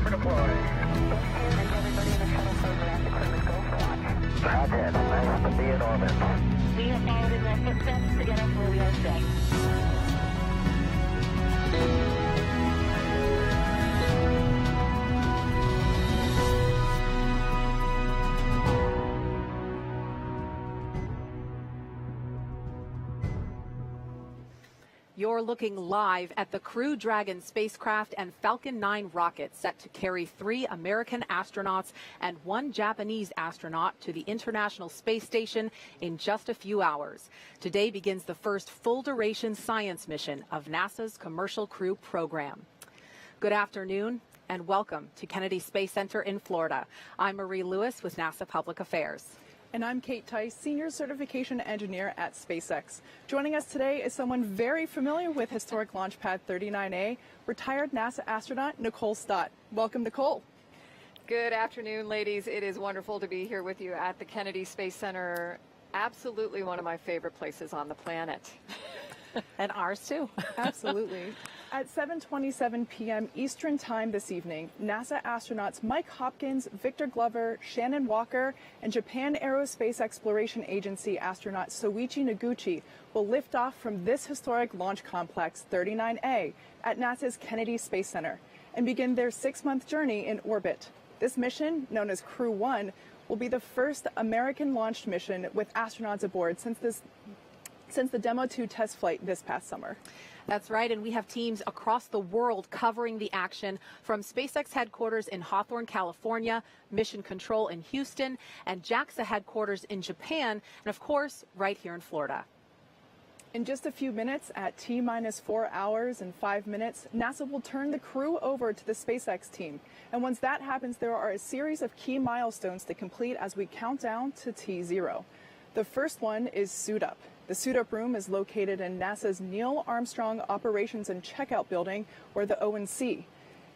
for deploy. And everybody in the shuttle program, the crew is go for launch. Roger, nice to be in orbit. We have followed in their footsteps to get us where we are today. You're looking live at the Crew Dragon spacecraft and Falcon 9 rocket set to carry 3 American astronauts and 1 Japanese astronaut to the International Space Station in just a few hours. Today begins the first full-duration science mission of NASA's Commercial Crew program. Good afternoon and welcome to Kennedy Space Center in Florida. I'm Marie Lewis with NASA Public Affairs. And I'm Kate Tice, Senior Certification Engineer at SpaceX. Joining us today is someone very familiar with historic Launch Pad 39A, retired NASA astronaut Nicole Stott. Welcome, Nicole. Good afternoon, ladies. It is wonderful to be here with you at the Kennedy Space Center. Absolutely one of my favorite places on the planet. And ours too. Absolutely. At 7:27 p.m. Eastern Time this evening, NASA astronauts Mike Hopkins, Victor Glover, Shannon Walker, and Japan Aerospace Exploration Agency astronaut Soichi Noguchi will lift off from this historic launch complex 39A at NASA's Kennedy Space Center and begin their 6-month journey in orbit. This mission, known as Crew 1, will be the first American-launched mission with astronauts aboard since the Demo 2 test flight this past summer. That's right, and we have teams across the world covering the action from SpaceX headquarters in Hawthorne, California, Mission Control in Houston, and JAXA headquarters in Japan, and of course, right here in Florida. In just a few minutes, at T-minus 4 hours and 5 minutes, NASA will turn the crew over to the SpaceX team. And once that happens, there are a series of key milestones to complete as we count down to T0. The first one is Suit Up. The Suit Up room is located in NASA's Neil Armstrong Operations and Checkout Building, or the O&C.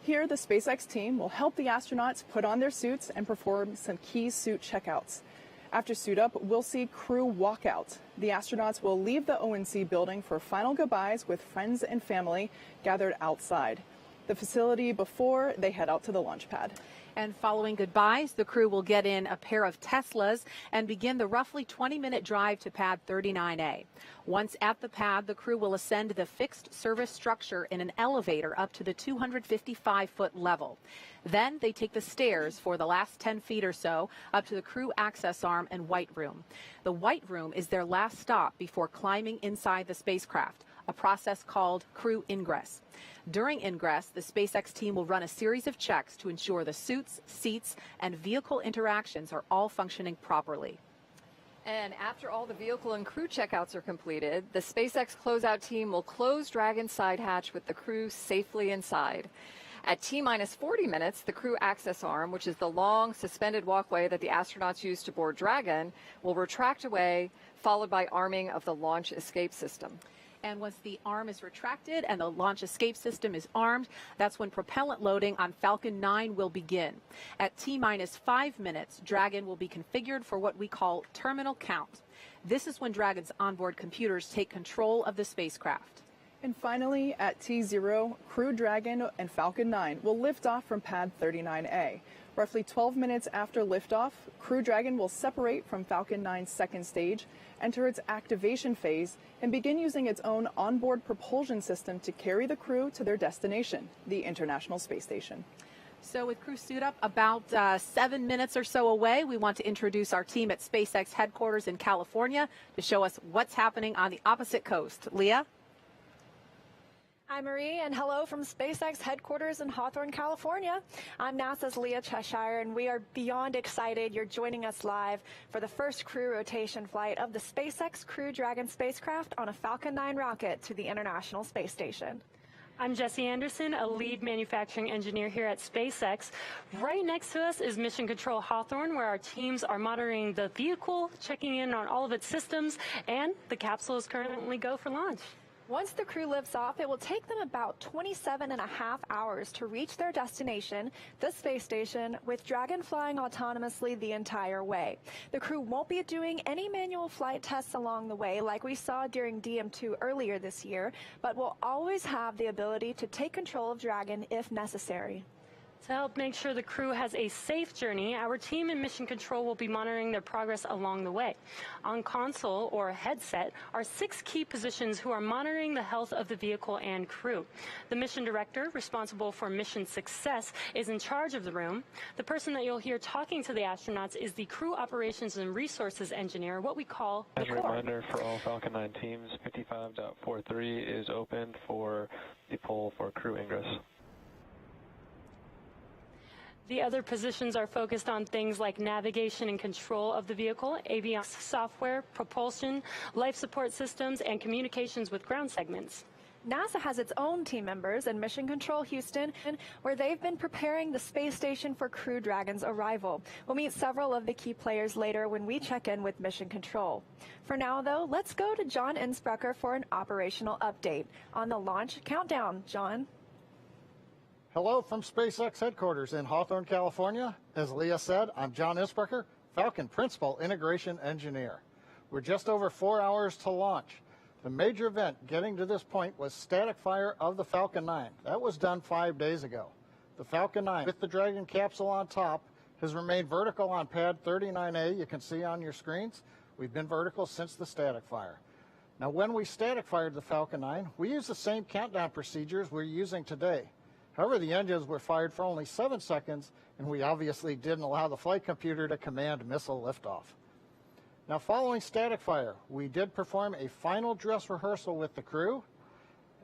Here, the SpaceX team will help the astronauts put on their suits and perform some key suit checkouts. After Suit Up, we'll see crew walkout. The astronauts will leave the O&C building for final goodbyes with friends and family gathered outside the facility before they head out to the launch pad. And following goodbyes, the crew will get in a pair of Teslas and begin the roughly 20-minute drive to Pad 39A. Once at the pad, the crew will ascend the fixed service structure in an elevator up to the 255-foot level. Then they take the stairs for the last 10 feet or so up to the crew access arm and white room. The white room is their last stop before climbing inside the spacecraft, a process called crew ingress. During ingress, the SpaceX team will run a series of checks to ensure the suits, seats, and vehicle interactions are all functioning properly. And after all the vehicle and crew checkouts are completed, the SpaceX closeout team will close Dragon's side hatch with the crew safely inside. At T-minus 40 minutes, the crew access arm, which is the long suspended walkway that the astronauts use to board Dragon, will retract away, followed by arming of the launch escape system. And once the arm is retracted and the launch escape system is armed, that's when propellant loading on Falcon 9 will begin. At T-minus 5 minutes, Dragon will be configured for what we call terminal count. This is when Dragon's onboard computers take control of the spacecraft. And finally, at T0, Crew Dragon and Falcon 9 will lift off from Pad 39A. Roughly 12 minutes after liftoff, Crew Dragon will separate from Falcon 9's second stage, enter its activation phase, and begin using its own onboard propulsion system to carry the crew to their destination, the International Space Station. So with Crew Suit Up about 7 minutes or so away, we want to introduce our team at SpaceX headquarters in California to show us what's happening on the opposite coast. Leah? Hi, Marie, and hello from SpaceX headquarters in Hawthorne, California. I'm NASA's Leah Cheshire, and we are beyond excited you're joining us live for the first crew rotation flight of the SpaceX Crew Dragon spacecraft on a Falcon 9 rocket to the International Space Station. I'm Jesse Anderson, a lead manufacturing engineer here at SpaceX. Right next to us is Mission Control Hawthorne, where our teams are monitoring the vehicle, checking in on all of its systems, and the capsule is currently go for launch. Once the crew lifts off, it will take them about 27.5 hours to reach their destination, the space station, with Dragon flying autonomously the entire way. The crew won't be doing any manual flight tests along the way like we saw during DM2 earlier this year, but will always have the ability to take control of Dragon if necessary. To help make sure the crew has a safe journey, our team in Mission Control will be monitoring their progress along the way. On console or headset are 6 key positions who are monitoring the health of the vehicle and crew. The mission director, responsible for mission success, is in charge of the room. The person that you'll hear talking to the astronauts is the crew operations and resources engineer, what we call the As a core. reminder for all Falcon 9 teams, 55.43 is open for the poll for crew ingress. The other positions are focused on things like navigation and control of the vehicle, avionics software, propulsion, life support systems, and communications with ground segments. NASA has its own team members in Mission Control Houston, where they've been preparing the space station for Crew Dragon's arrival. We'll meet several of the key players later when we check in with Mission Control. For now, though, let's go to John Innsbrucker for an operational update on the launch countdown. John? Hello from SpaceX headquarters in Hawthorne, California. As Leah said, I'm John Innsbrucker, Falcon Principal Integration Engineer. We're just over 4 hours to launch. The major event getting to this point was static fire of the Falcon 9. That was done 5 days ago. The Falcon 9, with the Dragon capsule on top, has remained vertical on pad 39A. You can see on your screens. We've been vertical since the static fire. Now, when we static fired the Falcon 9, we used the same countdown procedures we're using today. However, the engines were fired for only 7 seconds, and we obviously didn't allow the flight computer to command missile liftoff. Now, following static fire, we did perform a final dress rehearsal with the crew,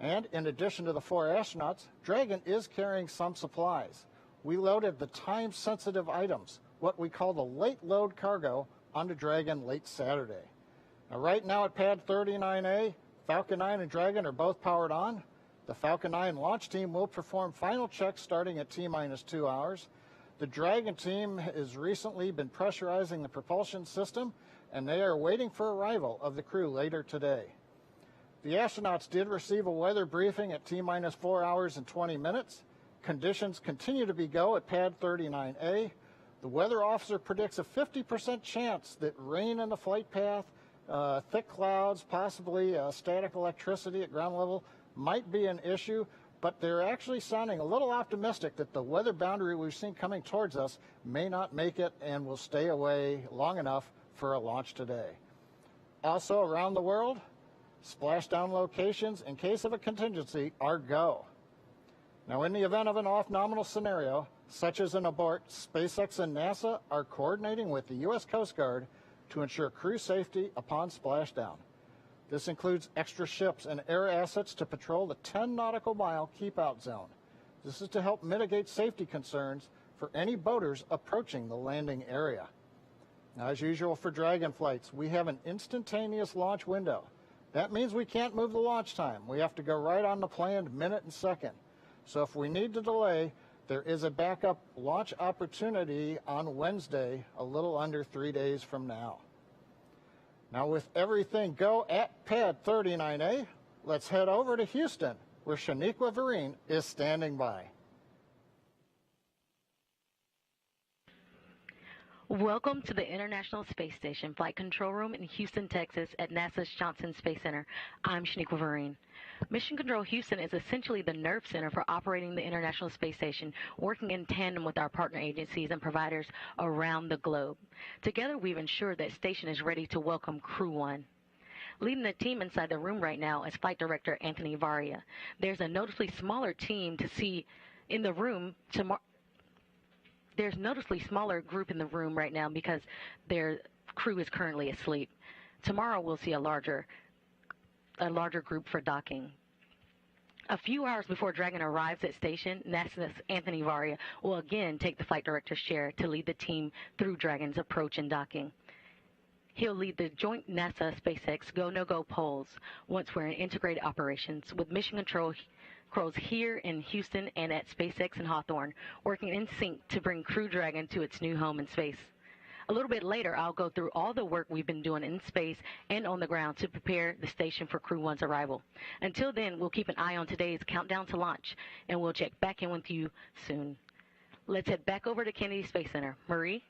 and in addition to the 4 astronauts, Dragon is carrying some supplies. We loaded the time-sensitive items, what we call the late load cargo, onto Dragon late Saturday. Now, right now at pad 39A, Falcon 9 and Dragon are both powered on. The Falcon 9 launch team will perform final checks starting at T-minus 2 hours. The Dragon team has recently been pressurizing the propulsion system, and they are waiting for arrival of the crew later today. The astronauts did receive a weather briefing at T-minus 4 hours and 20 minutes. Conditions continue to be go at pad 39A. The weather officer predicts a 50% chance that rain in the flight path, thick clouds, possibly static electricity at ground level might be an issue, but they're actually sounding a little optimistic that the weather boundary we've seen coming towards us may not make it and will stay away long enough for a launch today. Also around the world, splashdown locations in case of a contingency are go. Now, in the event of an off-nominal scenario, such as an abort, SpaceX and NASA are coordinating with the U.S. Coast Guard to ensure crew safety upon splashdown. This includes extra ships and air assets to patrol the 10 nautical mile keep-out zone. This is to help mitigate safety concerns for any boaters approaching the landing area. Now, as usual for Dragon flights, we have an instantaneous launch window. That means we can't move the launch time. We have to go right on the planned minute and second. So if we need to delay, there is a backup launch opportunity on Wednesday, a little under 3 days from now. Now, with everything go at pad 39A, let's head over to Houston, where Shaniqua Vereen is standing by. Welcome to the International Space Station Flight Control Room in Houston, Texas at NASA's Johnson Space Center. I'm Shaniqua Vereen. Mission Control Houston is essentially the nerve center for operating the International Space Station, working in tandem with our partner agencies and providers around the globe. Together, we've ensured that station is ready to welcome Crew 1. Leading the team inside the room right now is Flight Director Anthony Varia. There's a noticeably smaller team to see in the room tomorrow. There's noticeably smaller group in the room right now because their crew is currently asleep. Tomorrow we'll see a larger group for docking. A few hours before Dragon arrives at station, NASA's Anthony Varia will again take the flight director's chair to lead the team through Dragon's approach and docking. He'll lead the joint NASA-SpaceX go-no-go polls once we're in integrated operations with Mission Control crews here in Houston and at SpaceX in Hawthorne, working in sync to bring Crew Dragon to its new home in space. A little bit later, I'll go through all the work we've been doing in space and on the ground to prepare the station for Crew 1's arrival. Until then, we'll keep an eye on today's countdown to launch, and we'll check back in with you soon. Let's head back over to Kennedy Space Center. Marie?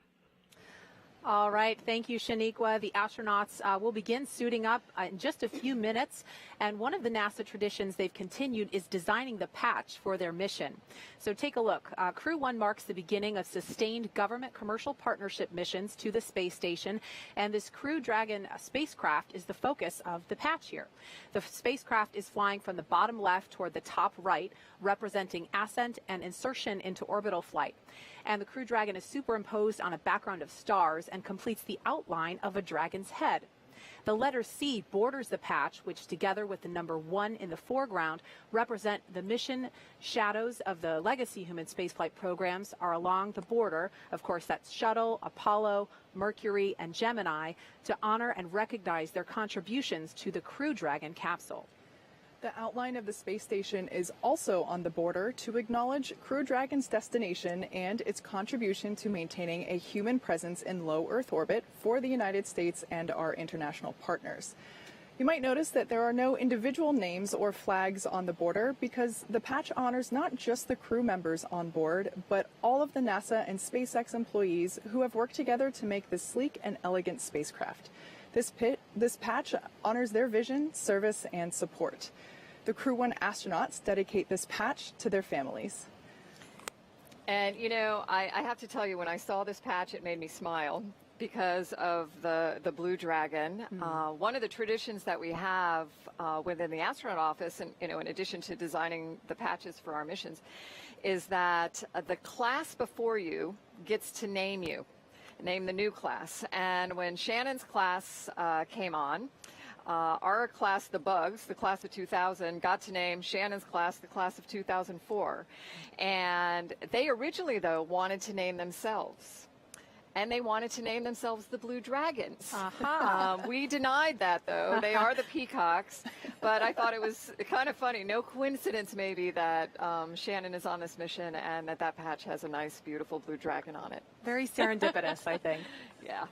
All right. Thank you, Shaniqua. The astronauts will begin suiting up in just a few minutes. And one of the NASA traditions they've continued is designing the patch for their mission. So take a look. Crew 1 marks the beginning of sustained government commercial partnership missions to the space station. And this Crew Dragon spacecraft is the focus of the patch here. The spacecraft is flying from the bottom left toward the top right, representing ascent and insertion into orbital flight. And the Crew Dragon is superimposed on a background of stars and completes the outline of a dragon's head. The letter C borders the patch, which together with the number 1 in the foreground represent the mission shadows of the legacy human spaceflight programs are along the border. Of course, that's Shuttle, Apollo, Mercury, and Gemini to honor and recognize their contributions to the Crew Dragon capsule. The outline of the space station is also on the border to acknowledge Crew Dragon's destination and its contribution to maintaining a human presence in low Earth orbit for the United States and our international partners. You might notice that there are no individual names or flags on the border because the patch honors not just the crew members on board, but all of the NASA and SpaceX employees who have worked together to make this sleek and elegant spacecraft. This patch honors their vision, service, and support. The Crew 1 astronauts dedicate this patch to their families. And, you know, I have to tell you, when I saw this patch, it made me smile because of the Blue Dragon. One of the traditions that we have within the astronaut office, and, you know, in addition to designing the patches for our missions, is that the class before you gets to name you. Name the new class. And when Shannon's class came on, our class, the Bugs, the class of 2000, got to name Shannon's class the class of 2004. And they originally, though, wanted to name themselves. And they wanted to name themselves the Blue Dragons. We denied that, though. They are the Peacocks. But I thought it was kind of funny. No coincidence, maybe, that Shannon is on this mission and that patch has a nice, beautiful blue dragon on it. Very serendipitous, I think. Yeah.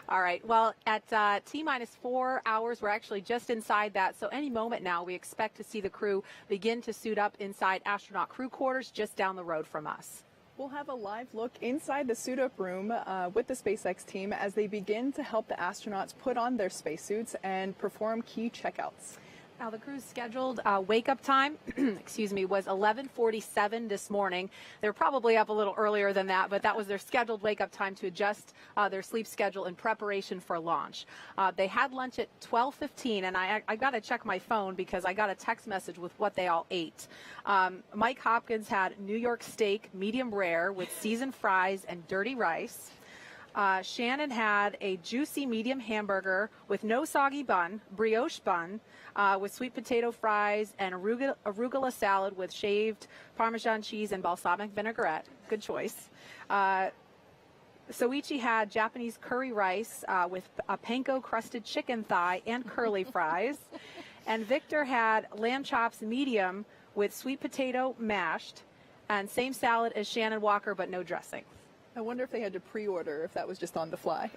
All right. Well, at T-minus 4 hours, we're actually just inside that. So any moment now, we expect to see the crew begin to suit up inside astronaut crew quarters just down the road from us. We'll have a live look inside the suit-up room with the SpaceX team as they begin to help the astronauts put on their spacesuits and perform key checkouts. Now, the crew's scheduled wake-up time, excuse me, was 11:47 this morning. They're probably up a little earlier than that, but that was their scheduled wake-up time to adjust their sleep schedule in preparation for launch. They had lunch at 12:15, and I got to check my phone because I got a text message with what they all ate. Mike Hopkins had New York steak, medium rare, with seasoned fries and dirty rice. Shannon had a juicy medium hamburger with no soggy bun, brioche bun, with sweet potato fries and arugula salad with shaved Parmesan cheese and balsamic vinaigrette. Good choice. Soichi had Japanese curry rice with a panko crusted chicken thigh and curly fries. And Victor had lamb chops medium with sweet potato mashed and same salad as Shannon Walker, but no dressing. I wonder if they had to pre-order, if that was just on the fly.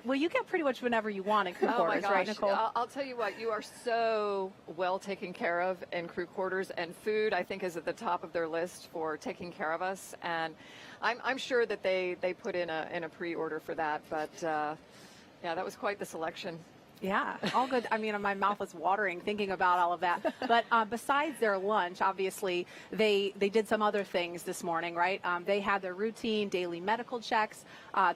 Well, you get pretty much whenever you want in crew quarters, my gosh. right, Nicole? I'll tell you what, you are so well taken care of in crew quarters, and food, I think, is at the top of their list for taking care of us. And I'm sure that they put in a pre-order for that, but yeah, that was quite the selection. Yeah, all good. I mean, my mouth is watering thinking about all of that. But besides their lunch, obviously, they did some other things this morning, right? They had their routine daily medical checks.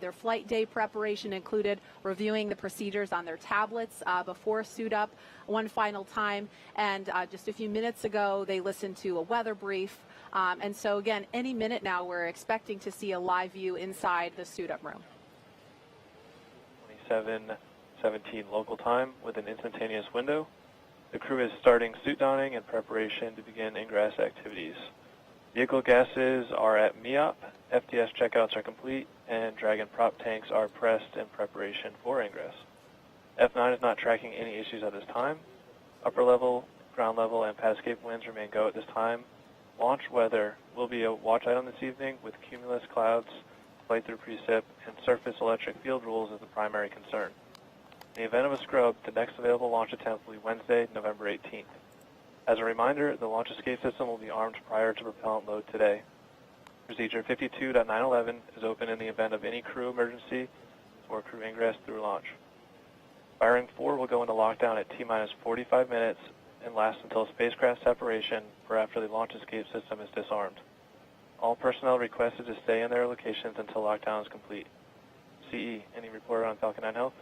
Their flight day preparation included reviewing the procedures on their tablets before suit up one final time. And just a few minutes ago, they listened to a weather brief. And so, again, any minute now, we're expecting to see a live view inside the suit up room. 27:17 local time with an instantaneous window. The crew is starting suit donning in preparation to begin ingress activities. Vehicle gases are at MEOP, FDS checkouts are complete, and Dragon prop tanks are pressed in preparation for ingress. F9 is not tracking any issues at this time. Upper level, ground level, and pad escape winds remain go at this time. Launch weather will be a watch item this evening with cumulus clouds, flight through precip, and surface electric field rules as the primary concern. In the event of a scrub, the next available launch attempt will be Wednesday, November 18th. As a reminder, the launch escape system will be armed prior to propellant load today. Procedure 52.911 is open in the event of any crew emergency, for crew ingress through launch. Firing 4 will go into lockdown at T-minus 45 minutes and last until spacecraft separation or after the launch escape system is disarmed. All personnel requested to stay in their locations until lockdown is complete. CE, any report on Falcon 9 health?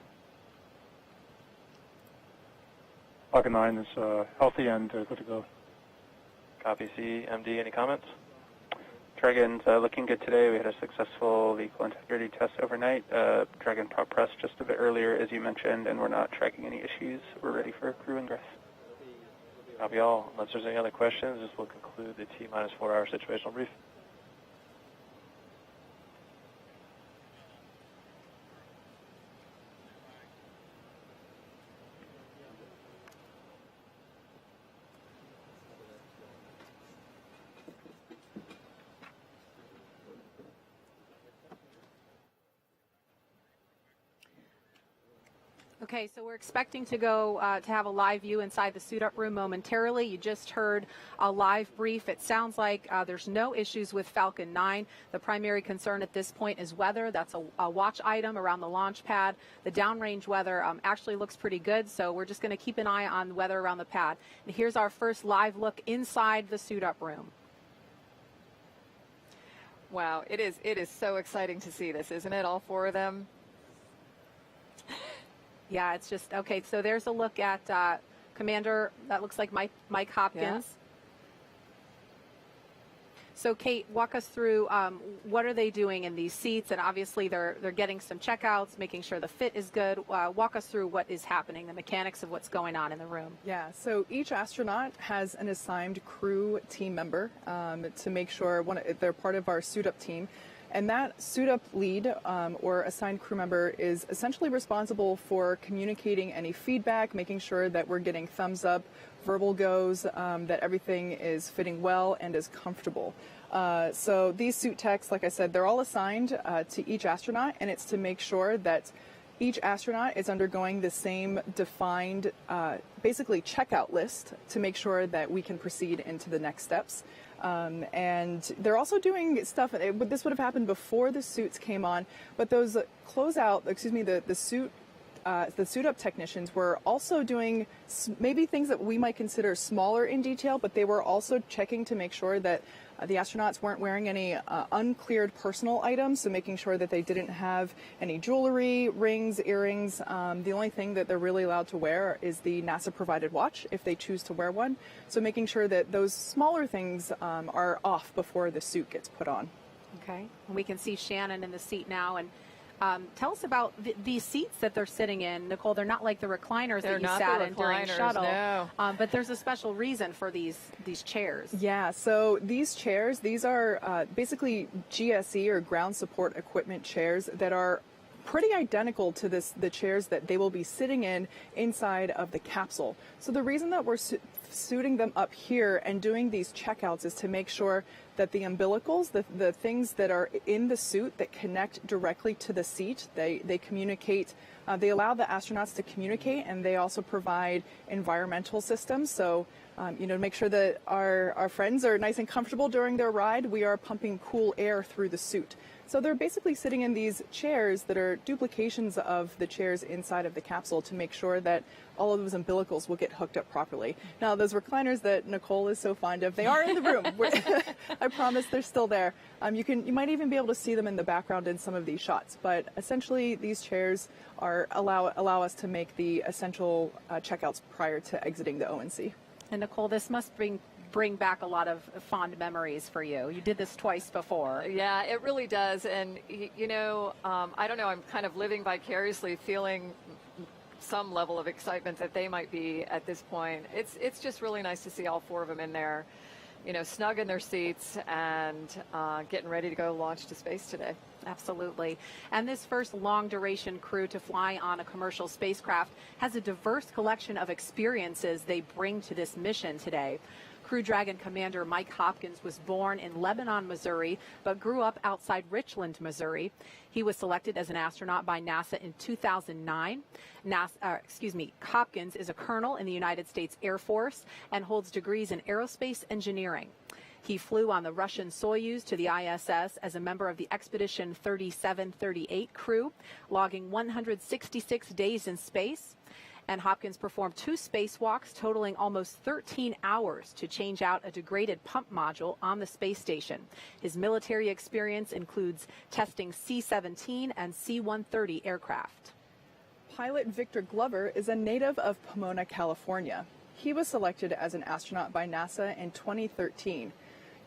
Falcon 9 is healthy and good to go. Copy. CE, MD, any comments? Dragon's looking good today. We had a successful vehicle integrity test overnight. Dragon top press just a bit earlier, as you mentioned, and we're not tracking any issues. We're ready for crew ingress. Copy all. Unless there's any other questions, this will conclude the T-minus 4-hour situational brief. Okay, so we're expecting to go to have a live view inside the suit-up room momentarily. You just heard a live brief. It sounds like there's no issues with Falcon 9. The primary concern at this point is weather. That's a watch item around the launch pad. The downrange weather actually looks pretty good, so we're just going to keep an eye on the weather around the pad. And here's our first live look inside the suit-up room. Wow, it is so exciting to see this, isn't it? All 4 of them. Yeah, it's just, okay, so there's a look at Commander, that looks like Mike Hopkins. Yeah. So, Kate, walk us through what are they doing in these seats? And obviously they're getting some checkouts, making sure the fit is good. Walk us through what is happening, the mechanics of what's going on in the room. Yeah, so each astronaut has an assigned crew team member to make sure they're part of our suit-up team. And that suit-up lead or assigned crew member is essentially responsible for communicating any feedback, making sure that we're getting thumbs up, verbal goes, that everything is fitting well and is comfortable. So these suit techs, like I said, they're all assigned to each astronaut, and it's to make sure that each astronaut is undergoing the same defined, basically checkout list to make sure that we can proceed into the next steps. And they're also doing stuff, this would have happened before the suits came on, but those the suit-up technicians were also doing maybe things that we might consider smaller in detail, but they were also checking to make sure that the astronauts weren't wearing any uncleared personal items, so making sure that they didn't have any jewelry, rings, earrings. The only thing that they're really allowed to wear is the NASA-provided watch, if they choose to wear one. So making sure that those smaller things are off before the suit gets put on. Okay, and we can see Shannon in the seat now, and tell us about these seats that they're sitting in. Nicole, they're not like the recliners that you sat in during shuttle, no. But there's a special reason for these chairs. Yeah, so these chairs, these are basically GSE or ground support equipment chairs that are pretty identical to the chairs that they will be sitting in inside of the capsule. So the reason that we're suiting them up here and doing these checkouts is to make sure that the umbilicals, the things that are in the suit that connect directly to the seat, they communicate, they allow the astronauts to communicate, and they also provide environmental systems. So, to make sure that our friends are nice and comfortable during their ride, we are pumping cool air through the suit. So they're basically sitting in these chairs that are duplications of the chairs inside of the capsule to make sure that all of those umbilicals will get hooked up properly. Now, those recliners that Nicole is so fond of, they are in the room. I promise they're still there. You might even be able to see them in the background in some of these shots. But essentially, these chairs allow us to make the essential checkouts prior to exiting the O&C. And Nicole, this must bring back a lot of fond memories for you. You did this twice before. Yeah, it really does. And, I don't know, I'm kind of living vicariously, feeling some level of excitement that they might be at this point. It's just really nice to see all 4 of them in there, snug in their seats and getting ready to go launch to space today. Absolutely. And this first long-duration crew to fly on a commercial spacecraft has a diverse collection of experiences they bring to this mission today. Crew Dragon Commander Mike Hopkins was born in Lebanon, Missouri, but grew up outside Richland, Missouri. He was selected as an astronaut by NASA in 2009. Hopkins is a colonel in the United States Air Force and holds degrees in aerospace engineering. He flew on the Russian Soyuz to the ISS as a member of the Expedition 3738 crew, logging 166 days in space. And Hopkins performed 2 spacewalks totaling almost 13 hours to change out a degraded pump module on the space station. His military experience includes testing C-17 and C-130 aircraft. Pilot Victor Glover is a native of Pomona, California. He was selected as an astronaut by NASA in 2013.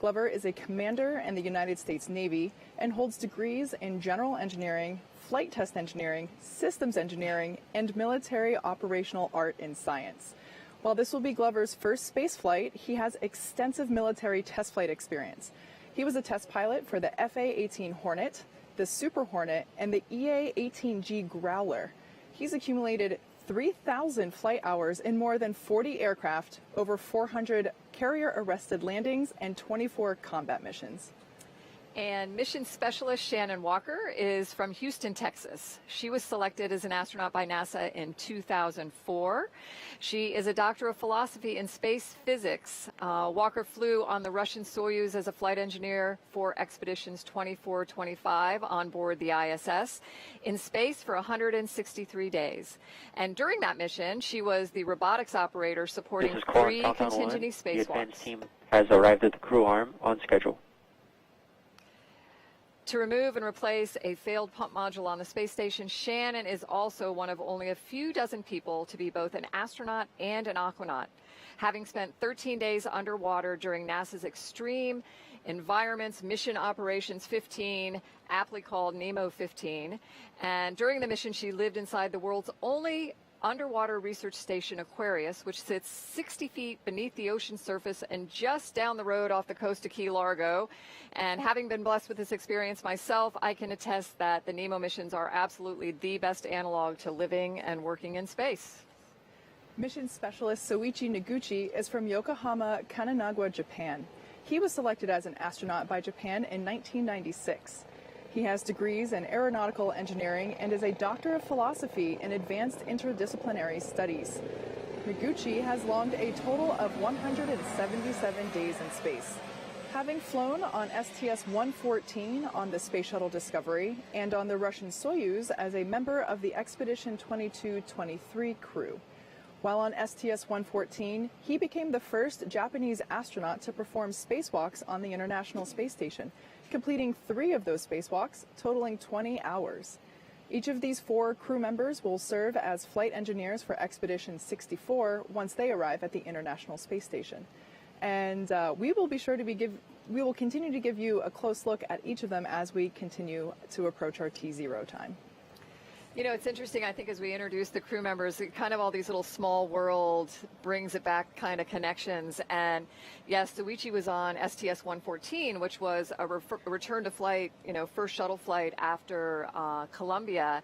Glover is a commander in the United States Navy and holds degrees in general engineering, flight test engineering, systems engineering, and military operational art and science. While this will be Glover's first space flight, he has extensive military test flight experience. He was a test pilot for the FA-18 Hornet, the Super Hornet, and the EA-18G Growler. He's accumulated 3,000 flight hours in more than 40 aircraft, over 400 carrier-arrested landings, and 24 combat missions. And mission specialist Shannon Walker is from Houston, Texas. She was selected as an astronaut by NASA in 2004. She is a doctor of philosophy in space physics. Walker flew on the Russian Soyuz as a flight engineer for expeditions 24-25 on board the ISS in space for 163 days. And during that mission, she was the robotics operator supporting 3 contingency spacewalks. The advance team has arrived at the crew arm on schedule. To remove and replace a failed pump module on the space station, Shannon is also one of only a few dozen people to be both an astronaut and an aquanaut, having spent 13 days underwater during NASA's Extreme Environments Mission Operations 15, aptly called NEMO 15. And during the mission, she lived inside the world's only underwater research station, Aquarius, which sits 60 feet beneath the ocean surface and just down the road off the coast of Key Largo. And having been blessed with this experience myself, I can attest that the NEMO missions are absolutely the best analog to living and working in space. Mission specialist Soichi Noguchi is from Yokohama, Kanagawa, Japan. He was selected as an astronaut by Japan in 1996. He has degrees in aeronautical engineering and is a doctor of philosophy in advanced interdisciplinary studies. Noguchi has logged a total of 177 days in space, having flown on STS-114 on the Space Shuttle Discovery and on the Russian Soyuz as a member of the Expedition 22-23 crew. While on STS-114, he became the first Japanese astronaut to perform spacewalks on the International Space Station, completing 3 of those spacewalks, totaling 20 hours. Each of these 4 crew members will serve as flight engineers for Expedition 64 once they arrive at the International Space Station. And we will continue to give you a close look at each of them as we continue to approach our T0 time. You know, it's interesting, I think, as we introduce the crew members, kind of all these little small world brings it back kind of connections. And yes, Soichi was on STS-114, which was a return to flight, first shuttle flight after Columbia.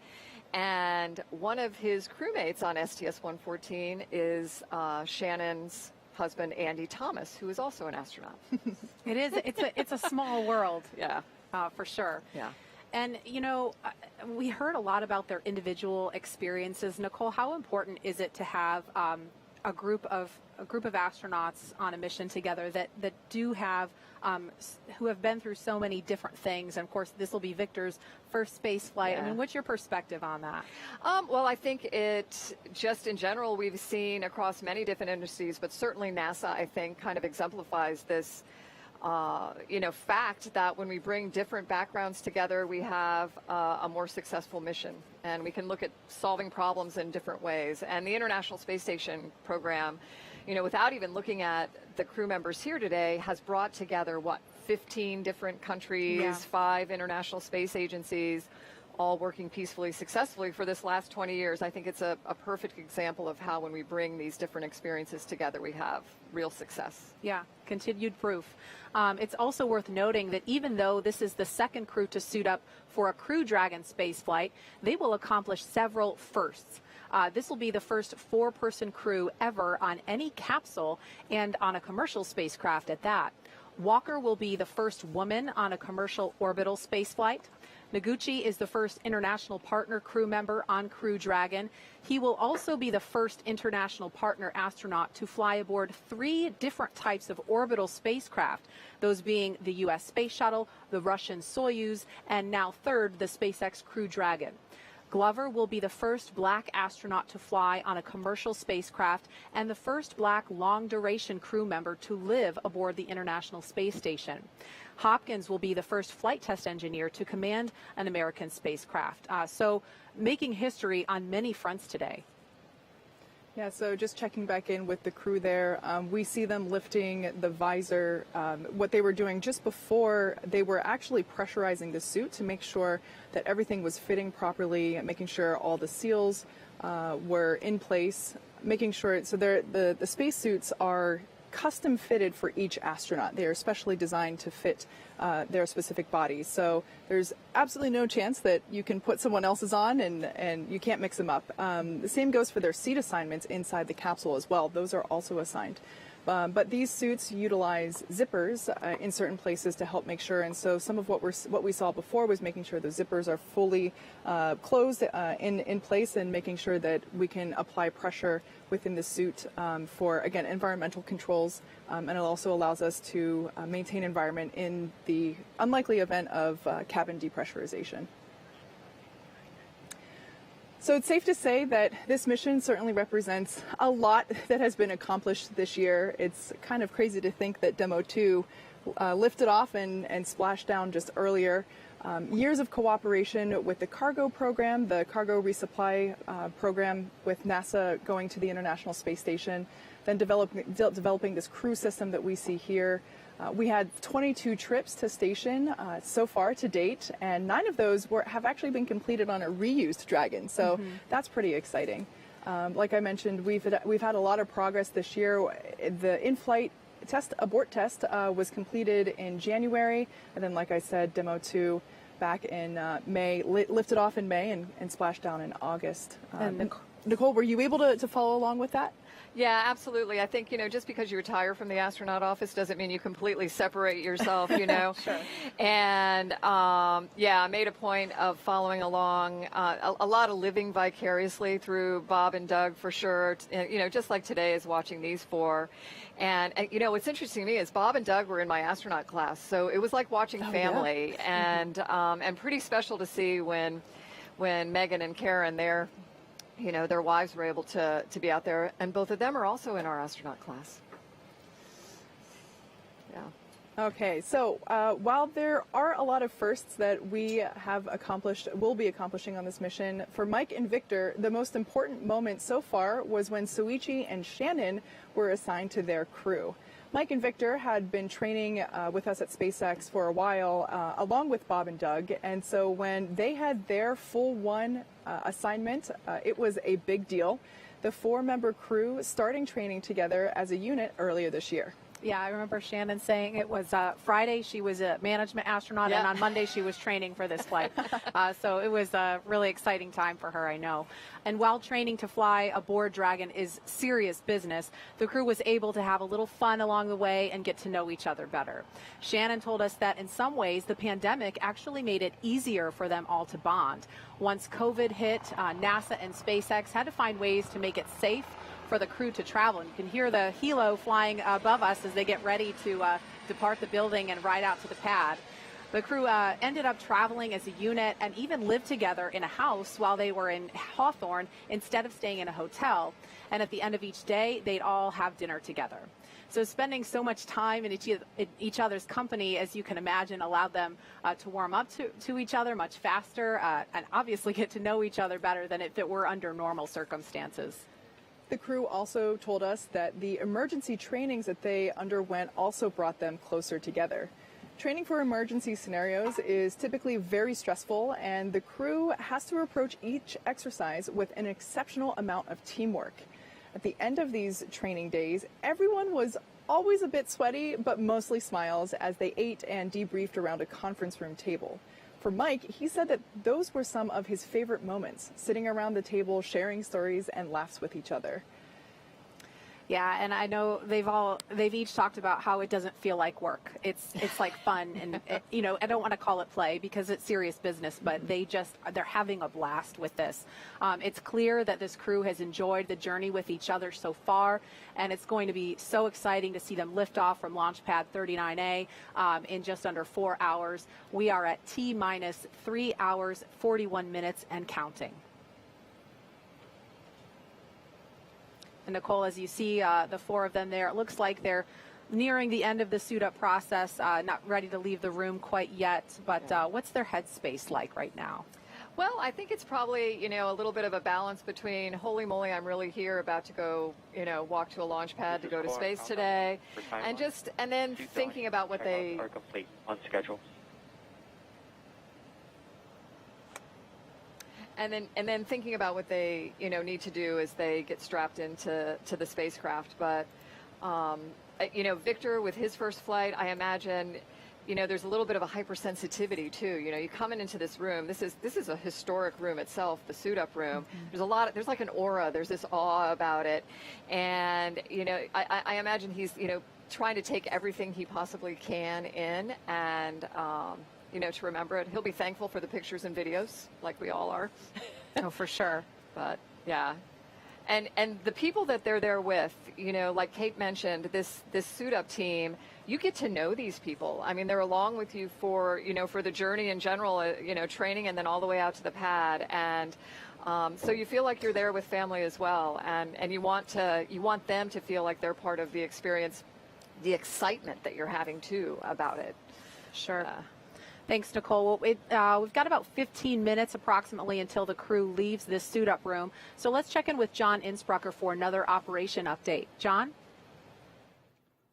And one of his crewmates on STS-114 is Shannon's husband, Andy Thomas, who is also an astronaut. It is. It's a small world. Yeah. For sure. Yeah. And, we heard a lot about their individual experiences. Nicole, how important is it to have a group of astronauts on a mission together that do have who have been through so many different things? And of course, this will be Victor's first space flight. Yeah. I mean, what's your perspective on that? Well, I think just in general, we've seen across many different industries, but certainly NASA, I think, kind of exemplifies this fact that when we bring different backgrounds together, we have a more successful mission, and we can look at solving problems in different ways. And the International Space Station program, without even looking at the crew members here today, has brought together, 15 different countries, Yeah. 5 international space agencies, all working peacefully, successfully for this last 20 years. I think it's a perfect example of how when we bring these different experiences together, we have real success. Yeah, continued proof. It's also worth noting that even though this is the second crew to suit up for a Crew Dragon spaceflight, they will accomplish several firsts. This will be the first 4-person crew ever on any capsule and on a commercial spacecraft at that. Walker will be the first woman on a commercial orbital spaceflight. Noguchi is the first international partner crew member on Crew Dragon. He will also be the first international partner astronaut to fly aboard 3 different types of orbital spacecraft, those being the U.S. Space Shuttle, the Russian Soyuz, and now third, the SpaceX Crew Dragon. Glover will be the first black astronaut to fly on a commercial spacecraft and the first black long-duration crew member to live aboard the International Space Station. Hopkins will be the first flight test engineer to command an American spacecraft. So making history on many fronts today. Yeah, so just checking back in with the crew there, we see them lifting the visor. What they were doing just before, they were actually pressurizing the suit to make sure that everything was fitting properly, making sure all the seals were in place, making sure, so the spacesuits are custom fitted for each astronaut. They are specially designed to fit their specific bodies. So there's absolutely no chance that you can put someone else's on and you can't mix them up. The same goes for their seat assignments inside the capsule as well. Those are also assigned. But these suits utilize zippers in certain places to help make sure, and so some of what we saw before was making sure the zippers are fully closed in place and making sure that we can apply pressure within the suit for, again, environmental controls, and it also allows us to maintain environment in the unlikely event of cabin depressurization. So it's safe to say that this mission certainly represents a lot that has been accomplished this year. It's kind of crazy to think that Demo 2 lifted off and splashed down just earlier. Years of cooperation with the cargo program, the cargo resupply program with NASA going to the International Space Station, then developing this crew system that we see here. We had 22 trips to station so far to date, and 9 of those have actually been completed on a reused Dragon, so that's pretty exciting. Like I mentioned, we've had a lot of progress this year. The in-flight abort test was completed in January, and then, like I said, Demo 2 back in May, lifted off in May and splashed down in August. And Nicole, were you able to follow along with that? Yeah, absolutely. I think, just because you retire from the astronaut office doesn't mean you completely separate yourself, Sure. And, yeah, I made a point of following along, a lot of living vicariously through Bob and Doug for sure. Just like today is watching these 4. And what's interesting to me is Bob and Doug were in my astronaut class, so it was like watching family, and pretty special to see when Megan and Karen, their wives were able to be out there, and both of them are also in our astronaut class. Yeah. Okay, so while there are a lot of firsts that we have accomplished, will be accomplishing on this mission, for Mike and Victor, the most important moment so far was when Soichi and Shannon were assigned to their crew. Mike and Victor had been training with us at SpaceX for a while, along with Bob and Doug, and so when they had their full assignment, it was a big deal. The 4-member crew starting training together as a unit earlier this year. Yeah, I remember Shannon saying it was Friday she was a management astronaut, and on Monday she was training for this flight. So it was a really exciting time for her, I know. And while training to fly aboard Dragon is serious business, the crew was able to have a little fun along the way and get to know each other better. Shannon told us that in some ways the pandemic actually made it easier for them all to bond. Once COVID hit, NASA and SpaceX had to find ways to make it safe for the crew to travel. And you can hear the helo flying above us as they get ready to depart the building and ride out to the pad. The crew ended up traveling as a unit and even lived together in a house while they were in Hawthorne instead of staying in a hotel. And at the end of each day, they'd all have dinner together. So spending so much time in each other's company, as you can imagine, allowed them to warm up to each other much faster and obviously get to know each other better than if it were under normal circumstances. The crew also told us that the emergency trainings that they underwent also brought them closer together. Training for emergency scenarios is typically very stressful, and the crew has to approach each exercise with an exceptional amount of teamwork. At the end of these training days, everyone was always a bit sweaty, but mostly smiles as they ate and debriefed around a conference room table. For Mike, he said that those were some of his favorite moments, sitting around the table, sharing stories and laughs with each other. Yeah, and I know they've each talked about how it doesn't feel like work. It's like fun, and I don't want to call it play because it's serious business, but they're having a blast with this. It's clear that this crew has enjoyed the journey with each other so far, and it's going to be so exciting to see them lift off from launch pad 39A in just under 4 hours. We are at T-minus 3 hours, 41 minutes and counting. And Nicole, as you see the four of them there, it looks like they're nearing the end of the suit-up process, not ready to leave the room quite yet. But what's their headspace like right now? Well, I think it's probably, a little bit of a balance between, holy moly, I'm really here, about to go, walk to a launch pad to go to space today, and then thinking about what they are complete on schedule. And then thinking about what they need to do as they get strapped into the spacecraft. But Victor, with his first flight, I imagine there's a little bit of a hypersensitivity too. You coming into this room. This is a historic room itself, the suit up room. Mm-hmm. There's like an aura. There's this awe about it, and I imagine he's trying to take everything he possibly can in, and to remember it. He'll be thankful for the pictures and videos, like we all are. Oh, for sure. But yeah, and the people that they're there with, like Kate mentioned, this suit up team, you get to know these people. I mean, they're along with you for for the journey in general, training, and then all the way out to the pad, and so you feel like you're there with family as well, and you want them to feel like they're part of the experience, the excitement that you're having too about it. Sure. Thanks, Nicole. We've got about 15 minutes approximately until the crew leaves this suit-up room. So let's check in with John Innsbrucker for another operation update. John?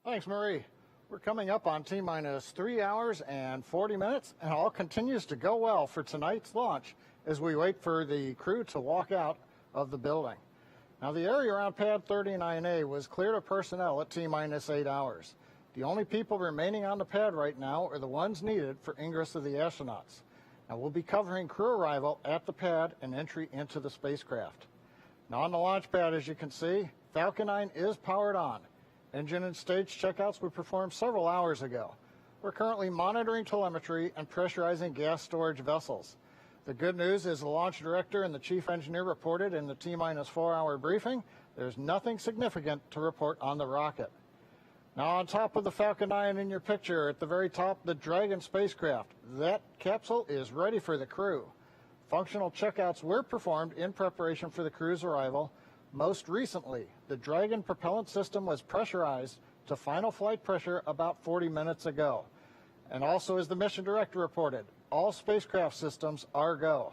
Thanks, Marie. We're coming up on T-minus 3 hours and 40 minutes, and all continues to go well for tonight's launch as we wait for the crew to walk out of the building. Now, the area around pad 39A was cleared of personnel at T-minus 8 hours. The only people remaining on the pad right now are the ones needed for ingress of the astronauts. Now, we'll be covering crew arrival at the pad and entry into the spacecraft. Now, on the launch pad, as you can see, Falcon 9 is powered on. Engine and stage checkouts were performed several hours ago. We're currently monitoring telemetry and pressurizing gas storage vessels. The good news is the launch director and the chief engineer reported in the T-minus 4 hour briefing there's nothing significant to report on the rocket. Now, on top of the Falcon 9 in your picture, at the very top, the Dragon spacecraft. That capsule is ready for the crew. Functional checkouts were performed in preparation for the crew's arrival. Most recently, the Dragon propellant system was pressurized to final flight pressure about 40 minutes ago. And also, as the mission director reported, all spacecraft systems are go.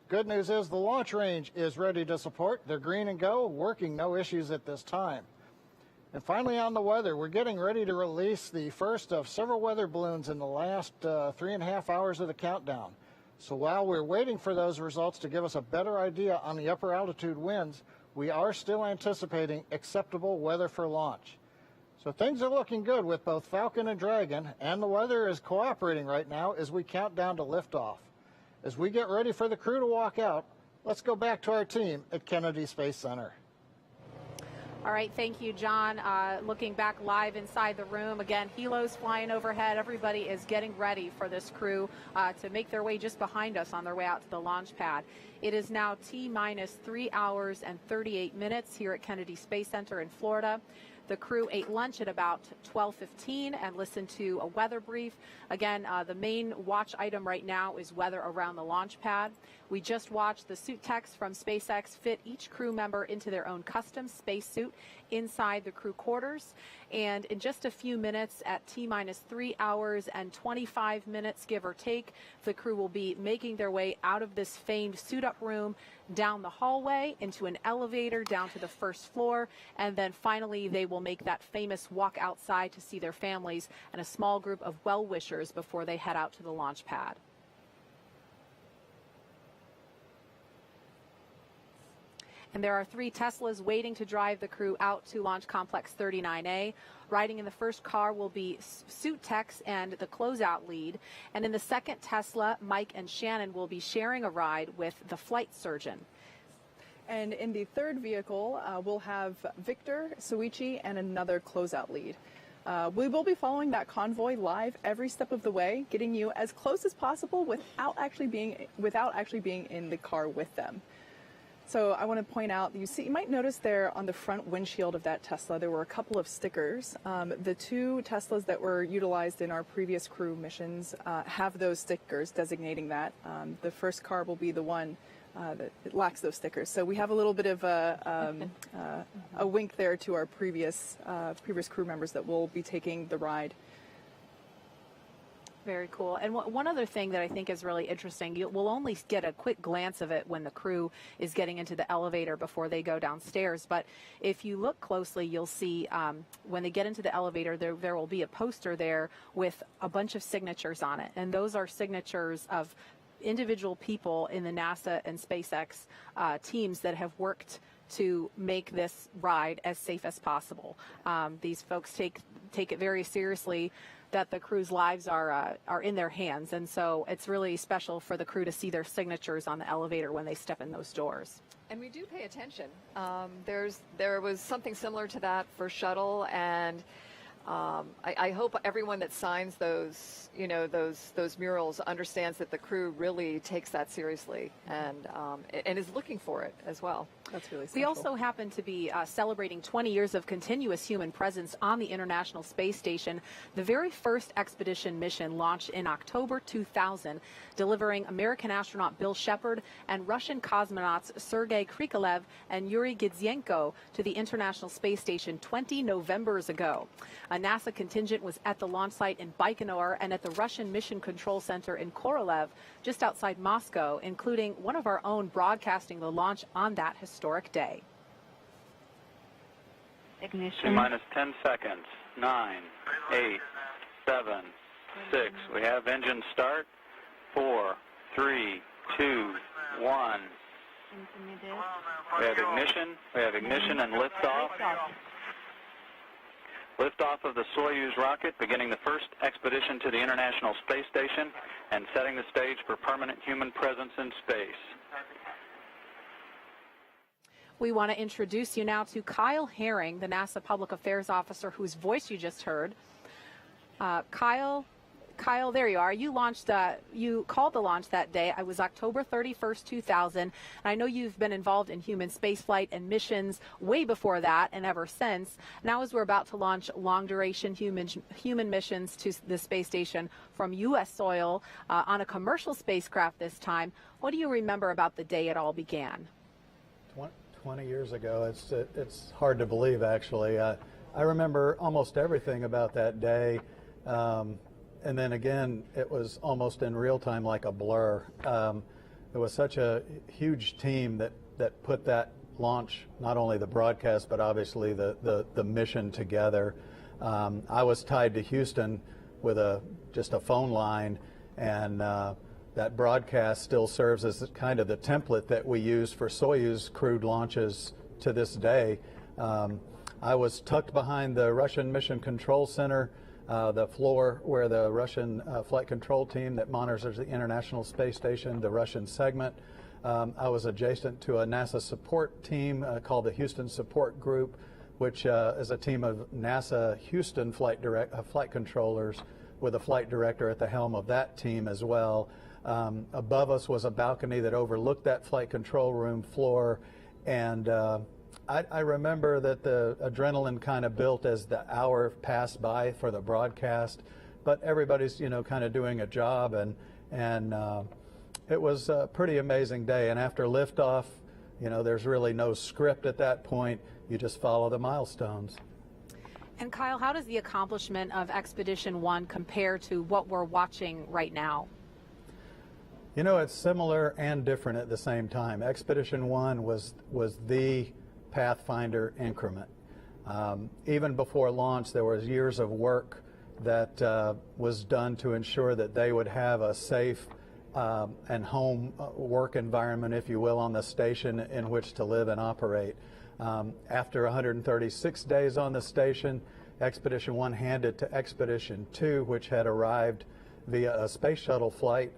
Good news is the launch range is ready to support. They're green and go, working no issues at this time. And finally, on the weather, we're getting ready to release the first of several weather balloons in the last 3.5 hours of the countdown. So while we're waiting for those results to give us a better idea on the upper altitude winds, we are still anticipating acceptable weather for launch. So things are looking good with both Falcon and Dragon, and the weather is cooperating right now as we count down to liftoff. As we get ready for the crew to walk out, let's go back to our team at Kennedy Space Center. All right, thank you, John. Looking back live inside the room, again, helos flying overhead. Everybody is getting ready for this crew to make their way just behind us on their way out to the launch pad. It is now T-minus 3 hours and 38 minutes here at Kennedy Space Center in Florida. The crew ate lunch at about 12:15 and listened to a weather brief. Again, the main watch item right now is weather around the launch pad. We just watched the suit techs from SpaceX fit each crew member into their own custom spacesuit inside the crew quarters. And in just a few minutes, at T-minus 3 hours and 25 minutes, give or take, the crew will be making their way out of this famed suit-up room, down the hallway, into an elevator, down to the first floor, and then finally they will make that famous walk outside to see their families and a small group of well-wishers before they head out to the launch pad. And there are 3 Teslas waiting to drive the crew out to Launch Complex 39A. Riding in the first car will be suit techs and the closeout lead. And in the second Tesla, Mike and Shannon will be sharing a ride with the flight surgeon. And in the third vehicle, we'll have Victor, Soichi, and another closeout lead. We will be following that convoy live every step of the way, getting you as close as possible without actually being in the car with them. So I want to point out, you might notice there on the front windshield of that Tesla, there were a couple of stickers. The two Teslas that were utilized in our previous crew missions have those stickers designating that. The first car will be the one that lacks those stickers. So we have a little bit of a wink there to our previous crew members that will be taking the ride. Very cool. And one other thing that I think is really interesting, we'll only get a quick glance of it when the crew is getting into the elevator before they go downstairs. But if you look closely, you'll see when they get into the elevator, there will be a poster there with a bunch of signatures on it. And those are signatures of individual people in the NASA and SpaceX teams that have worked to make this ride as safe as possible. These folks take it very seriously that the crew's lives are in their hands, and so it's really special for the crew to see their signatures on the elevator when they step in those doors. And we do pay attention. There was something similar to that for shuttle, and I hope everyone that signs those, those murals understands that the crew really takes that seriously and is looking for it as well. That's really special. We also happen to be celebrating 20 years of continuous human presence on the International Space Station. The very first expedition mission launched in October 2000, delivering American astronaut Bill Shepard and Russian cosmonauts Sergei Krikalev and Yuri Gidzenko to the International Space Station 20 Novembers ago. A NASA contingent was at the launch site in Baikonur and at the Russian Mission Control Center in Korolev, just outside Moscow, including one of our own broadcasting the launch on that historic day. Ignition. T-minus 10 seconds. 9, 8, 7, 6. We have engine start. 4, 3, 2, 1. We have ignition. We have ignition and liftoff. Liftoff of the Soyuz rocket, beginning the first expedition to the International Space Station and setting the stage for permanent human presence in space. We want to introduce you now to Kyle Herring, the NASA Public Affairs Officer whose voice you just heard. Kyle, there you are. You called the launch that day. It was October 31st, 2000. And I know you've been involved in human spaceflight and missions way before that and ever since. Now, as we're about to launch long-duration human missions to the space station from U.S. soil on a commercial spacecraft this time, what do you remember about the day it all began? 20 years ago. It's hard to believe, actually. I remember almost everything about that day. And then again, it was almost in real time, like a blur. It was such a huge team that put that launch, not only the broadcast, but obviously the mission together. I was tied to Houston with just a phone line, and that broadcast still serves as kind of the template that we use for Soyuz crewed launches to this day. I was tucked behind the Russian Mission Control Center, the floor where the Russian flight control team that monitors the International Space Station, the Russian segment. I was adjacent to a NASA support team called the Houston Support Group, which is a team of NASA Houston flight controllers with a flight director at the helm of that team as well. Above us was a balcony that overlooked that flight control room floor, and I remember that the adrenaline kind of built as the hour passed by for the broadcast, but everybody's kind of doing a job, and it was a pretty amazing day. And after liftoff, there's really no script at that point. You just follow the milestones. And Kyle, how does the accomplishment of Expedition 1 compare to what we're watching right now? It's similar and different at the same time. Expedition 1 was the Pathfinder increment. Even before launch, there was years of work that was done to ensure that they would have a safe and home work environment, if you will, on the station in which to live and operate. After 136 days on the station, Expedition 1 handed to Expedition 2, which had arrived via a space shuttle flight,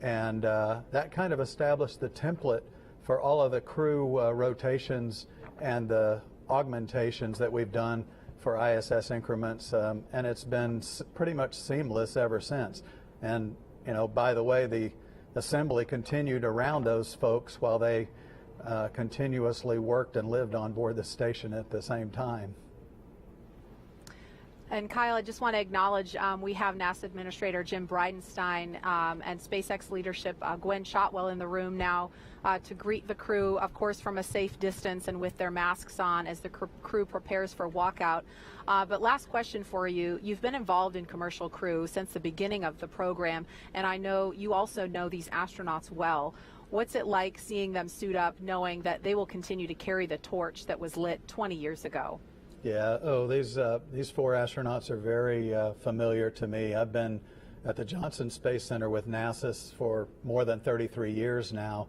and that kind of established the template for all of the crew rotations and the augmentations that we've done for ISS increments, and it's been pretty much seamless ever since. And, you know, by the way, the assembly continued around those folks while they continuously worked and lived on board the station at the same time. And Kyle, I just want to acknowledge we have NASA Administrator Jim Bridenstine and SpaceX leadership Gwen Shotwell in the room now to greet the crew, of course, from a safe distance and with their masks on as the crew prepares for walkout. But last question for you. You've been involved in commercial crew since the beginning of the program, and I know you also know these astronauts well. What's it like seeing them suit up, knowing that they will continue to carry the torch that was lit 20 years ago? Yeah, these four astronauts are very familiar to me. I've been at the Johnson Space Center with NASA for more than 33 years now.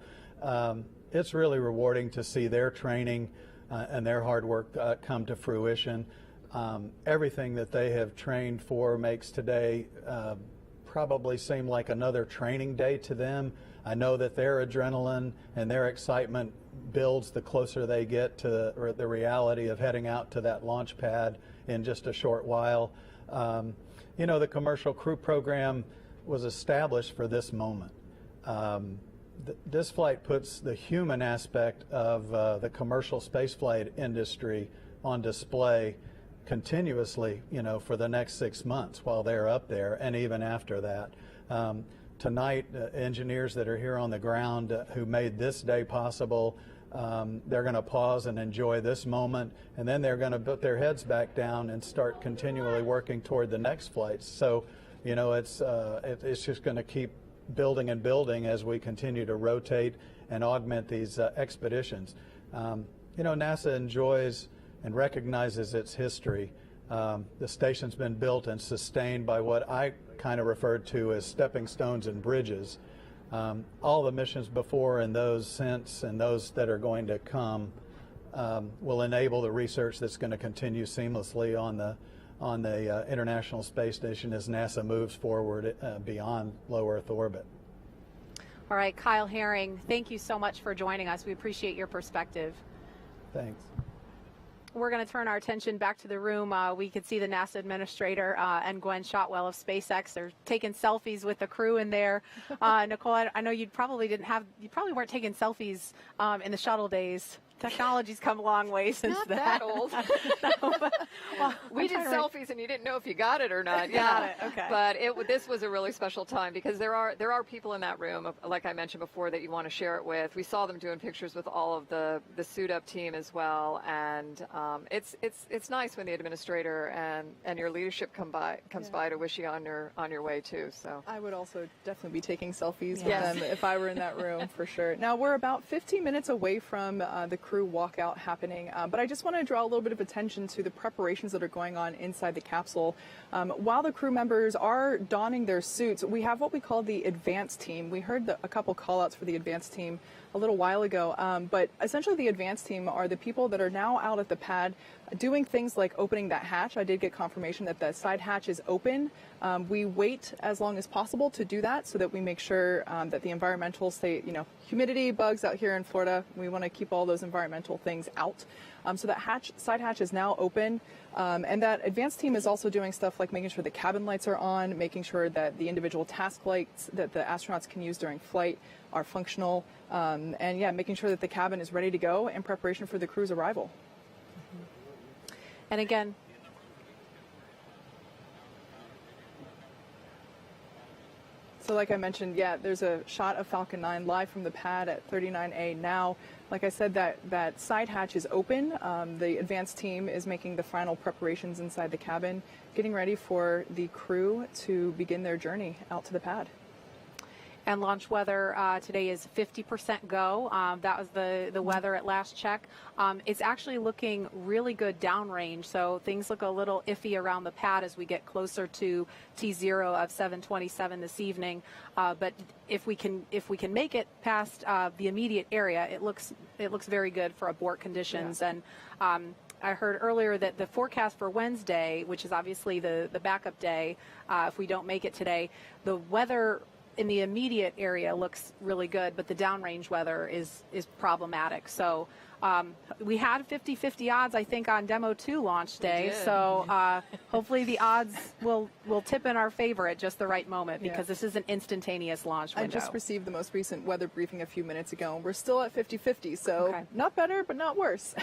It's really rewarding to see their training and their hard work come to fruition. Everything that they have trained for makes today probably seem like another training day to them. I know that their adrenaline and their excitement builds the closer they get to the reality of heading out to that launch pad in just a short while. You know, the commercial crew program was established for this moment. This flight puts the human aspect of the commercial spaceflight industry on display continuously, you know, for the next 6 months while they're up there and even after that. Tonight, engineers that are here on the ground who made this day possible, they're going to pause and enjoy this moment, and then they're going to put their heads back down and start continually working toward the next flights. So, you know, it's just going to keep building and building as we continue to rotate and augment these expeditions. You know, NASA enjoys and recognizes its history. The station's been built and sustained by what I kind of referred to as stepping stones and bridges. All the missions before and those since and those that are going to come will enable the research that's going to continue seamlessly on the International Space Station as NASA moves forward beyond low Earth orbit. All right, Kyle Herring, thank you so much for joining us. We appreciate your perspective. Thanks. We're going to turn our attention back to the room. We could see the NASA administrator and Gwen Shotwell of SpaceX. They're taking selfies with the crew in there. Nicole, I know you probably weren't taking selfies in the shuttle days. Technology's come a long way since Not then. that old. Well, we did selfies and you didn't know if you got it or not. Got it. Okay. But this was a really special time because there are people in that room, like I mentioned before, that you want to share it with. We saw them doing pictures with all of the suit up team as well, and it's nice when the administrator and your leadership comes by to wish you on your way too. So I would also definitely be taking selfies with Yes. them if I were in that room for sure. Now we're about 15 minutes away from the crew walkout happening, but I just want to draw a little bit of attention to the preparations that are going on inside the capsule. While the crew members are donning their suits, we have what we call the advanced team. We heard a couple call-outs for the advanced team a little while ago, but essentially the advanced team are the people that are now out at the pad doing things like opening that hatch. I did get confirmation that the side hatch is open. We wait as long as possible to do that so that we make sure that the environmental humidity, bugs out here in Florida, we want to keep all those environmental things out. So that side hatch is now open. And that advanced team is also doing stuff like making sure the cabin lights are on, making sure that the individual task lights that the astronauts can use during flight are functional, and yeah, making sure that the cabin is ready to go in preparation for the crew's arrival. And again, so like I mentioned, yeah, there's a shot of Falcon 9 live from the pad at 39A now. Like I said, that side hatch is open. The advanced team is making the final preparations inside the cabin, getting ready for the crew to begin their journey out to the pad. And launch weather today is 50% go. That was the weather at last check. It's actually looking really good downrange, so things look a little iffy around the pad as we get closer to T0 of 727 this evening. But if we can make it past the immediate area, it looks very good for abort conditions. Yeah. And I heard earlier that the forecast for Wednesday, which is obviously the backup day, if we don't make it today, the weather in the immediate area looks really good, but the downrange weather is problematic. So we had 50-50 odds, I think, on Demo 2 launch day. So hopefully the odds will tip in our favor at just the right moment, because this is an instantaneous launch window. I just received the most recent weather briefing a few minutes ago, and we're still at 50-50, so not better, but not worse.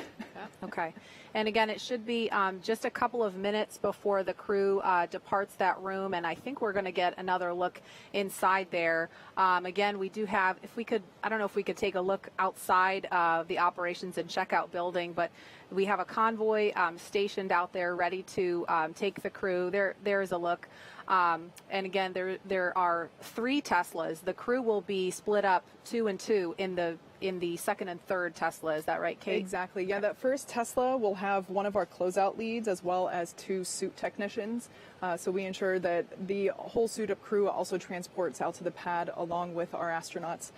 Okay. And again, it should be just a couple of minutes before the crew departs that room, and I think we're going to get another look inside there. Again, we do have, if we could, I don't know if we could take a look outside of the operations and checkout building, but we have a convoy stationed out there ready to take the crew. There's a look. And again, there are 3 Teslas. The crew will be split up 2 and 2 in the second and third Tesla. Is that right, Kate? Exactly. Yeah, that first Tesla will have one of our closeout leads as well as 2 suit technicians. So we ensure that the whole suit-up crew also transports out to the pad along with our astronauts.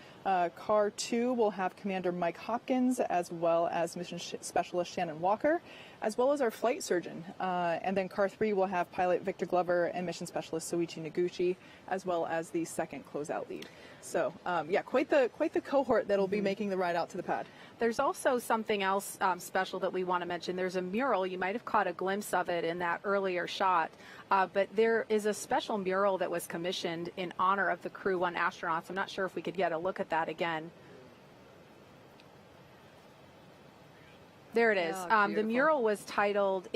Car 2 will have Commander Mike Hopkins as well as Mission Specialist Shannon Walker, as well as our flight surgeon. And then Car 3 will have pilot Victor Glover and Mission Specialist Soichi Noguchi, as well as the second closeout lead. So yeah, quite the cohort that'll be making the ride out to the pad. There's also something else special that we want to mention. There's a mural. You might have caught a glimpse of it in that earlier shot. But there is a special mural that was commissioned in honor of the Crew 1 astronauts. I'm not sure if we could get a look at that again. There it is. The mural is titled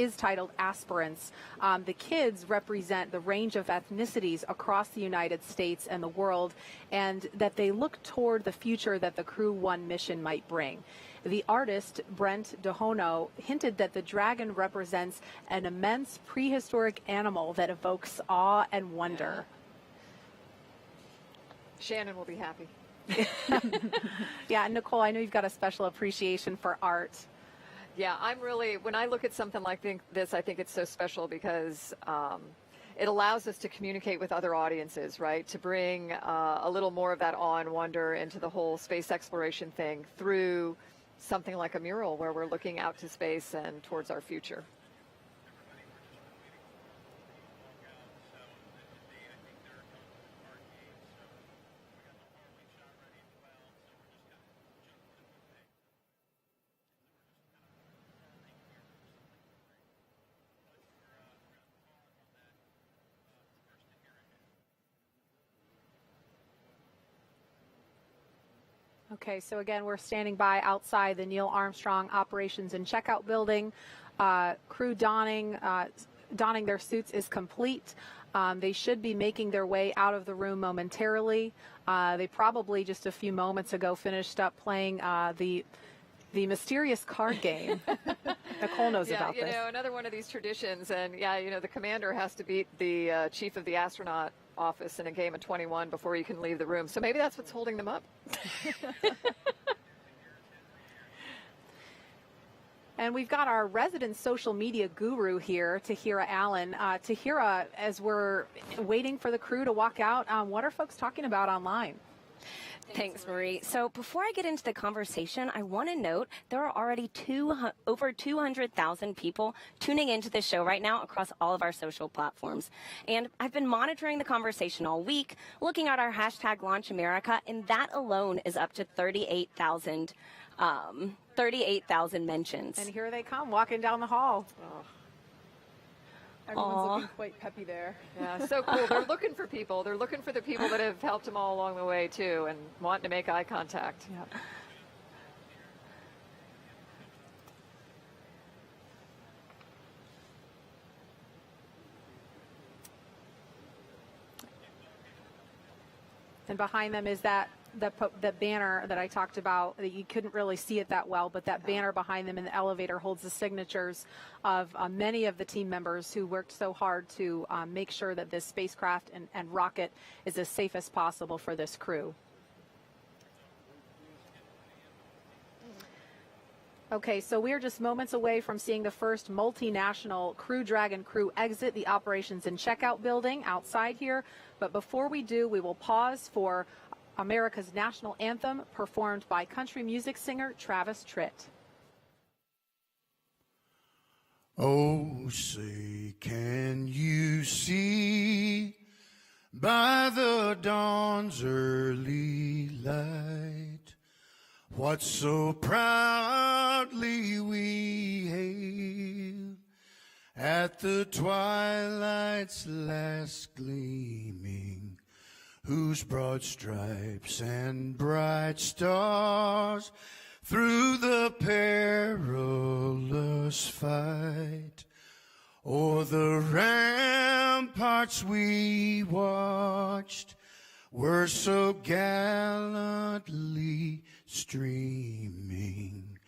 Aspirants. The kids represent the range of ethnicities across the United States and the world, and that they look toward the future that the Crew 1 mission might bring. The artist, Brent DeHono, hinted that the dragon represents an immense prehistoric animal that evokes awe and wonder. Shannon will be happy. Yeah, Nicole, I know you've got a special appreciation for art. Yeah, I'm really, when I look at something like this, I think it's so special because it allows us to communicate with other audiences, right? To bring a little more of that awe and wonder into the whole space exploration thing through something like a mural where we're looking out to space and towards our future. Okay, so again, we're standing by outside the Neil Armstrong Operations and Checkout Building. Crew donning their suits is complete. They should be making their way out of the room momentarily. They probably just a few moments ago finished up playing the mysterious card game. Nicole knows about this. Yeah, another one of these traditions, and yeah, the commander has to beat the chief of the astronaut office in a game of 21 before you can leave the room. So maybe that's what's holding them up. And we've got our resident social media guru here, Tahira Allen. Tahira, as we're waiting for the crew to walk out, what are folks talking about online? Thanks, Marie. So before I get into the conversation, I want to note there are already over 200,000 people tuning into the show right now across all of our social platforms. And I've been monitoring the conversation all week, looking at our hashtag #LaunchAmerica, and that alone is up to 38,000 mentions. And here they come, walking down the hall. Oh. Everyone's looking quite peppy there. Yeah, so cool. They're looking for people. They're looking for the people that have helped them all along the way, too, and wanting to make eye contact. Yep. And behind them is that the banner that I talked about. That you couldn't really see it that well, but that banner behind them in the elevator holds the signatures of many of the team members who worked so hard to make sure that this spacecraft and rocket is as safe as possible for this crew. Okay, so we are just moments away from seeing the first multinational Crew Dragon crew exit the operations and checkout building outside here. But before we do, we will pause for America's national anthem performed by country music singer Travis Tritt. Oh, say, can you see by the dawn's early light, what so proudly we hailed at the twilight's last gleaming, whose broad stripes and bright stars through the perilous fight o'er the ramparts we watched were so gallantly streaming,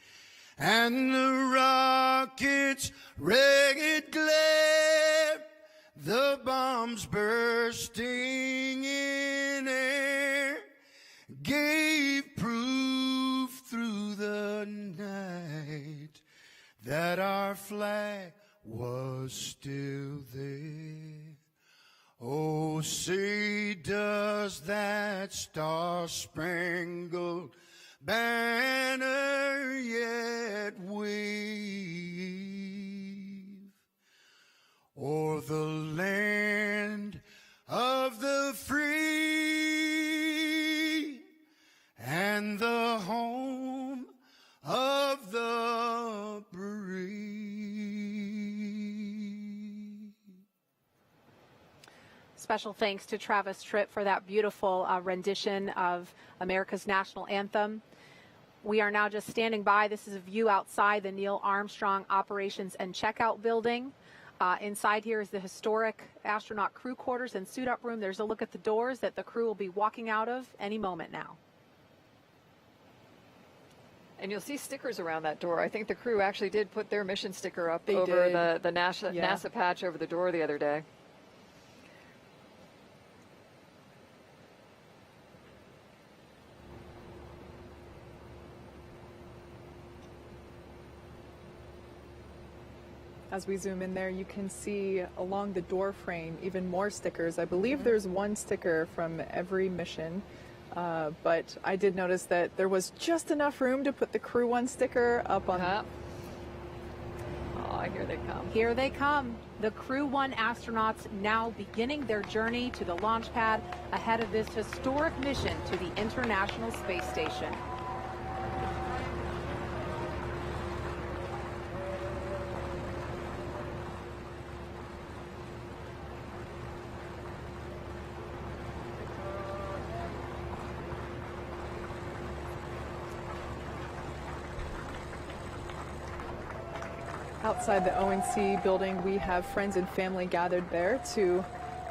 and the rocket's ragged glare, the bombs bursting in air, gave proof through the night that our flag was still there. Oh, say does that star-spangled banner yet wave o'er the land of the free and the home of the brave? Special thanks to Travis Tripp for that beautiful rendition of America's national anthem. We are now just standing by. This is a view outside the Neil Armstrong Operations and Checkout Building. Inside here is the historic astronaut crew quarters and suit-up room. There's a look at the doors that the crew will be walking out of any moment now. And you'll see stickers around that door. I think the crew actually did put their mission sticker up They over did. the NASA patch over the door the other day. As we zoom in there, you can see along the door frame even more stickers. I believe there's one sticker from every mission, but I did notice that there was just enough room to put the Crew One sticker up on. Oh, here they come. Here they come. The Crew One astronauts now beginning their journey to the launch pad ahead of this historic mission to the International Space Station. Outside the ONC building, we have friends and family gathered there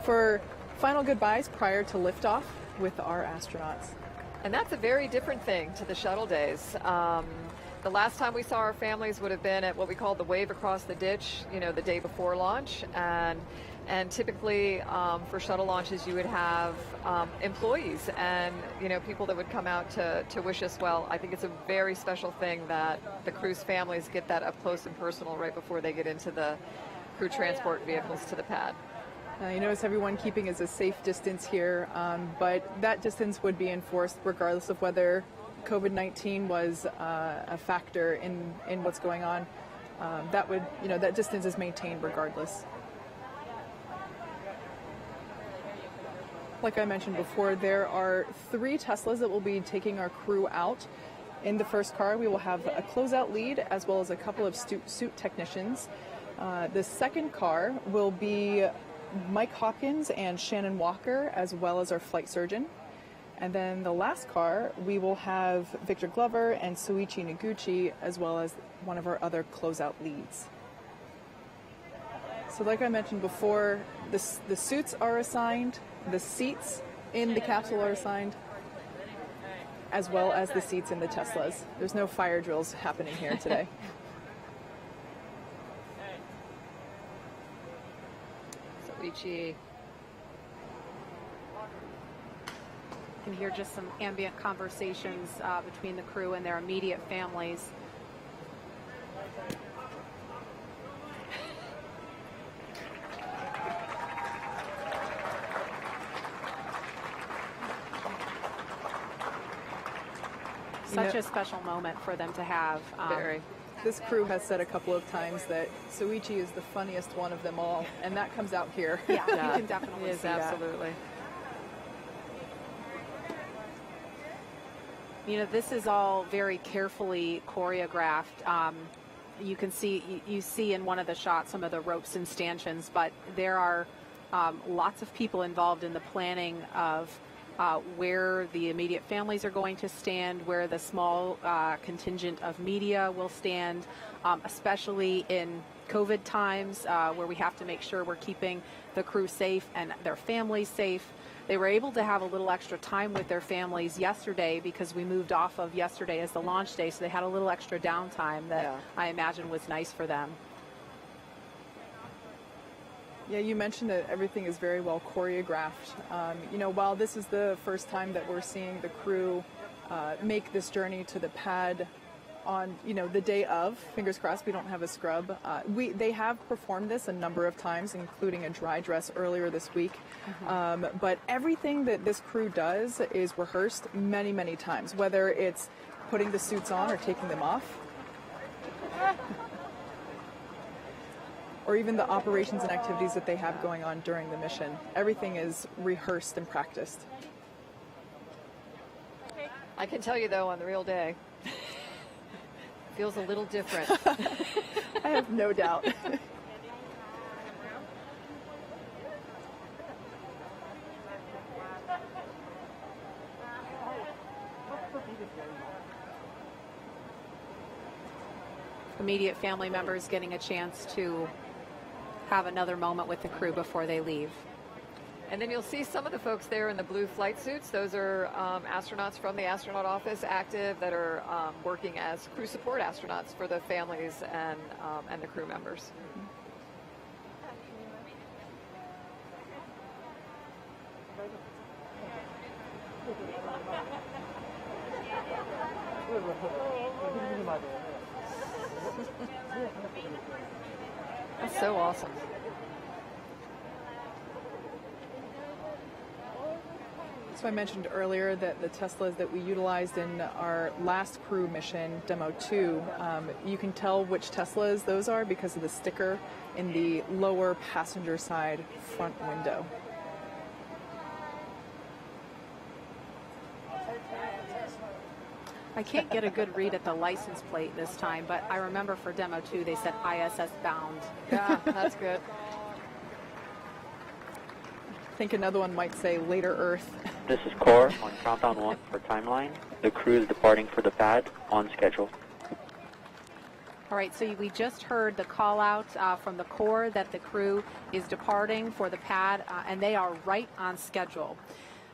for final goodbyes prior to liftoff with our astronauts. And that's a very different thing to the shuttle days. The last time we saw our families would have been at what we call the wave across the ditch, you know, the day before launch. And typically for shuttle launches, you would have employees and, you know, people that would come out to wish us well. I think it's a very special thing that the crew's families get that up close and personal right before they get into the crew transport vehicles to the pad. You notice everyone keeping as a safe distance here, but that distance would be enforced regardless of whether COVID-19 was a factor in what's going on. That distance is maintained regardless. Like I mentioned before, there are 3 Teslas that will be taking our crew out. In the first car, we will have a closeout lead as well as a couple of suit technicians. The second car will be Mike Hawkins and Shannon Walker, as well as our flight surgeon. And then the last car, we will have Victor Glover and Soichi Noguchi, as well as one of our other closeout leads. So like I mentioned before, the suits are assigned, the seats in the capsule are assigned, as well as the seats in the Teslas. There's no fire drills happening here today. Soichi. You can hear just some ambient conversations between the crew and their immediate families. Such a special moment for them to have. Very. This crew has said a couple of times that Soichi is the funniest one of them all, and that comes out here. Yeah, you can definitely Yes, see absolutely. You know, this is all very carefully choreographed. You can see, you see in one of the shots some of the ropes and stanchions, but there are lots of people involved in the planning of where the immediate families are going to stand, where the small contingent of media will stand, especially in COVID times where we have to make sure we're keeping the crew safe and their families safe. They were able to have a little extra time with their families yesterday because we moved off of yesterday as the launch day, so they had a little extra downtime that I imagine was nice for them. Yeah, you mentioned that everything is very well choreographed. You know, while this is the first time that we're seeing the crew make this journey to the pad on, you know, the day of, fingers crossed we don't have a scrub. They have performed this a number of times, including a dry dress earlier this week. But everything that this crew does is rehearsed many, many times, whether it's putting the suits on or taking them off, or even the operations and activities that they have going on during the mission. Everything is rehearsed and practiced. I can tell you, though, on the real day, feels a little different. I have no doubt. Immediate family members getting a chance to have another moment with the crew before they leave. And then you'll see some of the folks there in the blue flight suits. Those are astronauts from the astronaut office active that are working as crew support astronauts for the families and the crew members. That's so awesome. So I mentioned earlier that the Teslas that we utilized in our last crew mission, Demo 2, you can tell which Teslas those are because of the sticker in the lower passenger side front window. I can't get a good read at the license plate this time, but I remember for Demo 2 they said ISS bound. Yeah, that's good. I think another one might say later Earth. This is Core on countdown 1 for timeline. The crew is departing for the pad on schedule. All right, so we just heard the call out from the Corps that the crew is departing for the pad, and they are right on schedule.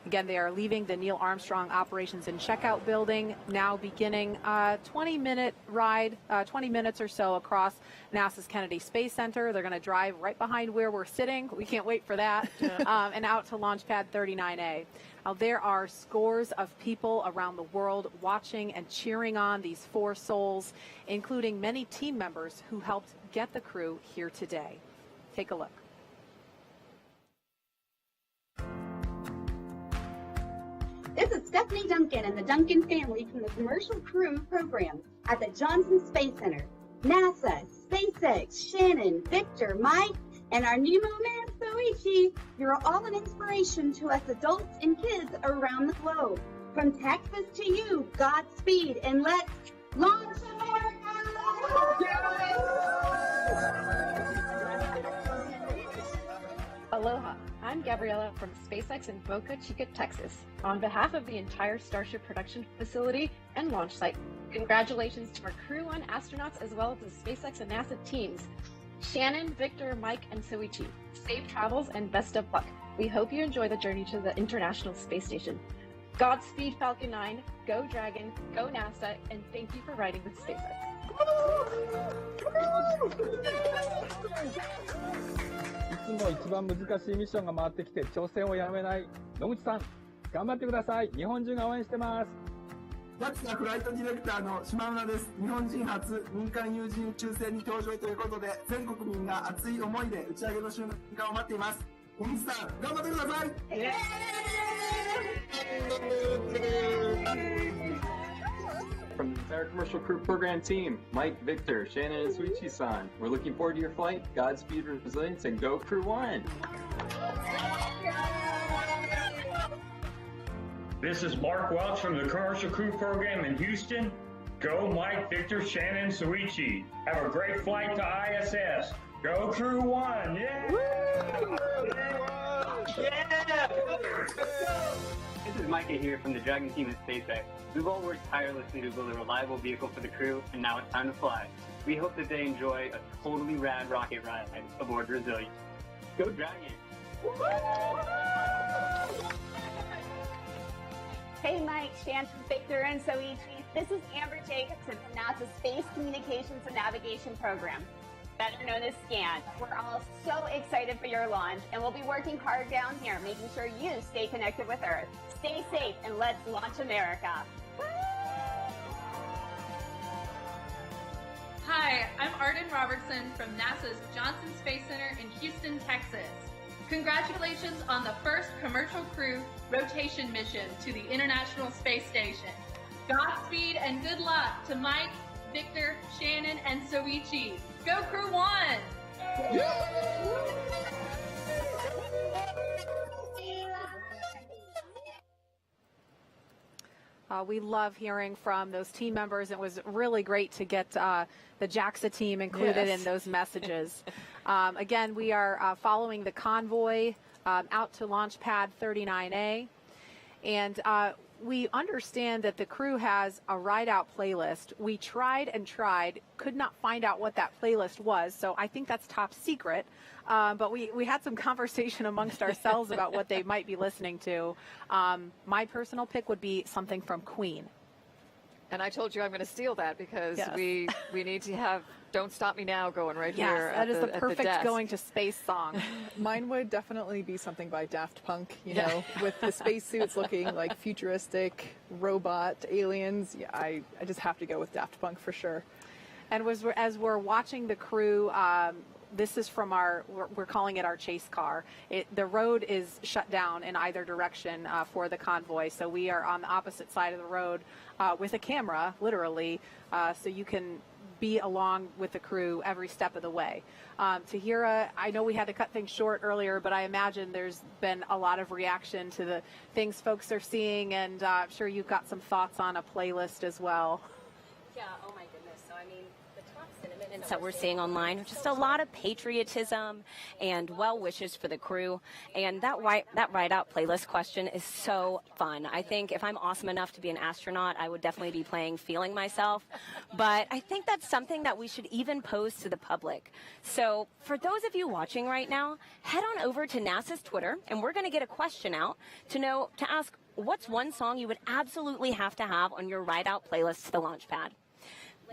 Again, they are leaving the Neil Armstrong Operations and Checkout Building, now beginning a 20-minute ride, 20 minutes or so across NASA's Kennedy Space Center. They're going to drive right behind where we're sitting. We can't wait for that. And out to Launch Pad 39A. Now, there are scores of people around the world watching and cheering on these four souls, including many team members who helped get the crew here today. Take a look. This is Stephanie Duncan and the Duncan family from the Commercial Crew Program at the Johnson Space Center. NASA, SpaceX, Shannon, Victor, Mike, and our new man, Soichi, you're all an inspiration to us adults and kids around the globe. From Texas to you, Godspeed, and let's launch Aloha, I'm Gabriella from SpaceX in Boca Chica, Texas. On behalf of the entire Starship production facility and launch site, congratulations to our crew and astronauts as well as the SpaceX and NASA teams. Shannon, Victor, Mike, and Soichi, safe travels and best of luck. We hope you enjoy the journey to the International Space Station. Godspeed Falcon 9, go Dragon, go NASA, and thank you for riding with SpaceX. いつも一番難しいミッションが回ってきて挑戦をやめない野口さん、頑張ってください。日本中が応援してます。JAXA フライトディレクターの島村です。日本人初民間有人宇宙船に搭乗ということで、全国民が熱い思いで打ち上げの瞬間を待っています。野口さん、頑張ってください。From the entire Commercial Crew Program team, Mike, Victor, Shannon, and Suichi-san, we're looking forward to your flight. Godspeed, resilience, and go Crew 1! This is Mark Welch from the Commercial Crew Program in Houston. Go Mike, Victor, Shannon, Soichi. Have a great flight to ISS. Go Crew One. Yeah! Yeah! This is Micah here from the Dragon team at SpaceX. We've all worked tirelessly to build a reliable vehicle for the crew, and now it's time to fly. We hope that they enjoy a totally rad rocket ride aboard Resilient. Go Dragon! Hey Mike, Shannon, Victor, and Soichi. This is Amber Jacobson from NASA's Space Communications and Navigation Program, better known as SCAN. We're all so excited for your launch, and we'll be working hard down here, making sure you stay connected with Earth. Stay safe, and let's launch America. Hi, I'm Arden Robertson from NASA's Johnson Space Center in Houston, Texas. Congratulations on the first commercial crew rotation mission to the International Space Station. Godspeed and good luck to Mike, Victor, Shannon, and Soichi. Go Crew One! We love hearing from those team members. It was really great to get the JAXA team included in those messages. Again, we are following the convoy out to launch pad 39A. And we understand that the crew has a ride-out playlist. We tried and tried, could not find out what that playlist was, so I think that's top secret. But we had some conversation amongst ourselves about what they might be listening to. My personal pick would be something from Queen. And I told you I'm going to steal that because we need to have Don't Stop Me Now going right here. Yes, that is the perfect going to space song. Mine would definitely be something by Daft Punk, you know, with the spacesuits looking like futuristic robot aliens. Yeah, I just have to go with Daft Punk for sure. And as we're watching the crew, this is from we're calling it our chase car. The road is shut down in either direction for the convoy, so we are on the opposite side of the road with a camera, literally, so you can be along with the crew every step of the way. Tahira, I know we had to cut things short earlier, but I imagine there's been a lot of reaction to the things folks are seeing, and I'm sure you've got some thoughts on a playlist as well. Yeah, oh my goodness. So, I mean, the top sentiments that we're seeing online are just a lot of patriotism and well wishes for the crew. And that ride out playlist question is so fun. I think if I'm awesome enough to be an astronaut, I would definitely be playing Feeling Myself. But I think that's something that we should even pose to the public. So for those of you watching right now, head on over to NASA's Twitter, and we're going to get a question out to ask, what's one song you would absolutely have to have on your ride out playlist to the launch pad?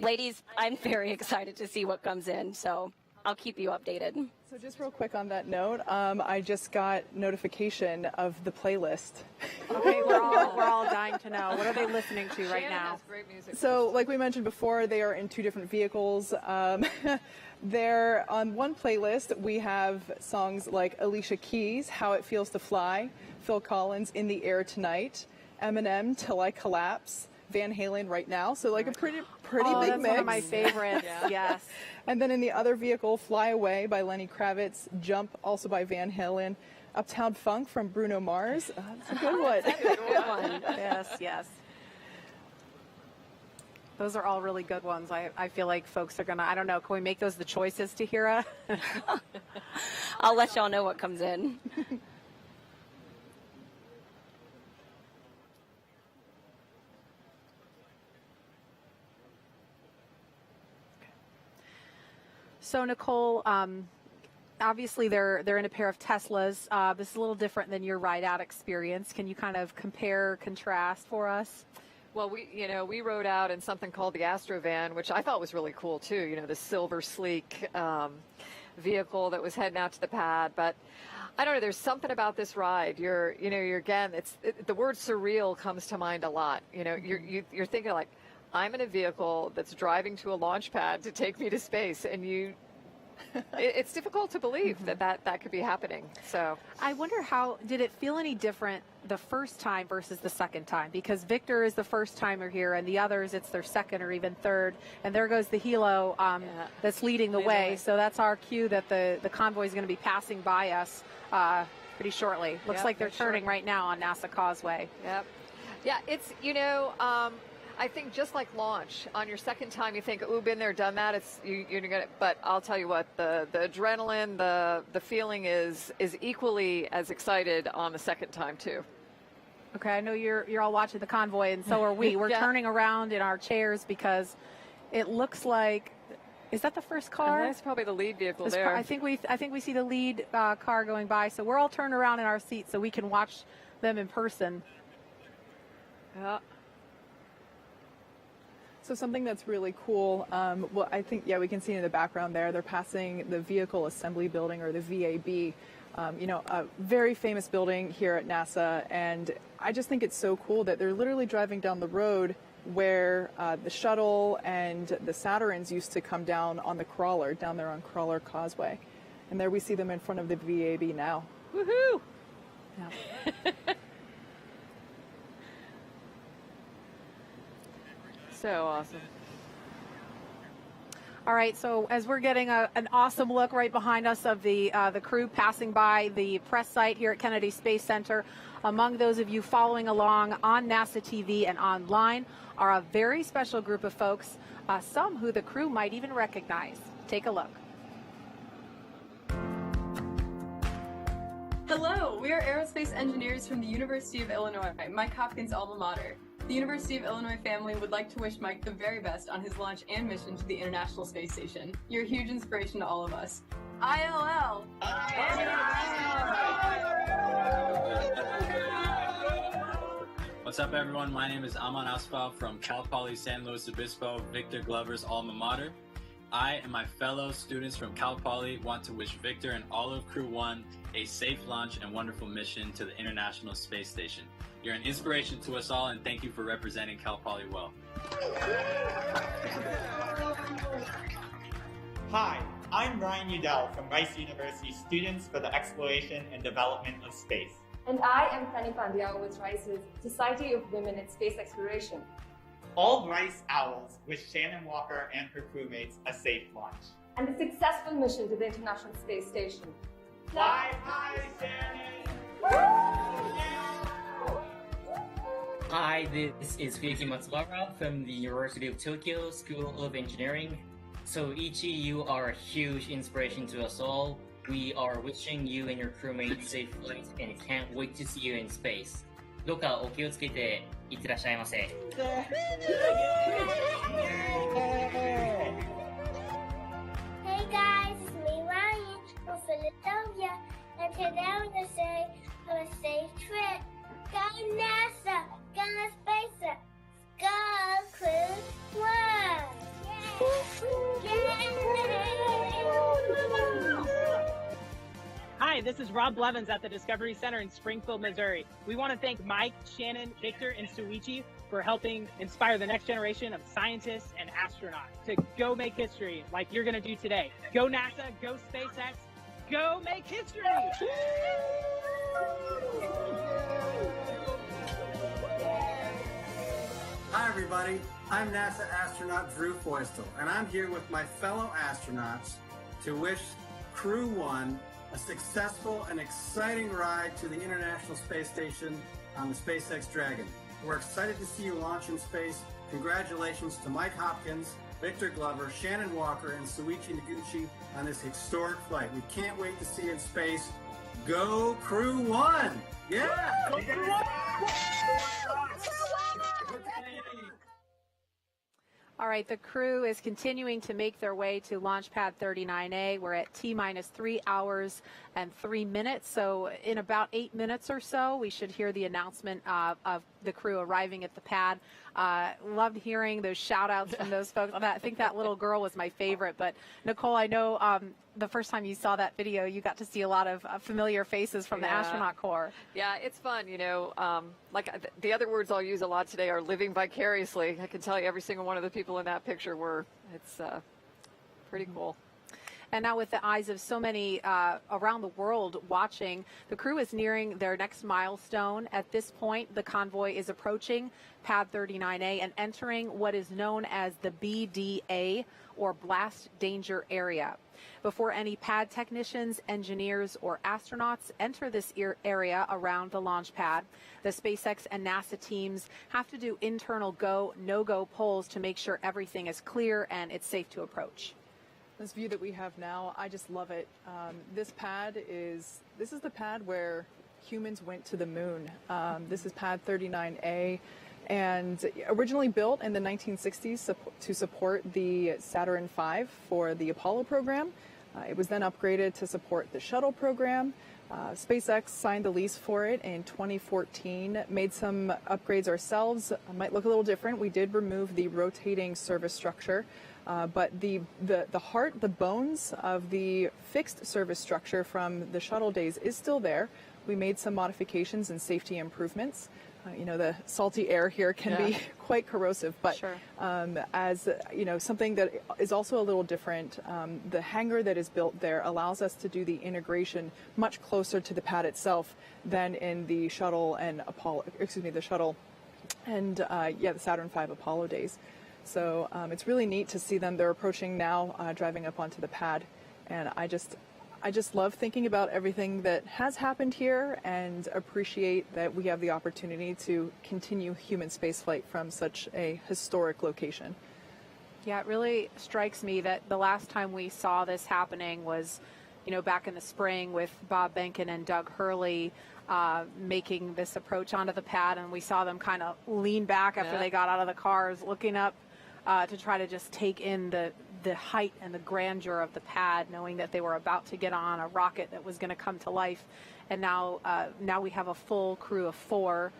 Ladies, I'm very excited to see what comes in, so I'll keep you updated. So just real quick on that note, I just got notification of the playlist. Okay, we're all dying to know. What are they listening to right now? Has great music. So like we mentioned before, they are in two different vehicles. They're on one playlist. We have songs like Alicia Keys, How It Feels to Fly, Phil Collins, In the Air Tonight, Eminem, Till I Collapse, Van Halen, Right Now. So like a pretty big that's mix. One of my favorites. Yes. And then in the other vehicle, Fly Away by Lenny Kravitz, Jump also by Van Halen, Uptown Funk from Bruno Mars. That's a good one. That's a good one. Yes. Those are all really good ones. I feel like folks are going to, I don't know, can we make those the choices, Tahira? I'll let y'all know what comes in. So Nicole, obviously they're in a pair of Teslas. This is a little different than your ride-out experience. Can you kind of compare, contrast for us? Well, we rode out in something called the Astrovan, which I thought was really cool too. You know, the silver sleek vehicle that was heading out to the pad. But I don't know. There's something about this ride. You're again. The word surreal comes to mind a lot. You know, you're thinking like, I'm in a vehicle that's driving to a launch pad to take me to space, and it's difficult to believe that could be happening. So I wonder did it feel any different the first time versus the second time? Because Victor is the first timer here, and the others, it's their second or even third. And there goes the helo that's leading the way. So that's our cue that the convoy is going to be passing by us pretty shortly. Looks like they're turning right now on NASA Causeway. Yep. Yeah, it's, I think just like launch, on your second time you think, ooh, been there, done that. You're gonna, but I'll tell you what, the adrenaline, the feeling is equally as excited on the second time too. Okay, I know you're all watching the convoy, and so are we. We're turning around in our chairs because it looks like, is that the first car? That's probably the lead vehicle there. I think we see the lead car going by, so we're all turned around in our seats so we can watch them in person. Yeah. So something that's really cool, well, I think, we can see in the background there, they're passing the Vehicle Assembly Building, or the VAB, a very famous building here at NASA, and I just think it's so cool that they're literally driving down the road where the shuttle and the Saturns used to come down on the crawler, down there on Crawler Causeway. And there we see them in front of the VAB now. Woohoo! Yeah. So awesome. All right, so as we're getting an awesome look right behind us of the crew passing by the press site here at Kennedy Space Center, among those of you following along on NASA TV and online are a very special group of folks, some who the crew might even recognize. Take a look. Hello, we are aerospace engineers from the University of Illinois, Mike Hopkins' alma mater. The University of Illinois family would like to wish Mike the very best on his launch and mission to the International Space Station. You're a huge inspiration to all of us. ILL! What's up, everyone? My name is Aman Asfal from Cal Poly San Luis Obispo, Victor Glover's alma mater. I and my fellow students from Cal Poly want to wish Victor and all of Crew 1 a safe launch and wonderful mission to the International Space Station. You're an inspiration to us all, and thank you for representing Cal Poly well. Hi, I'm Ryan Udell from Rice University Students for the Exploration and Development of Space. And I am Fanny Pandiao with Rice's Society of Women in Space Exploration. All Rice Owls wish Shannon Walker and her crewmates a safe launch. And a successful mission to the International Space Station. Fly high, Shannon! Hi, this is Ryuki Matsubara from the University of Tokyo School of Engineering. So Ichi, you are a huge inspiration to us all. We are wishing you and your crewmates safe flight and can't wait to see you in space. どうかお気をつけていってらっしゃいませ。Hey guys, it's me Ryan from Philadelphia, and today I'm going to say have a safe trip. Go NASA, go SpaceX, go Crew 1. Hi, this is Rob Blevins at the Discovery Center in Springfield, Missouri. We want to thank Mike, Shannon, Victor, and Suichi for helping inspire the next generation of scientists and astronauts to go make history like you're going to do today. Go NASA, go SpaceX, go make history! Hi everybody, I'm NASA astronaut Drew Feustel, and I'm here with my fellow astronauts to wish Crew 1 a successful and exciting ride to the International Space Station on the SpaceX Dragon. We're excited to see you launch in space. Congratulations to Mike Hopkins, Victor Glover, Shannon Walker, and Suichi Noguchi on this historic flight. We can't wait to see you in space. Go Crew 1! Yeah! Go Crew 1! All right, the crew is continuing to make their way to Launch Pad 39A. We're at T-minus 3 hours and 3 minutes. So in about 8 minutes or so, we should hear the announcement of the crew arriving at the pad. Loved hearing those shout outs from those folks. I think that little girl was my favorite. But Nicole, I know the first time you saw that video, you got to see a lot of familiar faces from the astronaut corps. Yeah, it's fun, you know. Like the other words I'll use a lot today are living vicariously. I can tell you every single one of the people in that picture were. It's pretty cool. And now with the eyes of so many around the world watching, the crew is nearing their next milestone. At this point, the convoy is approaching pad 39A and entering what is known as the BDA, or blast danger area. Before any pad technicians, engineers, or astronauts enter this area around the launch pad, the SpaceX and NASA teams have to do internal go, no-go polls to make sure everything is clear and it's safe to approach. This view that we have now, I just love it. This is the pad where humans went to the moon. This is pad 39A. And originally built in the 1960s to support the Saturn V for the Apollo program. It was then upgraded to support the shuttle program. SpaceX signed the lease for it in 2014, made some upgrades ourselves. It might look a little different. We did remove the rotating service structure, but the heart, the bones of the fixed service structure from the shuttle days is still there. We made some modifications and safety improvements. You know, the salty air here can be quite corrosive, but sure. As you know, something that is also a little different, the hangar that is built there allows us to do the integration much closer to the pad itself than in the shuttle and the shuttle and the Saturn V Apollo days. So it's really neat to see them. They're approaching now, driving up onto the pad, and I just love thinking about everything that has happened here and appreciate that we have the opportunity to continue human spaceflight from such a historic location. Yeah, it really strikes me that the last time we saw this happening was, you know, back in the spring with Bob Behnken and Doug Hurley making this approach onto the pad, and we saw them kind of lean back after they got out of the cars, looking up to try to just take in the height and the grandeur of the pad, knowing that they were about to get on a rocket that was going to come to life. And now we have a full crew of 4,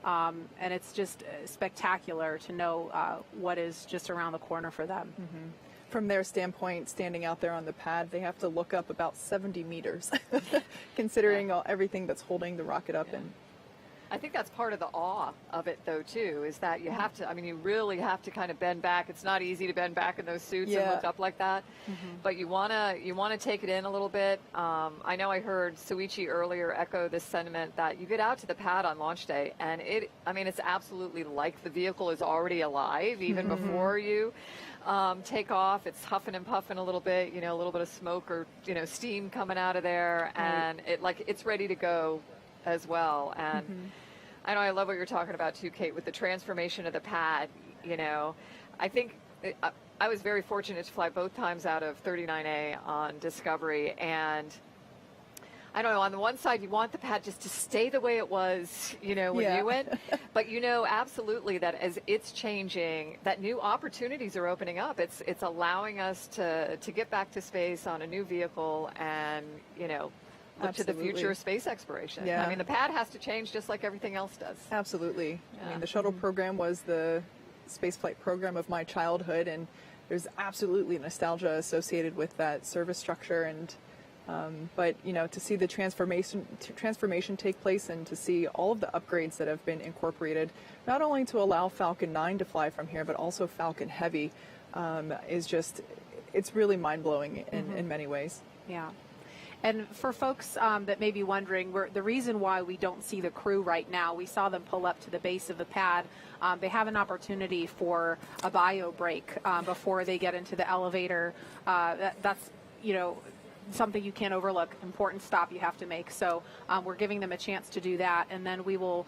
and it's just spectacular to know what is just around the corner for them. Mm-hmm. From their standpoint, standing out there on the pad, they have to look up about 70 meters, considering everything that's holding the rocket up. And I think that's part of the awe of it, though, too, is that you have to, I mean, you really have to kind of bend back. It's not easy to bend back in those suits and look up like that, but you want to take it in a little bit. I know I heard Soichi earlier echo this sentiment that you get out to the pad on launch day, and it's absolutely like the vehicle is already alive, even before you take off. It's huffing and puffing a little bit, a little bit of smoke or, steam coming out of there, and it's ready to go as well. And I know I love what you're talking about too, Kate, with the transformation of the pad. I think I was very fortunate to fly both times out of 39A on Discovery, and I don't know, on the one side you want the pad just to stay the way it was, when you went, but absolutely that as it's changing, that new opportunities are opening up. It's allowing us to get back to space on a new vehicle and, look to the future of space exploration. Yeah. I mean, the pad has to change just like everything else does. Absolutely. Yeah. I mean, the shuttle program was the spaceflight program of my childhood, and there's absolutely nostalgia associated with that service structure. And but to see the transformation take place and to see all of the upgrades that have been incorporated, not only to allow Falcon 9 to fly from here, but also Falcon Heavy, it's really mind-blowing in many ways. Yeah. And for folks that may be wondering, the reason why we don't see the crew right now, we saw them pull up to the base of the pad. They have an opportunity for a bio break before they get into the elevator. That's, something you can't overlook, important stop you have to make. So we're giving them a chance to do that. And then we will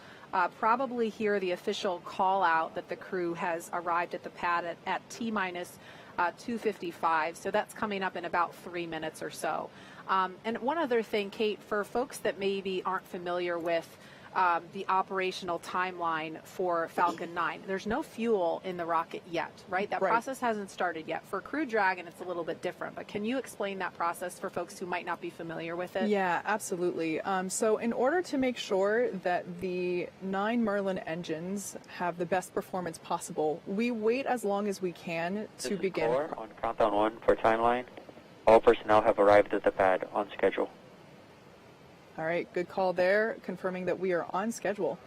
probably hear the official call out that the crew has arrived at the pad at T-minus 2:55. So that's coming up in about 3 minutes or so. And one other thing, Kate, for folks that maybe aren't familiar with the operational timeline for Falcon 9, there's no fuel in the rocket yet, right? That process hasn't started yet. For Crew Dragon, it's a little bit different, but can you explain that process for folks who might not be familiar with it? Yeah, absolutely. So in order to make sure that the 9 Merlin engines have the best performance possible, we wait as long as we can to begin. This is 4 on Countdown 1 for timeline. All personnel have arrived at the pad on schedule. All right, good call there, confirming that we are on schedule.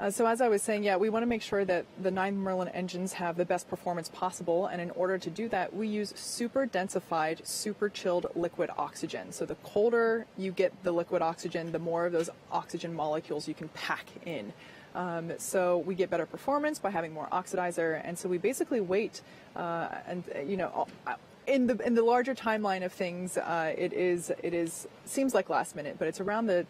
So as I was saying, yeah, we want to make sure that the 9 Merlin engines have the best performance possible, and in order to do that, we use super densified, super chilled liquid oxygen. So the colder you get the liquid oxygen, the more of those oxygen molecules you can pack in. So we get better performance by having more oxidizer, and so we basically wait, and you know, in the larger timeline of things, it seems like last minute, but it's around the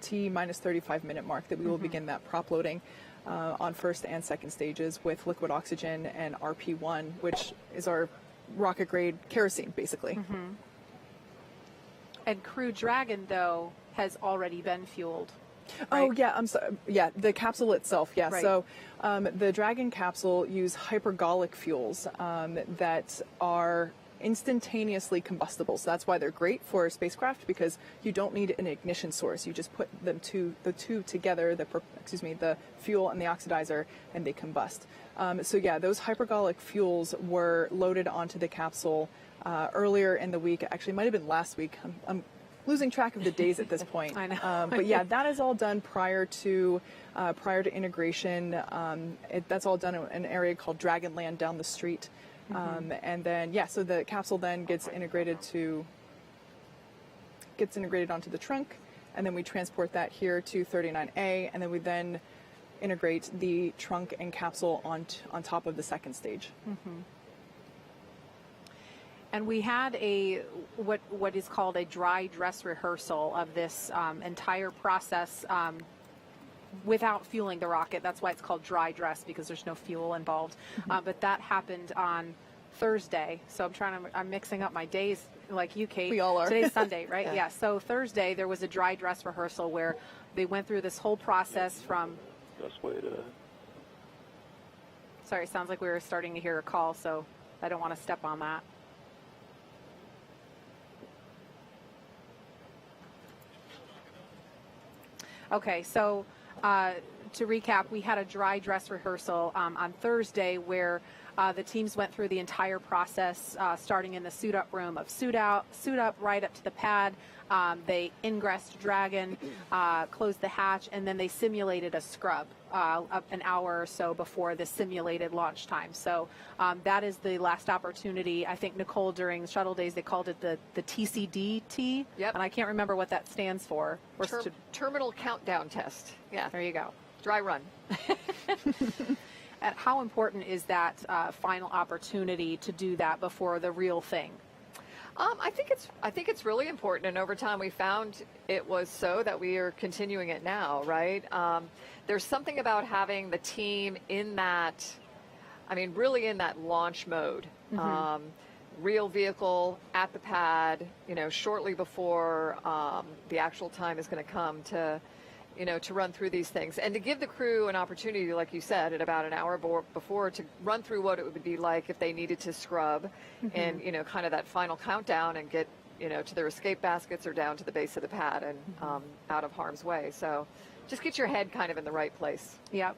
T minus 35 minute mark that we will begin that prop loading on first and second stages with liquid oxygen and RP1, which is our rocket grade kerosene, basically. And Crew Dragon, though, has already been fueled. Oh, right? yeah, I'm sorry. Yeah, the capsule itself, yeah. Right. So the Dragon capsule use hypergolic fuels that are instantaneously combustible. So that's why they're great for a spacecraft, because you don't need an ignition source. You just put the two together, the fuel and the oxidizer, and they combust. So yeah, those hypergolic fuels were loaded onto the capsule earlier in the week. Actually, it might have been last week. I'm losing track of the days at this point. I know. But yeah, that is all done prior to integration. That's all done in an area called Dragonland down the street. And then, yeah, so the capsule then gets integrated onto the trunk, and then we transport that here to 39A, and then we then integrate the trunk and capsule on top of the second stage. And we had what is called a dry dress rehearsal of this entire process without fueling the rocket. That's why it's called dry dress, because there's no fuel involved. But that happened on Thursday. So I'm mixing up my days like you, Kate. We all are. Today's Sunday, right? Yeah. So Thursday there was a dry dress rehearsal where they went through this whole process from. Sorry, it sounds like we were starting to hear a call, so I don't want to step on that. Okay, so to recap, we had a dry dress rehearsal on Thursday where the teams went through the entire process, starting in the suit up room of suit up right up to the pad. They ingressed Dragon, closed the hatch, and then they simulated a scrub up an hour or so before the simulated launch time. So that is the last opportunity. I think, Nicole, during shuttle days, they called it the TCDT. Yep. And I can't remember what that stands for. Terminal countdown test. Yeah. There you go. Dry run. And how important is that final opportunity to do that before the real thing? I think it's really important, and over time we found it was so that we are continuing it now, right? There's something about having the team in that, really in that launch mode. Real vehicle at the pad, shortly before the actual time is going to come to run through these things, and to give the crew an opportunity, like you said, at about an hour before, to run through what it would be like if they needed to scrub and, kind of that final countdown and get, to their escape baskets or down to the base of the pad and out of harm's way. So just get your head kind of in the right place. Yep.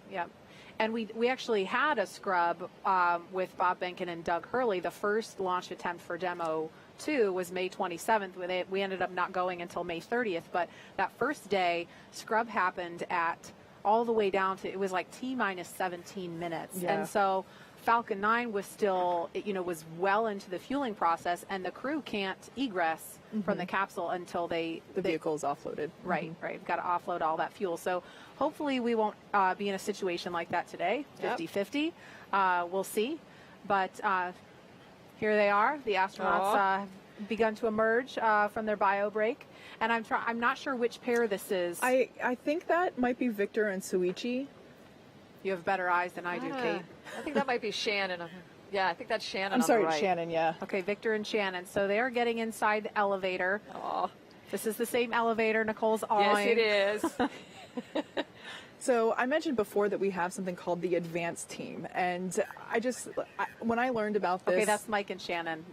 And we actually had a scrub with Bob Benkin and Doug Hurley. The first launch attempt for Demo 2 was May 27th. We ended up not going until May 30th. But that first day, scrub happened at all the way down to, it was like T minus 17 minutes. Yeah. And so Falcon 9 was still, was well into the fueling process, and the crew can't egress from the capsule until the vehicle is offloaded. Right. Got to offload all that fuel. So hopefully we won't be in a situation like that today, 50-50. We'll see. But here they are. The astronauts have begun to emerge from their bio break. And I'm not sure which pair this is. I think that might be Victor and Suichi. You have better eyes than I do, Kate. I think that might be Shannon. Yeah, I think that's Shannon. I'm sorry, on the right. Shannon, yeah. Okay, Victor and Shannon. So they are getting inside the elevator. Oh, this is the same elevator Nicole's on. Yes, it is. So I mentioned before that we have something called the advanced team. And when I learned about this... Okay, that's Mike and Shannon.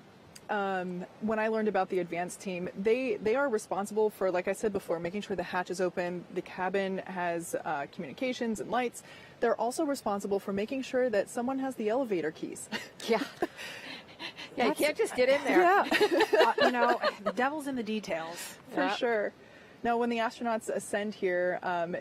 When I learned about the advanced team, they are responsible for, like I said before, making sure the hatch is open, the cabin has communications and lights. They're also responsible for making sure that someone has the elevator keys. Yeah. Yeah, you can't just get in there. Yeah. The devil's in the details. For sure. Now, when the astronauts ascend here,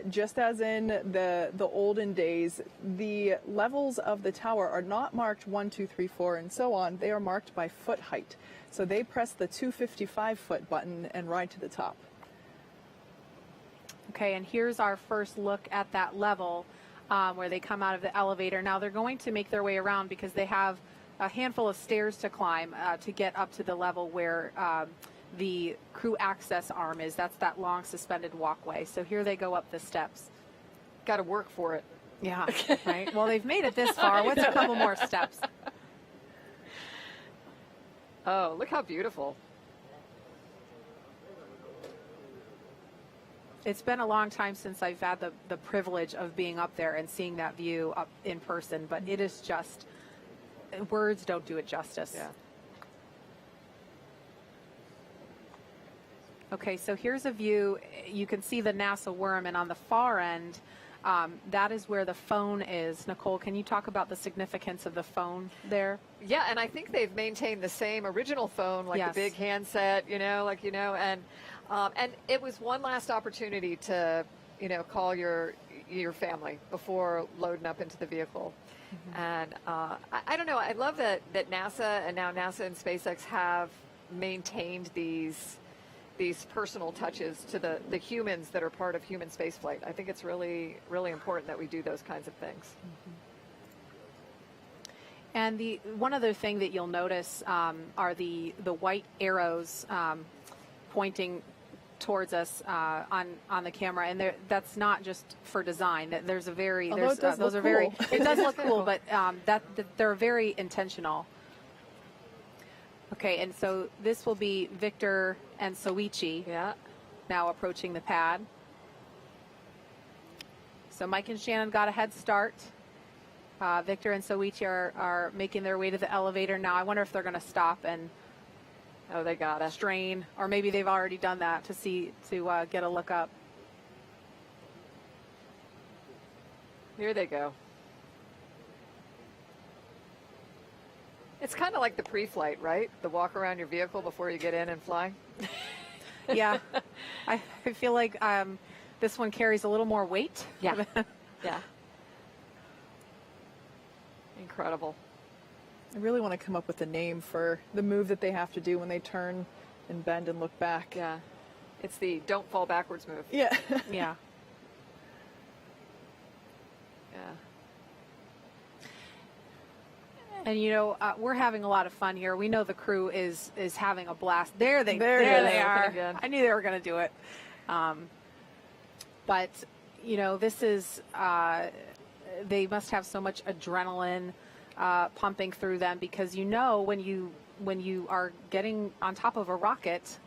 just as in the olden days, the levels of the tower are not marked 1, 2, 3, 4, and so on. They are marked by foot height. So they press the 255-foot button and ride to the top. Okay, and here's our first look at that level where they come out of the elevator. Now they're going to make their way around because they have a handful of stairs to climb to get up to the level where the crew access arm is. That's that long suspended walkway. So here they go up the steps. Got to work for it. Yeah, right. Well, they've made it this far. What's a couple more steps? Oh, look how beautiful. It's been a long time since I've had the privilege of being up there and seeing that view up in person, but it is just, words don't do it justice. Yeah. Okay, so here's a view. You can see the NASA worm, and on the far end, that is where the phone is. Nicole, can you talk about the significance of the phone there? Yeah, and I think they've maintained the same original phone, like Yes. the big handset, and it was one last opportunity to, call your family before loading up into the vehicle. Mm-hmm. And I don't know. I love that NASA and now NASA and SpaceX have maintained these personal touches to the humans that are part of human spaceflight. I think it's really, really important that we do those kinds of things. Mm-hmm. And one other thing that you'll notice are the white arrows pointing towards us on the camera, and that's not just for design. There's a very Although those are cool. very it does look cool, but that they're very intentional. Okay, and so this will be Victor and Soichi. Yeah. Now approaching the pad. So Mike and Shannon got a head start. Victor and Soichi are making their way to the elevator now. I wonder if they're going to stop and they gotta strain, or maybe they've already done that to get a look up. Here they go. It's kind of like the pre-flight, right? The walk around your vehicle before you get in and fly. Yeah, I feel like this one carries a little more weight. Yeah, yeah. Incredible. I really want to come up with a name for the move that they have to do when they turn and bend and look back. Yeah, it's the don't fall backwards move. Yeah. Yeah. Yeah. And we're having a lot of fun here. We know the crew is having a blast. There they are. Again. I knew they were going to do it. But this is they must have so much adrenaline pumping through them, because when you are getting on top of a rocket,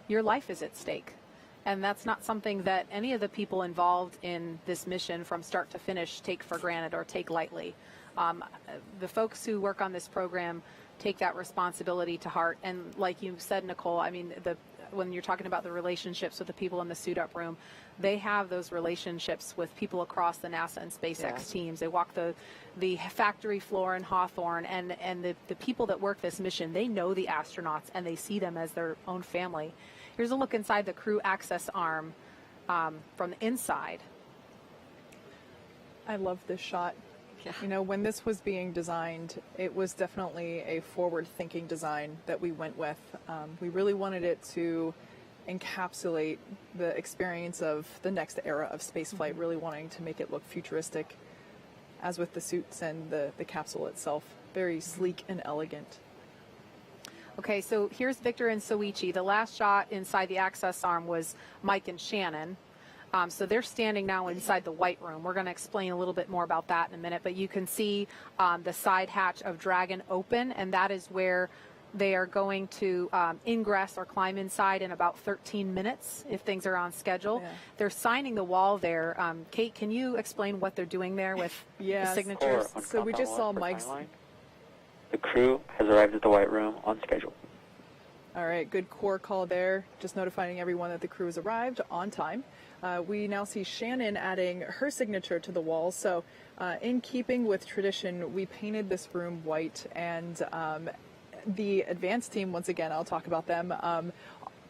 your life is at stake. And that's not something that any of the people involved in this mission from start to finish take for granted or take lightly. The folks who work on this program take that responsibility to heart. And like you said, Nicole, I mean, when you're talking about the relationships with the people in the suit-up room, they have those relationships with people across the NASA and SpaceX teams. They walk the factory floor in Hawthorne, and the people that work this mission, they know the astronauts and they see them as their own family. Here's a look inside the crew access arm from the inside. I love this shot. Yeah. When this was being designed, it was definitely a forward-thinking design that we went with. We really wanted it to encapsulate the experience of the next era of spaceflight, really wanting to make it look futuristic, as with the suits and the capsule itself. Very sleek and elegant. Okay, so here's Victor and Soichi. The last shot inside the access arm was Mike and Shannon. So they're standing now inside the white room. We're going to explain a little bit more about that in a minute, but you can see the side hatch of Dragon open, and that is where they are going to ingress or climb inside in about 13 minutes if things are on schedule. Yeah. They're signing the wall there. Kate, can you explain what they're doing there with the signatures? So we just saw Mike's. The crew has arrived at the white room on schedule. All right, good core call there. Just notifying everyone that the crew has arrived on time. We now see Shannon adding her signature to the wall. So in keeping with tradition, we painted this room white, and the advanced team, once again, I'll talk about them.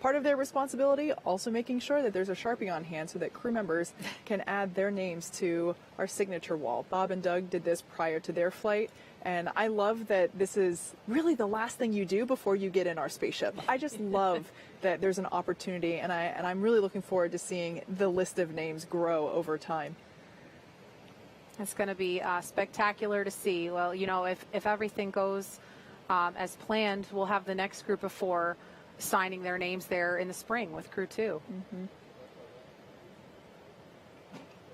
Part part of their responsibility, also making sure that there's a Sharpie on hand so that crew members can add their names to our signature wall. Bob and Doug did this prior to their flight, and I love that this is really the last thing you do before you get in our spaceship. I just love that there's an opportunity, and I'm really looking forward to seeing the list of names grow over time. It's going to be spectacular to see. Well, you know, if everything goes as planned, we'll have the next group of 4 signing their names there in the spring with Crew 2. Mm-hmm.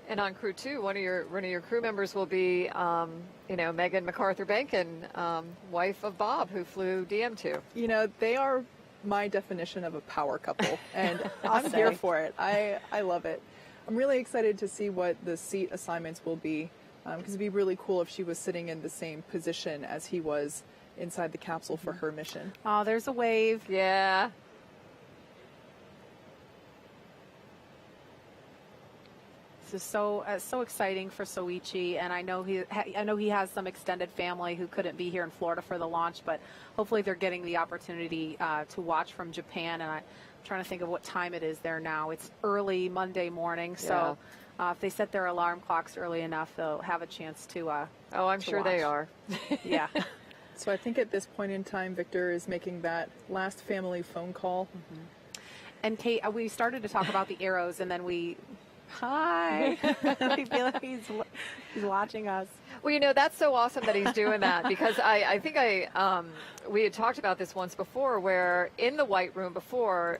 And on Crew 2, one of your crew members will be, you know, Megan MacArthur-Bankin, wife of Bob, who flew DM2. You know, they are my definition of a power couple, and I'm here for it. I love it. I'm really excited to see what the seat assignments will be, because it'd be really cool if she was sitting in the same position as he was inside the capsule for her mission. Oh, there's a wave. Yeah. This is so exciting for Soichi, and I know he has some extended family who couldn't be here in Florida for the launch, but hopefully they're getting the opportunity to watch from Japan. And I'm trying to think of what time it is there now. It's early Monday morning, so if they set their alarm clocks early enough, they'll have a chance to. Oh, I'm sure they are. Yeah. So I think at this point in time, Victor is making that last family phone call. Mm-hmm. And Kate, we started to talk about the arrows, and then Hi. I feel like he's watching us. Well, you know, that's so awesome that he's doing that, because I think we had talked about this once before, where in the White Room before,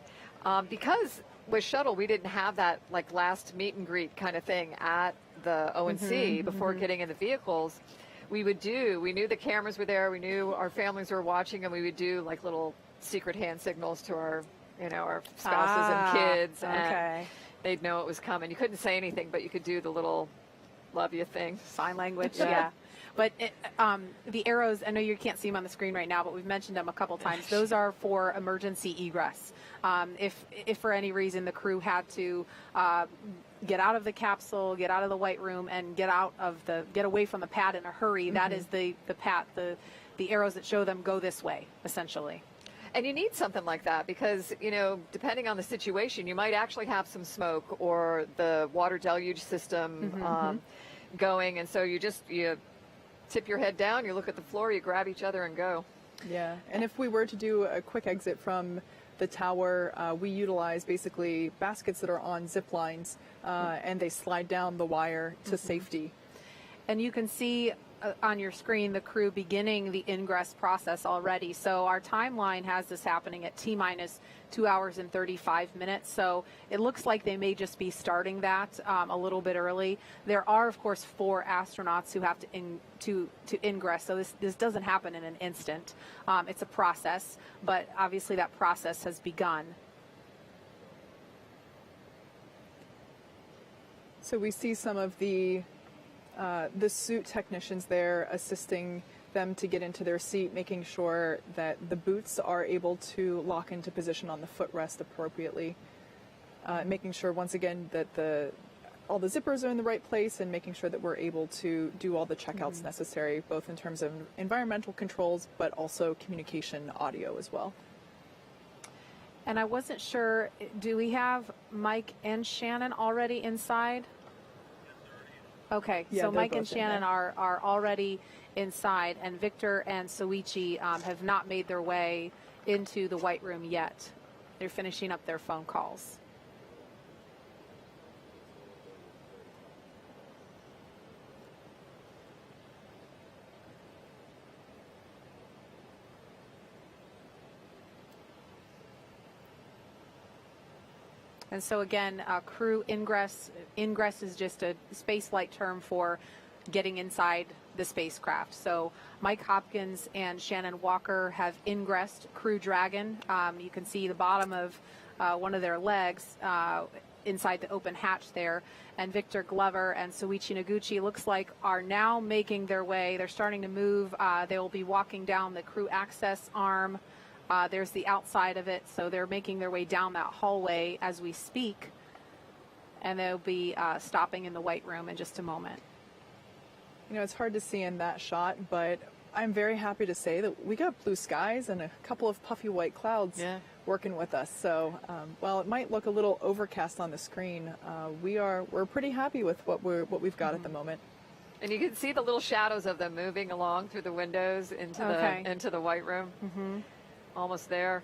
because with Shuttle, we didn't have that like last meet and greet kind of thing at the O&C before getting in the vehicles. We knew the cameras were there, we knew our families were watching, and we would do like little secret hand signals to our spouses and kids. Okay. And they'd know it was coming. You couldn't say anything, but you could do the little love you thing. Sign language, yeah. But the arrows, I know you can't see them on the screen right now, but we've mentioned them a couple times. Those are for emergency egress. If for any reason the crew had to get out of the capsule, get out of the White Room, and get away from the pad in a hurry, that is the arrows that show them go this way, essentially. And you need something like that because, you know, depending on the situation, you might actually have some smoke or the water deluge system going. And so you tip your head down, you look at the floor, you grab each other and go. Yeah. And if we were to do a quick exit from the tower, we utilize basically baskets that are on zip lines and they slide down the wire to safety. And you can see on your screen the crew beginning the ingress process already. So our timeline has this happening at T-minus 2 hours and 35 minutes. So it looks like they may just be starting that a little bit early. There are, of course, 4 astronauts who have to ingress. So this doesn't happen in an instant. It's a process, but obviously that process has begun. So we see some of the suit technicians there assisting them to get into their seat, making sure that the boots are able to lock into position on the footrest appropriately, making sure once again that all the zippers are in the right place, and making sure that we're able to do all the checkouts necessary, both in terms of environmental controls, but also communication audio as well. And I wasn't sure, do we have Mike and Shannon already inside? Okay, yeah, so Mike and Shannon are already inside, and Victor and Soichi have not made their way into the White Room yet. They're finishing up their phone calls. And so again, crew ingress is just a spaceflight term for getting inside the spacecraft. So Mike Hopkins and Shannon Walker have ingressed Crew Dragon. You can see the bottom of one of their legs inside the open hatch there. And Victor Glover and Soichi Noguchi looks like are now making their way. They're starting to move. They will be walking down the crew access arm. There's the outside of it, so they're making their way down that hallway as we speak, and they'll be stopping in the White Room in just a moment. You know, it's hard to see in that shot, but I'm very happy to say that we got blue skies and a couple of puffy white clouds working with us. So while it might look a little overcast on the screen, we're pretty happy with what we've got at the moment. And you can see the little shadows of them moving along through the windows into the White Room. Almost there.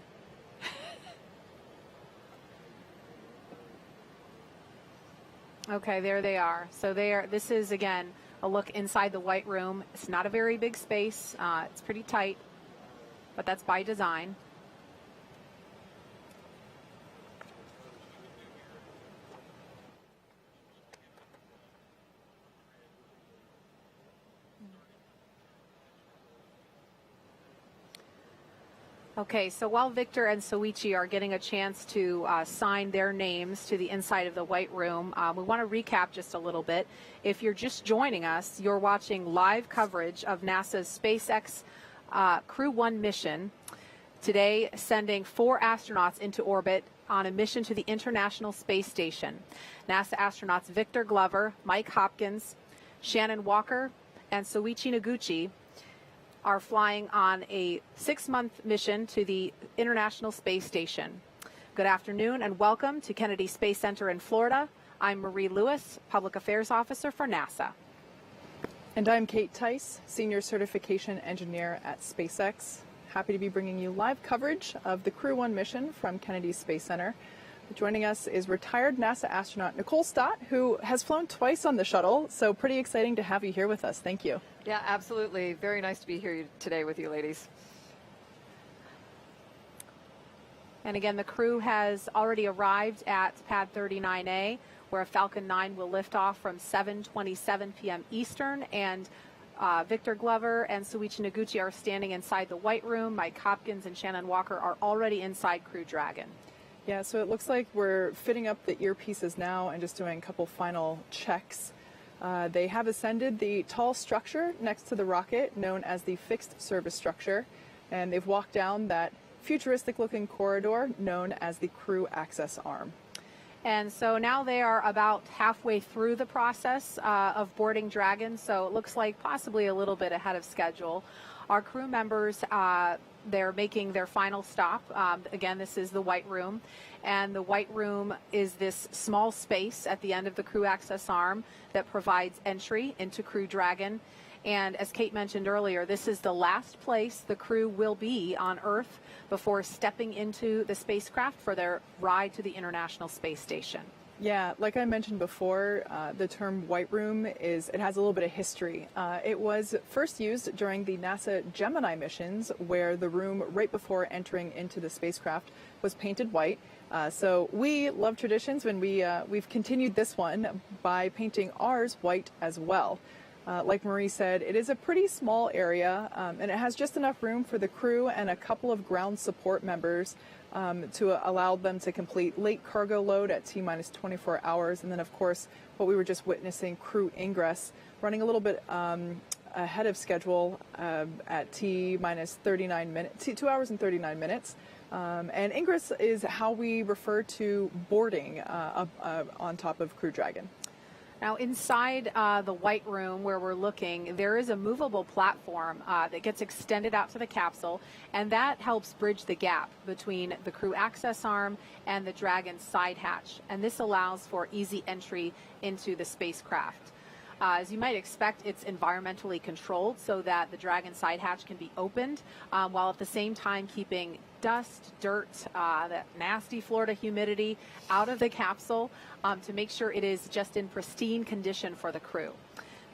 Okay, there they are. So this is, again, a look inside the White Room. It's not a very big space. It's pretty tight, but that's by design. Okay, so while Victor and Soichi are getting a chance to sign their names to the inside of the White Room, we want to recap just a little bit. If you're just joining us, you're watching live coverage of NASA's SpaceX Crew 1 mission, today sending 4 astronauts into orbit on a mission to the International Space Station. NASA astronauts Victor Glover, Mike Hopkins, Shannon Walker, and Soichi Noguchi are flying on a 6-month mission to the International Space Station. Good afternoon and welcome to Kennedy Space Center in Florida. I'm Marie Lewis, Public Affairs Officer for NASA. And I'm Kate Tice, Senior Certification Engineer at SpaceX. Happy to be bringing you live coverage of the Crew 1 mission from Kennedy Space Center. Joining us is retired NASA astronaut Nicole Stott, who has flown twice on the shuttle, so pretty exciting to have you here with us. Thank you. Yeah, absolutely. Very nice to be here today with you, ladies. And again, the crew has already arrived at Pad 39A, where a Falcon 9 will lift off from 7:27 p.m. Eastern, and Victor Glover and Soichi Noguchi are standing inside the White Room. Mike Hopkins and Shannon Walker are already inside Crew Dragon. Yeah, so it looks like we're fitting up the earpieces now and just doing a couple final checks. They have ascended the tall structure next to the rocket, known as the fixed service structure, and they've walked down that futuristic-looking corridor known as the crew access arm. And so now they are about halfway through the process of boarding Dragon, so it looks like possibly a little bit ahead of schedule. Our crew members, they're making their final stop. Again, this is the White Room, and the White Room is this small space at the end of the crew access arm that provides entry into Crew Dragon. And as Kate mentioned earlier, this is the last place the crew will be on Earth before stepping into the spacecraft for their ride to the International Space Station. Yeah, like I mentioned before, the term White Room it has a little bit of history. It was first used during the NASA Gemini missions, where the room right before entering into the spacecraft was painted white. So we love traditions when we've continued this one by painting ours white as well. Like Marie said, it is a pretty small area, and it has just enough room for the crew and a couple of ground support members to allow them to complete late cargo load at T-minus 24 hours. And then, of course, what we were just witnessing, crew ingress, running a little bit ahead of schedule at T-minus 39 minutes, 2 hours and 39 minutes. And ingress is how we refer to boarding on top of Crew Dragon. Now, inside the White Room where we're looking, there is a movable platform that gets extended out to the capsule, and that helps bridge the gap between the crew access arm and the Dragon's side hatch. And this allows for easy entry into the spacecraft. As you might expect, it's environmentally controlled so that the Dragon side hatch can be opened, while at the same time keeping dust, dirt, that nasty Florida humidity out of the capsule to make sure it is just in pristine condition for the crew.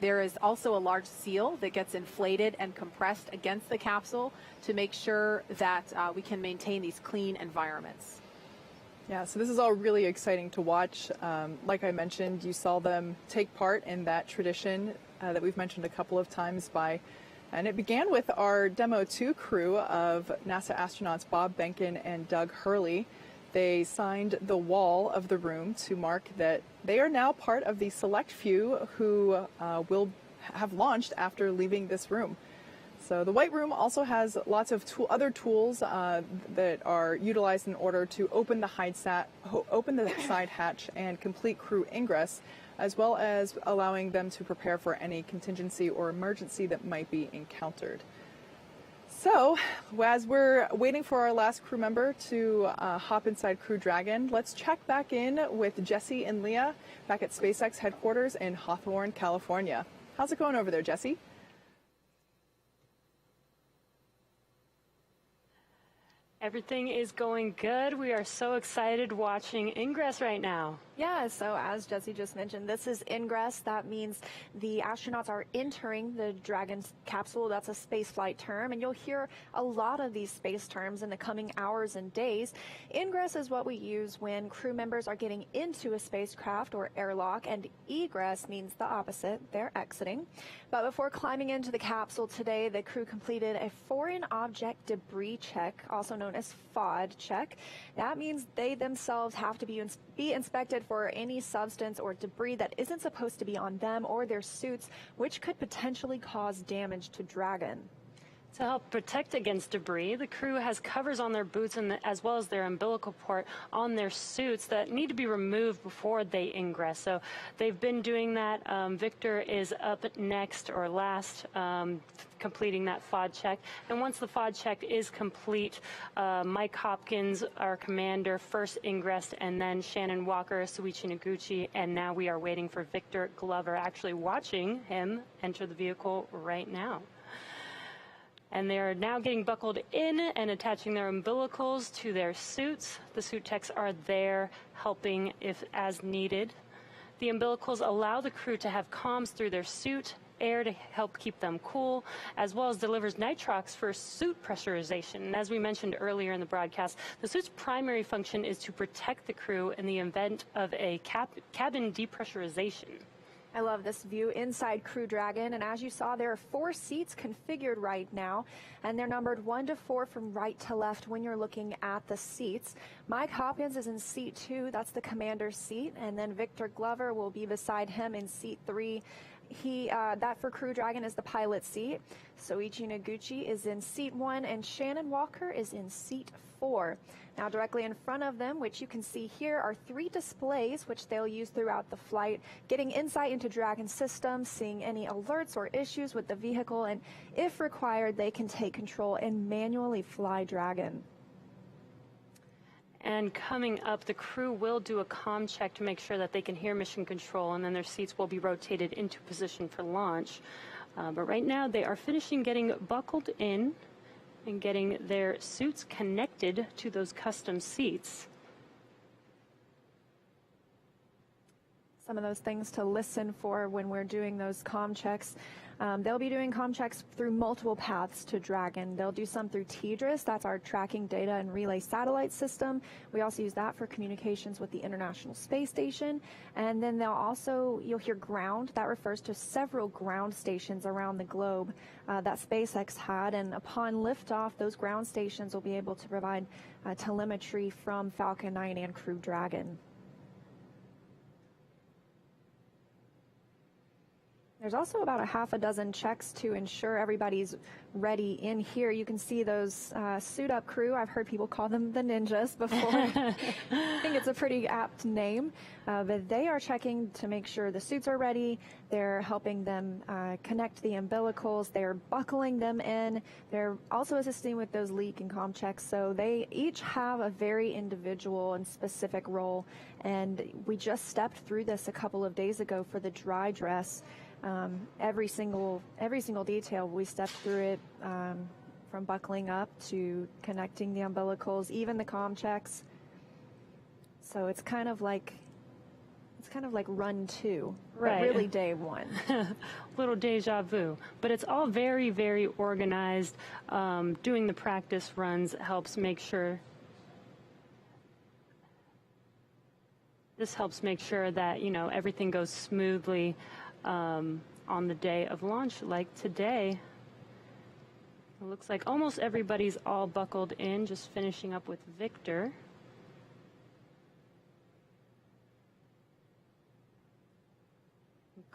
There is also a large seal that gets inflated and compressed against the capsule to make sure that we can maintain these clean environments. Yeah, so this is all really exciting to watch. Like I mentioned, you saw them take part in that tradition that we've mentioned a couple of times and it began with our Demo 2 crew of NASA astronauts Bob Behnken and Doug Hurley. They signed the wall of the room to mark that they are now part of the select few who will have launched after leaving this room. So the White Room also has lots of other tools that are utilized in order to open the side hatch and complete crew ingress, as well as allowing them to prepare for any contingency or emergency that might be encountered. So, as we're waiting for our last crew member to hop inside Crew Dragon, let's check back in with Jesse and Leah back at SpaceX headquarters in Hawthorne, California. How's it going over there, Jesse? Everything is going good. We are so excited watching Ingress right now. Yeah, so as Jesse just mentioned, this is ingress. That means the astronauts are entering the Dragon capsule. That's a spaceflight term, and you'll hear a lot of these space terms in the coming hours and days. Ingress is what we use when crew members are getting into a spacecraft or airlock, and egress means the opposite. They're exiting. But before climbing into the capsule today, the crew completed a foreign object debris check, also known as FOD check. That means they themselves have to be inspected for any substance or debris that isn't supposed to be on them or their suits, which could potentially cause damage to Dragon. To help protect against debris, the crew has covers on their boots and as well as their umbilical port on their suits that need to be removed before they ingress. So they've been doing that. Victor is up next or last, completing that FOD check. And once the FOD check is complete, Mike Hopkins, our commander, first ingressed, and then Shannon Walker, Suichi Noguchi, and now we are waiting for Victor Glover, actually watching him enter the vehicle right now. And they are now getting buckled in and attaching their umbilicals to their suits. The suit techs are there helping if as needed. The umbilicals allow the crew to have comms through their suit, air to help keep them cool, as well as delivers nitrox for suit pressurization. And as we mentioned earlier in the broadcast, the suit's primary function is to protect the crew in the event of a cabin depressurization. I love this view inside Crew Dragon, and as you saw, there are 4 seats configured right now, and they're numbered 1 to 4 from right to left when you're looking at the seats. Mike Hopkins is in seat 2, that's the commander's seat, and then Victor Glover will be beside him in seat 3. That for Crew Dragon is the pilot seat. Soichi Noguchi is in seat 1, and Shannon Walker is in seat 4. Now directly in front of them, which you can see here, are 3 displays which they'll use throughout the flight, getting insight into Dragon systems, seeing any alerts or issues with the vehicle, and if required, they can take control and manually fly Dragon. And coming up, the crew will do a comm check to make sure that they can hear mission control, and then their seats will be rotated into position for launch. But right now, they are finishing getting buckled in and getting their suits connected to those custom seats. Some of those things to listen for when we're doing those comm checks. They'll be doing comm checks through multiple paths to Dragon. They'll do some through TDRS, that's our tracking data and relay satellite system. We also use that for communications with the International Space Station. And then you'll hear ground. That refers to several ground stations around the globe that SpaceX had. And upon liftoff, those ground stations will be able to provide telemetry from Falcon 9 and Crew Dragon. There's also about a half a dozen checks to ensure everybody's ready in here. You can see those suit-up crew. I've heard people call them the ninjas before. I think it's a pretty apt name. But they are checking to make sure the suits are ready. They're helping them connect the umbilicals. They're buckling them in. They're also assisting with those leak and comm checks. So they each have a very individual and specific role. And we just stepped through this a couple of days ago for the dry dress. Every single detail, we stepped through it, from buckling up to connecting the umbilicals, even the comm checks. So it's kind of like run 2, right? But really day 1. Little deja vu, but it's all very, very organized. Doing the practice runs helps make sure. This helps make sure that everything goes smoothly. On the day of launch, like today. It looks like almost everybody's all buckled in, just finishing up with Victor.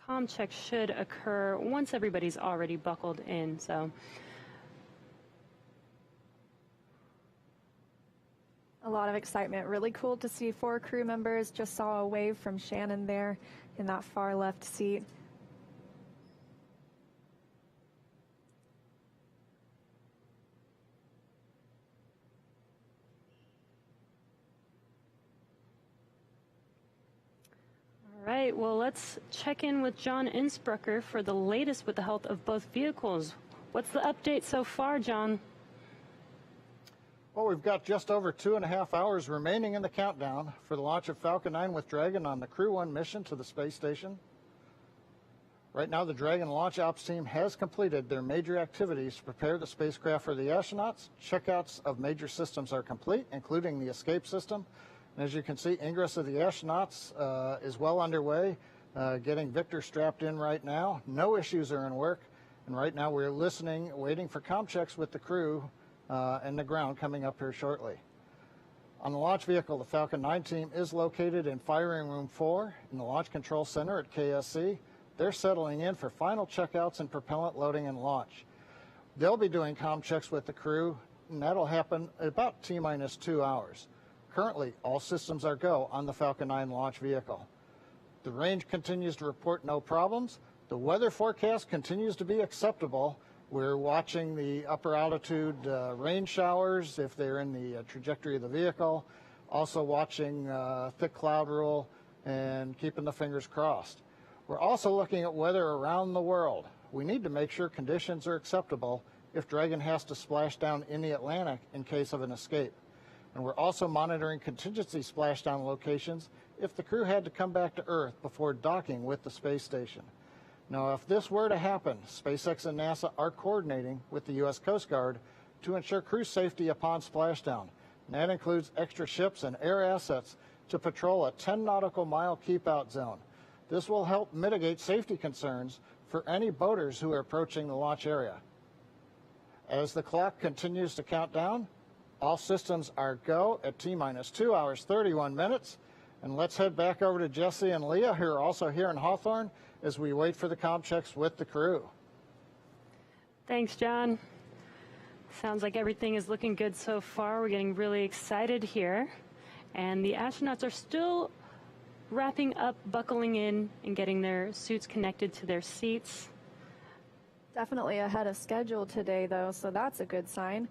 Comm check should occur once everybody's already buckled in, so. A lot of excitement. Really cool to see 4 crew members. Just saw a wave from Shannon there in that far left seat. right, well, let's check in with John Innsbrucker for the latest with the health of both vehicles. What's the update so far, John? Well, we've got just over 2.5 hours remaining in the countdown for the launch of Falcon 9 with Dragon on the Crew 1 mission to the space station. Right now, the Dragon launch ops team has completed their major activities to prepare the spacecraft for the astronauts. Checkouts of major systems are complete, including the escape system. And as you can see, ingress of the astronauts is well underway, getting Victor strapped in right now. No issues are in work. And right now, we're listening, waiting for comm checks with the crew and the ground coming up here shortly. On the launch vehicle, the Falcon 9 team is located in Firing Room 4 in the Launch Control Center at KSC. They're settling in for final checkouts and propellant loading and launch. They'll be doing comm checks with the crew, and that'll happen about T-minus 2 hours. Currently, all systems are go on the Falcon 9 launch vehicle. The range continues to report no problems. The weather forecast continues to be acceptable. We're watching the upper altitude rain showers if they're in the trajectory of the vehicle. Also watching thick cloud rule and keeping the fingers crossed. We're also looking at weather around the world. We need to make sure conditions are acceptable if Dragon has to splash down in the Atlantic in case of an escape. And we're also monitoring contingency splashdown locations if the crew had to come back to Earth before docking with the space station. Now, if this were to happen, SpaceX and NASA are coordinating with the U.S. Coast Guard to ensure crew safety upon splashdown. And that includes extra ships and air assets to patrol a 10 nautical mile keep-out zone. This will help mitigate safety concerns for any boaters who are approaching the launch area. As the clock continues to count down, all systems are go at T-minus 2 hours, 31 minutes. And let's head back over to Jesse and Leah, who are also here in Hawthorne, as we wait for the comm checks with the crew. Thanks, John. Sounds like everything is looking good so far. We're getting really excited here. And the astronauts are still wrapping up, buckling in, and getting their suits connected to their seats. Definitely ahead of schedule today, though, so that's a good sign.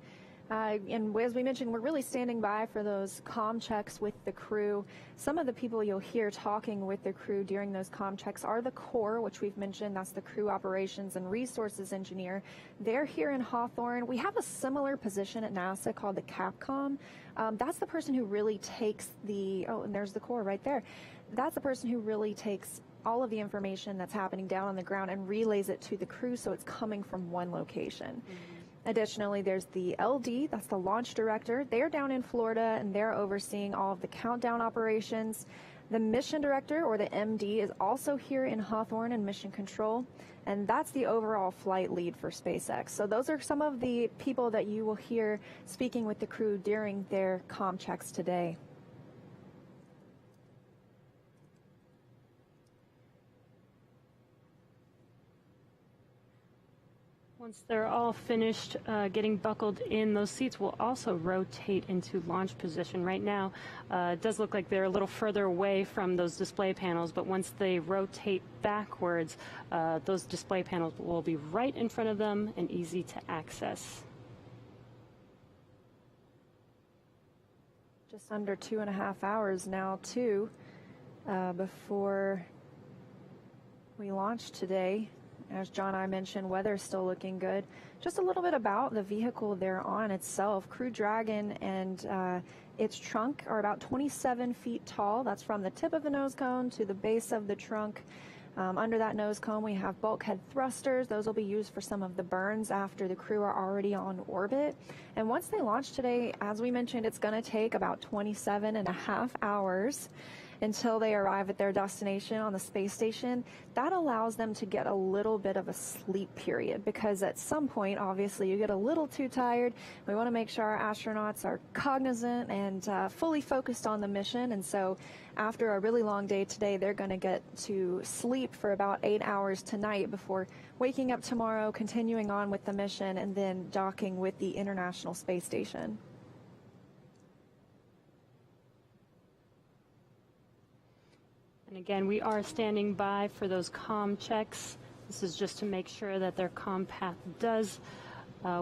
And as we mentioned, we're really standing by for those comm checks with the crew. Some of the people you'll hear talking with the crew during those comm checks are the core, which we've mentioned. That's the crew operations and resources engineer. They're here in Hawthorne. We have a similar position at NASA called the Capcom. That's the person who really takes the, oh, and there's the core right there. That's the person who really takes all of the information that's happening down on the ground and relays it to the crew so it's coming from one location. Additionally, there's the LD, that's the launch director. They're down in Florida and they're overseeing all of the countdown operations. The mission director, or the MD, is also here in Hawthorne in mission control, and that's the overall flight lead for SpaceX. So those are some of the people that you will hear speaking with the crew during their comm checks today. Once they're all finished getting buckled in, those seats will also rotate into launch position. Right now, it does look like they're a little further away from those display panels, but once they rotate backwards, those display panels will be right in front of them and easy to access. Just under 2.5 hours now, too, before we launch today. As John and I mentioned, weather's still looking good. Just a little bit about the vehicle they're on itself. Crew Dragon and its trunk are about 27 feet tall. That's from the tip of the nose cone to the base of the trunk. Under that nose cone, we have bulkhead thrusters. Those will be used for some of the burns after the crew are already on orbit. And once they launch today, as we mentioned, it's going to take about 27.5 hours until they arrive at their destination on the space station. That allows them to get a little bit of a sleep period, because at some point, obviously, you get a little too tired. We want to make sure our astronauts are cognizant and fully focused on the mission. And so after a really long day today, they're going to get to sleep for about 8 hours tonight before waking up tomorrow, continuing on with the mission, and then docking with the International Space Station. And again, we are standing by for those comm checks. This is just to make sure that their comm path does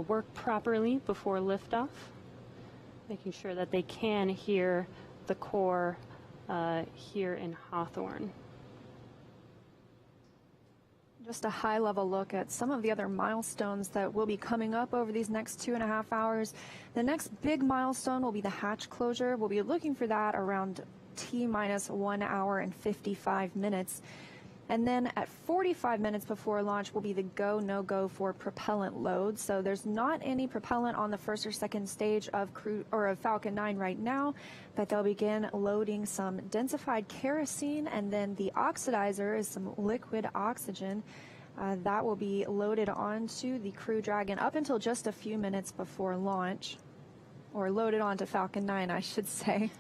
work properly before liftoff, making sure that they can hear the core here in Hawthorne. Just a high-level look at some of the other milestones that will be coming up over these next 2.5 hours. The next big milestone will be the hatch closure. We'll be looking for that around T-minus 1 hour and 55 minutes. And then at 45 minutes before launch will be the go, no-go for propellant load. So there's not any propellant on the first or second stage of Falcon 9 right now, but they'll begin loading some densified kerosene, and then the oxidizer is some liquid oxygen. That will be loaded onto the Crew Dragon up until just a few minutes before launch, or loaded onto Falcon 9, I should say.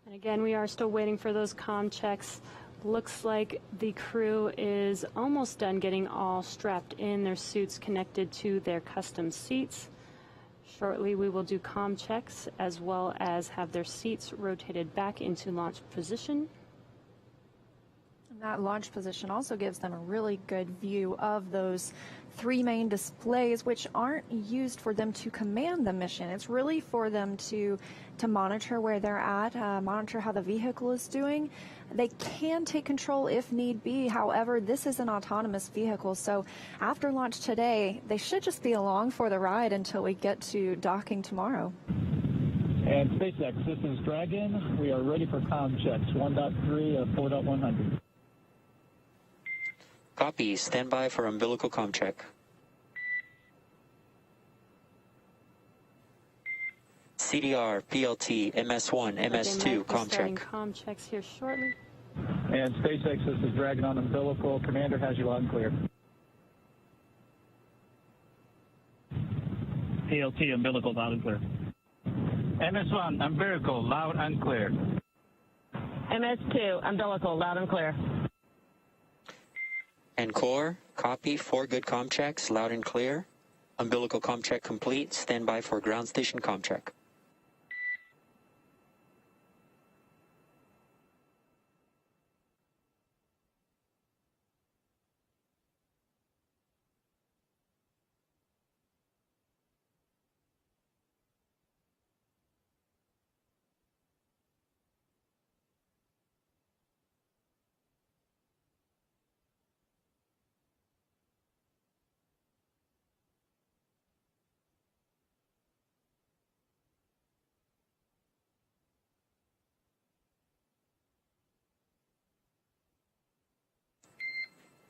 And again, we are still waiting for those comm checks. Looks like the crew is almost done getting all strapped in, their suits connected to their custom seats. Shortly, we will do comm checks as well as have their seats rotated back into launch position. And that launch position also gives them a really good view of those 3 main displays, which aren't used for them to command the mission. It's really for them to monitor where they're at, monitor how the vehicle is doing. They can take control if need be. However, this is an autonomous vehicle, so after launch today, they should just be along for the ride until we get to docking tomorrow. And SpaceX, this is Dragon. We are ready for comm checks, 1.3 of 4.100. Copy. Stand by for umbilical comm check. CDR, PLT, MS1, MS2, comm check. Comm checks here shortly. And SpaceX, this is Dragon on umbilical. Commander has you loud and clear. PLT, umbilical, loud and clear. MS1, umbilical, loud and clear. MS2, umbilical, loud and clear. And core, copy. 4 good comm checks, loud and clear. Umbilical comm check complete. Stand by for ground station comm check.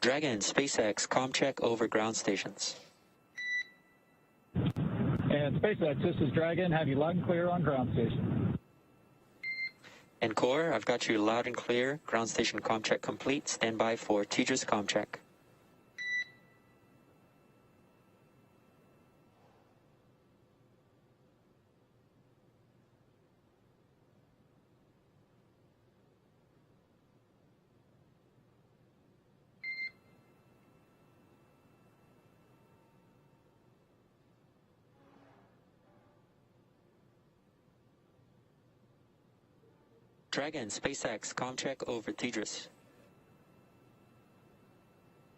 Dragon, SpaceX, comm check over ground stations. And SpaceX, this is Dragon. Have you loud and clear on ground station. And core, I've got you loud and clear. Ground station comm check complete. Stand by for Tejas comm check. Dragon, SpaceX, comm check over Tejas.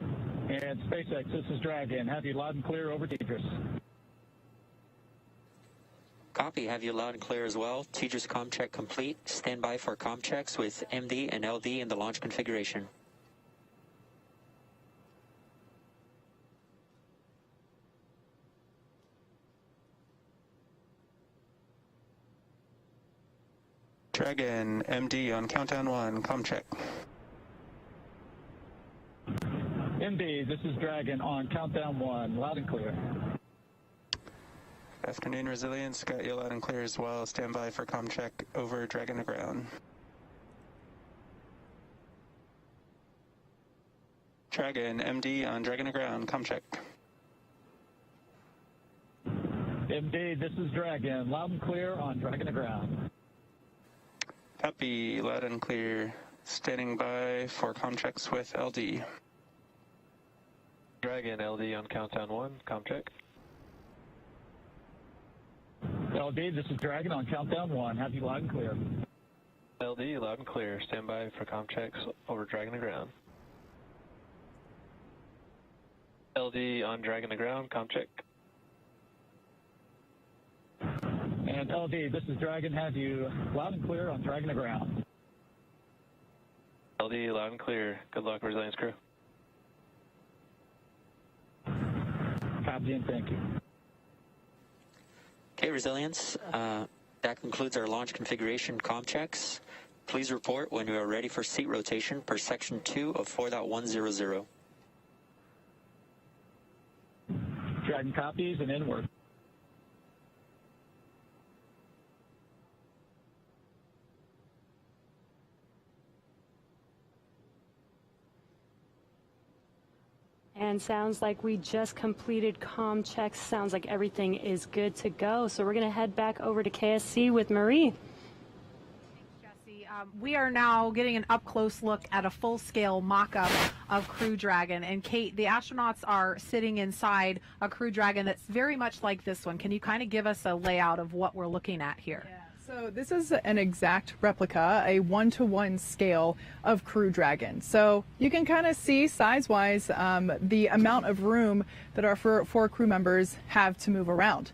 And SpaceX, this is Dragon. Have you loud and clear over Tejas. Copy, have you loud and clear as well. Tejas comm check complete. Stand by for comm checks with MD and LD in the launch configuration. Dragon, MD on countdown 1, comm check. MD, this is Dragon on countdown 1, loud and clear. Afternoon, Resilience, got you loud and clear as well. Stand by for comm check over Dragon to ground. Dragon, MD on Dragon to ground, comm check. MD, this is Dragon, loud and clear on Dragon to ground. Copy, loud and clear. Standing by for comm checks with LD. Dragon, LD on countdown 1, comm check. LD, this is Dragon on countdown 1. Have you loud and clear. LD, loud and clear. Stand by for comm checks over Dragon to ground. LD on Dragon to ground, comm check. And LD, this is Dragon. Have you loud and clear on Dragon to ground. LD, loud and clear. Good luck, Resilience crew. Copy and thank you. Okay, Resilience. That concludes our launch configuration comm checks. Please report when you are ready for seat rotation per section 2 of 4.100. Dragon copies and inward. And sounds like we just completed comm checks. Sounds like everything is good to go. So we're going to head back over to KSC with Marie. We are now getting an up-close look at a full-scale mock-up of Crew Dragon. And Kate, the astronauts are sitting inside a Crew Dragon that's very much like this one. Can you kind of give us a layout of what we're looking at here? Yeah. So this is an exact replica, a 1-to-1 scale of Crew Dragon. So you can kind of see size-wise the amount of room that our four crew members have to move around.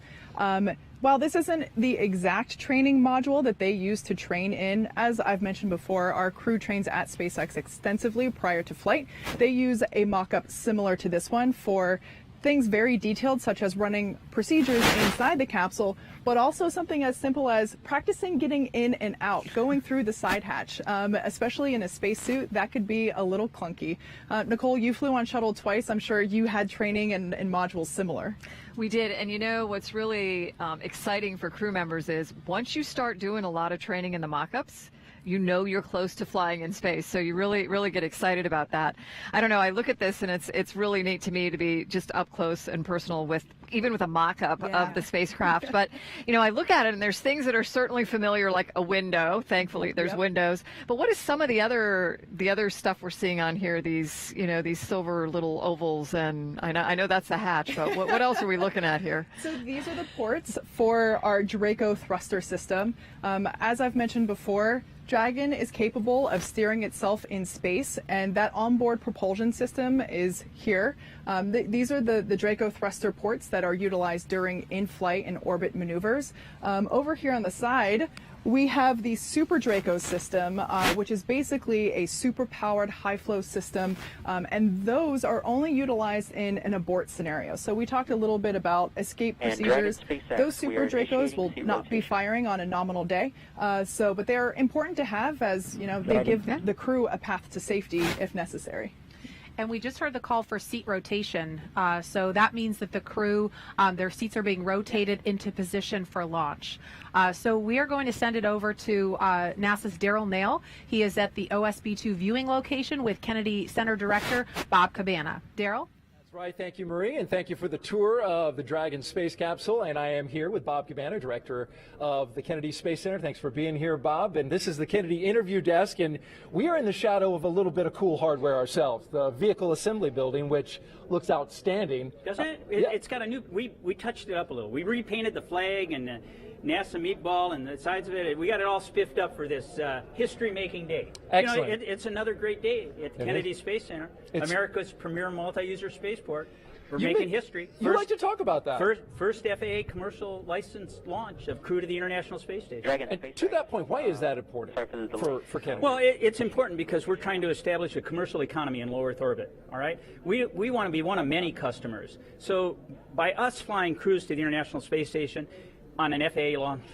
While this isn't the exact training module that they use to train in, as I've mentioned before, our crew trains at SpaceX extensively prior to flight. They use a mock-up similar to this one for things very detailed, such as running procedures inside the capsule, but also something as simple as practicing getting in and out, going through the side hatch. Especially in a spacesuit, that could be a little clunky. Nicole, you flew on shuttle twice. I'm sure you had training and modules similar. We did, and you know what's really exciting for crew members is once you start doing a lot of training in the mock-ups, you know you're close to flying in space, so you really get excited about that. I don't know, I look at this and it's really neat to me to be just up close and personal with even with a mock-up of the spacecraft. But you know, I look at it and there's things that are certainly familiar, like a window. Thankfully there's windows, but what is some of the other stuff we're seeing on here, these, you know, these silver little ovals? And I know that's the hatch, but what else are we looking at here? So these are the ports for our Draco thruster system. As I've mentioned before, Dragon is capable of steering itself in space, and that onboard propulsion system is here. These are the Draco thruster ports that are utilized during in-flight and orbit maneuvers. Over here on the side, we have the Super Draco system, which is basically a super-powered high-flow system, and those are only utilized in an abort scenario. So we talked a little bit about escape procedures. Those Super Dracos will not be firing on a nominal day, but they're important to have, as you know, they give the crew a path to safety if necessary. And we just heard the call for seat rotation. So that means that the crew, their seats are being rotated into position for launch. So we are going to send it over to NASA's Daryl Nail. He is at the OSB-2 viewing location with Kennedy Center Director Bob Cabana. Daryl? Right, thank you, Marie, and thank you for the tour of the Dragon space capsule. And I am here with Bob Cabana, director of the Kennedy Space Center. Thanks for being here, Bob. And this is the Kennedy interview desk, and we are in the shadow of a little bit of cool hardware ourselves, the vehicle assembly building, which looks outstanding. Doesn't it? It's got a new, we touched it up a little. We repainted the flag and the NASA meatball and the sides of it. We got it all spiffed up for this history-making day. Excellent. You know, it's another great day at the Kennedy Space Center, America's premier multi-user spaceport. We're making history. You like to talk about that. First FAA commercial licensed launch of crew to the International Space Station. And to that point, why is that important for Kennedy? Well, it's important because we're trying to establish a commercial economy in low Earth orbit, all right? We want to be one of many customers. So by us flying crews to the International Space Station on an FAA launch,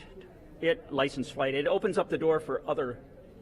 licensed flight, it opens up the door for other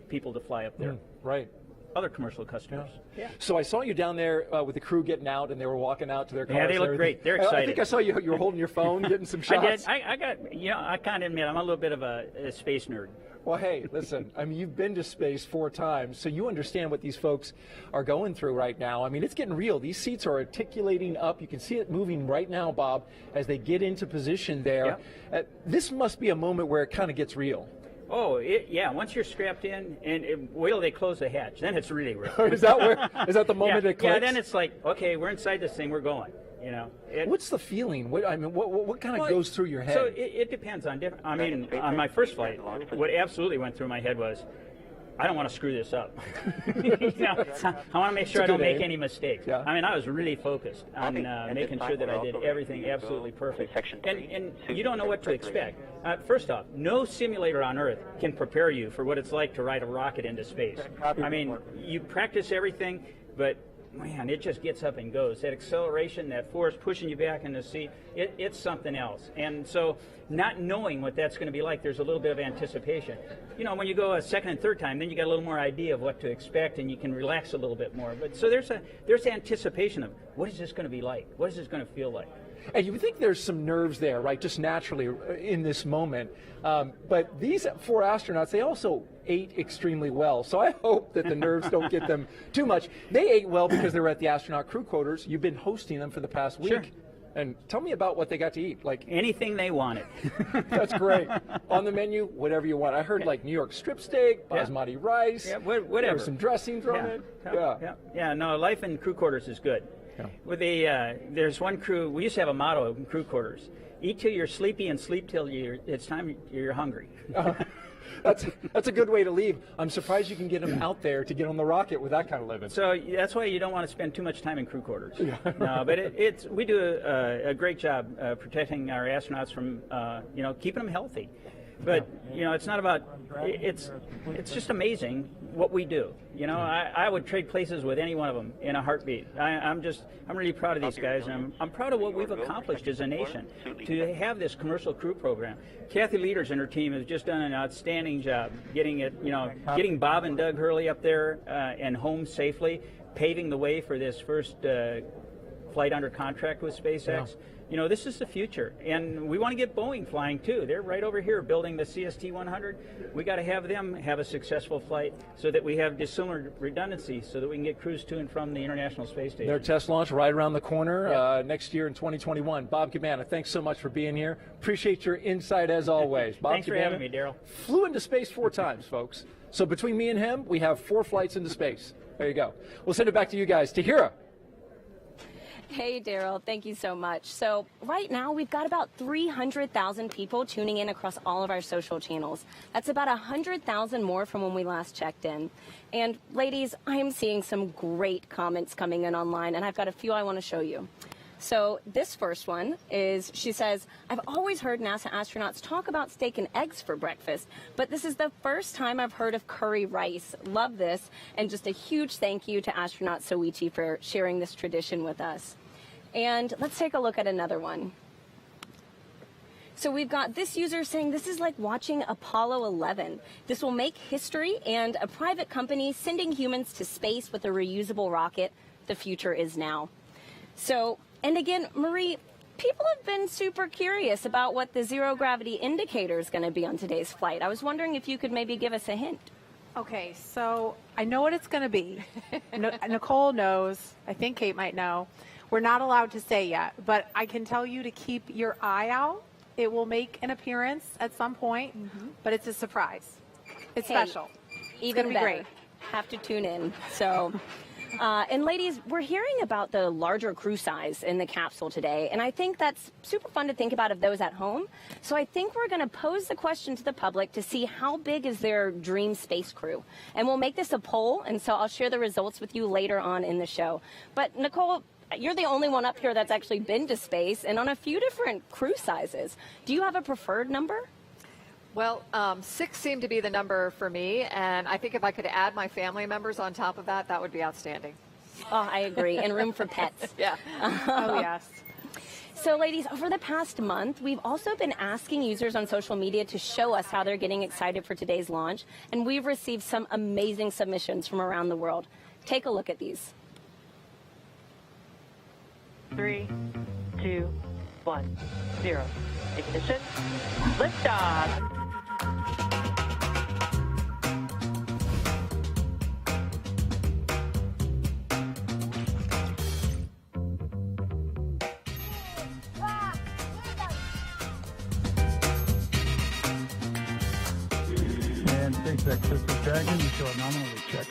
people to fly up there. Right. Other commercial customers. Yeah. So I saw you down there with the crew getting out, and they were walking out to their cars. Yeah, they look great. They're excited. I think I saw you were holding your phone, getting some shots. I did. I got, you know, I kind of admit I'm a little bit of a space nerd. Well, hey, listen, I mean, you've been to space 4 times, so you understand what these folks are going through right now. I mean, it's getting real. These seats are articulating up. You can see it moving right now, Bob, as they get into position there. Yeah. This must be a moment where it kind of gets real. Oh, yeah. Once you're strapped in, and wait till they close the hatch, then it's really real. Is that the moment it clicks? Yeah, then it's like, okay, we're inside this thing, we're going. You know, what's the feeling? What kind of goes through your head? So it depends on different. I mean, on my first flight, what absolutely went through my head was, I don't want to screw this up. I want to make sure I don't make any mistakes. Yeah. I mean, I was really focused on making sure that I did everything absolutely perfect. And you don't know what to expect. First off, no simulator on Earth can prepare you for what it's like to ride a rocket into space. I mean, you practice everything, but man, it just gets up and goes. That acceleration, that force pushing you back in the seat, it's something else. And so not knowing what that's going to be like, there's a little bit of anticipation. You know, when you go a second and third time, then you got a little more idea of what to expect, and you can relax a little bit more. But so there's anticipation of what is this going to be like? What is this going to feel like? And you would think there's some nerves there, right, just naturally in this moment. But these 4 astronauts, they also ate extremely well. So I hope that the nerves don't get them too much. They ate well because they were at the astronaut crew quarters. You've been hosting them for the past week. Sure. And tell me about what they got to eat. Like anything they wanted. That's great. On the menu, whatever you want. I heard like New York strip steak, basmati rice. Yeah, whatever. There was some dressing thrown in. Yeah. No, life in crew quarters is good. Yeah. With there's one crew. We used to have a motto in crew quarters: eat till you're sleepy and sleep till it's time you're hungry. That's a good way to leave. I'm surprised you can get them out there to get on the rocket with that kind of living. So that's why you don't want to spend too much time in crew quarters. No, but we do a great job protecting our astronauts from keeping them healthy. But it's not about it's just amazing what we do. I would trade places with any one of them in a heartbeat. I'm really proud of these guys, and I'm proud of what we've accomplished as a nation to have this commercial crew program. Kathy Leaders and her team have just done an outstanding job getting Bob and Doug Hurley up there and home safely, paving the way for this first flight under contract with SpaceX. Yeah. This is the future, and we want to get Boeing flying too. They're right over here building the CST-100. We got to have them have a successful flight so that we have dissimilar redundancy so that we can get crews to and from the International Space Station. Their test launch right around the corner next year in 2021. Bob Cabana, thanks so much for being here. Appreciate your insight as always. Bob Thanks Cabana for having me, Daryl. Flew into space 4 times, folks. So between me and him, we have 4 flights into space. There you go. We'll send it back to you guys. Tahira. Hey, Daryl, thank you so much. So right now we've got about 300,000 people tuning in across all of our social channels. That's about 100,000 more from when we last checked in. And ladies, I am seeing some great comments coming in online, and I've got a few I want to show you. So this first one is, she says, I've always heard NASA astronauts talk about steak and eggs for breakfast, but this is the first time I've heard of curry rice. Love this, and just a huge thank you to astronaut Soichi for sharing this tradition with us. And let's take a look at another one. So we've got this user saying this is like watching Apollo 11. This will make history, and a private company sending humans to space with a reusable rocket. The future is now. So, and again, Marie, people have been super curious about what the zero gravity indicator is going to be on today's flight. I was wondering if you could maybe give us a hint. Okay, so I know what it's going to be. Nicole knows. I think Kate might know. We're not allowed to say yet, but I can tell you to keep your eye out. It will make an appearance at some point, but it's a surprise. It's special. Even it's better. Be great. Have to tune in. So, and ladies, we're hearing about the larger crew size in the capsule today, and I think that's super fun to think about of those at home. So I think we're going to pose the question to the public to see how big is their dream space crew. And we'll make this a poll, and so I'll share the results with you later on in the show. But Nicole, you're the only one up here that's actually been to space and on a few different crew sizes. Do you have a preferred number? Well, 6 seemed to be the number for me, and I think if I could add my family members on top of that, that would be outstanding. Oh, I agree. And room for pets. Yeah. Oh, yes. So, ladies, over the past month, we've also been asking users on social media to show us how they're getting excited for today's launch, and we've received some amazing submissions from around the world. Take a look at these. 3, 2, 1, 0. Ignition. Liftoff. And SpaceX Sister Dragon, we show a nominal check.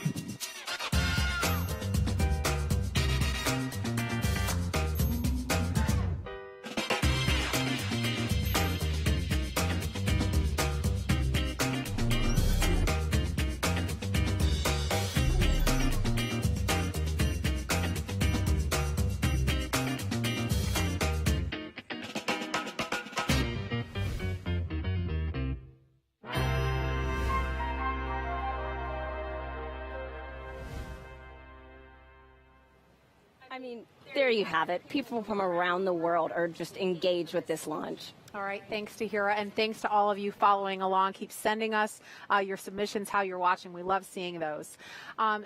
I mean, there you have it. People from around the world are just engaged with this launch. All right, thanks to Hira, and thanks to all of you following along. Keep sending us your submissions, how you're watching. We love seeing those.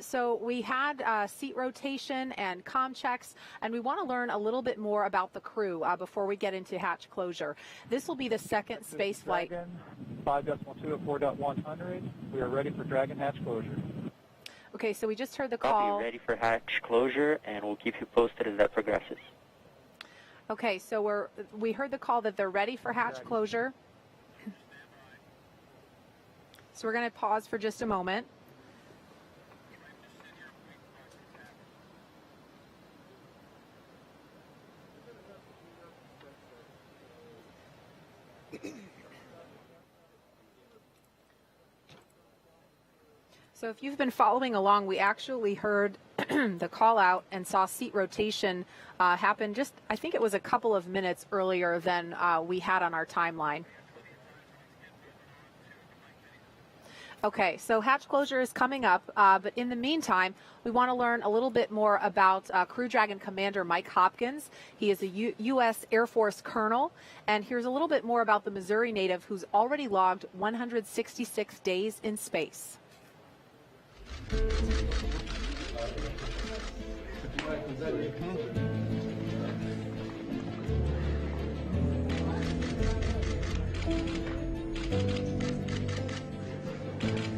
So we had seat rotation and comm checks, and we want to learn a little bit more about the crew before we get into hatch closure. This will be the second space flight. 5.2 at 4.100. We are ready for Dragon hatch closure. Okay, so we just heard the I'll call. be ready for hatch closure, and we'll keep you posted as that progresses. Okay, so we heard the call that they're ready for hatch closure. So we're going to pause for just a moment. So if you've been following along, we actually heard the call out and saw seat rotation happen just, I think it was a couple of minutes earlier than we had on our timeline. Okay, so hatch closure is coming up, but in the meantime, we want to learn a little bit more about Crew Dragon Commander Mike Hopkins. He is a U.S. Air Force colonel, and here's a little bit more about the Missouri native who's already logged 166 days in space.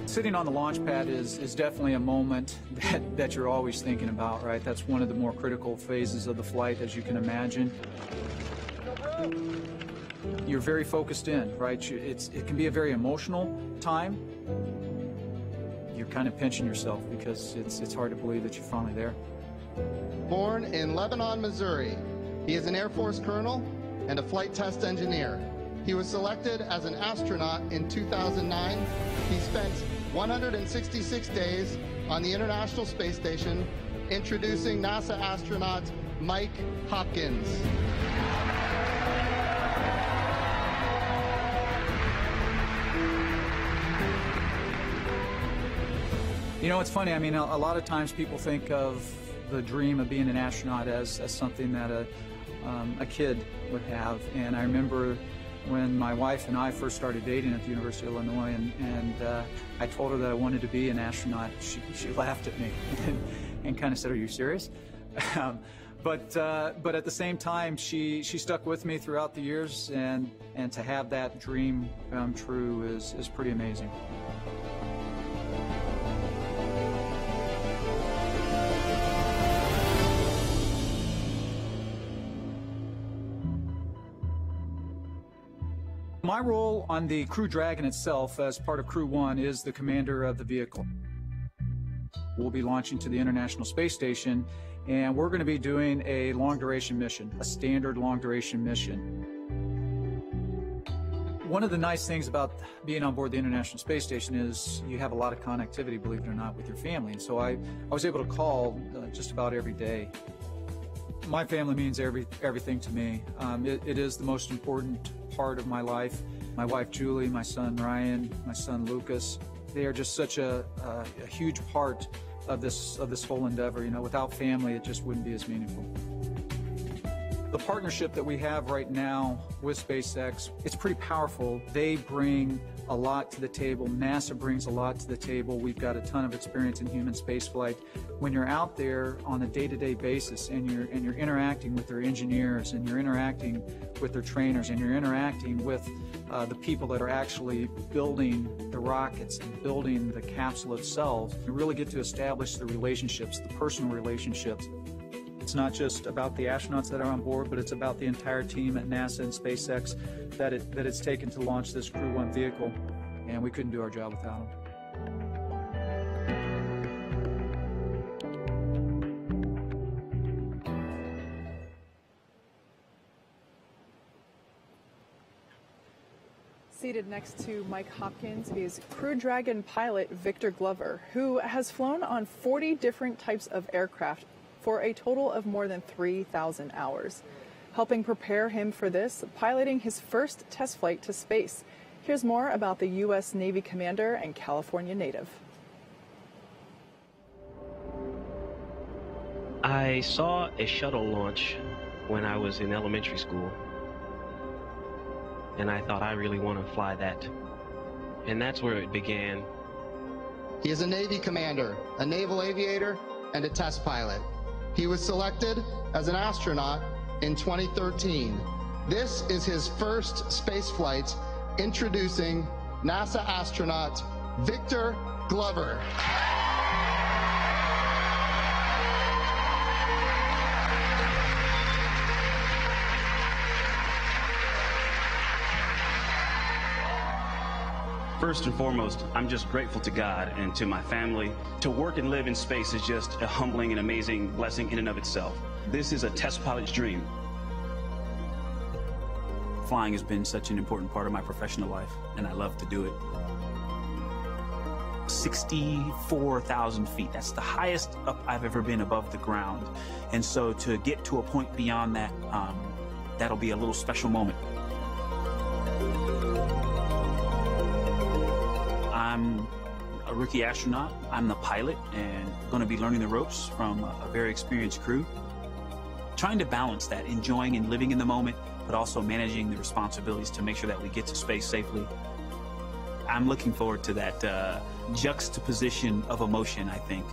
Sitting on the launch pad is definitely a moment that you're always thinking about, right? That's one of the more critical phases of the flight, as you can imagine. You're very focused in, right? It can be a very emotional time. You're kind of pinching yourself because it's hard to believe that you're finally there. Born in Lebanon, Missouri, he is an Air Force colonel and a flight test engineer. He was selected as an astronaut in 2009. He spent 166 days on the International Space Station, introducing NASA astronaut Mike Hopkins. You know, it's funny. I mean, a lot of times people think of the dream of being an astronaut as something that a kid would have. And I remember when my wife and I first started dating at the University of Illinois, and I told her that I wanted to be an astronaut. She laughed at me and kind of said, "Are you serious?" But at the same time, she stuck with me throughout the years, and to have that dream come true is pretty amazing. My role on the Crew Dragon itself as part of Crew 1 is the commander of the vehicle. We'll be launching to the International Space Station, and we're going to be doing a long-duration mission, a standard long-duration mission. One of the nice things about being on board the International Space Station is you have a lot of connectivity, believe it or not, with your family. And so I was able to call just about every day. My family means everything to me. It is the most important part of my life. My wife Julie, my son Ryan, my son Lucas, they are just such a huge part of this whole endeavor. You know, without family, it just wouldn't be as meaningful. The partnership that we have right now with SpaceX, it's pretty powerful. They bring a lot to the table. NASA brings a lot to the table. We've got a ton of experience in human spaceflight. When you're out there on a day-to-day basis and you're interacting with their engineers, and you're interacting with their trainers, and you're interacting with the people that are actually building the rockets and building the capsule itself, you really get to establish the relationships, the personal relationships. It's not just about the astronauts that are on board, but it's about the entire team at NASA and SpaceX that it's taken to launch this Crew 1 vehicle, and we couldn't do our job without them. Seated next to Mike Hopkins is Crew Dragon pilot Victor Glover, who has flown on 40 different types of aircraft for a total of more than 3,000 hours. Helping prepare him for this, piloting his first test flight to space. Here's more about the U.S. Navy commander and California native. I saw a shuttle launch when I was in elementary school, and I thought I really want to fly that. And that's where it began. He is a Navy commander, a naval aviator, and a test pilot. He was selected as an astronaut in 2013. This is his first space flight. Introducing NASA astronaut Victor Glover. First and foremost, I'm just grateful to God and to my family. To work and live in space is just a humbling and amazing blessing in and of itself. This is a test pilot's dream. Flying has been such an important part of my professional life, and I love to do it. 64,000 feet, that's the highest up I've ever been above the ground. And so to get to a point beyond that, that'll be a little special moment. I'm a rookie astronaut. I'm the pilot and going to be learning the ropes from a very experienced crew. Trying to balance that, enjoying and living in the moment, but also managing the responsibilities to make sure that we get to space safely. I'm looking forward to that juxtaposition of emotion, I think.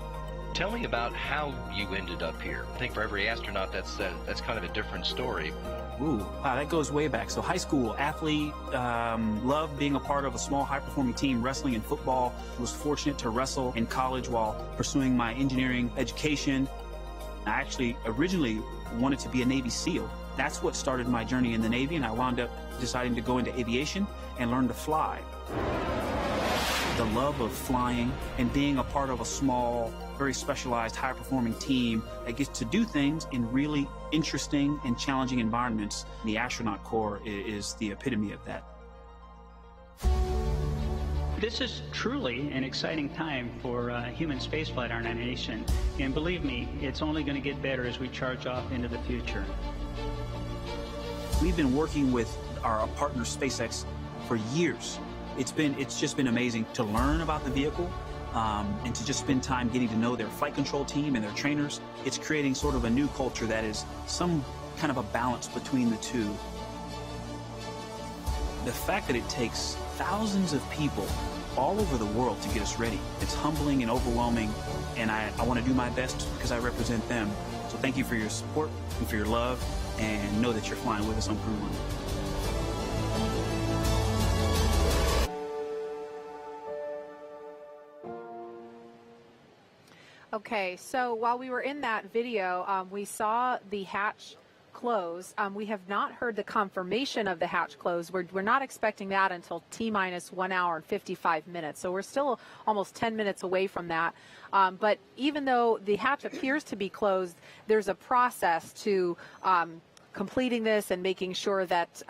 Tell me about how you ended up here. I think for every astronaut, that's kind of a different story. Ooh, wow, that goes way back. So high school athlete, loved being a part of a small high-performing team, wrestling and football. Was fortunate to wrestle in college while pursuing my engineering education. I actually originally wanted to be a Navy SEAL. That's what started my journey in the Navy, and I wound up deciding to go into aviation and learn to fly. The love of flying and being a part of a small, very specialized, high-performing team that gets to do things in really interesting and challenging environments. The astronaut corps is the epitome of that. This is truly an exciting time for human spaceflight in our nation, and believe me, it's only going to get better as we charge off into the future. We've been working with our partner SpaceX for years. It's just been amazing to learn about the vehicle and to just spend time getting to know their flight control team and their trainers. It's creating sort of a new culture that is some kind of a balance between the two. The fact that it takes thousands of people all over the world to get us ready, it's humbling and overwhelming, and I want to do my best because I represent them. So thank you for your support and for your love, and know that you're flying with us on Crew One. Okay, so while we were in that video, we saw the hatch close. We have not heard the confirmation of the hatch close. We're not expecting that until T-minus 1 hour and 55 minutes. So we're still almost 10 minutes away from that. But even though the hatch appears to be closed, there's a process to completing this and making sure that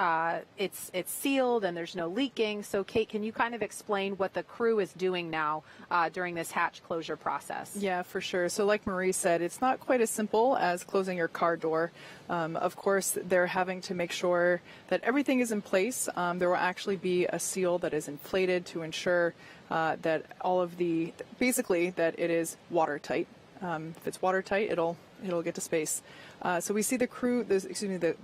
it's sealed and there's no leaking. So Kate, can you kind of explain what the crew is doing now during this hatch closure process? Yeah, for sure. So like Marie said, it's not quite as simple as closing your car door. Of course, they're having to make sure that everything is in place. There will actually be a seal that is inflated to ensure that all of basically that it is watertight. If it's watertight, it'll get to space. So we see the crew, the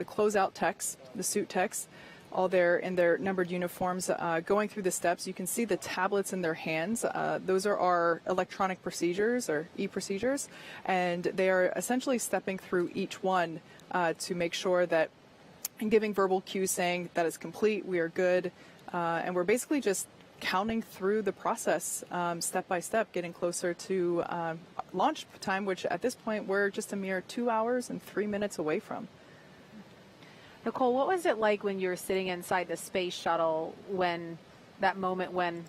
closeout techs, the suit techs, all there in their numbered uniforms going through the steps. You can see the tablets in their hands. Those are our electronic procedures or e-procedures, and they are essentially stepping through each one to make sure that, and giving verbal cues saying that is complete, we are good, and we're basically just counting through the process step by step, getting closer to launch time, which at this point we're just a mere 2 hours and 3 minutes away from. Nicole, what was it like when you were sitting inside the space shuttle when that moment when,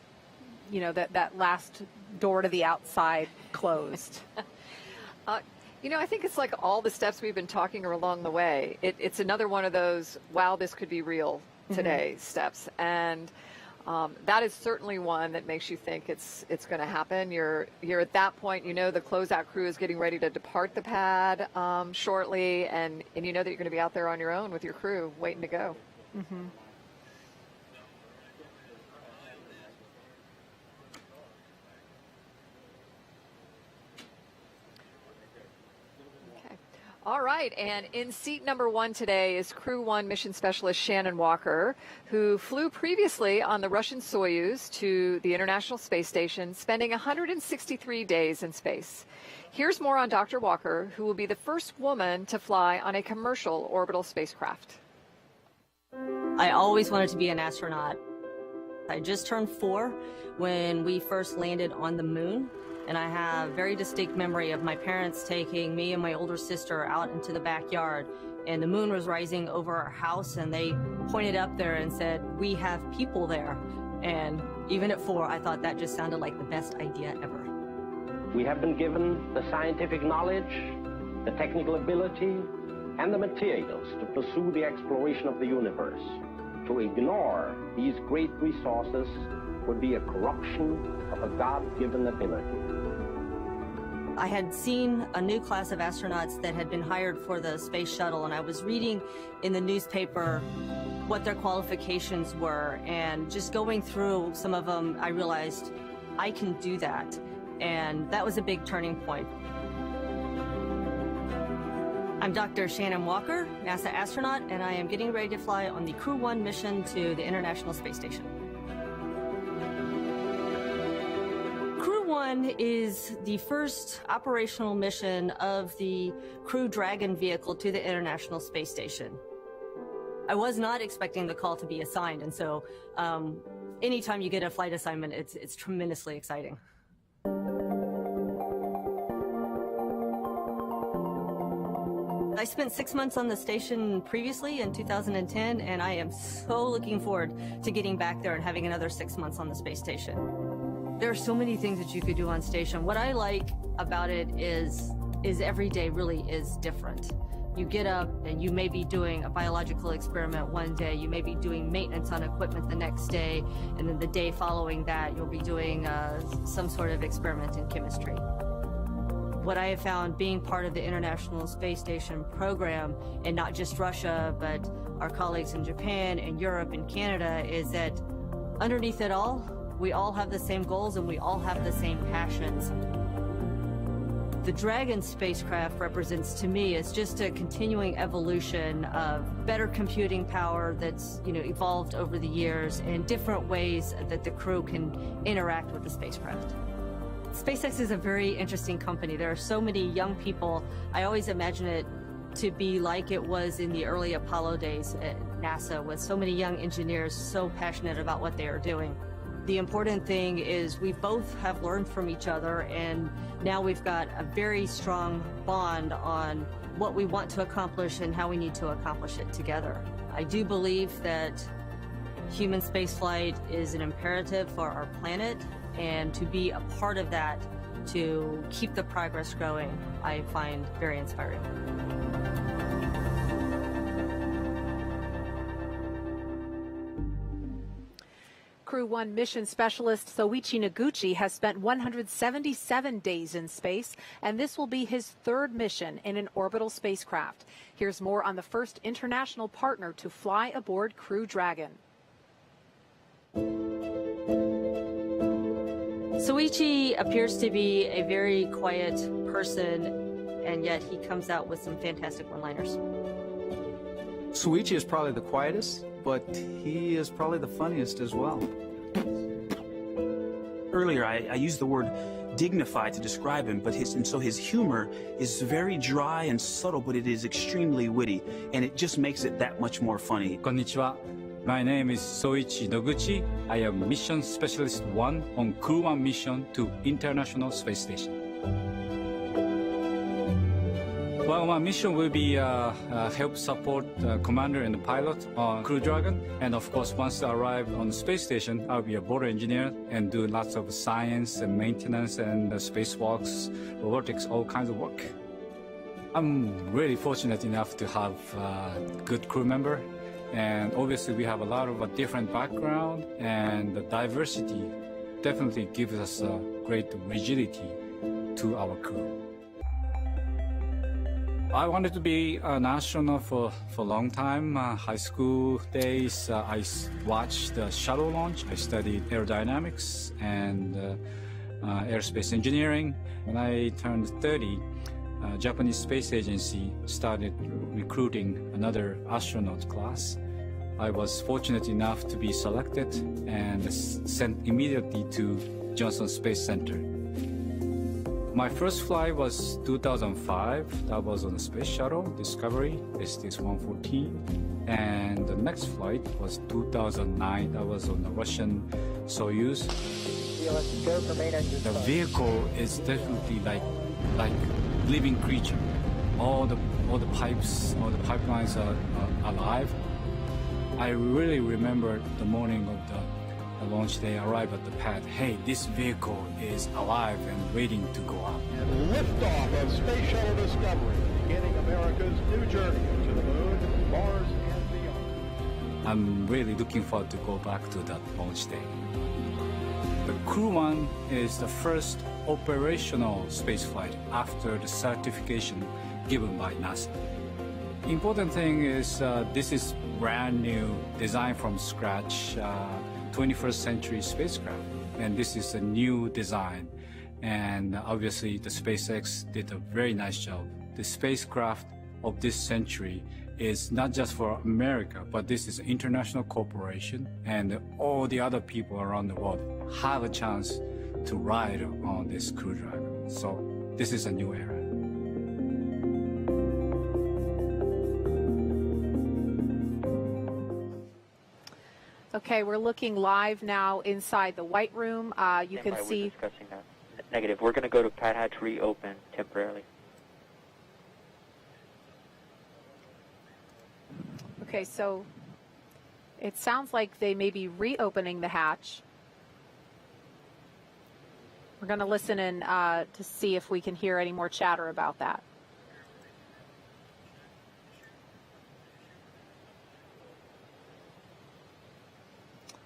you know, that last door to the outside closed? You know, I think it's like all the steps we've been talking along the way. It's another one of those, wow, this could be real today steps. And that is certainly one that makes you think it's going to happen. You're at that point, you know, the closeout crew is getting ready to depart the pad shortly, and you know that you're going to be out there on your own with your crew waiting to go. Mm-hmm. All right, and in seat number 1 today is Crew 1 mission specialist Shannon Walker, who flew previously on the Russian Soyuz to the International Space Station, spending 163 days in space. Here's more on Dr. Walker, who will be the first woman to fly on a commercial orbital spacecraft. I always wanted to be an astronaut. I just turned 4 when we first landed on the moon. And I have very distinct memory of my parents taking me and my older sister out into the backyard, and the moon was rising over our house, and they pointed up there and said, "We have people there." And even at 4, I thought that just sounded like the best idea ever. We have been given the scientific knowledge, the technical ability, and the materials to pursue the exploration of the universe. To ignore these great resources would be a corruption of a God-given ability. I had seen a new class of astronauts that had been hired for the space shuttle, and I was reading in the newspaper what their qualifications were, and just going through some of them, I realized I can do that, and that was a big turning point. I'm Dr. Shannon Walker, NASA astronaut, and I am getting ready to fly on the Crew 1 mission to the International Space Station. Crew 1 is the first operational mission of the Crew Dragon vehicle to the International Space Station. I was not expecting the call to be assigned, and so anytime you get a flight assignment, it's tremendously exciting. I spent 6 months on the station previously in 2010, and I am so looking forward to getting back there and having another 6 months on the space station. There are so many things that you could do on station. What I like about it is every day really is different. You get up and you may be doing a biological experiment one day, you may be doing maintenance on equipment the next day, and then the day following that you'll be doing some sort of experiment in chemistry. What I have found being part of the International Space Station program, and not just Russia, but our colleagues in Japan and Europe and Canada, is that underneath it all, we all have the same goals and we all have the same passions. The Dragon spacecraft represents to me is just a continuing evolution of better computing power that's evolved over the years, and different ways that the crew can interact with the spacecraft. SpaceX is a very interesting company. There are so many young people. I always imagine it to be like it was in the early Apollo days at NASA, with so many young engineers so passionate about what they are doing. The important thing is we both have learned from each other, and now we've got a very strong bond on what we want to accomplish and how we need to accomplish it together. I do believe that human spaceflight is an imperative for our planet, and to be a part of that, to keep the progress growing, I find very inspiring. Crew 1 mission specialist Soichi Noguchi has spent 177 days in space, and this will be his 3rd mission in an orbital spacecraft. Here's more on the first international partner to fly aboard Crew Dragon. Soichi appears to be a very quiet person, and yet he comes out with some fantastic one-liners. Soichi is probably the quietest, but he is probably the funniest as well. Earlier, I used the word dignified to describe him, but his humor is very dry and subtle, but it is extremely witty, and it just makes it that much more funny. Konnichiwa. My name is Soichi Noguchi. I am Mission Specialist 1 on Crew 1 mission to International Space Station. Well, my mission will be help support commander and pilot on Crew Dragon. And of course, once I arrive on the space station, I'll be a board engineer and do lots of science and maintenance and spacewalks, robotics, all kinds of work. I'm really fortunate enough to have a good crew member. And obviously we have a lot of different background, and the diversity definitely gives us a great rigidity to our crew. I wanted to be an astronaut for a long time. High school days, I watched the shuttle launch. I studied aerodynamics and aerospace engineering. When I turned 30, Japanese Space Agency started recruiting another astronaut class. I was fortunate enough to be selected and sent immediately to Johnson Space Center. My first flight was 2005. That was on the Space Shuttle Discovery, STS-114. And the next flight was 2009. That was on the Russian Soyuz. The vehicle is definitely like living creature. All the pipes, all the pipelines are alive. I really remember the morning of the launch day. I arrived at the pad. Hey, this vehicle is alive and waiting to go up. And liftoff of Space Shuttle Discovery, beginning America's new journey to the moon, Mars, and beyond. I'm really looking forward to go back to that launch day. The Crew 1 is the first operational spaceflight after the certification given by NASA. Important thing is this is brand new, designed from scratch, 21st century spacecraft, and this is a new design. And obviously the SpaceX did a very nice job. The spacecraft of this century is not just for America, but this is an international corporation, and all the other people around the world have a chance to ride on this Crew Dragon. So this is a new era. Okay, we're looking live now inside the White Room. You can see. We're discussing that. Negative. We're going to go to pad hatch reopen temporarily. Okay, so it sounds like they may be reopening the hatch. We're going to listen in to see if we can hear any more chatter about that.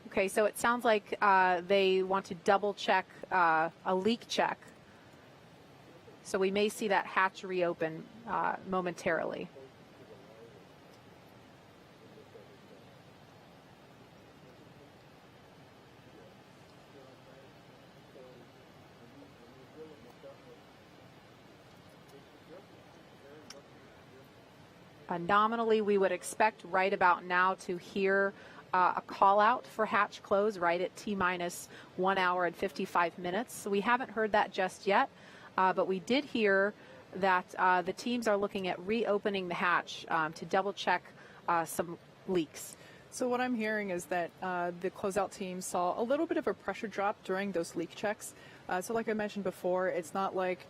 Okay, so it sounds like they want to double check a leak check. So we may see that hatch reopen momentarily. Nominally, we would expect right about now to hear a call out for hatch close right at T-minus 1 hour and 55 minutes. So we haven't heard that just yet, but we did hear that the teams are looking at reopening the hatch to double check some leaks. So what I'm hearing is that the closeout team saw a little bit of a pressure drop during those leak checks. So like I mentioned before, it's not like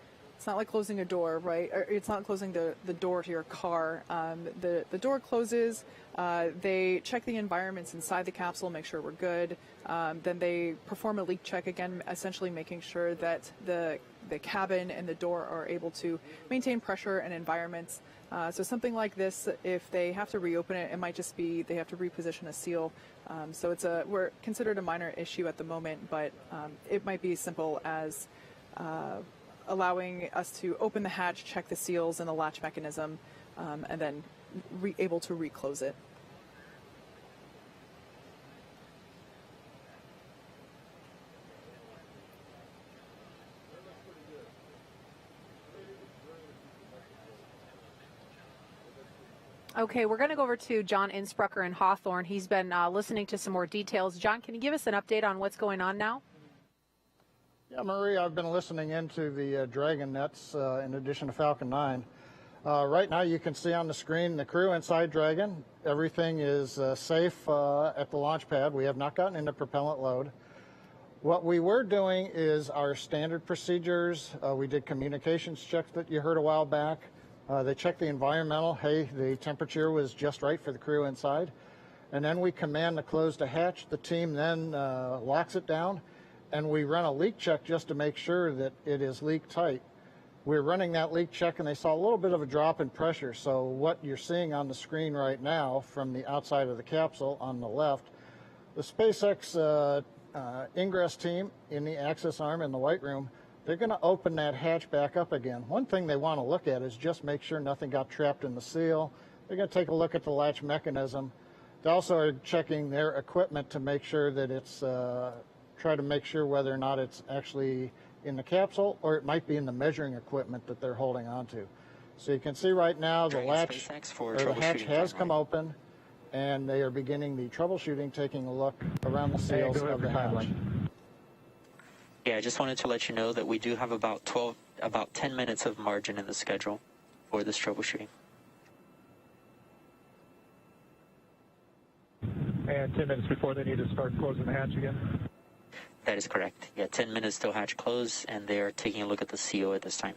closing a door, right? Or it's not closing the door to your car. The door closes. They check the environments inside the capsule, make sure we're good. Then they perform a leak check again, essentially making sure that the cabin and the door are able to maintain pressure and environments. So something like this, if they have to reopen it, it might just be they have to reposition a seal. So we're considered a minor issue at the moment, but it might be as simple as allowing us to open the hatch, check the seals and the latch mechanism, and then able to reclose it. Okay, we're going to go over to John Insprucker in Hawthorne. He's been listening to some more details. John, can you give us an update on what's going on now? Yeah, Marie, I've been listening into the Dragon nets in addition to Falcon 9. Right now you can see on the screen the crew inside Dragon. Everything is safe at the launch pad. We have not gotten into propellant load. What we were doing is our standard procedures. We did communications checks that you heard a while back. They checked the environmental. Hey, the temperature was just right for the crew inside. And then we command to close the hatch. The team then locks it down. And we run a leak check just to make sure that it is leak tight. We're running that leak check and they saw a little bit of a drop in pressure. So what you're seeing on the screen right now from the outside of the capsule on the left, the SpaceX ingress team in the access arm in the White Room, they're going to open that hatch back up again. One thing they want to look at is just make sure nothing got trapped in the seal. They're going to take a look at the latch mechanism. They also are checking their equipment to make sure that it's try to make sure whether or not it's actually in the capsule, or it might be in the measuring equipment that they're holding onto. So you can see right now the latch, or the hatch has come open, and they are beginning the troubleshooting, taking a look around the seals of the hatch. Yeah, I just wanted to let you know that we do have about 10 minutes of margin in the schedule for this troubleshooting. And 10 minutes before they need to start closing the hatch again? That is correct. Yeah, 10 minutes till hatch close, and they are taking a look at the CO at this time.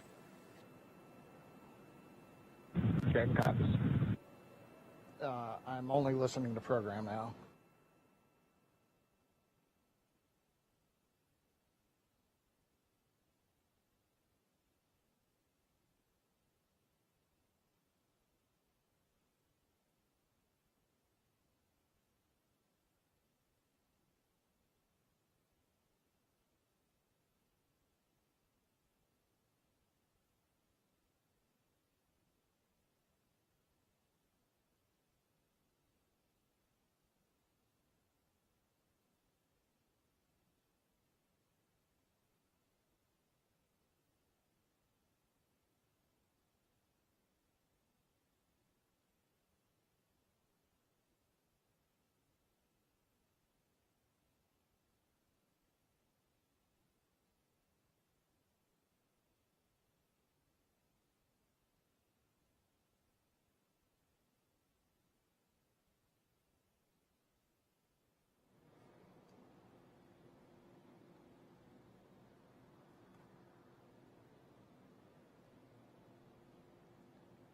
Dragon copies. I'm only listening to program now.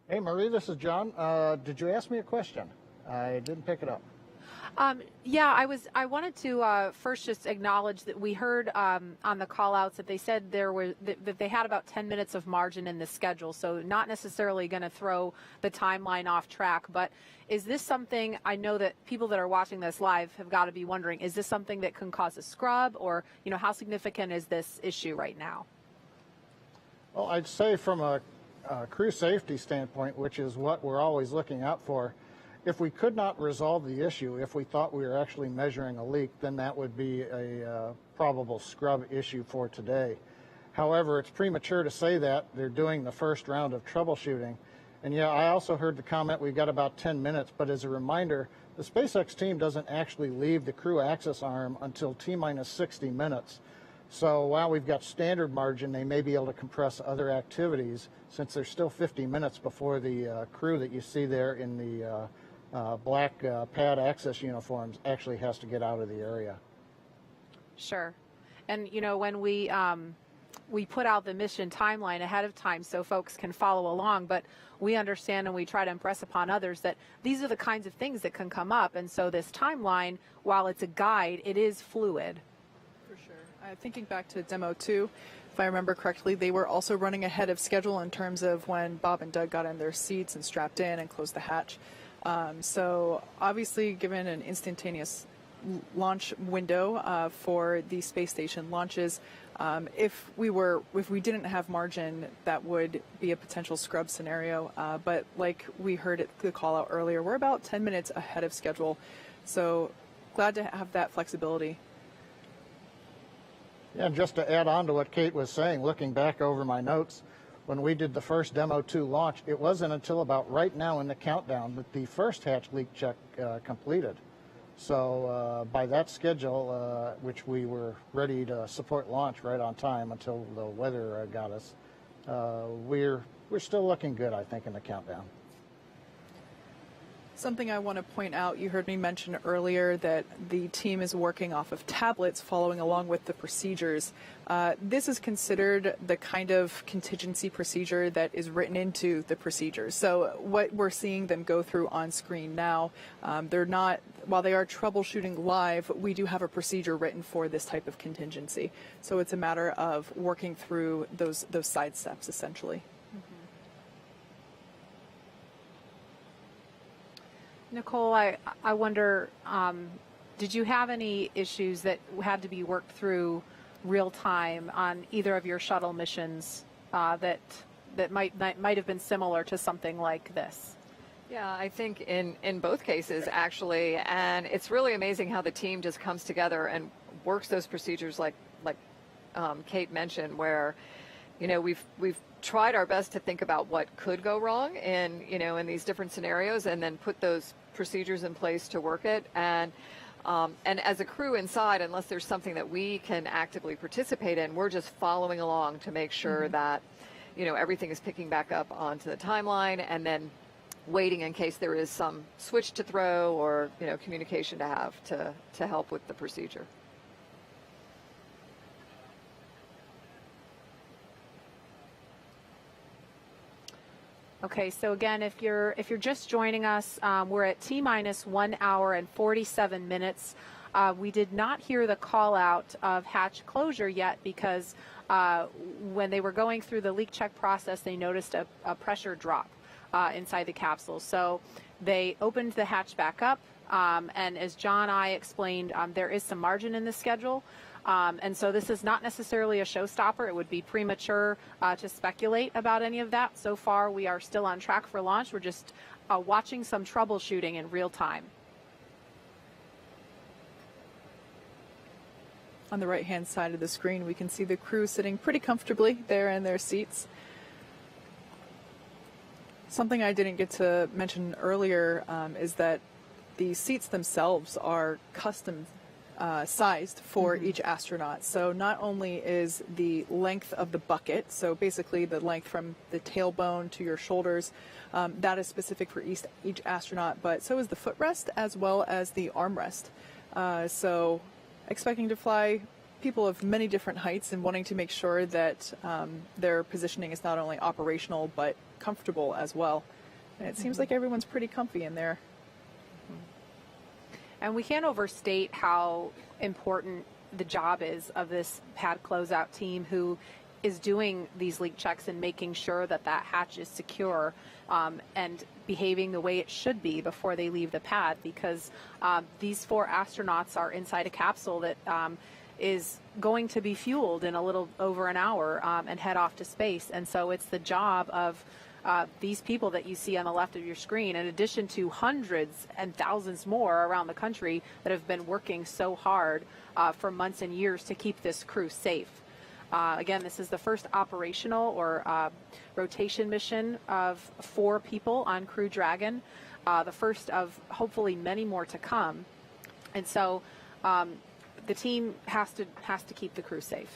Hey, Marie, this is John. Did you ask me a question? I didn't pick it up. Yeah, I wanted to first just acknowledge that we heard on the call-outs that they said that they had about 10 minutes of margin in the schedule, so not necessarily going to throw the timeline off track. But is this something, I know that people that are watching this live have got to be wondering, is this something that can cause a scrub, or how significant is this issue right now? Well, I'd say from a crew safety standpoint, which is what we're always looking out for, if we could not resolve the issue, if we thought we were actually measuring a leak, then that would be a probable scrub issue for today. However, it's premature to say that. They're doing the first round of troubleshooting. And yeah, I also heard the comment, we've got about 10 minutes, but as a reminder, the SpaceX team doesn't actually leave the crew access arm until T-minus 60 minutes. So while we've got standard margin, they may be able to compress other activities since there's still 50 minutes before the crew that you see there in the black pad access uniforms actually has to get out of the area. Sure. And, when we put out the mission timeline ahead of time so folks can follow along, but we understand and we try to impress upon others that these are the kinds of things that can come up. And so this timeline, while it's a guide, it is fluid. For sure. Thinking back to Demo 2, if I remember correctly, they were also running ahead of schedule in terms of when Bob and Doug got in their seats and strapped in and closed the hatch. So obviously, given an instantaneous launch window for the space station launches, if we didn't have margin, that would be a potential scrub scenario. But like we heard at the call out earlier, we're about 10 minutes ahead of schedule. So glad to have that flexibility. Yeah, and just to add on to what Kate was saying, looking back over my notes, when we did the first Demo 2 launch, it wasn't until about right now in the countdown that the first hatch leak check completed. So by that schedule, which we were ready to support launch right on time until the weather got us, we're still looking good, I think, in the countdown. Something I want to point out, you heard me mention earlier that the team is working off of tablets following along with the procedures. This is considered the kind of contingency procedure that is written into the procedures. So what we're seeing them go through on screen now, they're not, while they are troubleshooting live, we do have a procedure written for this type of contingency. So it's a matter of working through those side steps essentially. Nicole, I wonder, did you have any issues that had to be worked through real time on either of your shuttle missions that might have been similar to something like this? Yeah, I think in both cases, actually, and it's really amazing how the team just comes together and works those procedures like Kate mentioned, where, you know, we've tried our best to think about what could go wrong in, you know, in these different scenarios, and then put those procedures in place to work it. And as a crew inside, unless there's something that we can actively participate in, we're just following along to make sure that, you know, everything is picking back up onto the timeline, and then waiting in case there is some switch to throw or, you know, communication to have to help with the procedure. Okay, so again, if you're just joining us, we're at T-minus 1 hour and 47 minutes. We did not hear the call out of hatch closure yet because when they were going through the leak check process, they noticed a pressure drop inside the capsule. So they opened the hatch back up, and as John and I explained, there is some margin in the schedule. And so this is not necessarily a showstopper. It would be premature to speculate about any of that. So far, we are still on track for launch. We're just watching some troubleshooting in real time. On the right-hand side of the screen, we can see the crew sitting pretty comfortably there in their seats. Something I didn't get to mention earlier is that the seats themselves are custom sized for each astronaut. So not only is the length of the bucket, so basically the length from the tailbone to your shoulders, that is specific for each astronaut, but so is the footrest as well as the armrest. So expecting to fly people of many different heights and wanting to make sure that their positioning is not only operational but comfortable as well. And it seems like everyone's pretty comfy in there. And we can't overstate how important the job is of this pad closeout team who is doing these leak checks and making sure that that hatch is secure and behaving the way it should be before they leave the pad, because these 4 astronauts are inside a capsule that is going to be fueled in a little over an hour and head off to space. And so it's the job of these people that you see on the left of your screen, in addition to hundreds and thousands more around the country that have been working so hard for months and years to keep this crew safe. Again, this is the first operational or rotation mission of 4 people on Crew Dragon, the first of hopefully many more to come. And so the team has to keep the crew safe.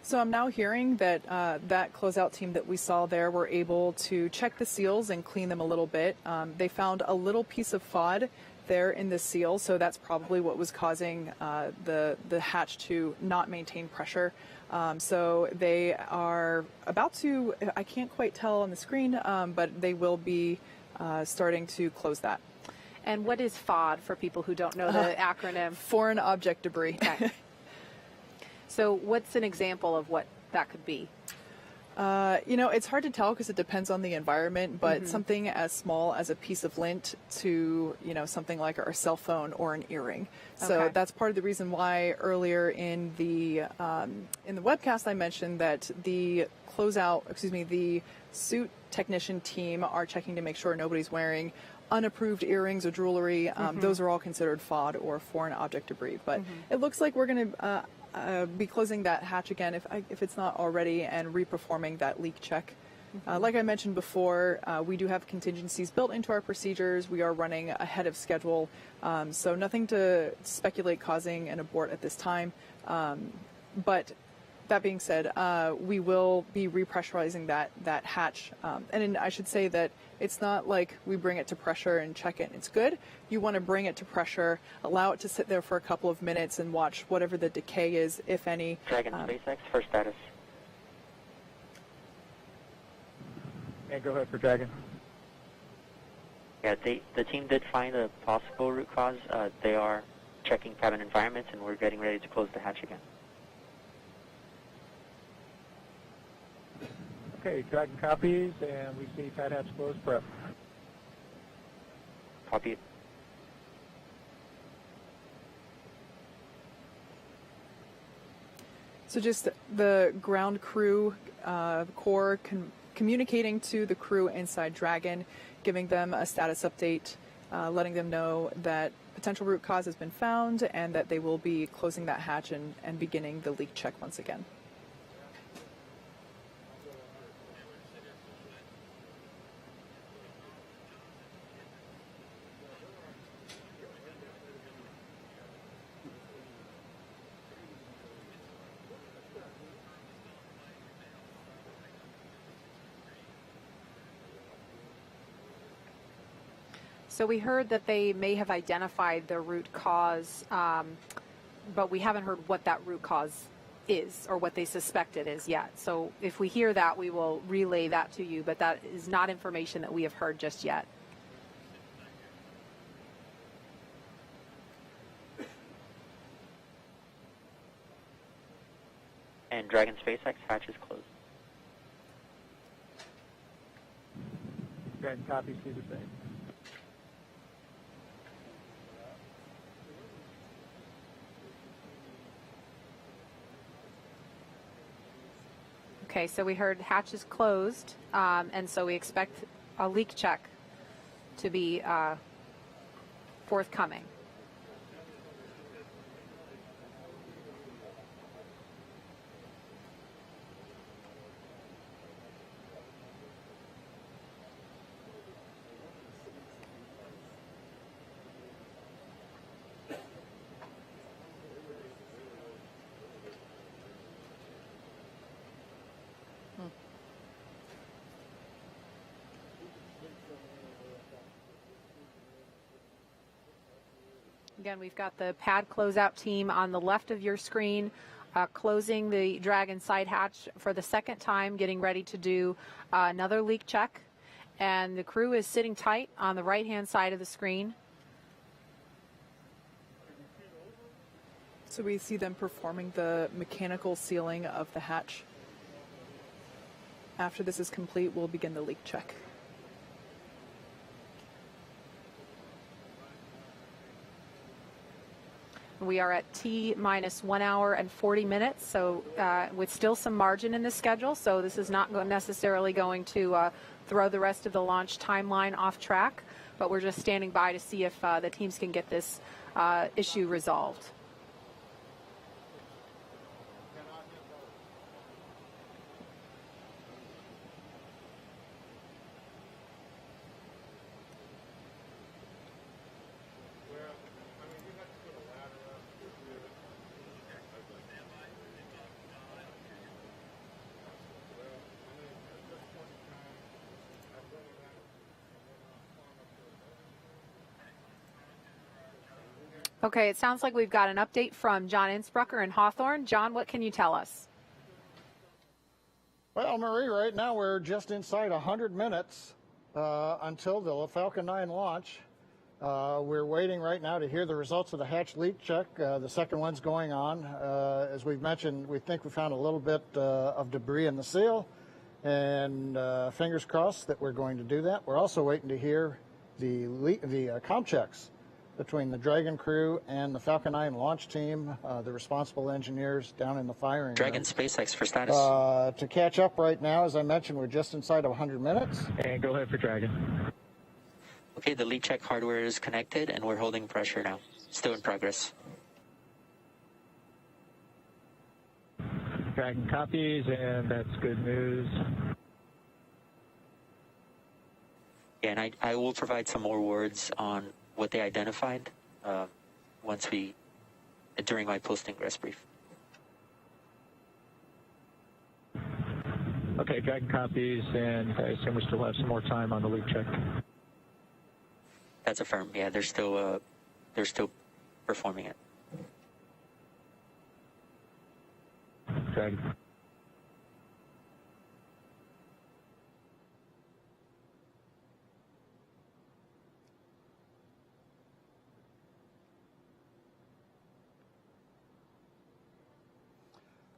So I'm now hearing that that closeout team that we saw there were able to check the seals and clean them a little bit. They found a little piece of FOD there in the seal, so that's probably what was causing the hatch to not maintain pressure. So they are about to, I can't quite tell on the screen, but they will be starting to close that. And what is FOD for people who don't know the acronym? Foreign object debris. Okay. So what's an example of what that could be? You know, it's hard to tell because it depends on the environment, but something as small as a piece of lint to, you know, something like our cell phone or an earring. So that's part of the reason why earlier in the webcast I mentioned that the the suit technician team are checking to make sure nobody's wearing unapproved earrings or jewelry. Those are all considered FOD or foreign object debris. But it looks like we're going to be closing that hatch again if it's not already, and reperforming that leak check. Like I mentioned before, we do have contingencies built into our procedures. We are running ahead of schedule, so nothing to speculate causing an abort at this time. But that being said, we will be repressurizing that hatch. And I should say that it's not like we bring it to pressure and check it and it's good. You want to bring it to pressure, allow it to sit there for a couple of minutes and watch whatever the decay is, if any. Dragon SpaceX, first status. And go ahead for Dragon. Yeah, the team did find a possible root cause. They are checking cabin environments, and we're getting ready to close the hatch again. Okay, Dragon copies, and we see pad hatch closed, prep. Copy. So just the ground crew core communicating to the crew inside Dragon, giving them a status update, letting them know that potential root cause has been found and that they will be closing that hatch and beginning the leak check once again. So we heard that they may have identified the root cause, but we haven't heard what that root cause is or what they suspect it is yet. So if we hear that, we will relay that to you, but that is not information that we have heard just yet. And Dragon SpaceX hatch is closed. Dragon copies to the same. Okay, so we heard hatch is closed, and so we expect a leak check to be forthcoming. Again, we've got the pad closeout team on the left of your screen, closing the Dragon side hatch for the second time, getting ready to do another leak check. And the crew is sitting tight on the right-hand side of the screen. So we see them performing the mechanical sealing of the hatch. After this is complete, we'll begin the leak check. We are at T-minus 1 hour and 40 minutes, so with still some margin in the schedule, so this is not necessarily going to throw the rest of the launch timeline off track, but we're just standing by to see if the teams can get this issue resolved. Okay, it sounds like we've got an update from John Innsbrucker in Hawthorne. John, what can you tell us? Well, Marie, right now we're just inside 100 minutes until the Falcon 9 launch. We're waiting right now to hear the results of the hatch leak check. The second one's going on. As we've mentioned, we think we found a little bit of debris in the seal, and fingers crossed that we're going to do that. We're also waiting to hear the comm checks between the Dragon crew and the Falcon 9 launch team, the responsible engineers down in the firing Dragon room. SpaceX for status. To catch up right now, as I mentioned, we're just inside of 100 minutes. And go ahead for Dragon. Okay, the leak check hardware is connected and we're holding pressure now. Still in progress. Dragon copies, and that's good news. Yeah, and I will provide some more words on what they identified during my post-ingress brief. Okay, Dragon copies, and I assume we still have some more time on the leak check. That's affirmed. Yeah, they're still performing it. Dragon.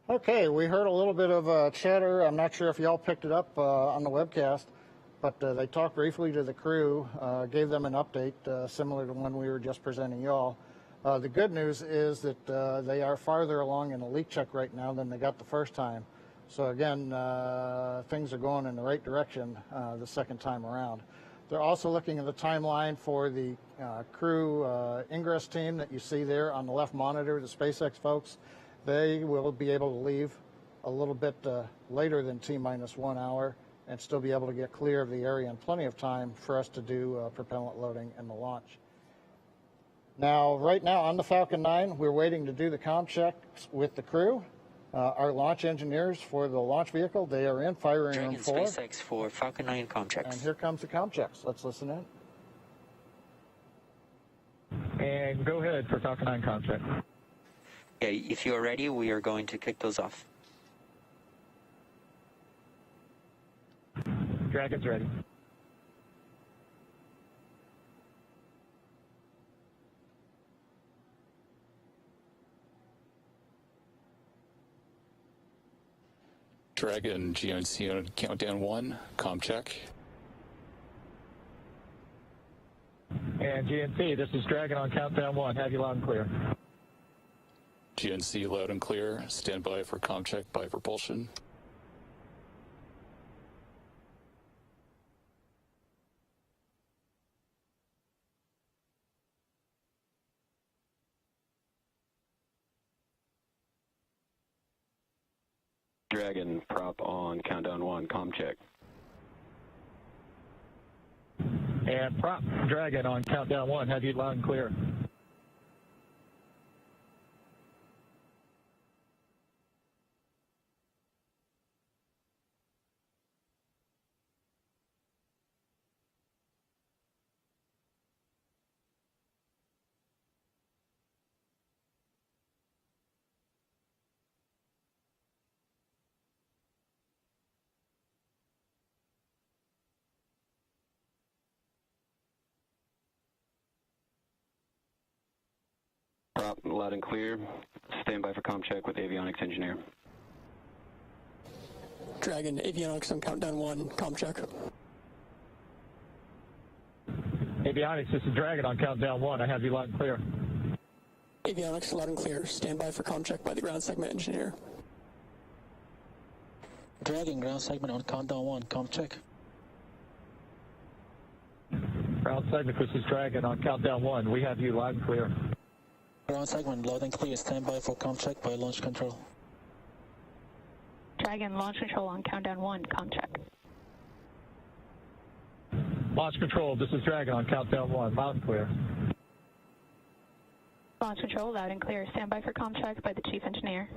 Okay, we heard a little bit of chatter. I'm not sure if y'all picked it up on the webcast, but they talked briefly to the crew, gave them an update similar to one we were just presenting y'all. The good news is that they are farther along in the leak check right now than they got the first time. So again, things are going in the right direction the second time around. They're also looking at the timeline for the crew ingress team that you see there on the left monitor, the SpaceX folks. They will be able to leave a little bit later than T-minus 1 hour and still be able to get clear of the area in plenty of time for us to do propellant loading and the launch. Now, right now on the Falcon 9, we're waiting to do the comm checks with the crew. Our launch engineers for the launch vehicle, they are in firing room 4. SpaceX for Falcon 9 comm checks. And here comes the comm checks. Let's listen in. And go ahead for Falcon 9 comm check. Okay, if you are ready, we are going to kick those off. Dragon's ready. Dragon GNC on countdown 1, comm check. And GNC, this is Dragon on countdown 1. Have you loud and clear. GNC loud and clear. Stand by for comm check by propulsion. Dragon prop on countdown 1, comm check. And prop Dragon on countdown 1. Have you loud and clear. Prop loud and clear. Stand by for comm check with avionics engineer. Dragon, avionics on countdown 1, comm check. Avionics, this is Dragon on countdown 1. I have you loud and clear. Avionics loud and clear. Stand by for comm check by the ground segment engineer. Dragon, ground segment on countdown 1, comm check. Ground segment, this is Dragon on countdown 1. We have you loud and clear. Ground segment loud and clear. Stand by for comm check by launch control. Dragon, launch control on countdown 1, comm check. Launch control, this is Dragon on countdown 1. Loud and clear. Launch control, loud and clear. Stand by for comm check by the chief engineer.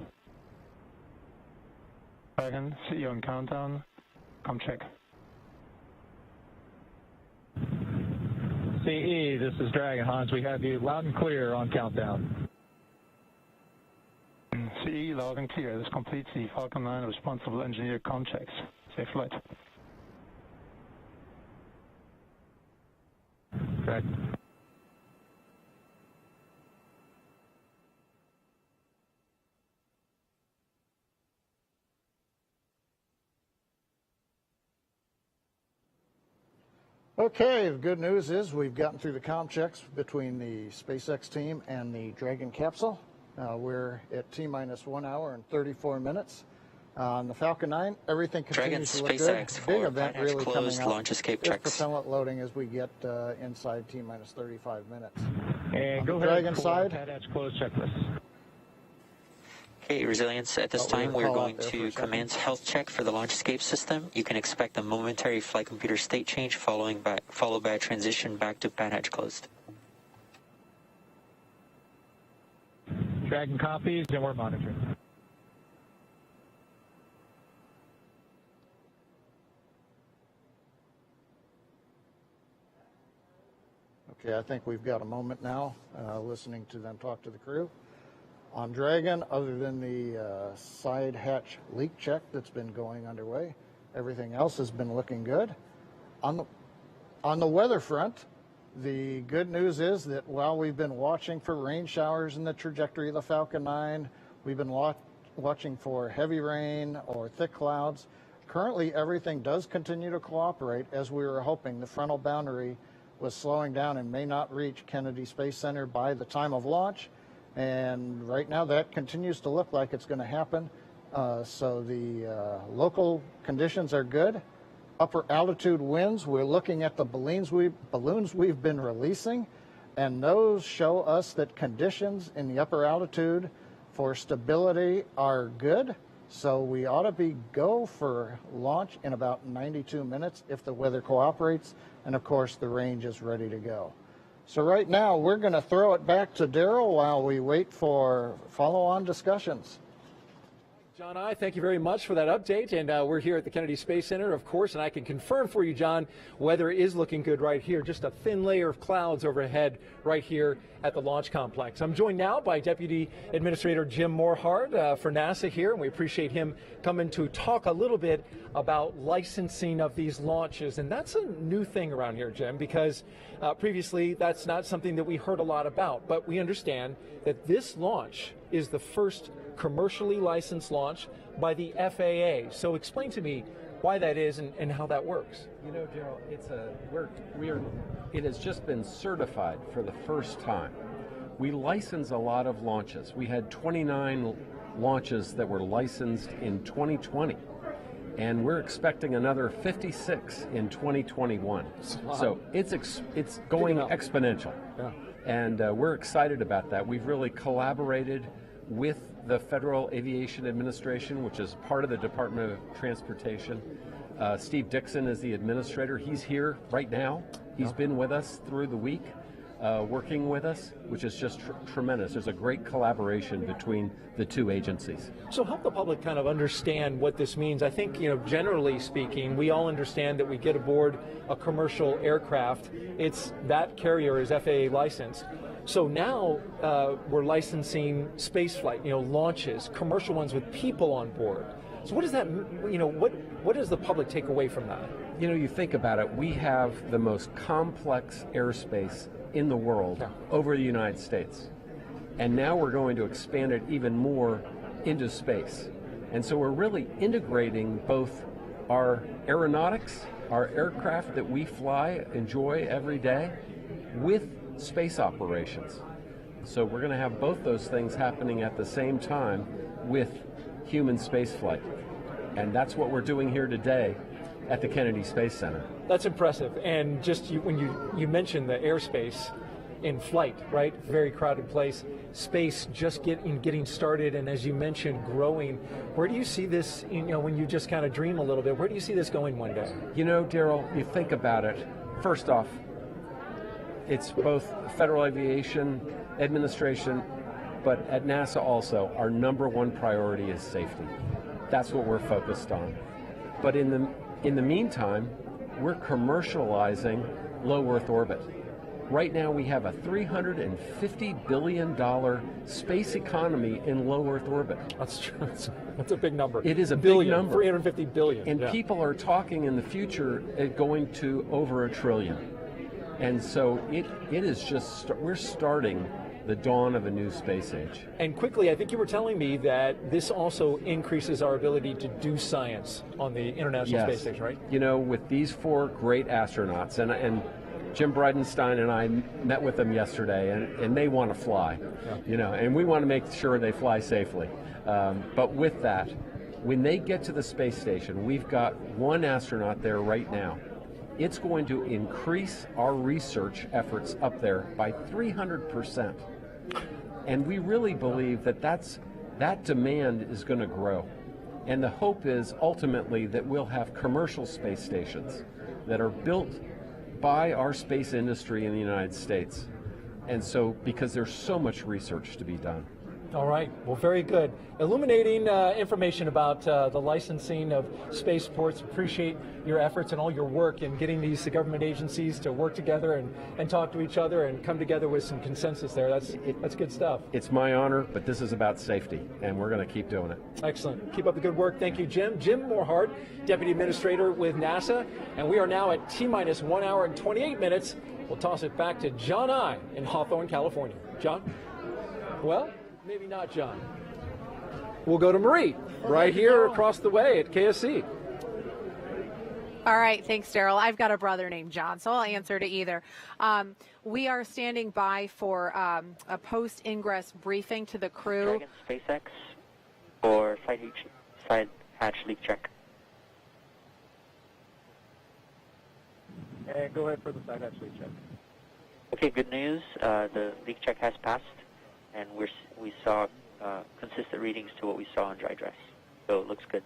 Dragon, see you on countdown. Comm check. CE, this is Dragon. Hans, we have you loud and clear on countdown. CE, loud and clear. This completes the Falcon 9 responsible engineer comm checks. Safe flight. Okay. Okay, the good news is we've gotten through the comm checks between the SpaceX team and the Dragon capsule. We're at T-minus 1 hour and 34 minutes. On the Falcon 9, everything continues to look SpaceX good. Big event really closed, coming up. launch escape If checks. propellant loading as we get inside T-minus 35 minutes. And on go the ahead Dragon for side, TADAT's closed checklist. Okay, resilience. At this time, we're going to commence health check for the launch escape system. You can expect a momentary flight computer state change followed by a transition back to pad hatch closed. Dragon copies, and we're monitoring. okay, I think we've got a moment now listening to them talk to the crew. On Dragon, other than the side hatch leak check that's been going underway, everything else has been looking good. On the weather front, the good news is that while we've been watching for rain showers in the trajectory of the Falcon 9, we've been watching for heavy rain or thick clouds. Currently, everything does continue to cooperate as we were hoping. The frontal boundary was slowing down and may not reach Kennedy Space Center by the time of launch. And right now that continues to look like it's going to happen. So the local conditions are good. Upper altitude winds, we're looking at the balloons we've been releasing, and those show us that conditions in the upper altitude for stability are good. So we ought to go for launch in about 92 minutes if the weather cooperates, and of course the range is ready to go. So right now, we're going to throw it back to Daryl while we wait for follow-on discussions. John, thank you very much for that update. And we're here at the Kennedy Space Center, of course, and I can confirm for you, John, weather is looking good right here. Just a thin layer of clouds overhead right here at the launch complex. I'm joined now by Deputy Administrator Jim Morhard for NASA here, and we appreciate him coming to talk a little bit about licensing of these launches. And that's a new thing around here, Jim, because previously that's not something that we heard a lot about. But we understand that this launch is the first commercially licensed launch by the FAA. So explain to me why that is and how that works. You know, Daryl, it has just been certified for the first time. We license a lot of launches. We had 29 launches that were licensed in 2020, and we're expecting another 56 in 2021. Wow. So it's going exponential, yeah. And we're excited about that. We've really collaborated with the Federal Aviation Administration, which is part of the Department of Transportation. Steve Dixon is the administrator. He's here right now. He's been with us through the week, working with us, which is just tremendous. There's a great collaboration between the two agencies. So help the public kind of understand what this means. I think, generally speaking, we all understand that we get aboard a commercial aircraft. That carrier is FAA licensed. So now we're licensing space flight, launches, commercial ones with people on board. So what does that, what does the public take away from that? You think about it, we have the most complex airspace in the world over the United States. And now we're going to expand it even more into space. And so we're really integrating both our aeronautics, our aircraft that we fly, enjoy every day, with space operations. So we're going to have both those things happening at the same time with human spaceflight. And that's what we're doing here today at the Kennedy Space Center. That's impressive. And just when you mentioned the airspace in flight, right? Very crowded place. Space just getting started, and as you mentioned, growing. Where do you see this, when you just kind of dream a little bit, where do you see this going one day? Daryl, you think about it. First off, it's both Federal Aviation Administration, but at NASA also, our number one priority is safety. That's what we're focused on. But in the meantime, we're commercializing low Earth orbit. Right now we have a $350 billion space economy in low Earth orbit. That's true. That's a big number. It is a big number. 350 billion. And people are talking in the future at going to over $1 trillion. And so it is just, we're starting the dawn of a new space age. And quickly, I think you were telling me that this also increases our ability to do science on the International Space Station, right? With these 4 great astronauts, and Jim Bridenstine and I met with them yesterday, and they want to fly, and we want to make sure they fly safely. But with that, when they get to the space station, we've got 1 astronaut there right now. It's going to increase our research efforts up there by 300%. And we really believe that demand is going to grow. And the hope is ultimately that we'll have commercial space stations that are built by our space industry in the United States. And so, because there's so much research to be done. All right. Well, very good. Illuminating information about the licensing of spaceports. Appreciate your efforts and all your work in getting these government agencies to work together and talk to each other and come together with some consensus there. That's good stuff. It's my honor, but this is about safety, and we're going to keep doing it. Excellent. Keep up the good work. Thank you, Jim. Jim Morhard, Deputy Administrator with NASA. And we are now at T-minus 1 hour and 28 minutes. We'll toss it back to John I. in Hawthorne, California. John? Well, maybe not John. We'll go to Marie, right here across the way at KSC. All right, thanks, Daryl. I've got a brother named John, so I'll answer to either. We are standing by for a post-ingress briefing to the crew. Dragon SpaceX for side hatch leak check. And go ahead for the side hatch leak check. Okay, good news. The leak check has passed, and we saw consistent readings to what we saw on dry dress. So it looks good.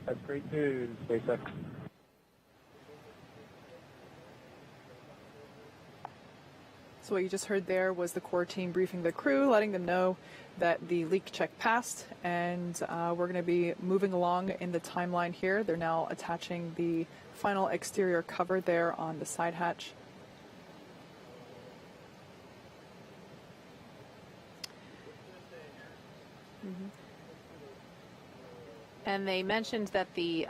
That's great news, SpaceX. So what you just heard there was the core team briefing the crew, letting them know that the leak check passed, and we're going to be moving along in the timeline here. They're now attaching the final exterior cover there on the side hatch. And they mentioned that the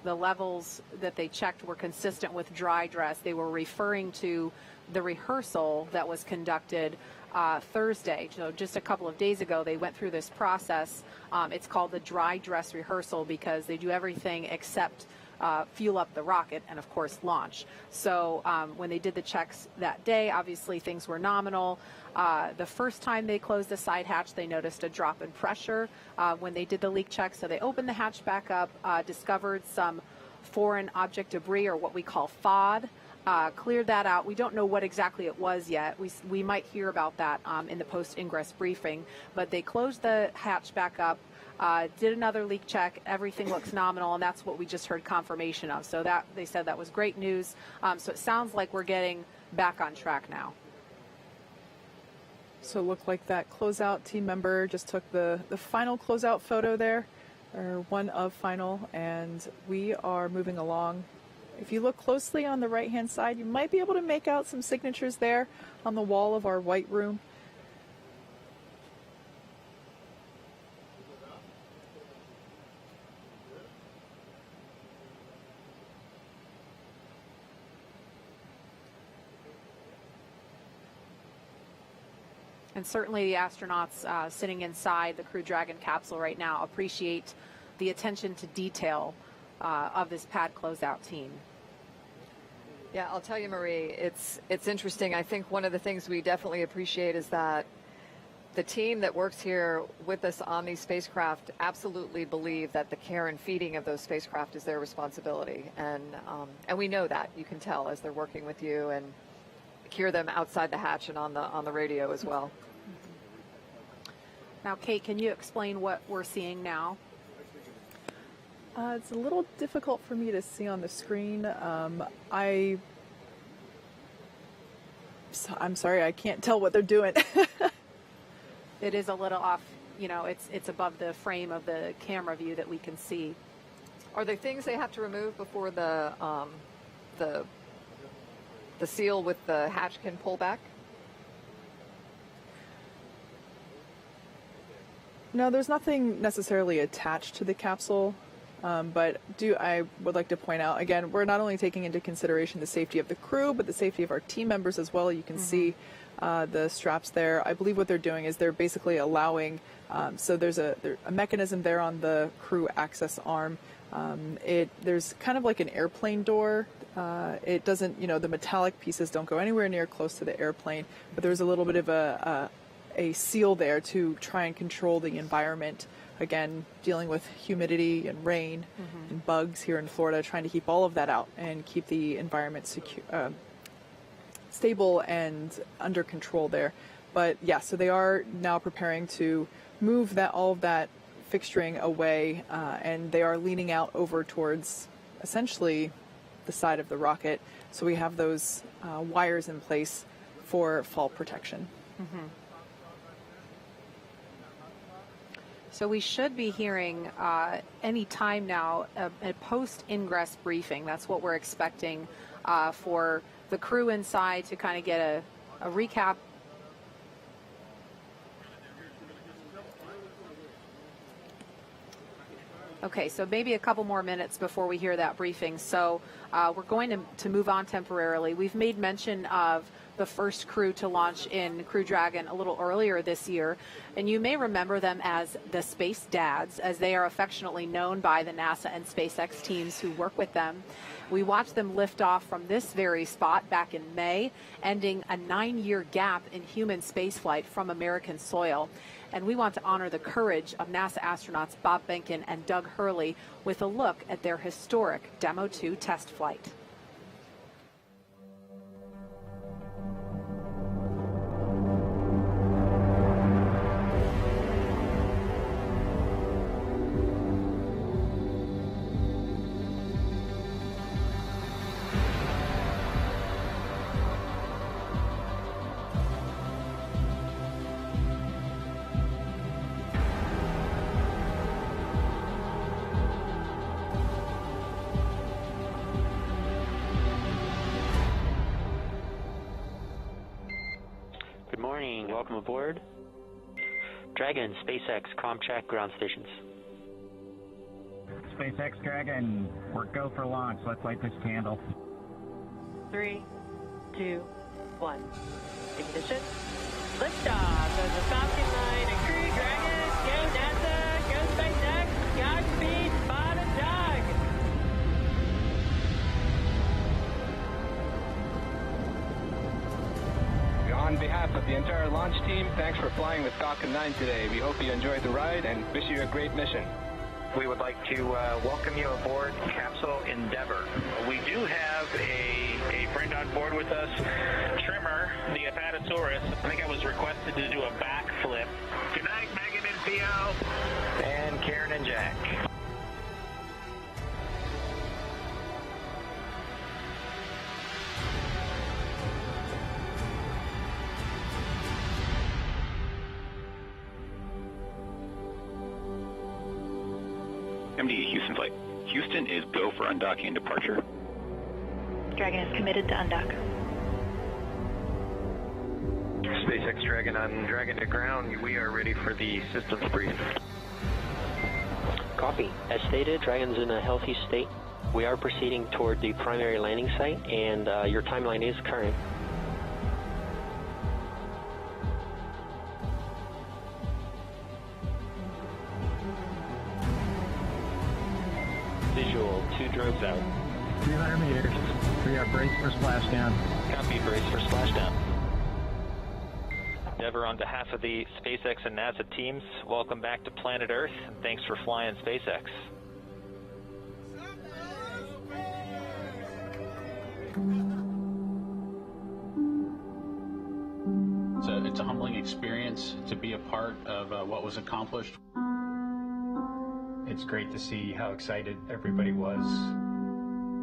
levels that they checked were consistent with dry dress. They were referring to the rehearsal that was conducted Thursday. So just a couple of days ago, they went through this process. It's called the dry dress rehearsal because they do everything except fuel up the rocket and, of course, launch. So when they did the checks that day, obviously things were nominal. The first time they closed the side hatch, they noticed a drop in pressure when they did the leak check. So they opened the hatch back up, discovered some foreign object debris, or what we call FOD, cleared that out. We don't know what exactly it was yet. We might hear about that in the post-ingress briefing. But they closed the hatch back up, did another leak check. Everything looks nominal, and that's what we just heard confirmation of. So that they said that was great news. So it sounds like we're getting back on track now. So it looked like that closeout team member just took the final closeout photo there, or one of final, and we are moving along. If you look closely on the right-hand side, you might be able to make out some signatures there on the wall of our white room. And certainly the astronauts sitting inside the Crew Dragon capsule right now appreciate the attention to detail of this pad closeout team. Yeah, I'll tell you, Marie, it's interesting. I think one of the things we definitely appreciate is that the team that works here with us on these spacecraft absolutely believe that the care and feeding of those spacecraft is their responsibility. And we know that. You can tell as they're working with you and hear them outside the hatch and on the radio as well. Now, Kate, can you explain what we're seeing now? It's a little difficult for me to see on the screen. I'm sorry, I can't tell what they're doing. It is a little off, you know, it's above the frame of the camera view that we can see. Are there things they have to remove before the seal with the hatch can pull back? No, there's nothing necessarily attached to the capsule, but I would like to point out, again, we're not only taking into consideration the safety of the crew, but the safety of our team members as well. You can see the straps there. I believe what they're doing is they're basically allowing, so there's a mechanism there on the crew access arm. There's kind of like an airplane door. It doesn't, the metallic pieces don't go anywhere near close to the airplane, but there's a little bit of a seal there to try and control the environment. Again, dealing with humidity and rain and bugs here in Florida, trying to keep all of that out and keep the environment stable and under control there. But yeah, so they are now preparing to move all of that fixturing away, and they are leaning out over towards essentially the side of the rocket. So we have those wires in place for fall protection. So we should be hearing any time now a post-ingress briefing. That's what we're expecting for the crew inside to kind of get a recap. Okay, so maybe a couple more minutes before we hear that briefing. So we're going to move on temporarily. We've made mention of the first crew to launch in Crew Dragon a little earlier this year, and you may remember them as the Space Dads, as they are affectionately known by the NASA and SpaceX teams who work with them. We watched them lift off from this very spot back in May, ending a 9-year gap in human spaceflight from American soil. And we want to honor the courage of NASA astronauts Bob Behnken and Doug Hurley with a look at their historic Demo 2 test flight. morning. Welcome aboard. Dragon, SpaceX, ComCheck, ground stations. SpaceX Dragon, we're go for launch. Let's light this candle. 3, 2, 1. Ignition. Liftoff of the Falcon 9 and Crew Dragon. Go NASA, go SpaceX, Godspeed, Bob and Doug. On behalf of the entire launch team, thanks for flying with Falcon 9 today. We hope you enjoyed the ride and wish you a great mission. We would like to welcome you aboard Capsule Endeavour. We do have a friend on board with us, Trimmer, the Apatosaurus. I think I was requested to do a backflip. Good night, Megan and Theo. And Karen and Jack. MD Houston flight. Houston is go for undocking and departure. Dragon is committed to undock. SpaceX Dragon on Dragon to ground. We are ready for the systems brief. Copy. As stated, Dragon's in a healthy state. We are proceeding toward the primary landing site, and your timeline is current. Visual, 2 drones out. 300 meters. We are braced for splashdown. Copy, brace for splashdown. Endeavour, on behalf of the SpaceX and NASA teams, welcome back to planet Earth, and thanks for flying SpaceX. It's a humbling experience to be a part of what was accomplished. It's great to see how excited everybody was.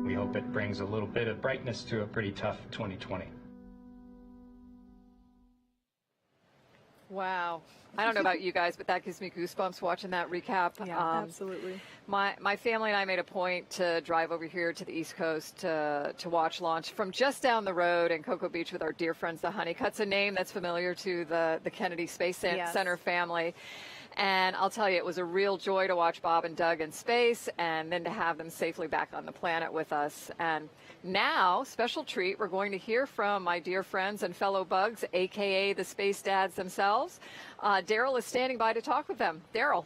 We hope it brings a little bit of brightness to a pretty tough 2020. Wow. I don't know about you guys, but that gives me goosebumps watching that recap. Yeah, absolutely. My family and I made a point to drive over here to the East Coast to watch launch from just down the road in Cocoa Beach with our dear friends, the Honeycutts, a name that's familiar to the Kennedy Space Center family. And I'll tell you, it was a real joy to watch Bob and Doug in space and then to have them safely back on the planet with us. And now, special treat, we're going to hear from my dear friends and fellow bugs, a.k.a. the Space Dads themselves. Daryl is standing by to talk with them. Daryl.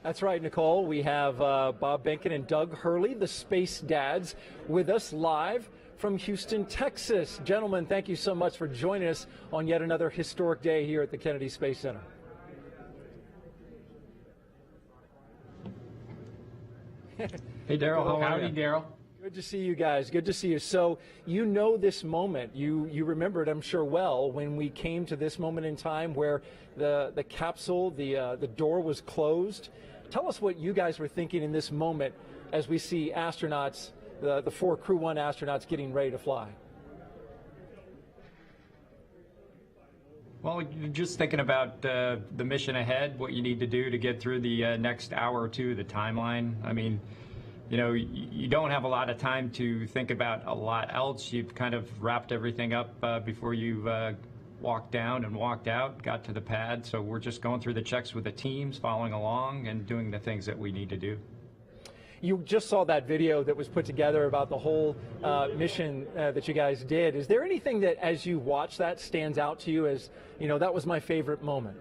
That's right, Nicole. We have Bob Behnken and Doug Hurley, the Space Dads, with us live from Houston, Texas. Gentlemen, thank you so much for joining us on yet another historic day here at the Kennedy Space Center. Hey, Daryl. How are you? Howdy, Daryl. Good to see you guys. Good to see you. So you know this moment. You remember it, I'm sure, well, when we came to this moment in time where the capsule, the door was closed. Tell us what you guys were thinking in this moment as we see astronauts, the 4 Crew 1 astronauts getting ready to fly. Well, you're just thinking about the mission ahead, what you need to do to get through the next hour or two, the timeline. I mean, you know, you don't have a lot of time to think about a lot else. You've kind of wrapped everything up before you've walked down and walked out, got to the pad. So we're just going through the checks with the teams, following along and doing the things that we need to do. You just saw that video that was put together about the whole mission that you guys did. Is there anything that, as you watch that, stands out to you as, you know, that was my favorite moment?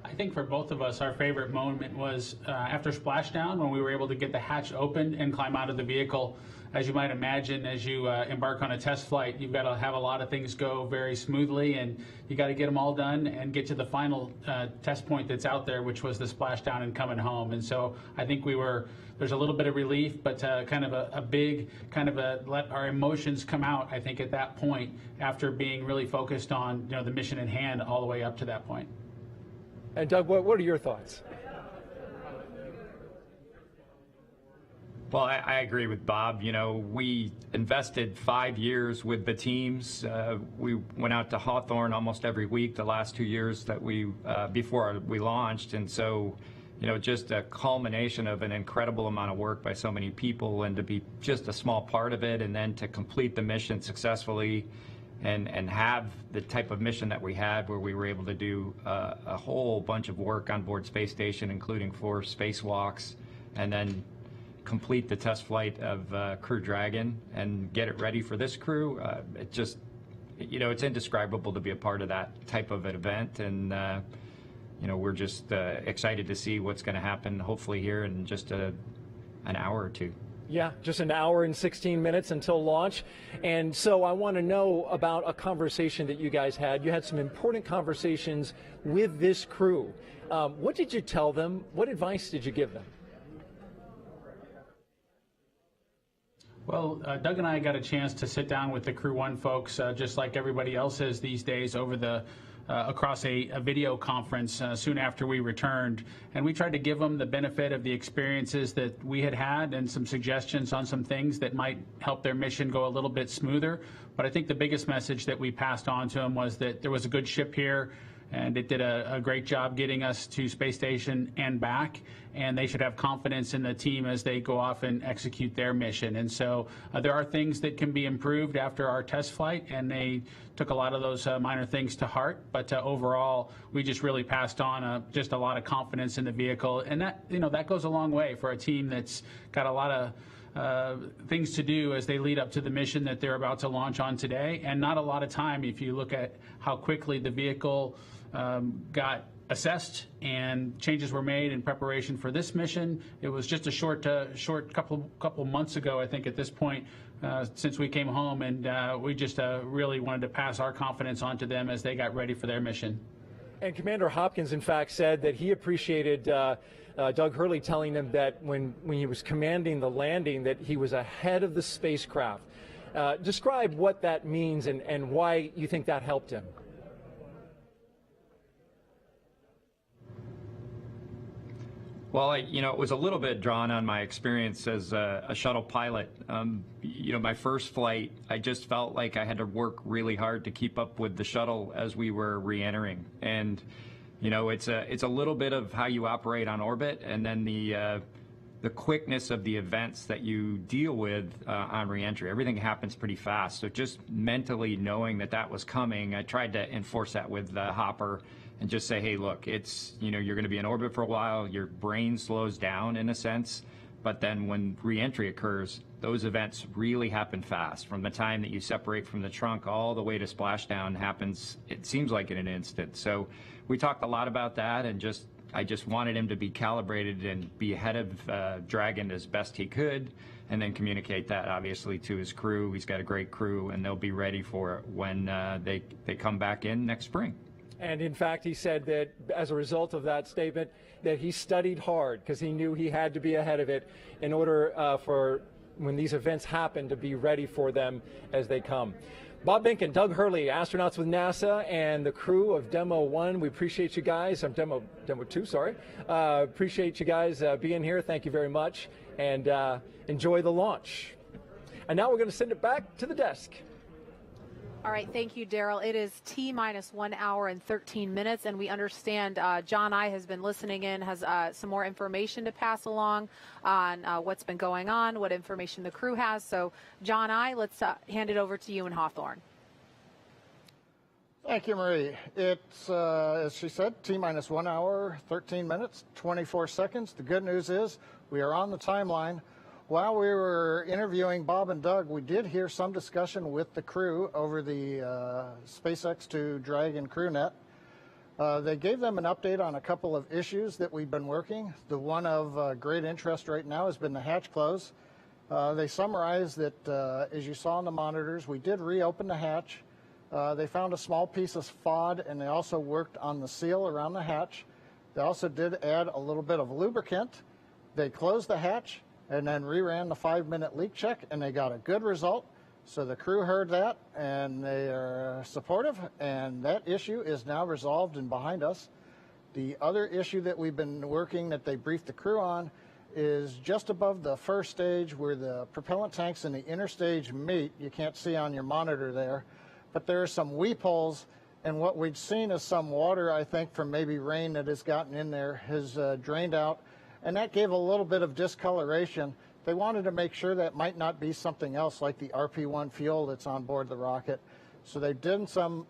I think for both of us, our favorite moment was after splashdown, when we were able to get the hatch open and climb out of the vehicle. As you might imagine, as you embark on a test flight, you've got to have a lot of things go very smoothly, and you got to get them all done and get to the final test point that's out there, which was the splashdown and coming home. And so I think there's a little bit of relief, but kind of a big, let our emotions come out, I think, at that point, after being really focused on, you know, the mission in hand all the way up to that point. And Doug, what are your thoughts? Well, I agree with Bob. You know, we invested 5 years with the teams. We went out to Hawthorne almost every week the last 2 years that before we launched. And so just a culmination of an incredible amount of work by so many people, and to be just a small part of it, and then to complete the mission successfully and have the type of mission that we had, where we were able to do a whole bunch of work on board Space Station, including 4 spacewalks, and then complete the test flight of Crew Dragon and get it ready for this crew. It just, it's indescribable to be a part of that type of an event, and we're just excited to see what's going to happen, hopefully here in just an hour or two. Yeah, just an hour and 16 minutes until launch. And so I want to know about a conversation that you guys had. You had some important conversations with this crew. What did you tell them? What advice did you give them? Well, Doug and I got a chance to sit down with the Crew One folks, just like everybody else is these days, over the across a video conference soon after we returned, and we tried to give them the benefit of the experiences that we had and some suggestions on some things that might help their mission go a little bit smoother. But I think the biggest message that we passed on to them was that there was a good ship here, and it did a great job getting us to Space Station and back, and they should have confidence in the team as they go off and execute their mission. And so there are things that can be improved after our test flight, and they took a lot of those minor things to heart. But overall, we just really passed on just a lot of confidence in the vehicle, and that goes a long way for a team that's got a lot of things to do as they lead up to the mission that they're about to launch on today, and not a lot of time if you look at how quickly the vehicle got assessed and changes were made in preparation for this mission. It was just a short couple months ago, I think, at this point, since we came home, and we just really wanted to pass our confidence on to them as they got ready for their mission. And Commander Hopkins, in fact, said that he appreciated Doug Hurley telling him that when he was commanding the landing, that he was ahead of the spacecraft. Describe what that means and why you think that helped him. Well, it was a little bit drawn on my experience as a shuttle pilot. My first flight, I just felt like I had to work really hard to keep up with the shuttle as we were re-entering. And, it's a little bit of how you operate on orbit, and then the quickness of the events that you deal with on re-entry. Everything happens pretty fast. So just mentally knowing that was coming, I tried to enforce that with Hopper, and just say, hey, look, it's, you're going to be in orbit for a while, your brain slows down in a sense, but then when re-entry occurs, those events really happen fast. From the time that you separate from the trunk all the way to splashdown happens, it seems like in an instant. So we talked a lot about that, and I just wanted him to be calibrated and be ahead of Dragon as best he could, and then communicate that obviously to his crew. He's got a great crew, and they'll be ready for it when they come back in next spring. And in fact, he said that as a result of that statement, that he studied hard because he knew he had to be ahead of it in order for when these events happen to be ready for them as they come. Bob Behnken, Doug Hurley, astronauts with NASA, and the crew of Demo 1. We appreciate you guys. Demo 2, sorry. Appreciate you guys being here. Thank you very much. And enjoy the launch. And now we're going to send it back to the desk. All right, thank you, Daryl. It is T-minus 1 hour and 13 minutes, and we understand John I has been listening in, has some more information to pass along on what's been going on, what information the crew has. So, John I, let's hand it over to you in Hawthorne. Thank you, Marie. It's, as she said, T-minus 1 hour, 13 minutes, 24 seconds. The good news is we are on the timeline. While we were interviewing Bob and Doug, we did hear some discussion with the crew over the SpaceX to Dragon crewnet. They gave them an update on a couple of issues that we've been working. The one of great interest right now has been the hatch close. They summarized that, as you saw on the monitors, we did reopen the hatch. They found a small piece of FOD, and they also worked on the seal around the hatch. They also did add a little bit of lubricant. They closed the hatch and then reran the 5-minute leak check, and they got a good result. So the crew heard that, and they are supportive, and that issue is now resolved and behind us. The other issue that we've been working that they briefed the crew on is just above the first stage where the propellant tanks and the inner stage meet. You can't see on your monitor there, but there are some weep holes And what we'd seen is some water, I think, from maybe rain that has gotten in there has drained out, and that gave a little bit of discoloration. They wanted to make sure that might not be something else like the RP1 fuel that's on board the rocket. So they've done some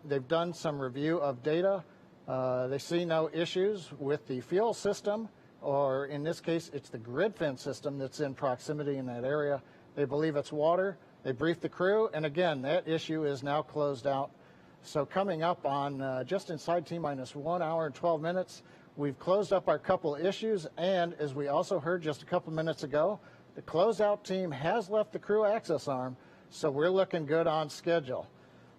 review of data. They see no issues with the fuel system, or in this case, it's the grid fin system that's in proximity in that area. They believe it's water. They briefed the crew, and again, that issue is now closed out. So coming up on just inside T-minus 1 hour and 12 minutes, we've closed up our couple issues, and as we also heard just a couple minutes ago, the closeout team has left the crew access arm, so we're looking good on schedule.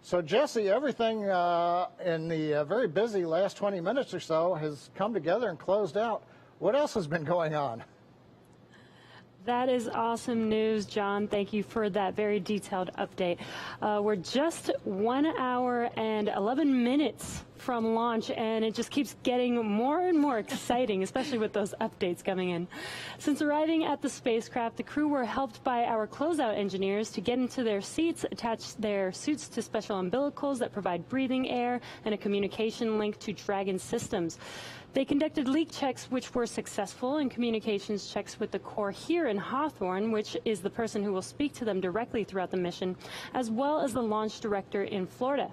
So Jesse, everything in the very busy last 20 minutes or so has come together and closed out. What else has been going on? That is awesome news, John. Thank you for that very detailed update. We're just 1 hour and 11 minutes from launch, and it just keeps getting more and more exciting, especially with those updates coming in. Since arriving at the spacecraft, the crew were helped by our closeout engineers to get into their seats, attach their suits to special umbilicals that provide breathing air and a communication link to Dragon systems. They conducted leak checks, which were successful, and communications checks with the Corps here in Hawthorne, which is the person who will speak to them directly throughout the mission, as well as the launch director in Florida.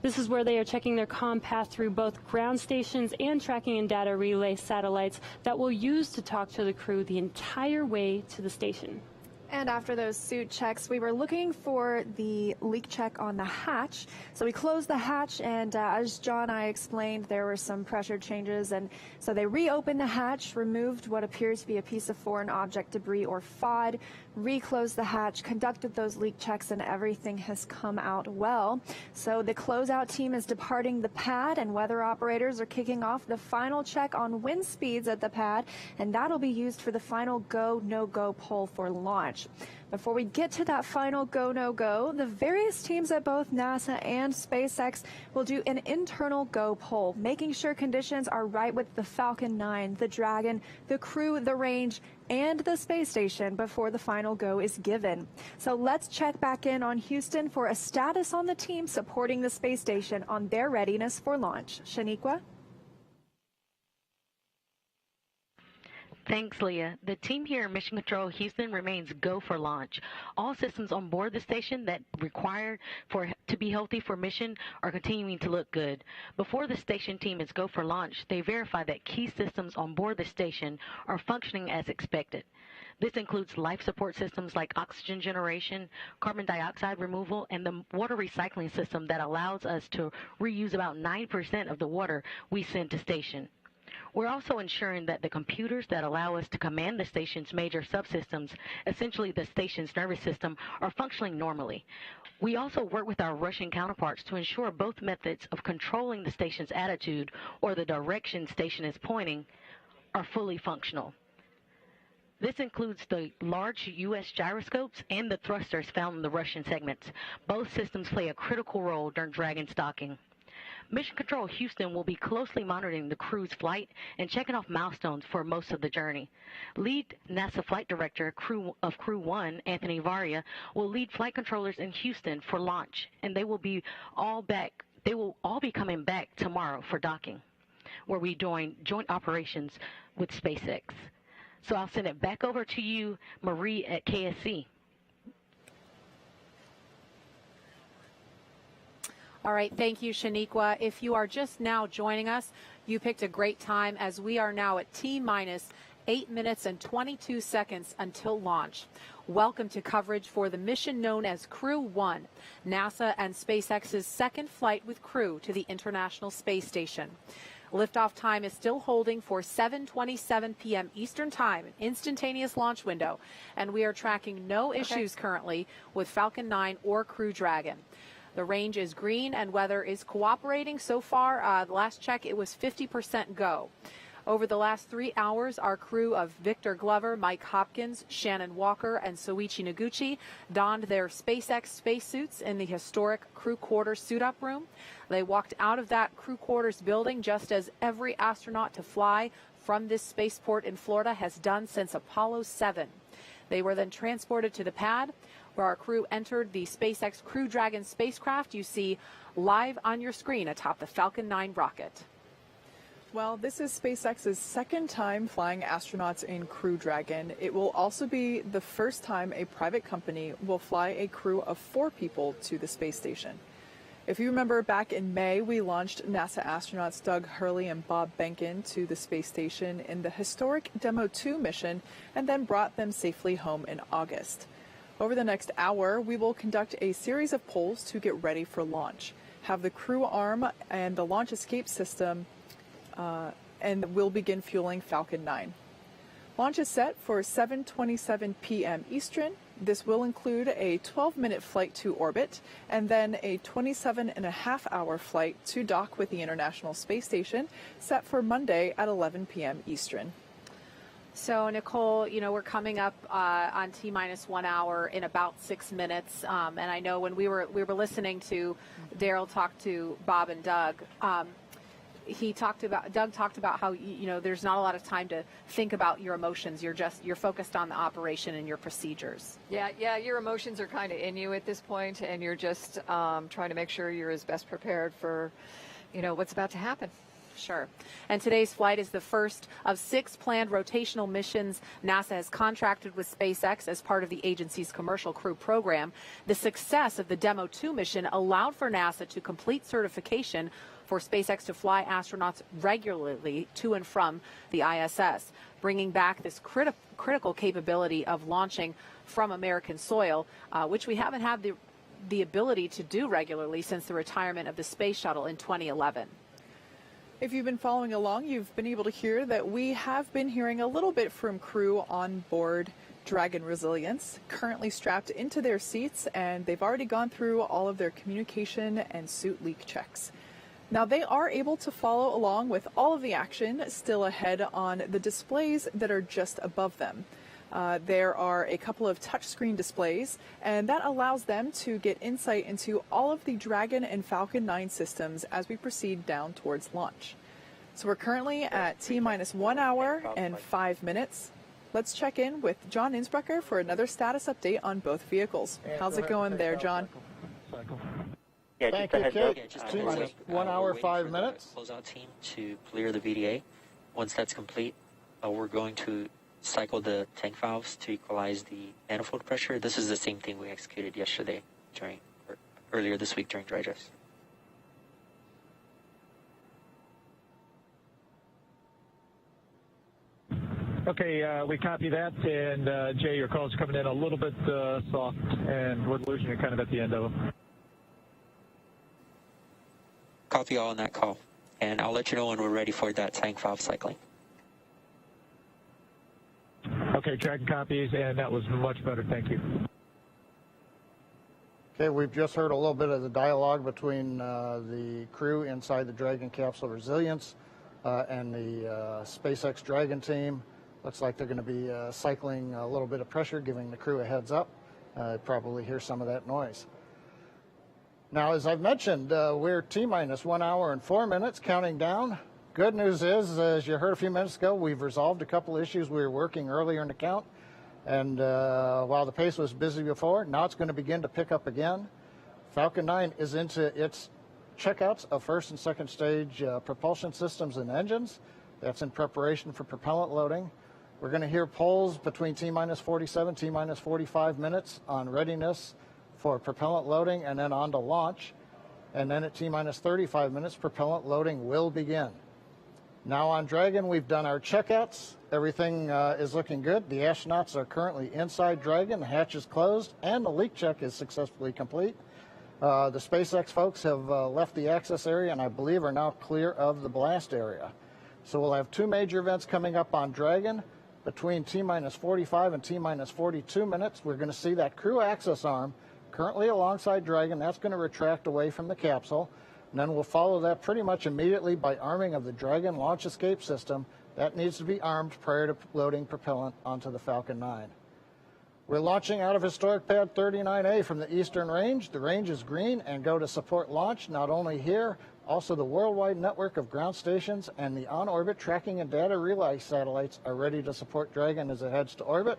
This is where they are checking their comm path through both ground stations and tracking and data relay satellites that will use to talk to the crew the entire way to the station. And after those suit checks, we were looking for the leak check on the hatch. So we closed the hatch, and as John and I explained, there were some pressure changes. And so they reopened the hatch, removed what appears to be a piece of foreign object debris or FOD, reclosed the hatch, conducted those leak checks, and everything has come out well. So the closeout team is departing the pad, and weather operators are kicking off the final check on wind speeds at the pad, and that'll be used for the final go, no-go poll for launch. Before we get to that final go, no-go, the various teams at both NASA and SpaceX will do an internal go poll, making sure conditions are right with the Falcon 9, the Dragon, the crew, the range, and the space station before the final go is given. So let's check back in on Houston for a status on the team supporting the space station on their readiness for launch. Shaniqua? Thanks, Leah. The team here in Mission Control Houston remains go for launch. All systems on board the station that required to be healthy for mission are continuing to look good. Before the station team is go for launch, they verify that key systems on board the station are functioning as expected. This includes life support systems like oxygen generation, carbon dioxide removal, and the water recycling system that allows us to reuse about 9% of the water we send to station. We're also ensuring that the computers that allow us to command the station's major subsystems, essentially the station's nervous system, are functioning normally. We also work with our Russian counterparts to ensure both methods of controlling the station's attitude, or the direction station is pointing, are fully functional. This includes the large U.S. gyroscopes and the thrusters found in the Russian segments. Both systems play a critical role during Dragon's docking. Mission Control Houston will be closely monitoring the crew's flight and checking off milestones for most of the journey. Lead NASA Flight Director of Crew 1, Anthony Varia, will lead flight controllers in Houston for launch, and they will all be coming back tomorrow for docking, where we join joint operations with SpaceX. So I'll send it back over to you, Marie, at KSC. All right, thank you, Shaniqua. If you are just now joining us, you picked a great time, as we are now at T-minus 8 minutes and 22 seconds until launch. Welcome to coverage for the mission known as Crew 1, NASA and SpaceX's second flight with crew to the International Space Station. Liftoff time is still holding for 7:27 p.m. Eastern Time, an instantaneous launch window, and we are tracking no issues currently with Falcon 9 or Crew Dragon. The range is green and weather is cooperating so far. The last check, it was 50% go. Over the last 3 hours, our crew of Victor Glover, Mike Hopkins, Shannon Walker, and Soichi Noguchi donned their SpaceX spacesuits in the historic crew quarters suit-up room. They walked out of that crew quarters building just as every astronaut to fly from this spaceport in Florida has done since Apollo 7. They were then transported to the pad where our crew entered the SpaceX Crew Dragon spacecraft you see live on your screen atop the Falcon 9 rocket. Well, this is SpaceX's second time flying astronauts in Crew Dragon. It will also be the first time a private company will fly a crew of 4 people to the space station. If you remember, back in May, we launched NASA astronauts Doug Hurley and Bob Behnken to the space station in the historic Demo 2 mission and then brought them safely home in August. Over the next hour, we will conduct a series of polls to get ready for launch, have the crew arm and the launch escape system and we'll begin fueling Falcon 9. Launch is set for 7:27 p.m. Eastern. This will include a 12-minute flight to orbit and then a 27.5-hour flight to dock with the International Space Station, set for Monday at 11 p.m. Eastern. So, Nicole, you know, we're coming up on T-minus 1 hour in about 6 minutes. And I know when we were listening to Daryl talk to Bob and Doug, Doug talked about how, you know, there's not a lot of time to think about your emotions. You're focused on the operation and your procedures. Yeah, your emotions are kind of in you at this point, and you're just trying to make sure you're as best prepared for, you know, what's about to happen. Sure. And today's flight is the first of 6 planned rotational missions NASA has contracted with SpaceX as part of the agency's Commercial Crew program. The success of the Demo 2 mission allowed for NASA to complete certification for SpaceX to fly astronauts regularly to and from the ISS, bringing back this critical capability of launching from American soil, which we haven't had the ability to do regularly since the retirement of the space shuttle in 2011. If you've been following along, you've been able to hear that we have been hearing a little bit from crew on board Dragon Resilience, currently strapped into their seats, and they've already gone through all of their communication and suit leak checks. Now, they are able to follow along with all of the action still ahead on the displays that are just above them. There are a couple of touchscreen displays, and that allows them to get insight into all of the Dragon and Falcon 9 systems as we proceed down towards launch. So we're currently at T-minus 1 hour and 5 minutes. Let's check in with John Innsbrucker for another status update on both vehicles. How's it going there, John? Yeah, Thank just you, a heads Kate. up. T-minus 1 hour, 5 minutes. Closeout team to clear the VDA. Once that's complete, we're going to cycle the tank valves to equalize the manifold pressure. This is the same thing we executed yesterday earlier this week during dry dress. Okay, we copy that, and Jay, your call's coming in a little bit soft, and we're losing you kind of at the end of them. Copy all on that call, and I'll let you know when we're ready for that tank valve cycling. Okay, Dragon copies, and that was much better. Thank you. Okay, we've just heard a little bit of the dialogue between the crew inside the Dragon capsule Resilience and the SpaceX Dragon team. Looks like they're going to be cycling a little bit of pressure, giving the crew a heads up. Probably hear some of that noise. Now, as I've mentioned, we're T-minus 1 hour and 4 minutes, counting down. Good news is, as you heard a few minutes ago, we've resolved a couple issues we were working earlier in the count. And while the pace was busy before, now it's going to begin to pick up again. Falcon 9 is into its checkouts of first and second stage propulsion systems and engines. That's in preparation for propellant loading. We're going to hear polls between T-minus 47, T-minus 45 minutes on readiness for propellant loading and then on to launch. And then at T-minus 35 minutes, propellant loading will begin. Now on Dragon, we've done our checkouts. Everything is looking good. The astronauts are currently inside Dragon. The hatch is closed, and the leak check is successfully complete. The SpaceX folks have left the access area and I believe are now clear of the blast area. So we'll have 2 major events coming up on Dragon. Between T-minus 45 and T-minus 42 minutes, we're going to see that crew access arm currently alongside Dragon. That's going to retract away from the capsule. And then we'll follow that pretty much immediately by arming of the Dragon launch escape system. That needs to be armed prior to loading propellant onto the Falcon 9. We're launching out of historic pad 39A from the eastern range. The range is green and go to support launch, not only here, also the worldwide network of ground stations and the on-orbit tracking and data relay satellites are ready to support Dragon as it heads to orbit.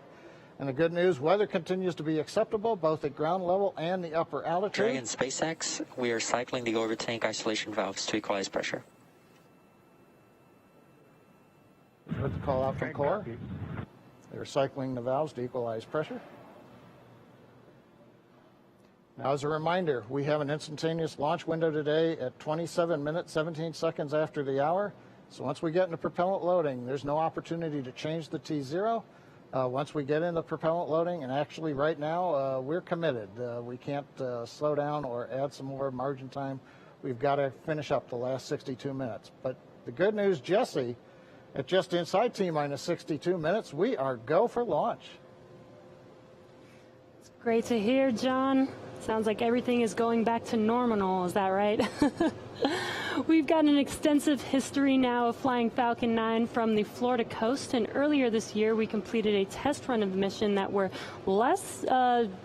And the good news, weather continues to be acceptable both at ground level and the upper altitude. Dragon SpaceX, we are cycling the orbit tank isolation valves to equalize pressure. With the call out from core. They're cycling the valves to equalize pressure. Now, as a reminder, we have an instantaneous launch window today at 27 minutes, 17 seconds after the hour. So once we get into propellant loading, there's no opportunity to change the T0. Once we get into propellant loading, and actually right now, we're committed. We can't slow down or add some more margin time. We've got to finish up the last 62 minutes. But the good news, Jesse, at just inside T-minus 62 minutes, we are go for launch. It's great to hear, John. Sounds like everything is going back to normal, is that right? We've got an extensive history now of flying Falcon 9 from the Florida coast, and earlier this year we completed a test run of the mission that we're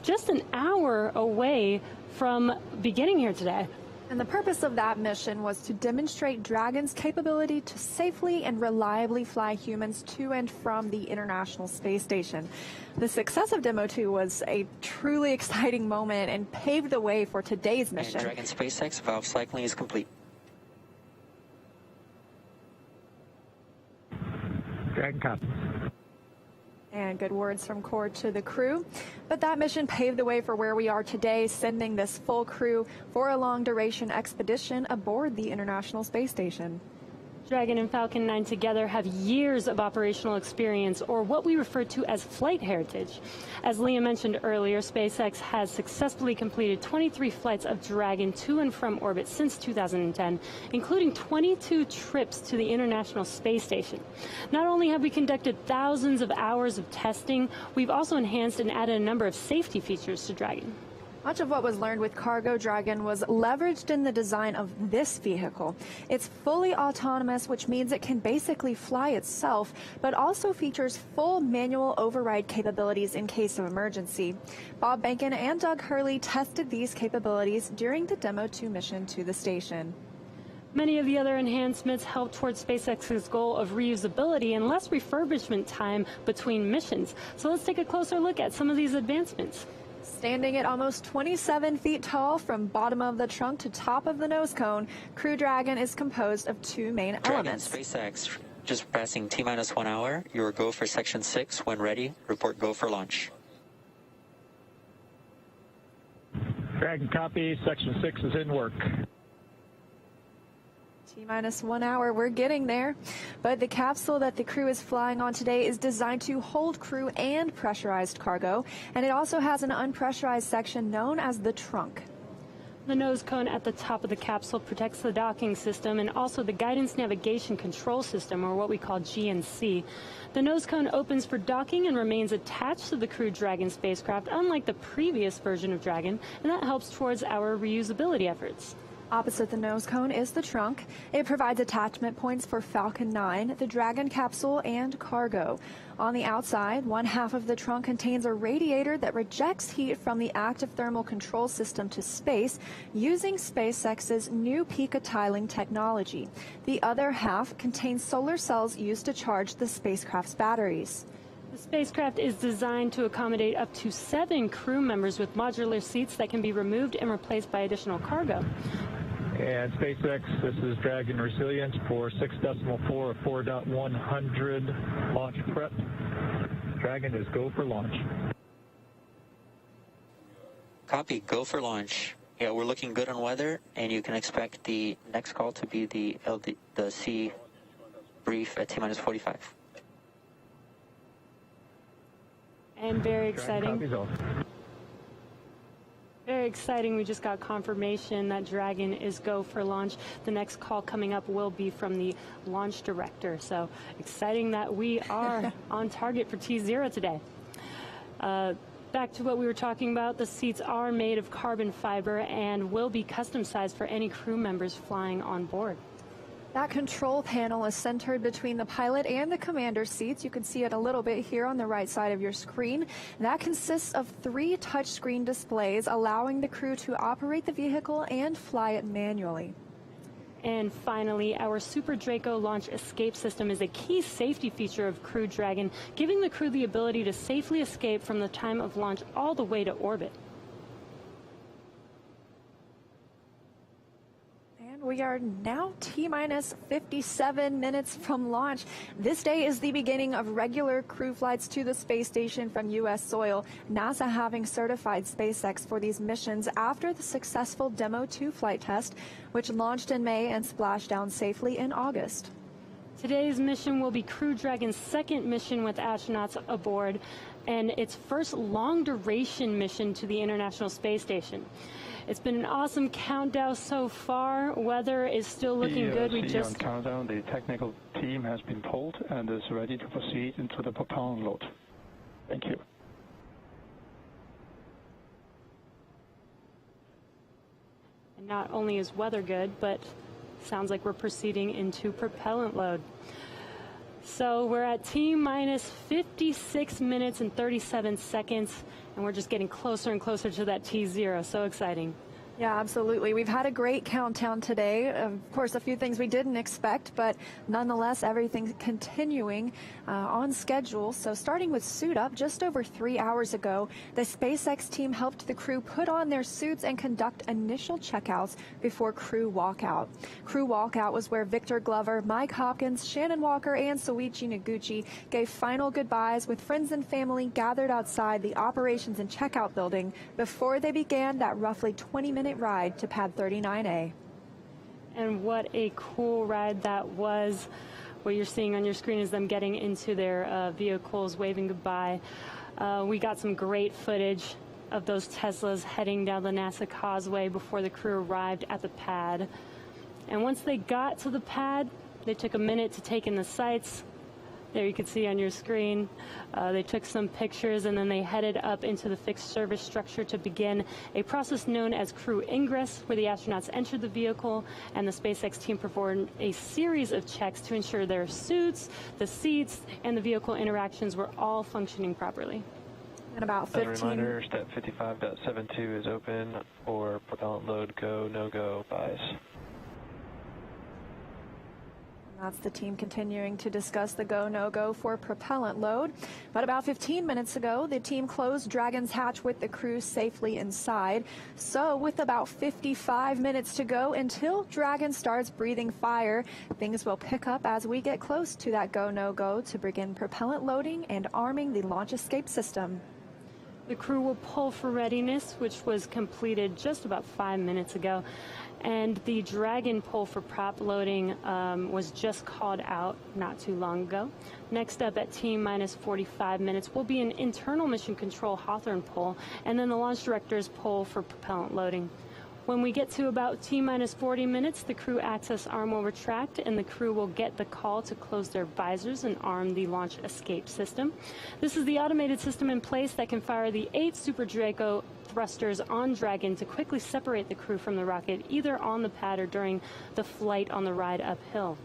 just an hour away from beginning here today. And the purpose of that mission was to demonstrate Dragon's capability to safely and reliably fly humans to and from the International Space Station. The success of Demo 2 was a truly exciting moment and paved the way for today's mission. And Dragon SpaceX valve cycling is complete. Dragon copy. And good words from Core to the crew. But that mission paved the way for where we are today, sending this full crew for a long-duration expedition aboard the International Space Station. Dragon and Falcon 9 together have years of operational experience, or what we refer to as flight heritage. As Leah mentioned earlier, SpaceX has successfully completed 23 flights of Dragon to and from orbit since 2010, including 22 trips to the International Space Station. Not only have we conducted thousands of hours of testing, we've also enhanced and added a number of safety features to Dragon. Much of what was learned with Cargo Dragon was leveraged in the design of this vehicle. It's fully autonomous, which means it can basically fly itself, but also features full manual override capabilities in case of emergency. Bob Bankin and Doug Hurley tested these capabilities during the Demo 2 mission to the station. Many of the other enhancements help towards SpaceX's goal of reusability and less refurbishment time between missions. So let's take a closer look at some of these advancements. Standing at almost 27 feet tall from bottom of the trunk to top of the nose cone, Crew Dragon is composed of two main elements. Dragon SpaceX, just passing T-minus 1 hour. Your go for Section 6. When ready, report go for launch. Dragon copy. Section 6 is in work. T-minus 1 hour, we're getting there. But the capsule that the crew is flying on today is designed to hold crew and pressurized cargo, and it also has an unpressurized section known as the trunk. The nose cone at the top of the capsule protects the docking system and also the guidance navigation control system, or what we call GNC. The nose cone opens for docking and remains attached to the Crew Dragon spacecraft, unlike the previous version of Dragon, and that helps towards our reusability efforts. Opposite the nose cone is the trunk. It provides attachment points for Falcon 9, the Dragon capsule, and cargo. On the outside, one half of the trunk contains a radiator that rejects heat from the active thermal control system to space using SpaceX's new Pica tiling technology. The other half contains solar cells used to charge the spacecraft's batteries. The spacecraft is designed to accommodate up to 7 crew members with modular seats that can be removed and replaced by additional cargo. And SpaceX, this is Dragon Resilience for 6.4 of 4.100 launch prep. Dragon is go for launch. Copy, go for launch. Yeah, we're looking good on weather, and you can expect the next call to be the C brief at T-minus 45. And very exciting. Very exciting. We just got confirmation that Dragon is go for launch. The next call coming up will be from the launch director. So exciting that we are on target for T0 today. Back to what we were talking about, the seats are made of carbon fiber and will be custom sized for any crew members flying on board. That control panel is centered between the pilot and the commander seats. You can see it a little bit here on the right side of your screen. That consists of 3 touchscreen displays, allowing the crew to operate the vehicle and fly it manually. And finally, our Super Draco launch escape system is a key safety feature of Crew Dragon, giving the crew the ability to safely escape from the time of launch all the way to orbit. We are now T-minus 57 minutes from launch. This day is the beginning of regular crew flights to the space station from U.S. soil, NASA having certified SpaceX for these missions after the successful Demo 2 flight test, which launched in May and splashed down safely in August. Today's mission will be Crew Dragon's second mission with astronauts aboard and its first long-duration mission to the International Space Station. It's been an awesome countdown so far. Weather is still looking good. We just on countdown. The technical team has been pulled and is ready to proceed into the propellant load. Thank you. And not only is weather good, but sounds like we're proceeding into propellant load. So we're at T-minus 56 minutes and 37 seconds, and we're just getting closer and closer to that T0. So exciting. Yeah, absolutely. We've had a great countdown today. Of course, a few things we didn't expect, but nonetheless, everything's continuing on schedule. So starting with suit up, just over 3 hours ago, the SpaceX team helped the crew put on their suits and conduct initial checkouts before crew walkout. Crew walkout was where Victor Glover, Mike Hopkins, Shannon Walker, and Soichi Noguchi gave final goodbyes with friends and family gathered outside the operations and checkout building before they began that roughly 20-minute ride to pad 39A. And what a cool ride that was. What you're seeing on your screen is them getting into their vehicles, waving goodbye. We got some great footage of those Teslas heading down the NASA causeway before the crew arrived at the pad. And once they got to the pad, they took a minute to take in the sights. There you can see on your screen. They took some pictures and then they headed up into the fixed service structure to begin a process known as crew ingress, where the astronauts entered the vehicle and the SpaceX team performed a series of checks to ensure their suits, the seats, and the vehicle interactions were all functioning properly. And about 15... As a reminder, step 55.72 is open for propellant load go, no-go buys. That's the team continuing to discuss the go, no-go for propellant load. But about 15 minutes ago, the team closed Dragon's hatch with the crew safely inside. So with about 55 minutes to go until Dragon starts breathing fire, things will pick up as we get close to that go, no-go to begin propellant loading and arming the launch escape system. The crew will pull for readiness, which was completed just about 5 minutes ago. And the Dragon pull for prop loading was just called out not too long ago. Next up at T-minus 45 minutes will be an internal mission control Hawthorne pull, and then the launch director's pull for propellant loading. When we get to about T-minus 40 minutes, the crew access arm will retract and the crew will get the call to close their visors and arm the launch escape system. This is the automated system in place that can fire the 8 Super Draco thrusters on Dragon to quickly separate the crew from the rocket, either on the pad or during the flight on the ride uphill.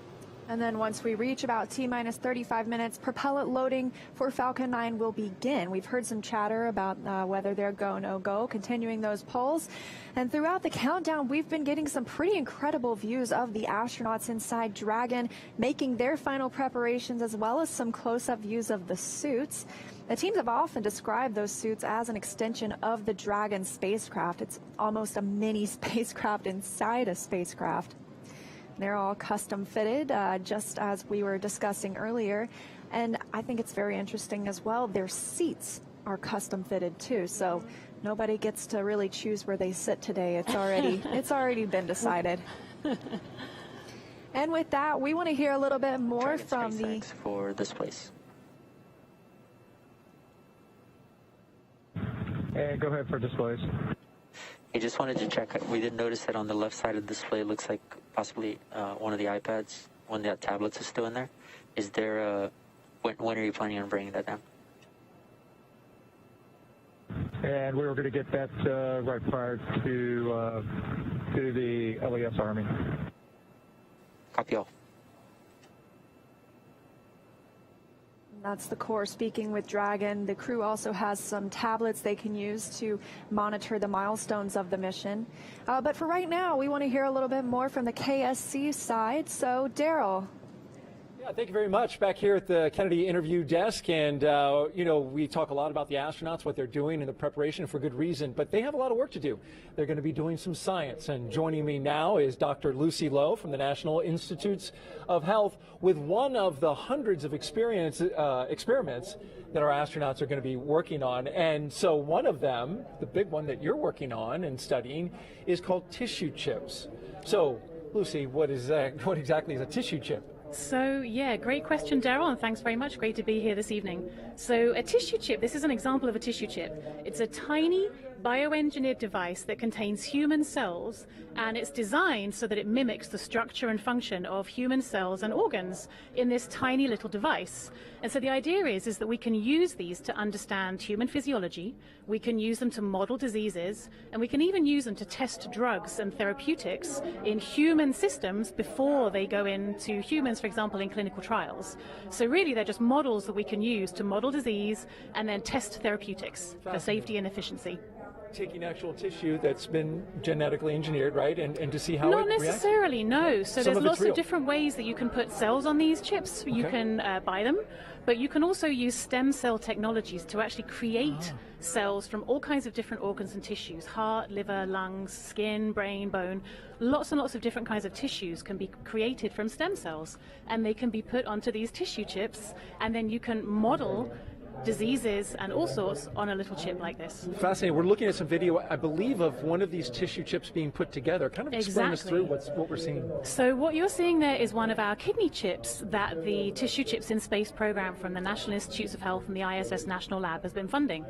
And then once we reach about T-minus 35 minutes, propellant loading for Falcon 9 will begin. We've heard some chatter about whether they're go, no go, continuing those polls. And throughout the countdown, we've been getting some pretty incredible views of the astronauts inside Dragon, making their final preparations, as well as some close-up views of the suits. The teams have often described those suits as an extension of the Dragon spacecraft. It's almost a mini spacecraft inside a spacecraft. They're all custom fitted, just as we were discussing earlier. And I think it's very interesting as well. Their seats are custom fitted too. So nobody gets to really choose where they sit today. It's already been decided. And with that, we want to hear a little bit more from the for this place. And go ahead for displays. I just wanted to check. We did notice that on the left side of the display, it looks like possibly one of the iPads, one of the tablets is still in there. Is there a... When are you planning on bringing that down? And we were going to get that right prior to the LES Army. Copy all. That's the core speaking with Dragon. The crew also has some tablets they can use to monitor the milestones of the mission. But for right now, we want to hear a little bit more from the KSC side. So, Daryl. Yeah, thank you very much. Back here at the Kennedy interview desk, and you know, we talk a lot about the astronauts, what they're doing, and the preparation for good reason, but they have a lot of work to do. They're going to be doing some science, and joining me now is Dr. Lucy Lowe from the National Institutes of Health with one of the hundreds of experiments that our astronauts are going to be working on. And so one of them, the big one that you're working on and studying, is called tissue chips. So, Lucy, what exactly is a tissue chip? So, yeah, great question, Daryl, and thanks very much. Great to be here this evening. So, a tissue chip, this is an example of a tissue chip. It's a tiny bioengineered device that contains human cells, and it's designed so that it mimics the structure and function of human cells and organs in this tiny little device. And so the idea is that we can use these to understand human physiology, we can use them to model diseases, and we can even use them to test drugs and therapeutics in human systems before they go into humans, for example, in clinical trials. So really they're just models that we can use to model disease and then test therapeutics for safety and efficiency. Taking actual tissue that's been genetically engineered, right, and to see how Not it reacts? necessarily, no. So Some there's of it's lots real. of different ways that you can put cells on these chips. You can buy them, but you can also use stem cell technologies to actually create cells from all kinds of different organs and tissues: heart, liver, lungs, skin, brain, bone. Lots and lots of different kinds of tissues can be created from stem cells, and they can be put onto these tissue chips, and then you can model diseases and all sorts on a little chip like this. Fascinating. We're looking at some video, I believe, of one of these tissue chips being put together. Kind of explain us through what we're seeing. So what you're seeing there is one of our kidney chips that the Tissue Chips in Space program from the National Institutes of Health and the ISS National Lab has been funding.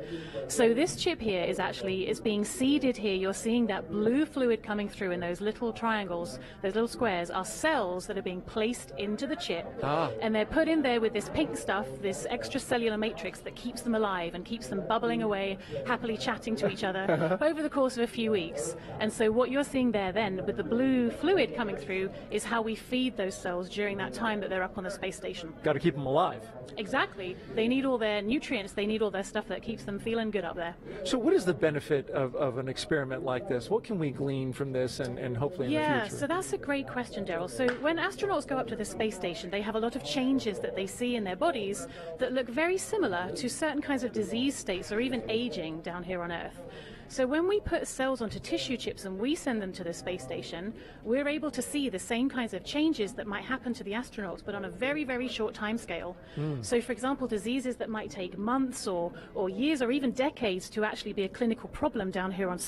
So this chip here is being seeded here. You're seeing that blue fluid coming through in those little triangles, those little squares, are cells that are being placed into the chip. And they're put in there with this pink stuff, this extracellular matrix that keeps them alive and keeps them bubbling away, happily chatting to each other over the course of a few weeks. And so what you're seeing there then with the blue fluid coming through is how we feed those cells during that time that they're up on the space station. Got to keep them alive. Exactly. They need all their nutrients, they need all their stuff that keeps them feeling good up there. So what is the benefit of an experiment like this? What can we glean from this and hopefully in the future? Yeah, so that's a great question, Daryl. So when astronauts go up to the space station, they have a lot of changes that they see in their bodies that look very similar to certain kinds of disease states or even aging down here on Earth. So when we put cells onto tissue chips and we send them to the space station, we're able to see the same kinds of changes that might happen to the astronauts, but on a very, very short time scale. So for example, diseases that might take months or years or even decades to actually be a clinical problem down here on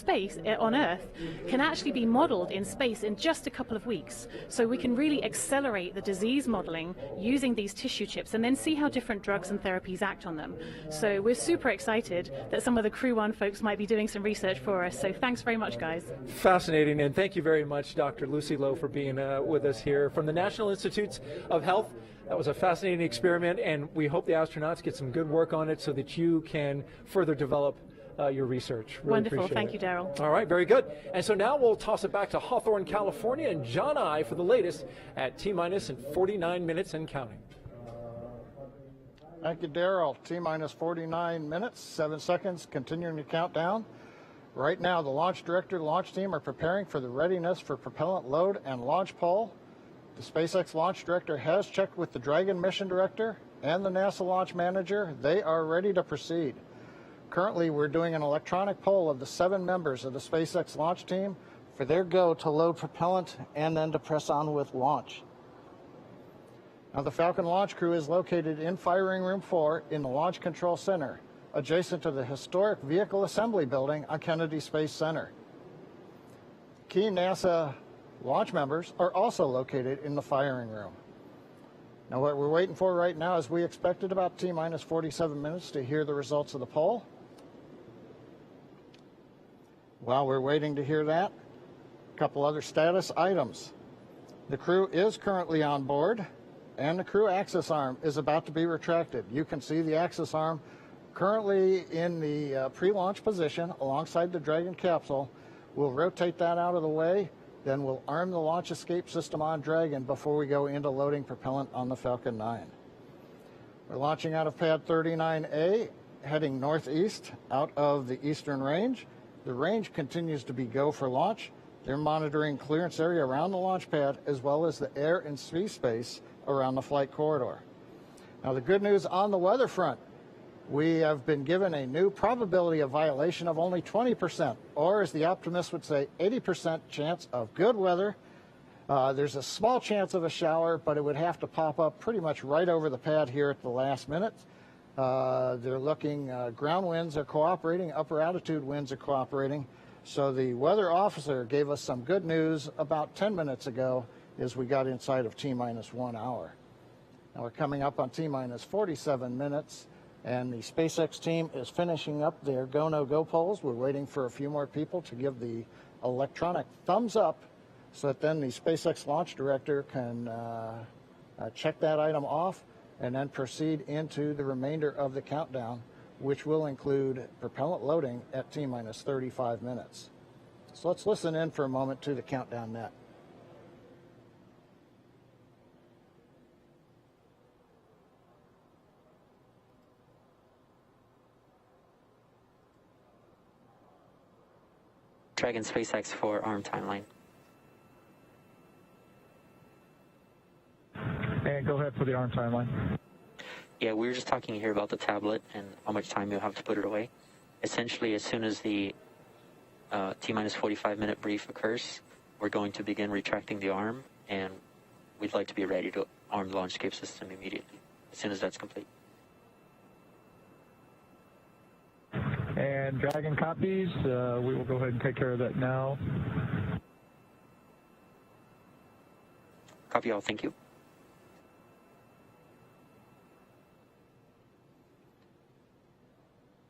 Earth, can actually be modeled in space in just a couple of weeks. So we can really accelerate the disease modeling using these tissue chips and then see how different drugs and therapies act on them. So we're super excited that some of the Crew One folks might be doing some research for us. So thanks very much, guys. Fascinating, and thank you very much, Dr. Lucy Lowe, for being with us here from the National Institutes of Health. That was a fascinating experiment, and we hope the astronauts get some good work on it so that you can further develop your research. Really Wonderful. Thank you, Daryl. All right, very good. And so now we'll toss it back to Hawthorne, California, and John I for the latest at T-minus and 49 minutes and counting. Thank you, Daryl. T-minus 49 minutes, 7 seconds, continuing to count down. Right now, the launch director and launch team are preparing for the readiness for propellant load and launch pole. The SpaceX launch director has checked with the Dragon mission director and the NASA launch manager. They are ready to proceed. Currently, we're doing an electronic poll of the 7 members of the SpaceX launch team for their go to load propellant and then to press on with launch. Now, the Falcon launch crew is located in Firing Room 4 in the Launch Control Center, adjacent to the historic Vehicle Assembly Building on Kennedy Space Center. Key NASA launch members are also located in the firing room. Now, what we're waiting for right now is we expected about T-minus 47 minutes to hear the results of the poll. While we're waiting to hear that, a couple other status items. The crew is currently on board, and the crew access arm is about to be retracted. You can see the access arm currently in the pre-launch position alongside the Dragon capsule. We'll rotate that out of the way, then we'll arm the launch escape system on Dragon before we go into loading propellant on the Falcon 9. We're launching out of pad 39A, heading northeast out of the eastern range. The range continues to be go for launch. They're monitoring clearance area around the launch pad as well as the air and sea space around the flight corridor. Now the good news on the weather front, we have been given a new probability of violation of only 20%, or as the optimist would say, 80% chance of good weather. There's a small chance of a shower, but it would have to pop up pretty much right over the pad here at the last minute. They're looking, ground winds are cooperating, upper altitude winds are cooperating. So the weather officer gave us some good news about 10 minutes ago as we got inside of T-minus 1 hour. Now we're coming up on T-minus 47 minutes, and the SpaceX team is finishing up their go, no go polls. We're waiting for a few more people to give the electronic thumbs up so that then the SpaceX launch director can check that item off and then proceed into the remainder of the countdown, which will include propellant loading at T-minus 35 minutes. So let's listen in for a moment to the countdown net. Dragon SpaceX for arm timeline. And go ahead for the arm timeline. Yeah, we were just talking here about the tablet and how much time you'll have to put it away. Essentially, as soon as the T-minus 45 minute brief occurs, we're going to begin retracting the arm, and we'd like to be ready to arm the launch escape system immediately, as soon as that's complete. And Dragon copies. We will go ahead and take care of that now. Copy all, thank you.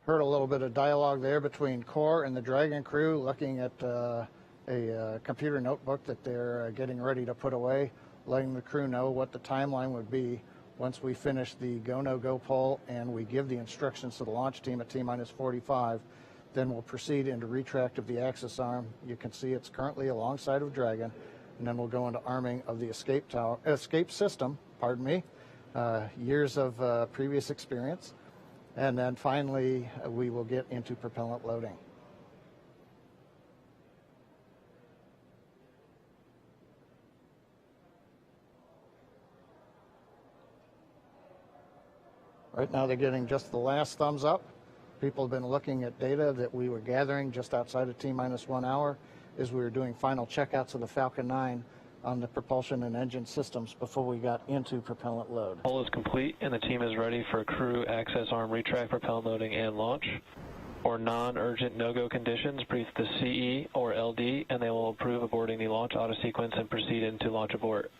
Heard a little bit of dialogue there between Core and the Dragon crew looking at a computer notebook that they're getting ready to put away, letting the crew know what the timeline would be once we finish the go, no go poll and we give the instructions to the launch team at T-minus 45. Then we'll proceed into retract of the access arm. You can see it's currently alongside of Dragon, and then we'll go into arming of the escape system, pardon me, years of previous experience. And then finally, we will get into propellant loading. Right now they're getting just the last thumbs up. People have been looking at data that we were gathering just outside of T-minus 1 hour as we were doing final checkouts of the Falcon 9 on the propulsion and engine systems before we got into propellant load. Poll is complete and the team is ready for crew access arm retract, propellant loading, and launch. For non-urgent no-go conditions, brief the CE or LD and they will approve aborting the launch auto sequence and proceed into launch abort.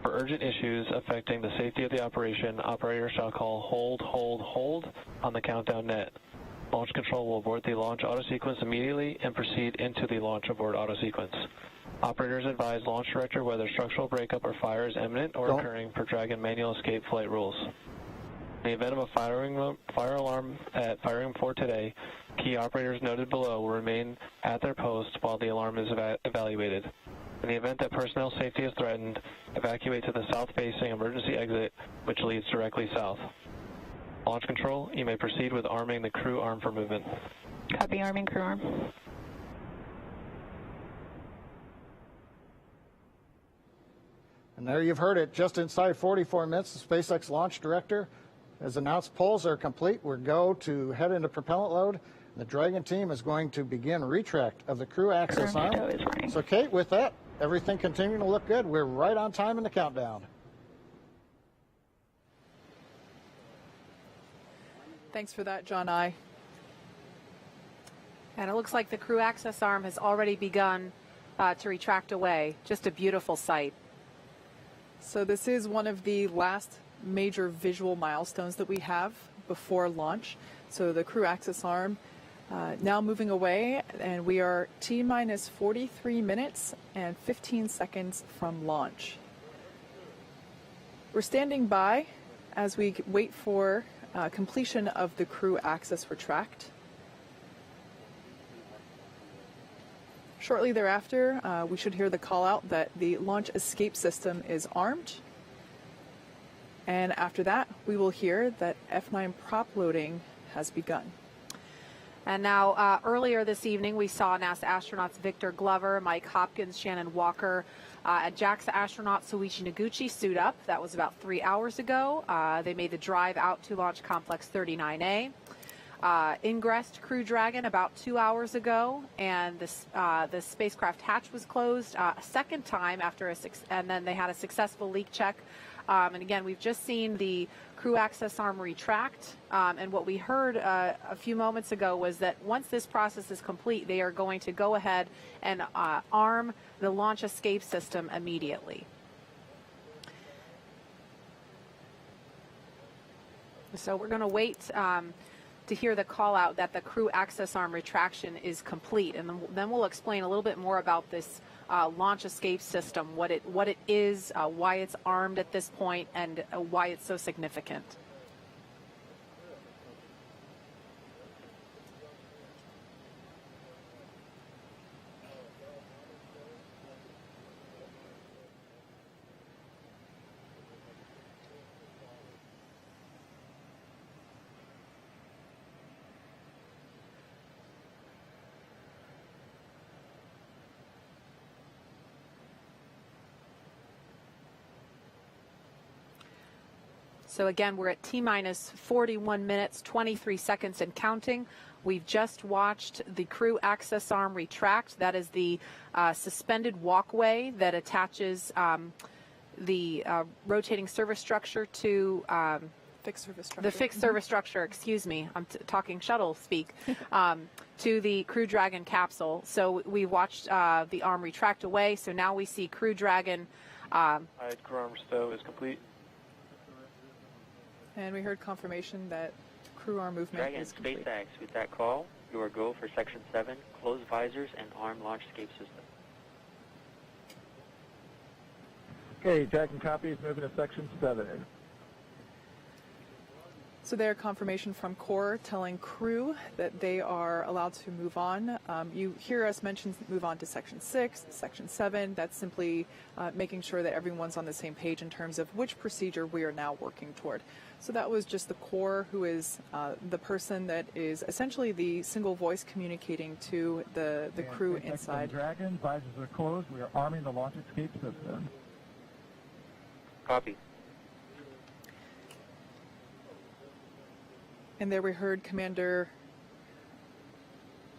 For urgent issues affecting the safety of the operation, operators shall call hold on the countdown net. Launch control will abort the launch auto sequence immediately and proceed into the launch abort auto sequence. Operators advise launch director whether structural breakup or fire is imminent or occurring per Dragon manual escape flight rules. In the event of a fire alarm at firing 4 today, key operators noted below will remain at their post while the alarm is evaluated. In the event that personnel safety is threatened, evacuate to the south-facing emergency exit, which leads directly south. Launch control, you may proceed with arming the crew arm for movement. Copy, arming crew arm. And there you've heard it, just inside 44 minutes, the SpaceX launch director has announced polls are complete. We're go to head into propellant load. The Dragon team is going to begin retract of the crew access arm. So Kate, with that, everything continuing to look good. We're right on time in the countdown. Thanks for that, John I. And it looks like the crew access arm has already begun to retract away. Just a beautiful sight. So this is one of the last major visual milestones that we have before launch. So the crew access arm now moving away, and we are T-minus 43 minutes and 15 seconds from launch. We're standing by as we wait for completion of the crew access retract. Shortly thereafter, we should hear the call out that the launch escape system is armed. And after that, we will hear that F9 prop loading has begun. And now, earlier this evening, we saw NASA astronauts Victor Glover, Mike Hopkins, Shannon Walker, and JAXA astronaut Soichi Noguchi suit up. That was about 3 hours ago. They made the drive out to Launch Complex 39A. Ingressed Crew Dragon about 2 hours ago, and the spacecraft hatch was closed a second time after and then they had a successful leak check. And again, we've just seen the crew access arm retract, and what we heard a few moments ago was that once this process is complete, they are going to go ahead and arm the launch escape system immediately. So we're going to wait to hear the call out that the crew access arm retraction is complete, and then we'll explain a little bit more about this launch escape system, what it is, why it's armed at this point, and why it's so significant. So again, we're at T-minus 41 minutes, 23 seconds and counting. We've just watched the crew access arm retract. That is the suspended walkway that attaches the rotating service structure to fixed service structure. The fixed service structure, excuse me, I'm talking shuttle speak, to the Crew Dragon capsule. So we watched the arm retract away. So now we see Crew Dragon. Crew arm stow is complete. And we heard confirmation that crew arm movement Dragon, is complete. SpaceX, with that call, you are go for Section 7, close visors and arm launch escape system. Okay, Dragon copies, moving to Section 7. So their confirmation from Core telling crew that they are allowed to move on. You hear us mention move on to Section 6, Section 7. That's simply making sure that everyone's on the same page in terms of which procedure we are now working toward. So that was just the Core, who is the person that is essentially the single voice communicating to the crew inside. Dragon, visors are closed. We are arming the launch escape system. Copy. And there we heard Commander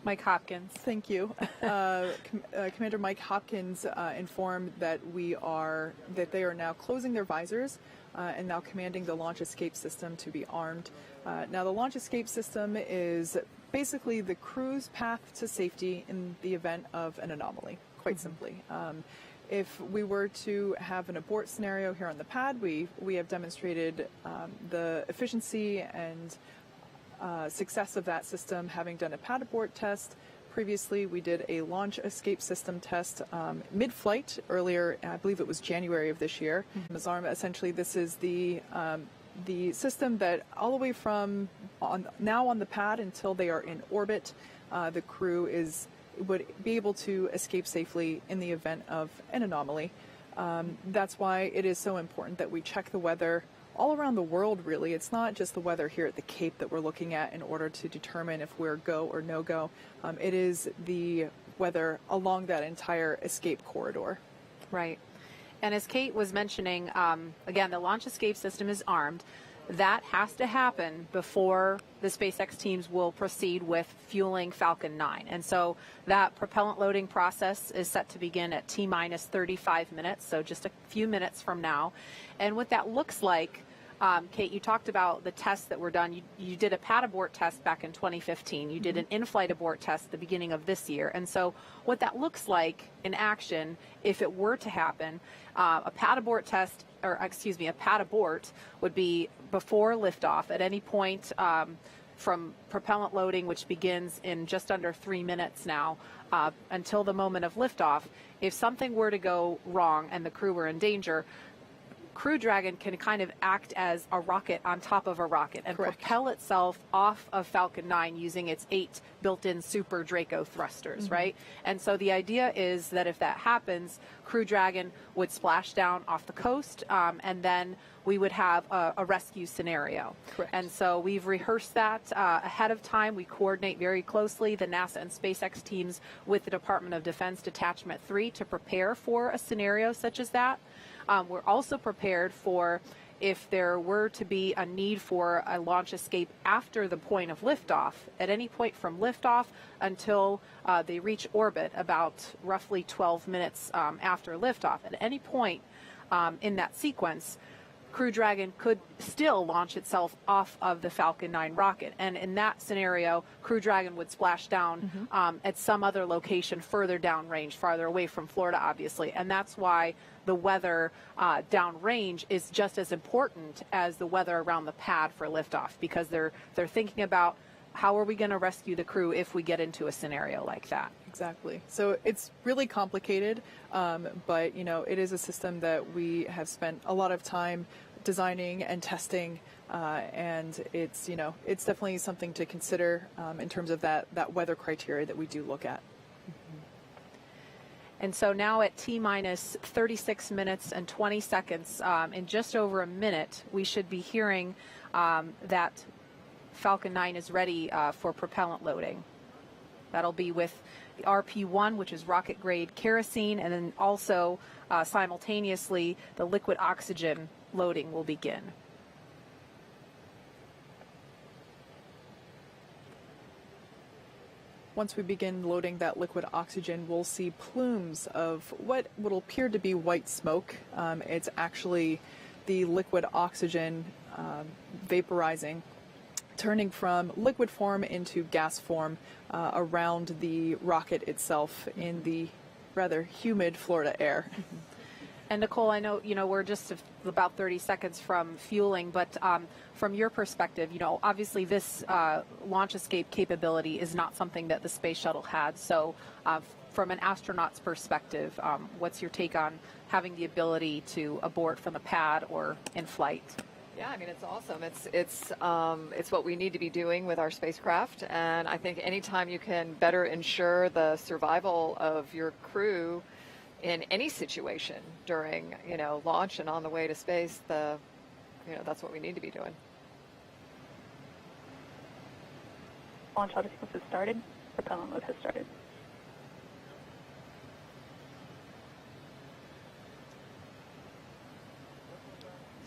Mike Hopkins. Thank you. Commander Mike Hopkins informed that they are now closing their visors and now commanding the launch escape system to be armed. Now the launch escape system is basically the crew's path to safety in the event of an anomaly, quite simply. If we were to have an abort scenario here on the pad, we have demonstrated the efficiency and success of that system, having done a pad abort test. Previously, we did a launch escape system test mid-flight earlier, I believe it was January of this year. Essentially, this is the system that all the way from now on the pad until they are in orbit, the crew would be able to escape safely in the event of an anomaly. That's why it is so important that we check the weather all around the world, really. It's not just the weather here at the Cape that we're looking at in order to determine if we're go or no go. It is the weather along that entire escape corridor. Right. And as Kate was mentioning, again, the launch escape system is armed. That has to happen before the SpaceX teams will proceed with fueling Falcon 9. And so that propellant loading process is set to begin at T-minus 35 minutes, so just a few minutes from now. And what that looks like, Kate, you talked about the tests that were done. You did a pad abort test back in 2015. You did an in-flight abort test at the beginning of this year. And so what that looks like in action, if it were to happen, a pad abort test, or excuse me, a pad abort would be before liftoff at any point from propellant loading, which begins in just under 3 minutes now, until the moment of liftoff. If something were to go wrong and the crew were in danger, Crew Dragon can kind of act as a rocket on top of a rocket and propel itself off of Falcon 9 using its 8 built-in Super Draco thrusters, right? And so the idea is that if that happens, Crew Dragon would splash down off the coast, and then we would have a rescue scenario. And so we've rehearsed that ahead of time. We coordinate very closely, the NASA and SpaceX teams, with the Department of Defense Detachment 3 to prepare for a scenario such as that. We're also prepared for if there were to be a need for a launch escape after the point of liftoff. At any point from liftoff until they reach orbit, about roughly 12 minutes after liftoff. At any point in that sequence, Crew Dragon could still launch itself off of the Falcon 9 rocket. And in that scenario, Crew Dragon would splash down at some other location further downrange, farther away from Florida, obviously. And that's why the weather downrange is just as important as the weather around the pad for liftoff, because they're thinking about how are we going to rescue the crew if we get into a scenario like that. Exactly. So it's really complicated, but you know, it is a system that we have spent a lot of time designing and testing, and it's, you know, it's definitely something to consider in terms of that weather criteria that we do look at. And so now at T-minus 36 minutes and 20 seconds, in just over a minute, we should be hearing that Falcon 9 is ready for propellant loading. That'll be with the RP-1, which is rocket grade kerosene, and then also simultaneously the liquid oxygen loading will begin. Once we begin loading that liquid oxygen, we'll see plumes of what will appear to be white smoke. It's actually the liquid oxygen vaporizing, turning from liquid form into gas form around the rocket itself in the rather humid Florida air. And Nicole, I know, you know, we're just about 30 seconds from fueling, but from your perspective, you know, obviously this launch escape capability is not something that the space shuttle had. So from an astronaut's perspective, what's your take on having the ability to abort from the pad or in flight? Yeah, I mean, it's awesome. It's what we need to be doing with our spacecraft, and I think anytime you can better ensure the survival of your crew in any situation during, you know, launch and on the way to space, that's what we need to be doing. Launch autosequence has started. Propellant load has started.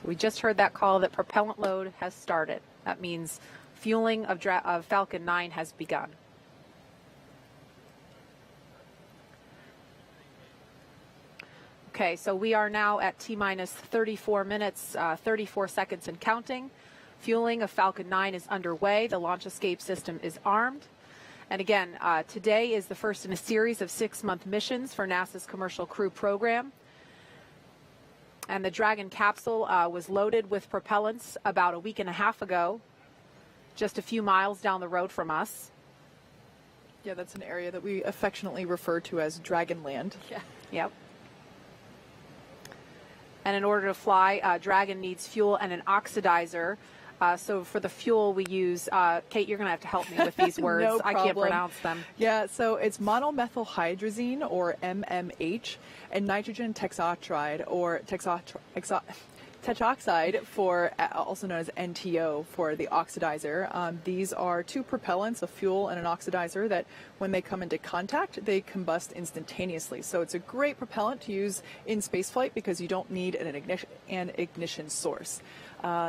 We just heard that call that propellant load has started. That means fueling of Falcon 9 has begun. Okay, so we are now at T-minus 34 minutes, 34 seconds and counting. Fueling of Falcon 9 is underway. The launch escape system is armed. And again, today is the first in a series of 6-month missions for NASA's Commercial Crew Program. And the Dragon capsule was loaded with propellants about a week and a half ago, just a few miles down the road from us. Yeah, that's an area that we affectionately refer to as Dragonland. Yeah. Yep. And in order to fly, Dragon needs fuel and an oxidizer. So for the fuel we use, Kate, you're going to have to help me with these words. No I can't pronounce them. Yeah, so it's monomethylhydrazine, or MMH, and nitrogen texoxide, or tetroxide, for also known as NTO, for the oxidizer. These are two propellants, a fuel and an oxidizer, that when they come into contact, they combust instantaneously. So it's a great propellant to use in spaceflight because you don't need an ignition source.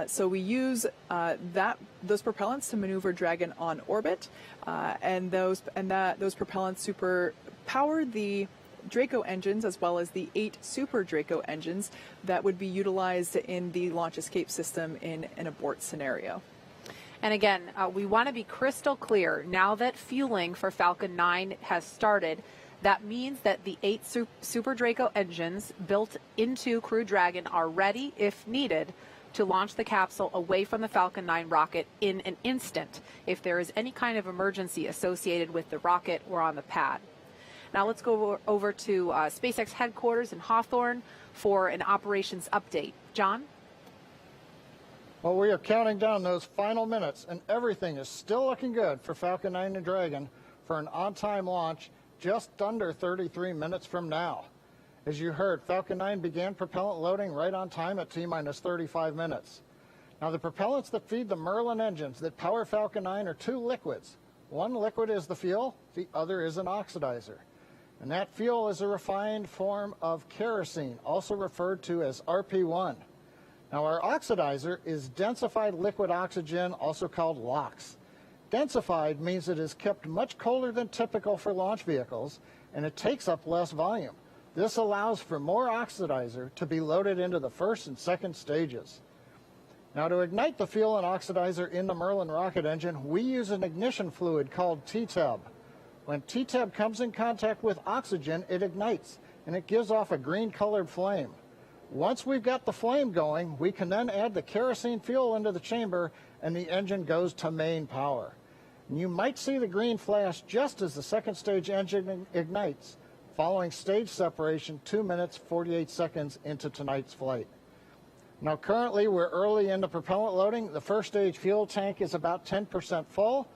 So we use those propellants to maneuver Dragon on orbit, and those propellants super power the Draco engines, as well as the 8 Super Draco engines that would be utilized in the launch escape system in an abort scenario. And again, we want to be crystal clear. Now that fueling for Falcon 9 has started, that means that the 8 Super Draco engines built into Crew Dragon are ready, if needed, to launch the capsule away from the Falcon 9 rocket in an instant if there is any kind of emergency associated with the rocket or on the pad. Now let's go over to SpaceX headquarters in Hawthorne for an operations update. John? Well, we are counting down those final minutes, and everything is still looking good for Falcon 9 and Dragon for an on-time launch just under 33 minutes from now. As you heard, Falcon 9 began propellant loading right on time at T-minus 35 minutes. Now, the propellants that feed the Merlin engines that power Falcon 9 are two liquids. One liquid is the fuel, the other is an oxidizer. And that fuel is a refined form of kerosene, also referred to as RP1. Now, our oxidizer is densified liquid oxygen, also called LOX. Densified means it is kept much colder than typical for launch vehicles, and it takes up less volume. This allows for more oxidizer to be loaded into the first and second stages. Now, to ignite the fuel and oxidizer in the Merlin rocket engine, we use an ignition fluid called TTEB. When TTEB comes in contact with oxygen, it ignites, and it gives off a green-colored flame. Once we've got the flame going, we can then add the kerosene fuel into the chamber, and the engine goes to main power. And you might see the green flash just as the second stage engine ignites, following stage separation 2 minutes 48 seconds into tonight's flight. Now, currently, we're early into propellant loading. The first stage fuel tank is about 10% full,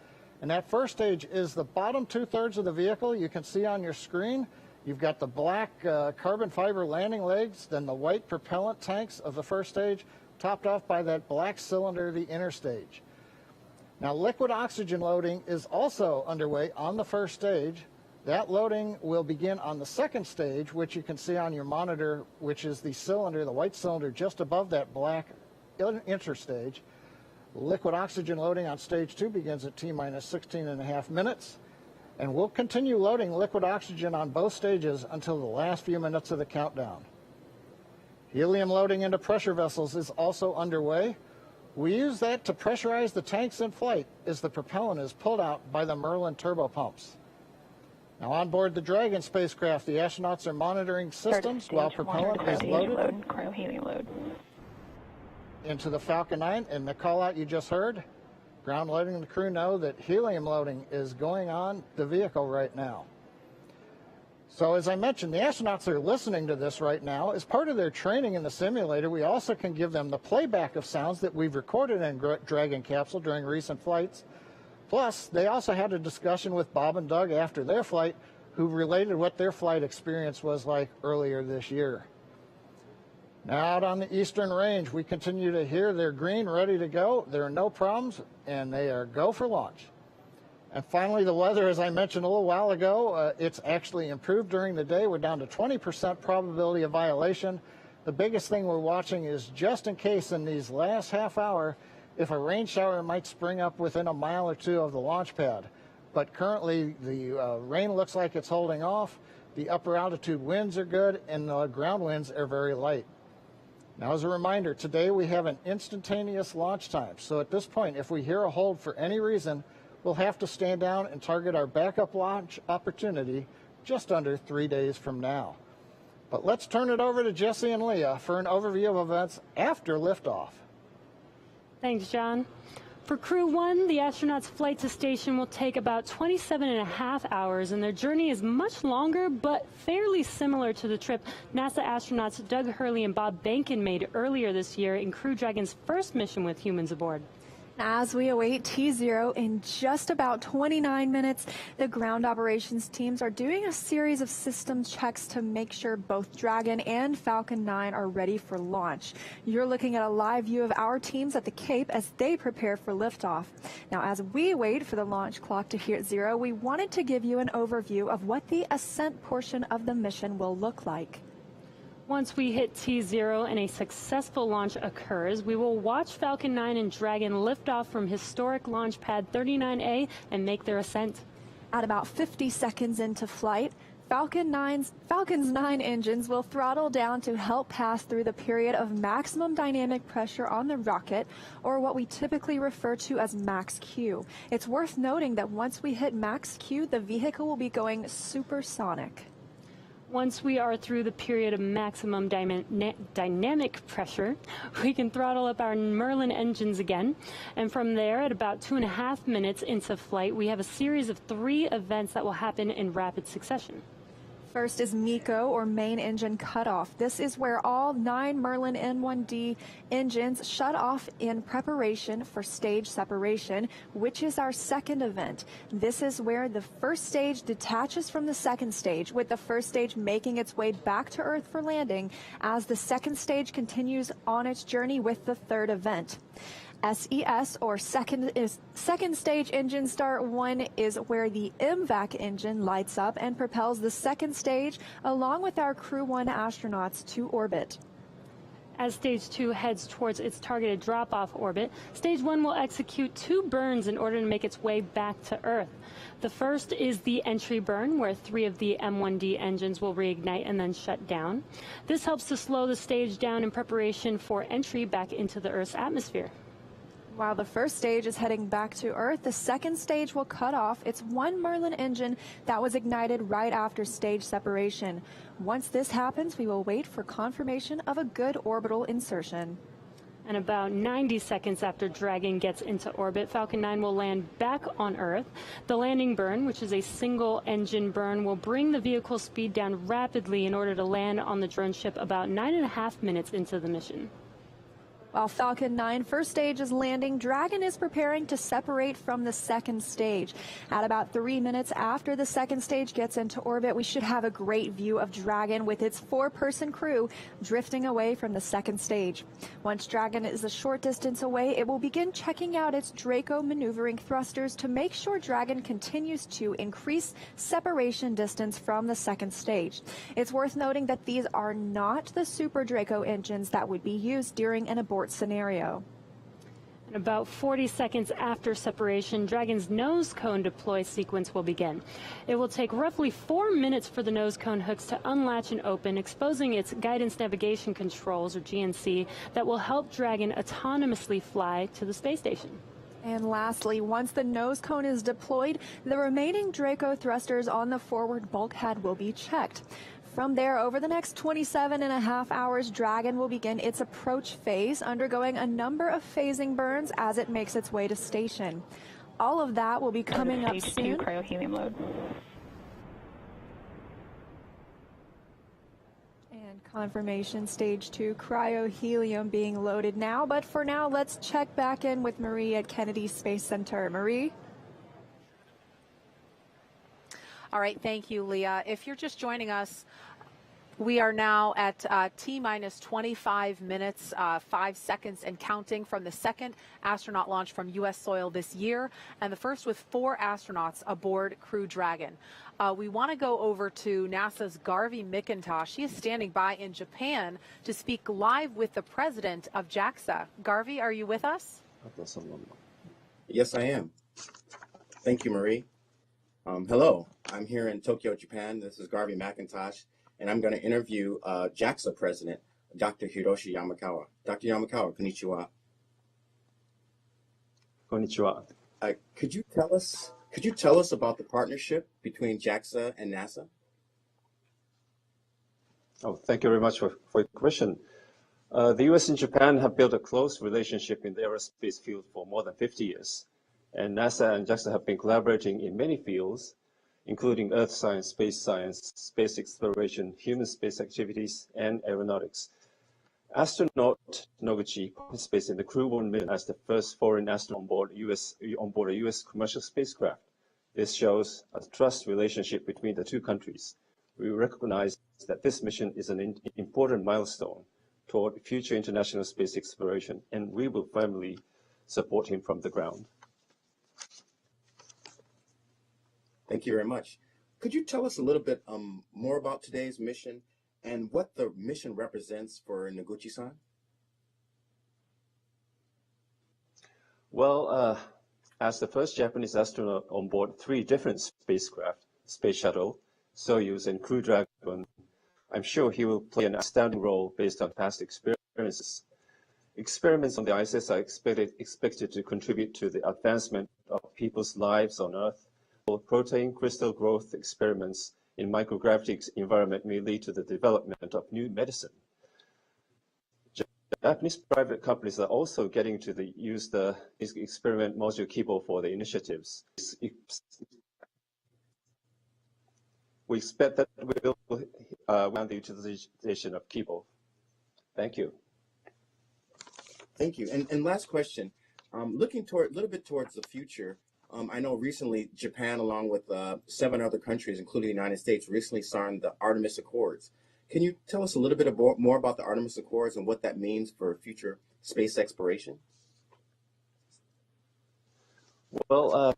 and that first stage is the bottom 2/3 of the vehicle. You can see on your screen. You've got the black carbon fiber landing legs, then the white propellant tanks of the first stage, topped off by that black cylinder, the inner stage. Now, liquid oxygen loading is also underway on the first stage. That loading will begin on the second stage, which you can see on your monitor, which is the cylinder, the white cylinder just above that black interstage. Liquid oxygen loading on stage 2 begins at T-minus 16.5 minutes. And we'll continue loading liquid oxygen on both stages until the last few minutes of the countdown. Helium loading into pressure vessels is also underway. We use that to pressurize the tanks in flight as the propellant is pulled out by the Merlin turbopumps. Now, on board the Dragon spacecraft, the astronauts are monitoring systems while propellant is loaded into the Falcon 9. And the call out you just heard, ground loading and the crew know that helium loading is going on the vehicle right now. So as I mentioned, the astronauts are listening to this right now. As part of their training in the simulator, we also can give them the playback of sounds that we've recorded in Dragon capsule during recent flights. Plus, they also had a discussion with Bob and Doug after their flight, who related what their flight experience was like earlier this year. Now, out on the Eastern Range, we continue to hear they're green, ready to go. There are no problems, and they are go for launch. And finally, the weather, as I mentioned a little while ago, it's actually improved during the day. We're down to 20% probability of violation. The biggest thing we're watching is just in case in these last half hour, if a rain shower might spring up within a mile or two of the launch pad. But currently, the rain looks like it's holding off. The upper altitude winds are good, and the ground winds are very light. Now, as a reminder, today we have an instantaneous launch time. So at this point, if we hear a hold for any reason, we'll have to stand down and target our backup launch opportunity just under 3 days from now. But let's turn it over to Jesse and Leah for an overview of events after liftoff. Thanks, John. For Crew 1, the astronauts' flight to station will take about 27.5 hours, and their journey is much longer but fairly similar to the trip NASA astronauts Doug Hurley and Bob Behnken made earlier this year in Crew Dragon's first mission with humans aboard. As we await T0 in just about 29 minutes, the ground operations teams are doing a series of systems checks to make sure both Dragon and Falcon 9 are ready for launch. You're looking at a live view of our teams at the Cape as they prepare for liftoff. Now, as we wait for the launch clock to hit 0, we wanted to give you an overview of what the ascent portion of the mission will look like. Once we hit T0 and a successful launch occurs, we will watch Falcon 9 and Dragon lift off from historic launch pad 39A and make their ascent. At about 50 seconds into flight, Falcon's 9 engines will throttle down to help pass through the period of maximum dynamic pressure on the rocket, or what we typically refer to as max Q. It's worth noting that once we hit max Q, the vehicle will be going supersonic. Once we are through the period of maximum dynamic pressure, we can throttle up our Merlin engines again. And from there, at about 2.5 minutes into flight, we have a series of 3 events that will happen in rapid succession. First is MECO, or main engine cutoff. This is where all 9 Merlin N1D engines shut off in preparation for stage separation, which is our second event. This is where the first stage detaches from the second stage, with the first stage making its way back to Earth for landing as the second stage continues on its journey with the third event. SES, or second stage engine start 1, is where the MVAC engine lights up and propels the second stage along with our Crew 1 astronauts to orbit. As Stage 2 heads towards its targeted drop-off orbit, Stage 1 will execute 2 burns in order to make its way back to Earth. The first is the entry burn, where 3 of the M1D engines will reignite and then shut down. This helps to slow the stage down in preparation for entry back into the Earth's atmosphere. While the first stage is heading back to Earth, the second stage will cut off its 1 Merlin engine that was ignited right after stage separation. Once this happens, we will wait for confirmation of a good orbital insertion. And about 90 seconds after Dragon gets into orbit, Falcon 9 will land back on Earth. The landing burn, which is a single engine burn, will bring the vehicle's speed down rapidly in order to land on the drone ship about 9.5 minutes into the mission. While Falcon 9 first stage is landing, Dragon is preparing to separate from the second stage. At about 3 minutes after the second stage gets into orbit, we should have a great view of Dragon with its 4-person crew drifting away from the second stage. Once Dragon is a short distance away, it will begin checking out its Draco maneuvering thrusters to make sure Dragon continues to increase separation distance from the second stage. It's worth noting that these are not the Super Draco engines that would be used during an abort scenario. And about 40 seconds after separation, Dragon's nose cone deploy sequence will begin. It will take roughly 4 minutes for the nose cone hooks to unlatch and open, exposing its guidance navigation controls, or GNC, that will help Dragon autonomously fly to the space station. And lastly, once the nose cone is deployed, the remaining Draco thrusters on the forward bulkhead will be checked. From there, over the next 27.5 hours, Dragon will begin its approach phase, undergoing a number of phasing burns as it makes its way to station. All of that will be coming up soon. Stage 2 cryo-helium load. And confirmation, Stage 2 cryo-helium being loaded now. But for now, let's check back in with Marie at Kennedy Space Center. Marie? All right, thank you, Leah. If you're just joining us, we are now at T-minus 25 minutes, 5 seconds and counting from the second astronaut launch from U.S. soil this year, and the first with 4 astronauts aboard Crew Dragon. We want to go over to NASA's Garvey McIntosh. She is standing by in Japan to speak live with the president of JAXA. Garvey, are you with us? Yes, I am. Thank you, Marie. Hello, I'm here in Tokyo, Japan. This is Garvey McIntosh, and I'm going to interview JAXA President, Dr. Hiroshi Yamakawa. Dr. Yamakawa, konnichiwa. Konnichiwa. Could you tell us about the partnership between JAXA and NASA? Oh, thank you very much for your question. The U.S. and Japan have built a close relationship in the aerospace field for more than 50 years. And NASA and JAXA have been collaborating in many fields, including earth science, space exploration, human space activities, and aeronautics. Astronaut Noguchi participates in the Crew 1 mission as the first foreign astronaut on board a U.S. commercial spacecraft. This shows a trust relationship between the two countries. We recognize that this mission is an important milestone toward future international space exploration, and we will firmly support him from the ground. Thank you very much. Could you tell us a little bit more about today's mission and what the mission represents for Noguchi-san? Well, as the first Japanese astronaut on board 3 different spacecraft, Space Shuttle, Soyuz, and Crew Dragon, I'm sure he will play an outstanding role based on past experiences. Experiments on the ISS are expected to contribute to the advancement of people's lives on Earth. Protein crystal growth experiments in microgravity environment may lead to the development of new medicine. Japanese private companies are also getting to use the experiment module Kibo for the initiatives. We expect that we'll around the utilization of Kibo. Thank you. Thank you. And last question, looking a little bit towards the future. I know recently Japan, along with 7 other countries, including the United States, recently signed the Artemis Accords. Can you tell us a little bit more about the Artemis Accords and what that means for future space exploration? Well,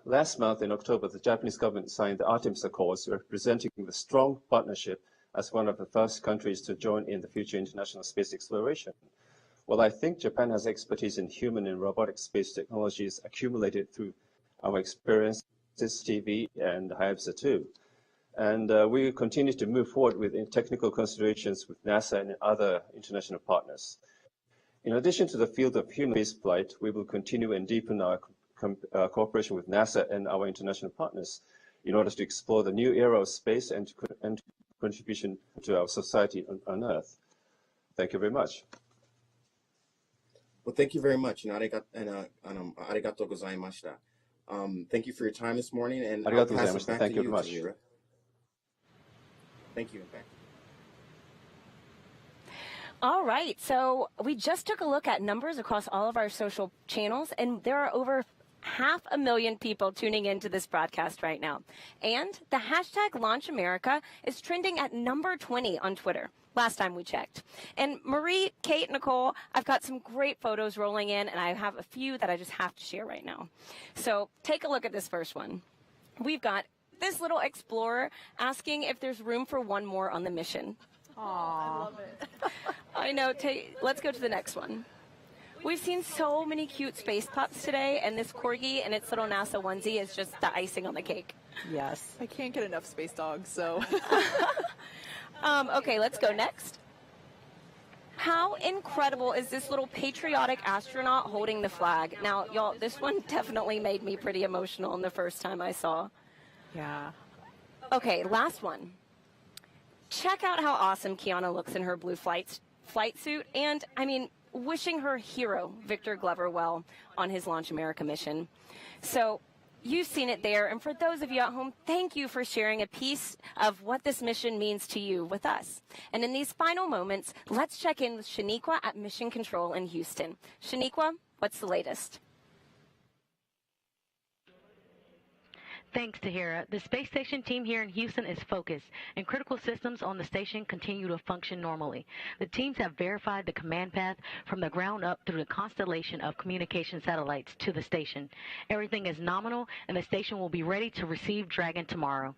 last month in October, the Japanese government signed the Artemis Accords, representing the strong partnership as one of the first countries to join in the future international space exploration. Well, I think Japan has expertise in human and robotic space technologies accumulated through our experiences, TV, and Hayabusa 2. And we will continue to move forward with technical considerations with NASA and other international partners. In addition to the field of human spaceflight, we will continue and deepen our cooperation with NASA and our international partners in order to explore the new era of space and contribution to our society on Earth. Thank you very much. Well, thank you very much. Arigatou gozaimashita. Thank you for your time this morning, and I'll pass it back to you, Tahira. Thank you. All right, so we just took a look at numbers across all of our social channels, and there are over 500,000 people tuning into this broadcast right now. And the hashtag #LaunchAmerica is trending at number 20 on Twitter, last time we checked. And Marie, Kate, Nicole, I've got some great photos rolling in, and I have a few that I just have to share right now. So take a look at this first one. We've got this little explorer asking if there's room for one more on the mission. Aww. I love it. I know. Let's go to the next one. We've seen so many cute space pups today, and this corgi and its little NASA onesie is just the icing on the cake. Yes. I can't get enough space dogs, so. Okay, let's go next. How incredible is this little patriotic astronaut holding the flag? Now, y'all, this one definitely made me pretty emotional the first time I saw. Yeah. Okay, last one. Check out how awesome Kiana looks in her blue flight suit, and, I mean, wishing her hero, Victor Glover, well on his Launch America mission. So you've seen it there, and for those of you at home, thank you for sharing a piece of what this mission means to you with us. And in these final moments, let's check in with Shaniqua at Mission Control in Houston. Shaniqua, what's the latest? Thanks, Tahira. The space station team here in Houston is focused, and critical systems on the station continue to function normally. The teams have verified the command path from the ground up through the constellation of communication satellites to the station. Everything is nominal, and the station will be ready to receive Dragon tomorrow.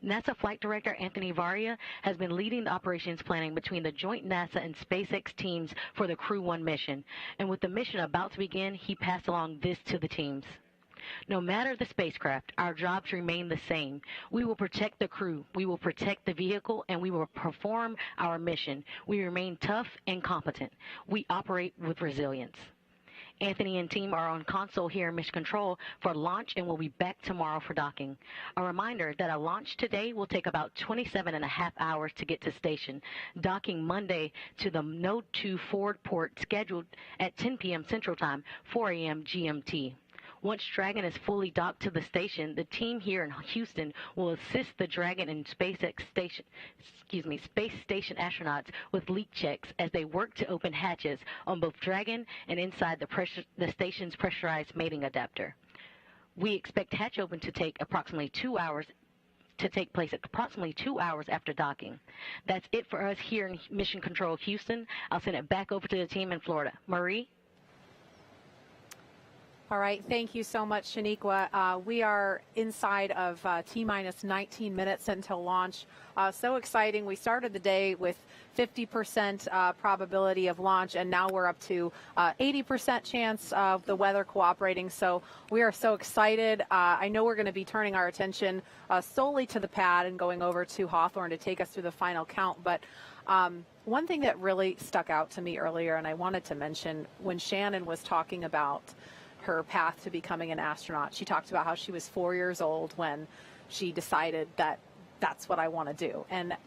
NASA Flight Director Anthony Varia has been leading the operations planning between the joint NASA and SpaceX teams for the Crew 1 mission, and with the mission about to begin, he passed along this to the teams. No matter the spacecraft, our jobs remain the same. We will protect the crew, we will protect the vehicle, and we will perform our mission. We remain tough and competent. We operate with resilience. Anthony and team are on console here in Mission Control for launch and will be back tomorrow for docking. A reminder that a launch today will take about 27.5 hours to get to station, docking Monday to the Node 2 forward port scheduled at 10 p.m. Central Time, 4 a.m. GMT. Once Dragon is fully docked to the station, the team here in Houston will assist the Dragon and space station astronauts with leak checks as they work to open hatches on both Dragon and inside the station's pressurized mating adapter. We expect hatch open to take approximately 2 hours after docking. That's it for us here in Mission Control Houston. I'll send it back over to the team in Florida. Marie? All right, thank you so much, Shaniqua. We are inside of T-minus 19 minutes until launch. So exciting. We started the day with 50% probability of launch, and now we're up to 80% chance of the weather cooperating. So we are so excited. I know we're going to be turning our attention solely to the pad and going over to Hawthorne to take us through the final count. But one thing that really stuck out to me earlier, and I wanted to mention, when Shannon was talking about her path to becoming an astronaut, she talked about how she was 4 years old when she decided that that's what I want to do. And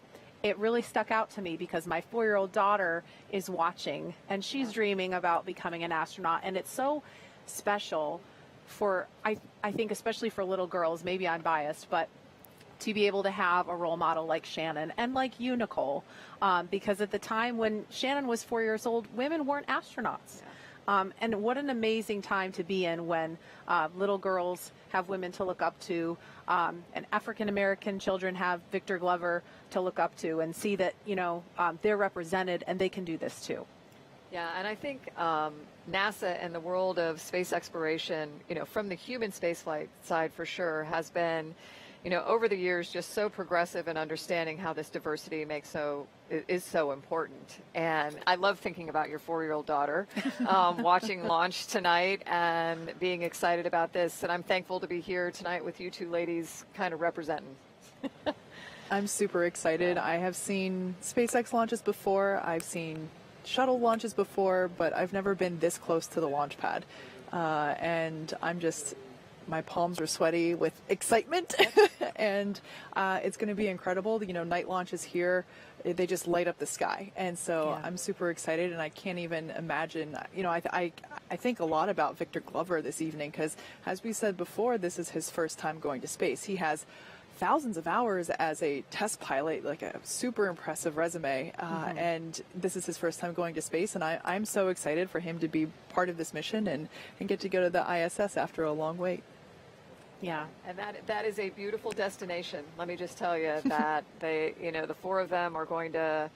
it really stuck out to me because my 4-year-old daughter is watching and she's dreaming about becoming an astronaut. And it's so special for, I think, especially for little girls, maybe I'm biased, but to be able to have a role model like Shannon and like you, Nicole, because at the time when Shannon was 4 years old, women weren't astronauts. And what an amazing time to be in when little girls have women to look up to, and African-American children have Victor Glover to look up to, and see that, they're represented and they can do this too. Yeah, and I think NASA and the world of space exploration, from the human spaceflight side for sure, has been, over the years just so progressive in understanding how this diversity is so important. And I love thinking about your 4-year-old daughter watching launch tonight and being excited about this. And I'm thankful to be here tonight with you two ladies kind of representing. I'm super excited. I have seen SpaceX launches before. I've seen shuttle launches before, but I've never been this close to the launch pad. And my palms are sweaty with excitement, and it's going to be incredible. Night launches here, they just light up the sky, and so I'm super excited, and I can't even imagine. I think a lot about Victor Glover this evening because, as we said before, this is his first time going to space. He has thousands of hours as a test pilot, like a super impressive resume, and this is his first time going to space, and I'm so excited for him to be part of this mission and get to go to the ISS after a long wait. Yeah, and that is a beautiful destination. Let me just tell you that the four of them are going to,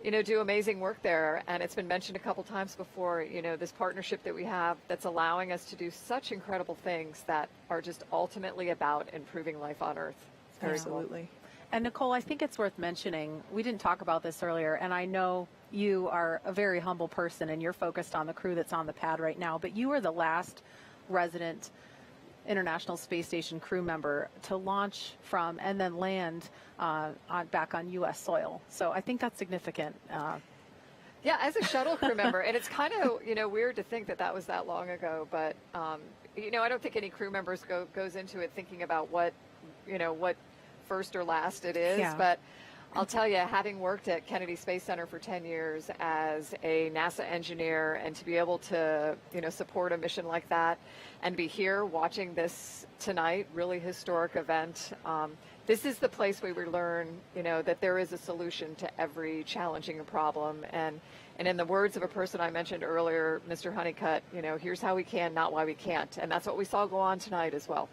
do amazing work there. And it's been mentioned a couple times before, this partnership that we have that's allowing us to do such incredible things that are just ultimately about improving life on Earth. It's very Absolutely. Cool. And Nicole, I think it's worth mentioning, we didn't talk about this earlier, and I know you are a very humble person and you're focused on the crew that's on the pad right now, but you are the last resident International Space Station crew member to launch from and then land back on U.S. soil. So I think that's significant. Yeah, as a shuttle crew member, and it's kind of weird to think that was that long ago. But I don't think any crew members goes into it thinking about what first or last it is. Yeah. But I'll tell you, having worked at Kennedy Space Center for 10 years as a NASA engineer, and to be able to, support a mission like that and be here watching this tonight, really historic event, this is the place where we learn, that there is a solution to every challenging problem. And in the words of a person I mentioned earlier, Mr. Honeycutt, here's how we can, not why we can't. And that's what we saw go on tonight as well.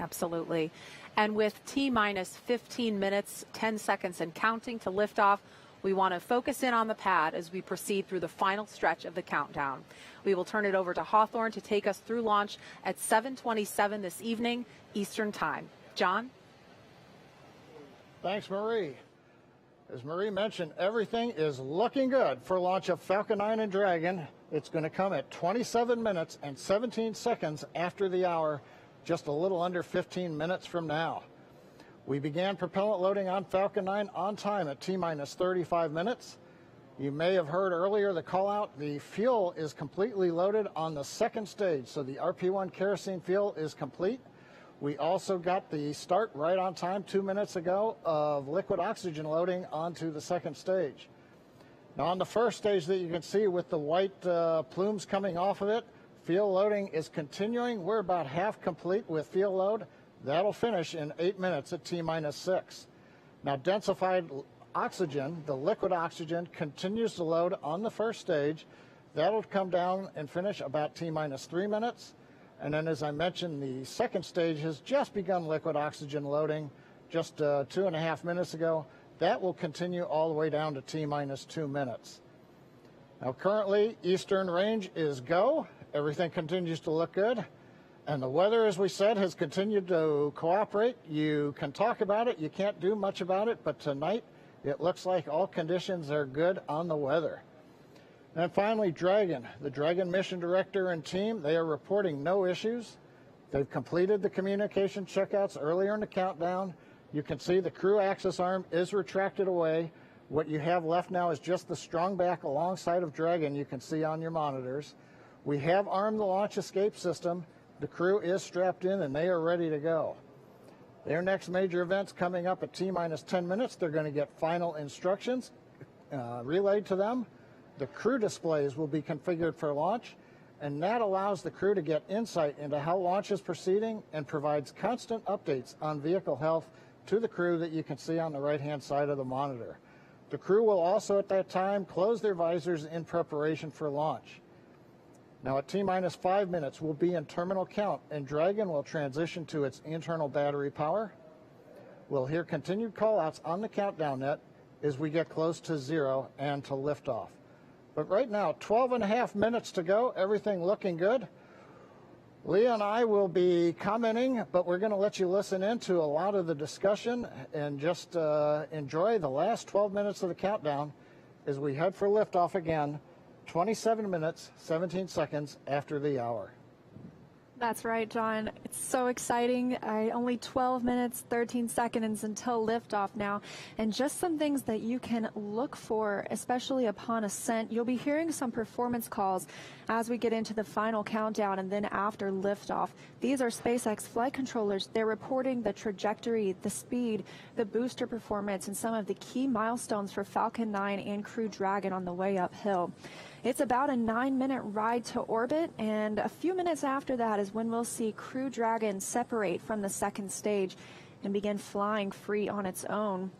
Absolutely. And with T-minus 15 minutes, 10 seconds and counting to liftoff, we want to focus in on the pad as we proceed through the final stretch of the countdown. We will turn it over to Hawthorne to take us through launch at 7:27 this evening, Eastern Time. John? Thanks, Marie. As Marie mentioned, everything is looking good for launch of Falcon 9 and Dragon. It's going to come at 27 minutes and 17 seconds after the hour, just a little under 15 minutes from now. We began propellant loading on Falcon 9 on time at T-minus 35 minutes. You may have heard earlier the call out, the fuel is completely loaded on the second stage, so the RP-1 kerosene fuel is complete. We also got the start right on time 2 minutes ago of liquid oxygen loading onto the second stage. Now on the first stage that you can see with the white plumes coming off of it, fuel loading is continuing. We're about half complete with fuel load. That'll finish in 8 minutes at T-minus 6. Now densified oxygen, the liquid oxygen, continues to load on the first stage. That'll come down and finish about T-minus 3 minutes. And then, as I mentioned, the second stage has just begun liquid oxygen loading just 2.5 minutes ago. That will continue all the way down to T-minus 2 minutes. Now currently, Eastern Range is go. Everything continues to look good. And the weather, as we said, has continued to cooperate. You can talk about it. You can't do much about it. But tonight, it looks like all conditions are good on the weather. And finally, Dragon. The Dragon mission director and team, they are reporting no issues. They've completed the communication checkouts earlier in the countdown. You can see the crew access arm is retracted away. What you have left now is just the strong back alongside of Dragon you can see on your monitors. We have armed the launch escape system. The crew is strapped in and they are ready to go. Their next major event's coming up at T-minus 10 minutes. They're going to get final instructions relayed to them. The crew displays will be configured for launch, and that allows the crew to get insight into how launch is proceeding and provides constant updates on vehicle health to the crew that you can see on the right-hand side of the monitor. The crew will also at that time close their visors in preparation for launch. Now at T-minus 5 minutes, we'll be in terminal count, and Dragon will transition to its internal battery power. We'll hear continued call-outs on the countdown net as we get close to 0 and to liftoff. But right now, 12.5 minutes to go, everything looking good. Leah and I will be commenting, but we're going to let you listen into a lot of the discussion and just enjoy the last 12 minutes of the countdown as we head for liftoff again, 27 minutes, 17 seconds after the hour. That's right, John. It's so exciting. Only 12 minutes, 13 seconds until liftoff now. And just some things that you can look for, especially upon ascent. You'll be hearing some performance calls as we get into the final countdown and then after liftoff. These are SpaceX flight controllers. They're reporting the trajectory, the speed, the booster performance, and some of the key milestones for Falcon 9 and Crew Dragon on the way uphill. It's about a 9-minute ride to orbit, and a few minutes after that is when we'll see Crew Dragon separate from the second stage and begin flying free on its own.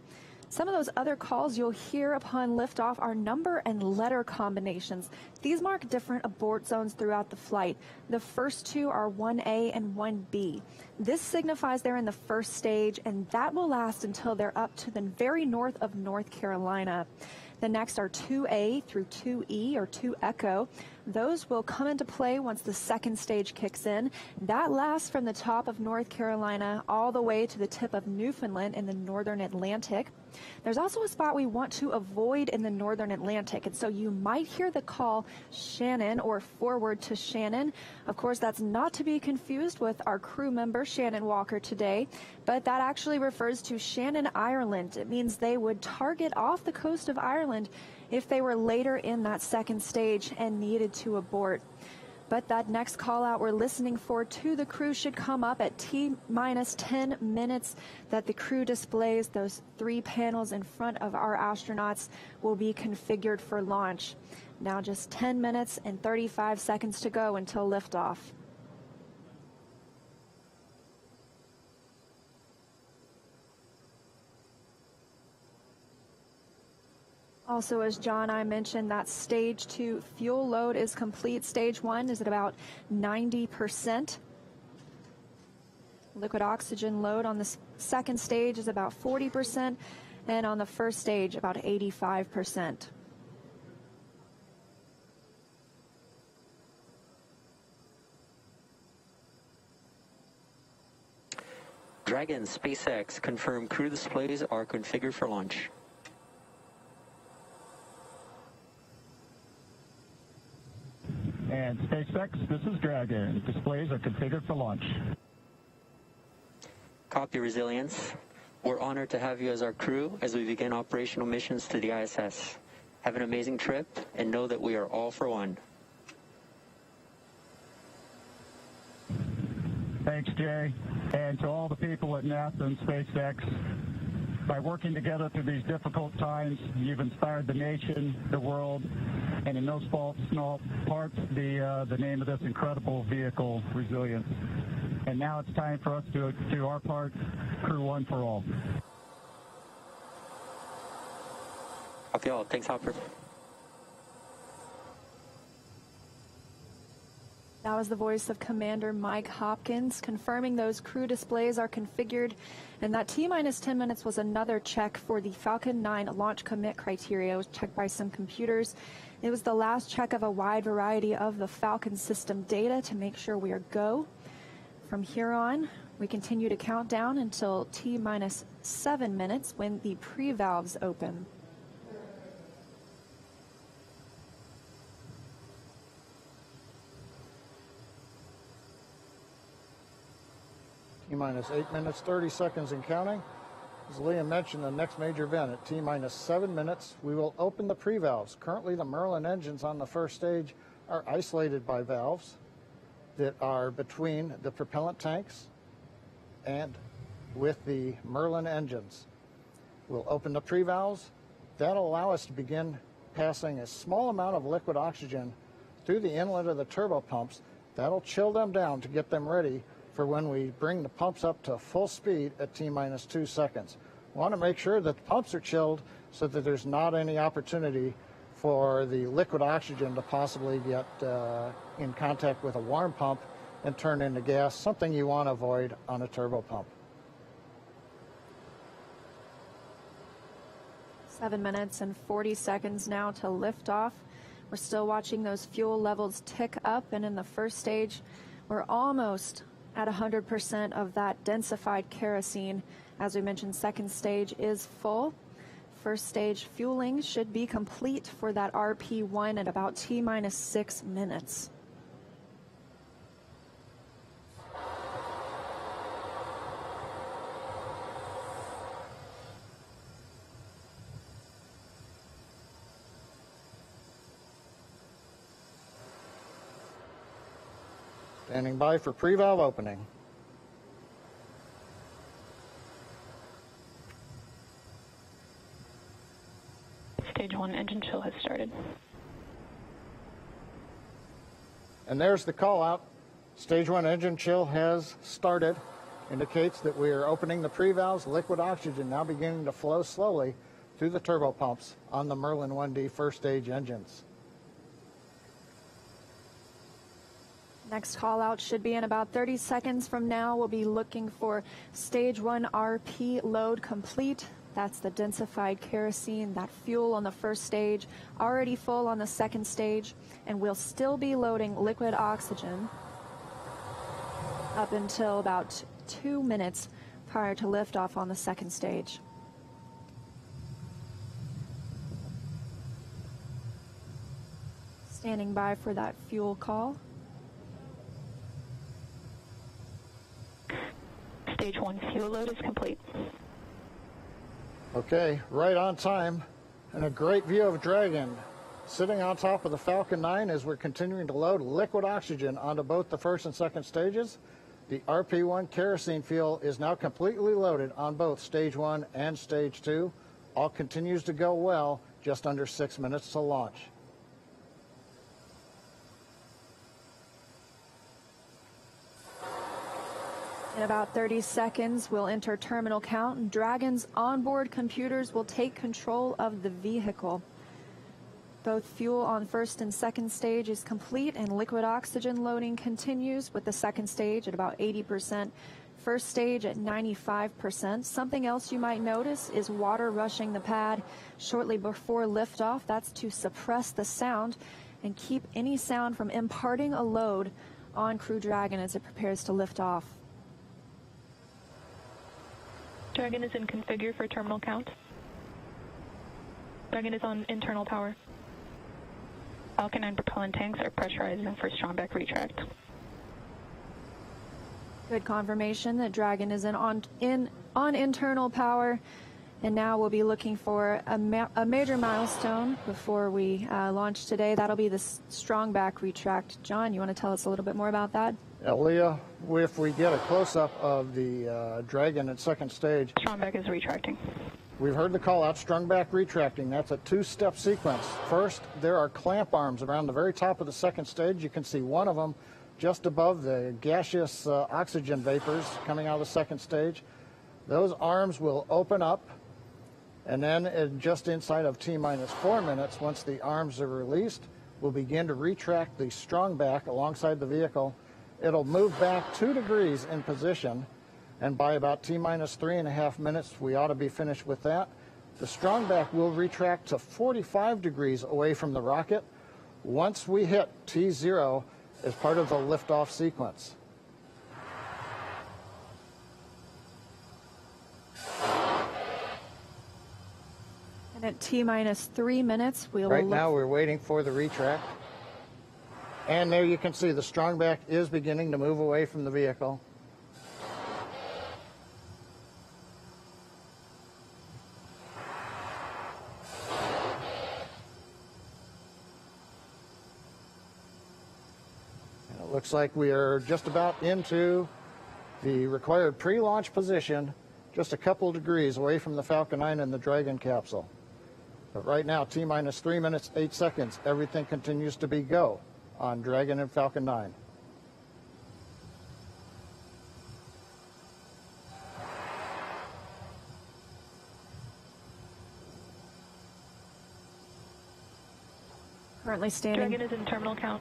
Some of those other calls you'll hear upon liftoff are number and letter combinations. These mark different abort zones throughout the flight. The first two are 1A and 1B. This signifies they're in the first stage, and that will last until they're up to the very north of North Carolina. The next are 2A through 2E or 2 Echo. Those will come into play once the second stage kicks in. That lasts from the top of North Carolina all the way to the tip of Newfoundland in the northern Atlantic. There's also a spot we want to avoid in the northern Atlantic, and so you might hear the call Shannon or forward to Shannon. Of course, that's not to be confused with our crew member Shannon Walker today, but that actually refers to Shannon, Ireland. It means they would target off the coast of Ireland if they were later in that second stage and needed to abort. But that next call out we're listening for to the crew should come up at T-minus 10 minutes that the crew displays. Those 3 panels in front of our astronauts will be configured for launch. Now just 10 minutes and 35 seconds to go until liftoff. Also, as John and I mentioned, that stage 2 fuel load is complete. Stage 1 is at about 90%. Liquid oxygen load on the second stage is about 40%, and on the first stage about 85%. Dragon, SpaceX, confirm crew displays are configured for launch. And SpaceX, this is Dragon. Displays are configured for launch. Copy, Resilience. We're honored to have you as our crew as we begin operational missions to the ISS. Have an amazing trip and know that we are all for one. Thanks, Jay. And to all the people at NASA and SpaceX, by working together through these difficult times, you've inspired the nation, the world, and in no small part, the name of this incredible vehicle, Resilience. And now it's time for us to do our part, Crew One for all. Okay, all. Thanks, Hopper. That was the voice of Commander Mike Hopkins confirming those crew displays are configured, and that T-minus 10 minutes was another check for the Falcon 9 launch commit criteria. It was checked by some computers. It was the last check of a wide variety of the Falcon system data to make sure we are go. From here on, we continue to count down until T-minus 7 minutes when the pre-valves open. T-minus 8 minutes, 30 seconds and counting. As Liam mentioned, the next major event at T-minus 7 minutes, we will open the pre-valves. Currently, the Merlin engines on the first stage are isolated by valves that are between the propellant tanks and with the Merlin engines. We'll open the pre-valves. That'll allow us to begin passing a small amount of liquid oxygen through the inlet of the turbopumps. That'll chill them down to get them ready for when we bring the pumps up to full speed at T-minus 2 seconds. We want to make sure that the pumps are chilled so that there's not any opportunity for the liquid oxygen to possibly get in contact with a warm pump and turn into gas, something you want to avoid on a turbo pump. 7 minutes and 40 seconds now to lift off. We're still watching those fuel levels tick up, and in the first stage, we're almost at 100% of that densified kerosene. As we mentioned, second stage is full. First stage fueling should be complete for that RP1 at about T-minus 6 minutes. Standing by for pre-valve opening. Stage 1 engine chill has started. And there's the call out. Stage 1 engine chill has started. Indicates that we are opening the pre-valves. Liquid oxygen now beginning to flow slowly through the turbo pumps on the Merlin 1D first stage engines. Next call out should be in about 30 seconds from now. We'll be looking for stage 1 RP load complete. That's the densified kerosene, that fuel on the first stage, already full on the second stage, and we'll still be loading liquid oxygen up until about 2 minutes prior to liftoff on the second stage. Standing by for that fuel call. Stage 1 fuel load is complete. Okay, right on time, and a great view of Dragon sitting on top of the Falcon 9 as we're continuing to load liquid oxygen onto both the first and second stages. The RP1 kerosene fuel is now completely loaded on both stage 1 and stage 2. All continues to go well, just under 6 minutes to launch. In about 30 seconds, we'll enter terminal count, and Dragon's onboard computers will take control of the vehicle. Both fuel on first and second stage is complete, and liquid oxygen loading continues with the second stage at about 80%, first stage at 95%. Something else you might notice is water rushing the pad shortly before liftoff. That's to suppress the sound and keep any sound from imparting a load on Crew Dragon as it prepares to lift off. Dragon is in configure for terminal count. Dragon is on internal power. Falcon 9 propellant tanks are pressurizing for strongback retract. Good confirmation that Dragon is on internal power. And now we'll be looking for a major milestone before we launch today. That'll be the strongback retract. John, you want to tell us a little bit more about that? Yeah, Leah, if we get a close-up of the Dragon at second stage. Strongback is retracting. We've heard the call out, strongback retracting. That's a two-step sequence. First, there are clamp arms around the very top of the second stage. You can see one of them just above the gaseous oxygen vapors coming out of the second stage. Those arms will open up, and then just inside of T-minus 4 minutes, once the arms are released, we'll begin to retract the strongback alongside the vehicle. It'll move back 2 degrees in position, and by about T-minus 3.5 minutes, we ought to be finished with that. The strongback will retract to 45 degrees away from the rocket once we hit T0 as part of the liftoff sequence. And at T-minus 3 minutes, we'll Right now, we're waiting for the retract. And there you can see the strongback is beginning to move away from the vehicle. And it looks like we are just about into the required pre-launch position, just a couple degrees away from the Falcon 9 and the Dragon capsule. But right now, T-minus 3 minutes, 8 seconds, everything continues to be go on Dragon and Falcon 9. Currently standing. Dragon is in terminal count.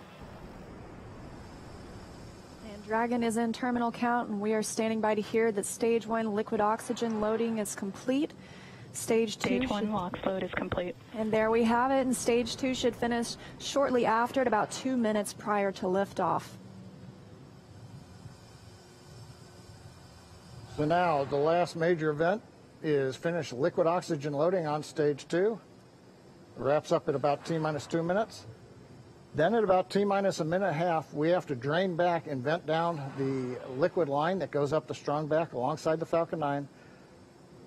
And Dragon is in terminal count, and we are standing by to hear that stage 1 liquid oxygen loading is complete. Stage 1 LOX load is complete. And there we have it, and stage 2 should finish shortly after, at about 2 minutes prior to liftoff. So now the last major event is finished liquid oxygen loading on stage 2. It wraps up at about T-minus 2 minutes. Then at about T-minus a minute and a half, we have to drain back and vent down the liquid line that goes up the strong back alongside the Falcon 9.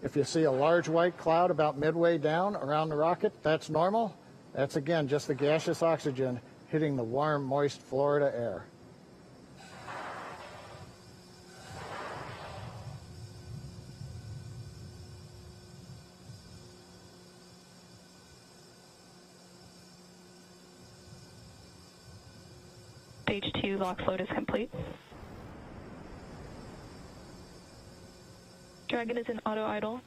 If you see a large white cloud about midway down around the rocket, that's normal. That's again just the gaseous oxygen hitting the warm, moist Florida air. Stage 2 LOX load is complete. Dragon is in auto idle.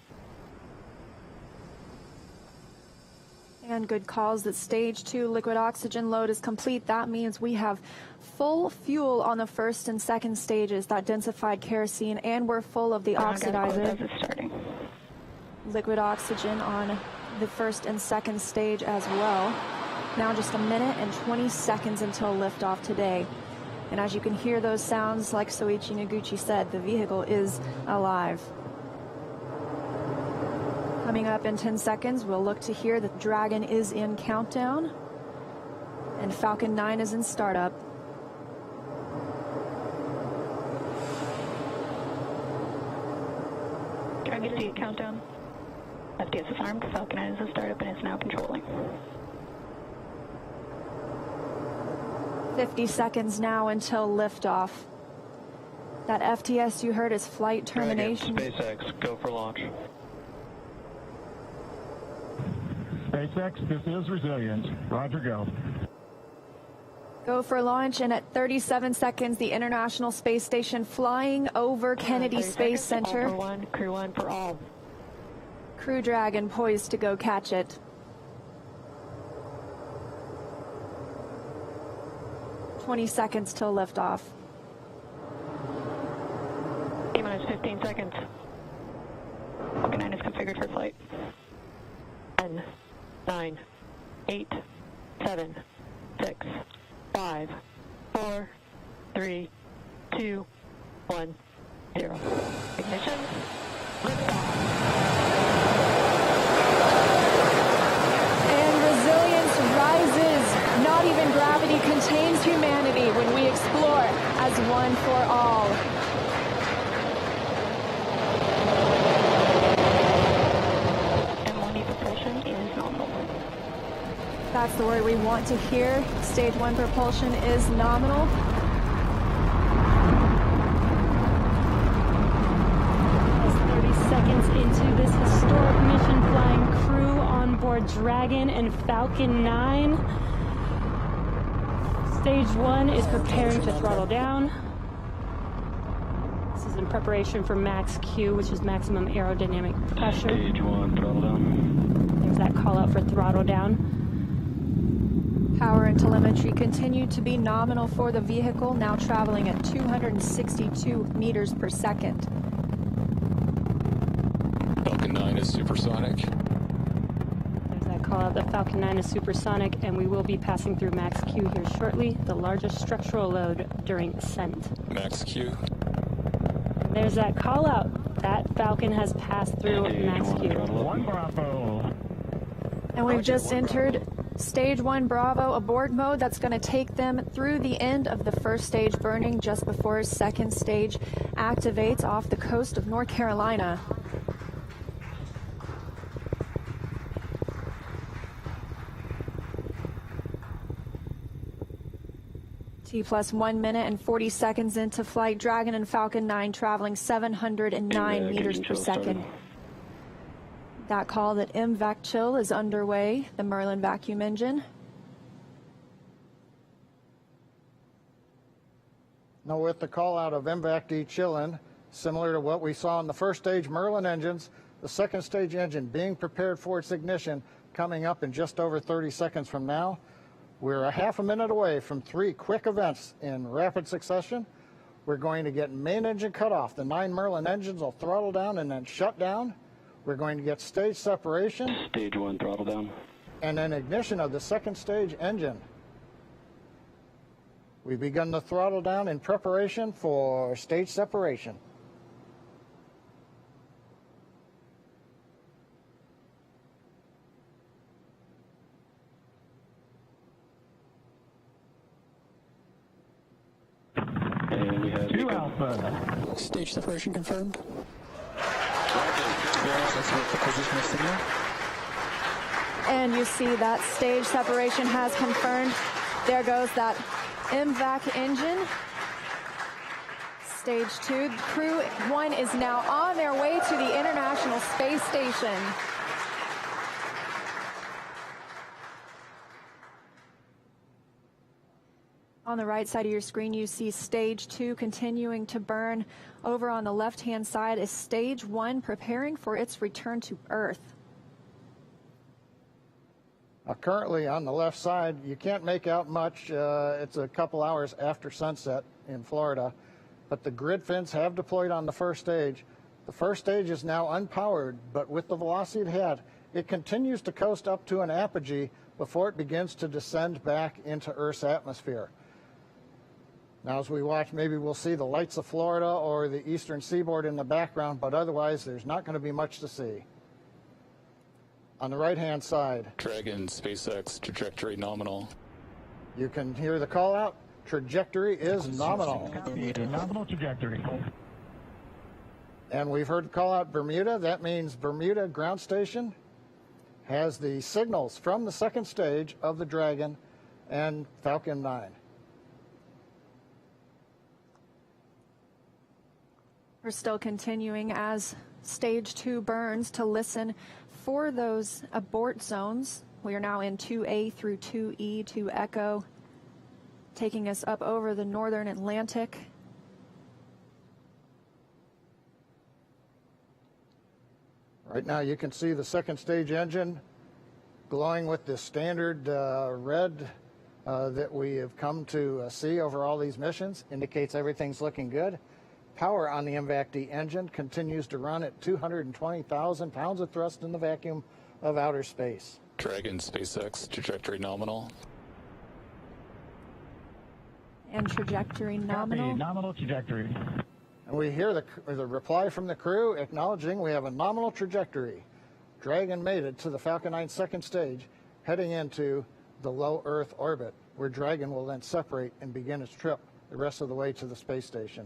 And good calls that stage 2 liquid oxygen load is complete. That means we have full fuel on the first and second stages, that densified kerosene, and we're full of the oxidizer. Liquid oxygen on the first and second stage as well. Now just a minute and 20 seconds until liftoff today. And as you can hear those sounds, like Soichi Noguchi said, the vehicle is alive. Coming up in 10 seconds, we'll look to hear that Dragon is in countdown and Falcon 9 is in startup. Dragon is in countdown. FTS is armed. Falcon 9 is in startup and is now controlling. 50 seconds now until liftoff. That FTS you heard is flight termination. Dragon, SpaceX, go for launch. SpaceX, this is Resilient. Roger, go. Go for launch, and at 37 seconds, the International Space Station flying over Kennedy Space Center. All for one, Crew 1 for all. Crew Dragon poised to go catch it. "20 seconds till liftoff. T-minus 15 seconds. Falcon 9 is configured for flight. 10, 9, 8, 7, 6, 5, 4, 3, 2, 1, 0. Ignition. And resilience rises. Not even gravity contains humanity when we explore as one for all. M1E propulsion is nominal. That's the word we want to hear. Stage 1 propulsion is nominal. As 30 seconds into this historic mission, flying crew on board Dragon and Falcon 9. Stage 1 is preparing to throttle down. This is in preparation for max Q, which is maximum aerodynamic pressure. Stage 1, throttle down. There's that call out for throttle down. Power and telemetry continue to be nominal for the vehicle, now traveling at 262 meters per second. Falcon 9 is supersonic. There's that call out. The Falcon 9 is supersonic, and we will be passing through max Q here shortly, the largest structural load during ascent. Max Q. There's that call out. That Falcon has passed through max Q. 1 Bravo. And we've just entered Stage 1 Bravo abort mode. That's going to take them through the end of the first stage burning just before second stage activates off the coast of North Carolina. T+1 minute and 40 seconds into flight. Dragon and Falcon 9 traveling 709 meters per second. That call that MVAC chill is underway, the Merlin vacuum engine. Now with the call out of MVAC de-chilling, similar to what we saw in the first stage Merlin engines, the second stage engine being prepared for its ignition coming up in just over 30 seconds from now. We're a half a minute away from 3 quick events in rapid succession. We're going to get main engine cut off. The 9 Merlin engines will throttle down and then shut down. We're going to get stage separation. Stage 1 throttle down. And then ignition of the second stage engine. We've begun the throttle down in preparation for stage separation. And we have 2 Alpha. Stage separation confirmed. And you see that stage separation has confirmed. There goes that MVAC engine. Stage 2. Crew 1 is now on their way to the International Space Station. On the right side of your screen, you see stage 2 continuing to burn. Over on the left-hand side is stage 1 preparing for its return to Earth. Currently on the left side, you can't make out much. It's a couple hours after sunset in Florida, but the grid fins have deployed on the first stage. The first stage is now unpowered, but with the velocity it had, it continues to coast up to an apogee before it begins to descend back into Earth's atmosphere. Now as we watch, maybe we'll see the lights of Florida or the eastern seaboard in the background, but otherwise there's not going to be much to see. On the right-hand side, Dragon, SpaceX, trajectory nominal. You can hear the call out. Trajectory is nominal. Nominal trajectory. And we've heard the call out Bermuda. That means Bermuda ground station has the signals from the second stage of the Dragon and Falcon 9. We're still continuing as stage 2 burns to listen for those abort zones. We are now in 2A through 2E, 2 Echo, taking us up over the northern Atlantic. Right now you can see the second stage engine glowing with the standard red that we have come to see over all these missions. Indicates everything's looking good. Power on the MVAC-D engine continues to run at 220,000 pounds of thrust in the vacuum of outer space. Dragon, SpaceX, trajectory nominal. And trajectory nominal. Copy, nominal trajectory. And we hear the reply from the crew acknowledging we have a nominal trajectory. Dragon made it to the Falcon 9 second stage, heading into the low Earth orbit, where Dragon will then separate and begin its trip the rest of the way to the space station.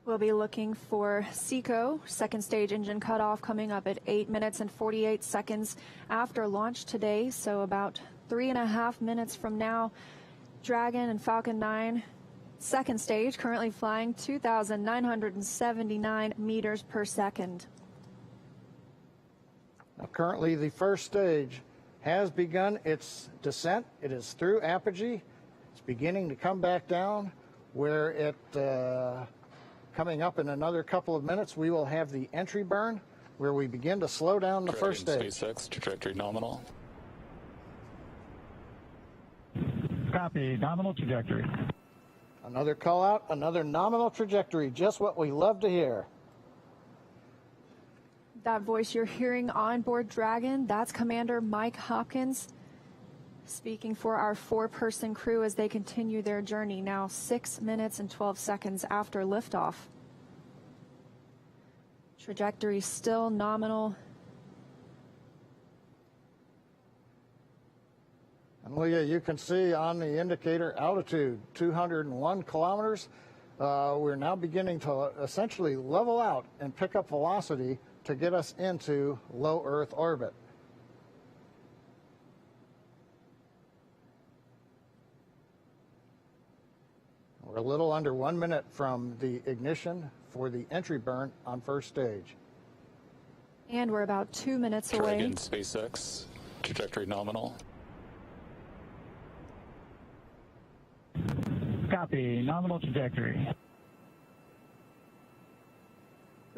We'll be looking for SECO, second stage engine cutoff, coming up at 8 minutes and 48 seconds after launch today. So about 3.5 minutes from now, Dragon and Falcon 9, second stage, currently flying 2,979 meters per second. Now, currently, the first stage has begun its descent. It is through apogee. It's beginning to come back down where it... Coming up in another couple of minutes, we will have the entry burn, where we begin to slow down the first stage. SpaceX, trajectory nominal. Copy, nominal trajectory. Another call out, another nominal trajectory, just what we love to hear. That voice you're hearing on board Dragon, that's Commander Mike Hopkins, speaking for our 4-person crew as they continue their journey, now 6 minutes and 12 seconds after liftoff. Trajectory still nominal. And Leah, you can see on the indicator altitude, 201 kilometers. We're now beginning to essentially level out and pick up velocity to get us into low Earth orbit. We're a little under 1 minute from the ignition for the entry burn on first stage. And we're about 2 minutes away. Dragon, SpaceX, trajectory nominal. Copy, nominal trajectory.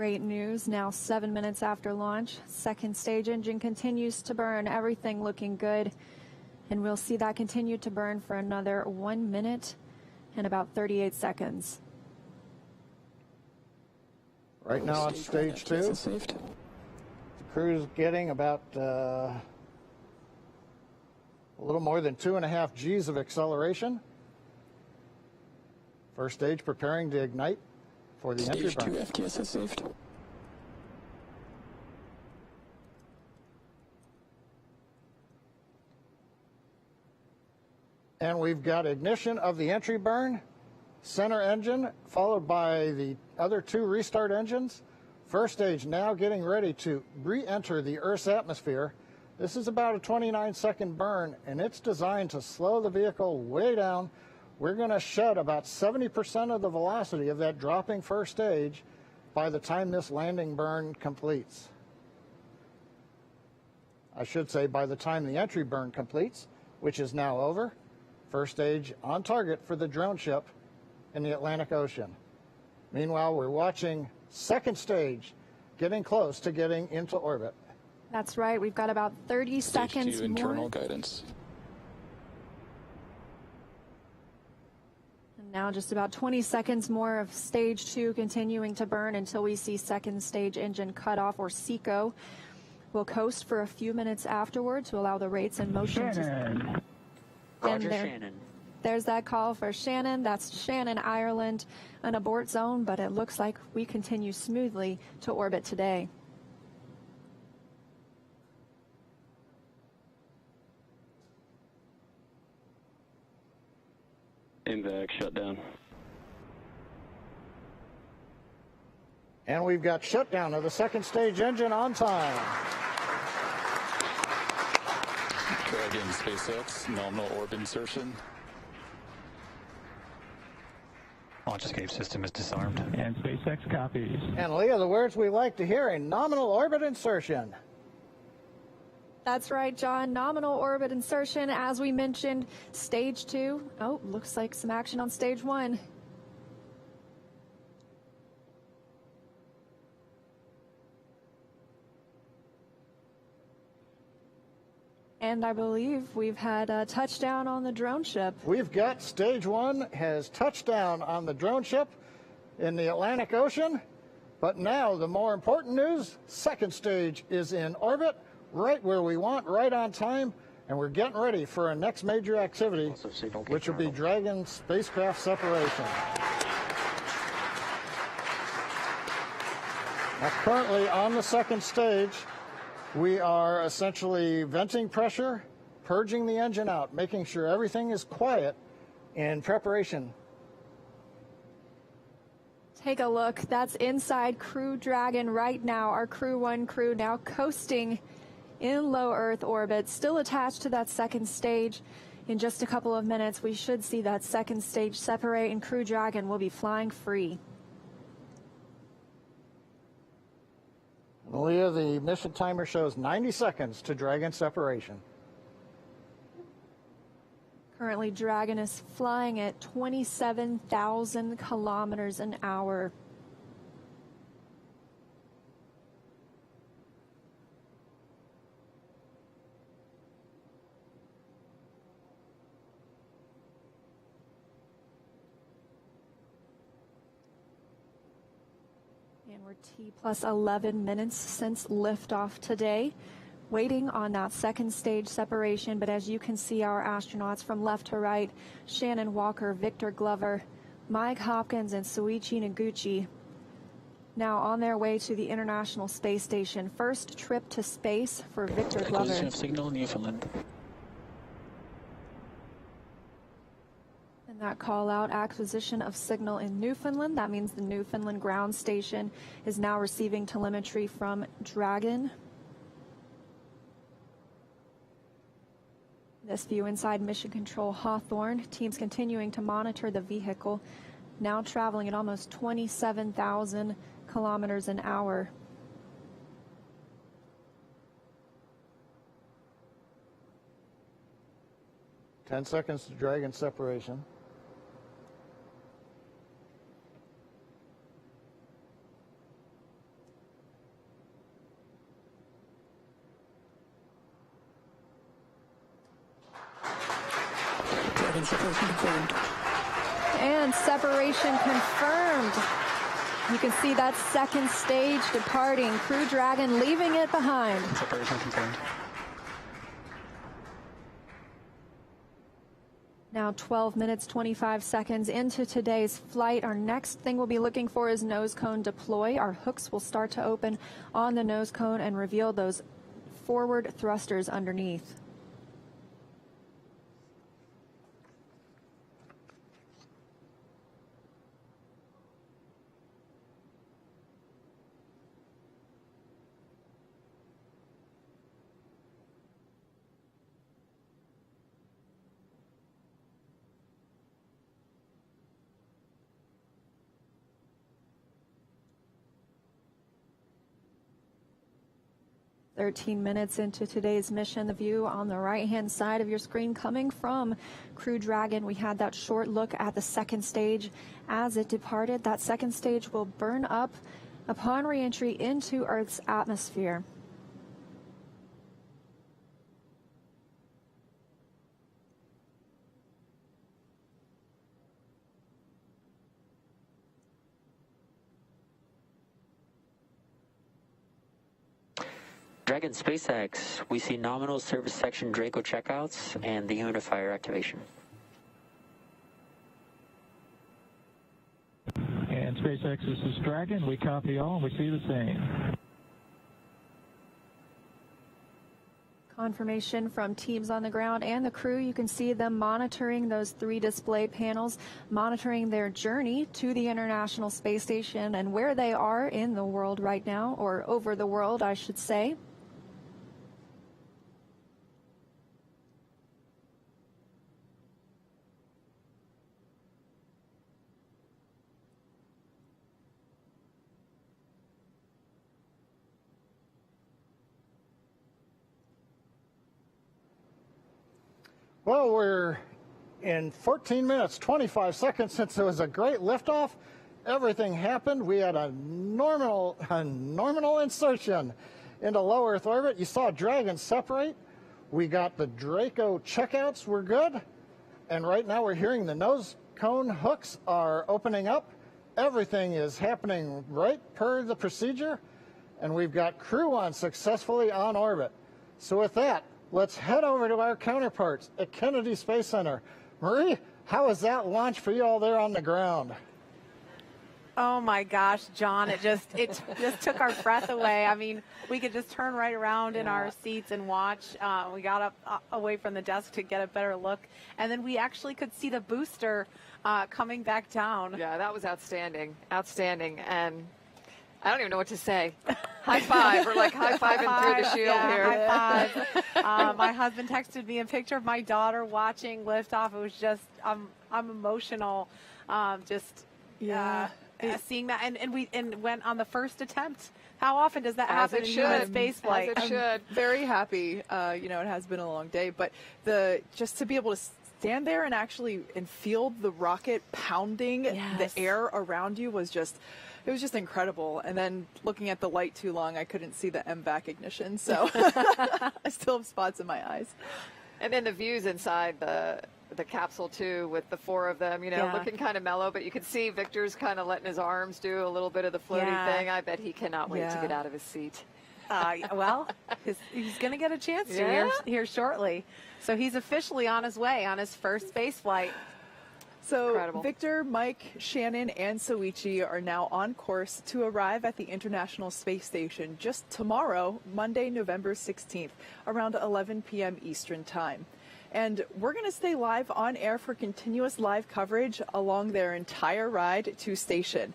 Great news. Now 7 minutes after launch, second stage engine continues to burn. Everything looking good. And we'll see that continue to burn for another 1 minute and about 38 seconds. Right now on stage 2, the crew's getting about a little more than 2.5 G's of acceleration. First stage preparing to ignite for the entry burn. Stage 2 FTS is saved. And we've got ignition of the entry burn, center engine, followed by the other 2 restart engines. First stage now getting ready to re-enter the Earth's atmosphere. This is about a 29-second burn, and it's designed to slow the vehicle way down. We're going to shed about 70% of the velocity of that dropping first stage by the time this landing burn completes. I should say by the time the entry burn completes, which is now over. First stage on target for the drone ship in the Atlantic Ocean. Meanwhile, we're watching second stage getting close to getting into orbit. That's right. We've got about 30 seconds Stage 2 internal more. guidance. And now just about 20 seconds more of stage 2 continuing to burn until we see second stage engine cut off, or SECO. We'll coast for a few minutes afterward to allow the rates and motion to... Roger, Shannon. There's that call for Shannon. That's Shannon, Ireland, an abort zone, but it looks like we continue smoothly to orbit today. INVAC shutdown. And we've got shutdown of the second stage engine on time. Dragon SpaceX, nominal orbit insertion. Launch escape system is disarmed. And SpaceX copies. And Leah, the words we like to hear, a nominal orbit insertion. That's right, John. Nominal orbit insertion, as we mentioned, stage 2. Oh, looks like some action on stage 1. And I believe we've had a touchdown on the drone ship. We've got stage 1 has touched down on the drone ship in the Atlantic Ocean. But now the more important news, second stage is in orbit, right where we want, right on time. And we're getting ready for our next major activity, which will be Dragon spacecraft separation. Now, currently on the second stage, we are essentially venting pressure, purging the engine out, making sure everything is quiet in preparation. Take a look. That's inside Crew Dragon right now. Our Crew 1 crew now coasting in low Earth orbit, still attached to that second stage. In just a couple of minutes, we should see that second stage separate, and Crew Dragon will be flying free. Leah, the mission timer shows 90 seconds to Dragon separation. Currently, Dragon is flying at 27,000 kilometers an hour. And we're T plus 11 minutes since liftoff today, waiting on that second stage separation. But as you can see, our astronauts from left to right, Shannon Walker, Victor Glover, Mike Hopkins, and Soichi Noguchi, now on their way to the International Space Station. First trip to space for Victor Glover. Acquisition of signal, Newfoundland. That call out, acquisition of signal in Newfoundland. That means the Newfoundland ground station is now receiving telemetry from Dragon. This view inside Mission Control Hawthorne. Teams continuing to monitor the vehicle, now traveling at almost 27,000 kilometers an hour. Ten seconds to Dragon separation. And separation confirmed. And separation confirmed. You can see that second stage departing. Crew Dragon leaving it behind. Separation confirmed. Now 12 minutes, 25 seconds into today's flight. Our next thing we'll be looking for is nose cone deploy. Our hooks will start to open on the nose cone and reveal those forward thrusters underneath. "13 minutes into today's mission, the view on the right-hand side of your screen coming from Crew Dragon. We had that short look at the second stage as it departed. That second stage will burn up upon re-entry into Earth's atmosphere. Dragon SpaceX, we see nominal service section Draco checkouts and the humidifier activation. And SpaceX, this is Dragon. We copy all, and we see the same. Confirmation from teams on the ground and the crew. You can see them monitoring those 3 display panels, monitoring their journey to the International Space Station and where they are in the world right now, or over the world, I should say. Well, we're in 14 minutes, 25 seconds since it was a great liftoff. Everything happened. We had a nominal insertion into low Earth orbit. You saw Dragon separate. We got the Draco checkouts were good. And right now we're hearing the nose cone hooks are opening up. Everything is happening right per the procedure. And we've got Crew One successfully on orbit. So with that, let's head over to our counterparts at Kennedy Space Center. Marie, how was that launch for you all there on the ground? Oh my gosh, John, it just took our breath away. I mean, we could just turn right around in our seats and watch. We got up away from the desk to get a better look, and then we actually could see the booster coming back down. Yeah, that was outstanding. Outstanding. And I don't even know what to say. High five. We're like high-fiving through the shield here. High five. My husband texted me a picture of my daughter watching liftoff. It was just, I'm emotional. Seeing that, and we went on the first attempt. How often does that happen in human space flight? As it should. I'm very happy. It has been a long day, but just to be able to stand there and actually feel the rocket pounding the air around you was just. It was just incredible. And then looking at the light too long, I couldn't see the MVAC ignition. So I still have spots in my eyes. And then the views inside the capsule too, with the 4 of them, looking kind of mellow, but you can see Victor's kind of letting his arms do a little bit of the floaty thing. I bet he cannot wait to get out of his seat. Well, he's going to get a chance to here shortly. So he's officially on his way on his first space flight. So Incredible. Victor, Mike, Shannon, and Soichi are now on course to arrive at the International Space Station just tomorrow, Monday, November 16th, around 11 p.m. Eastern Time. And we're going to stay live on air for continuous live coverage along their entire ride to station.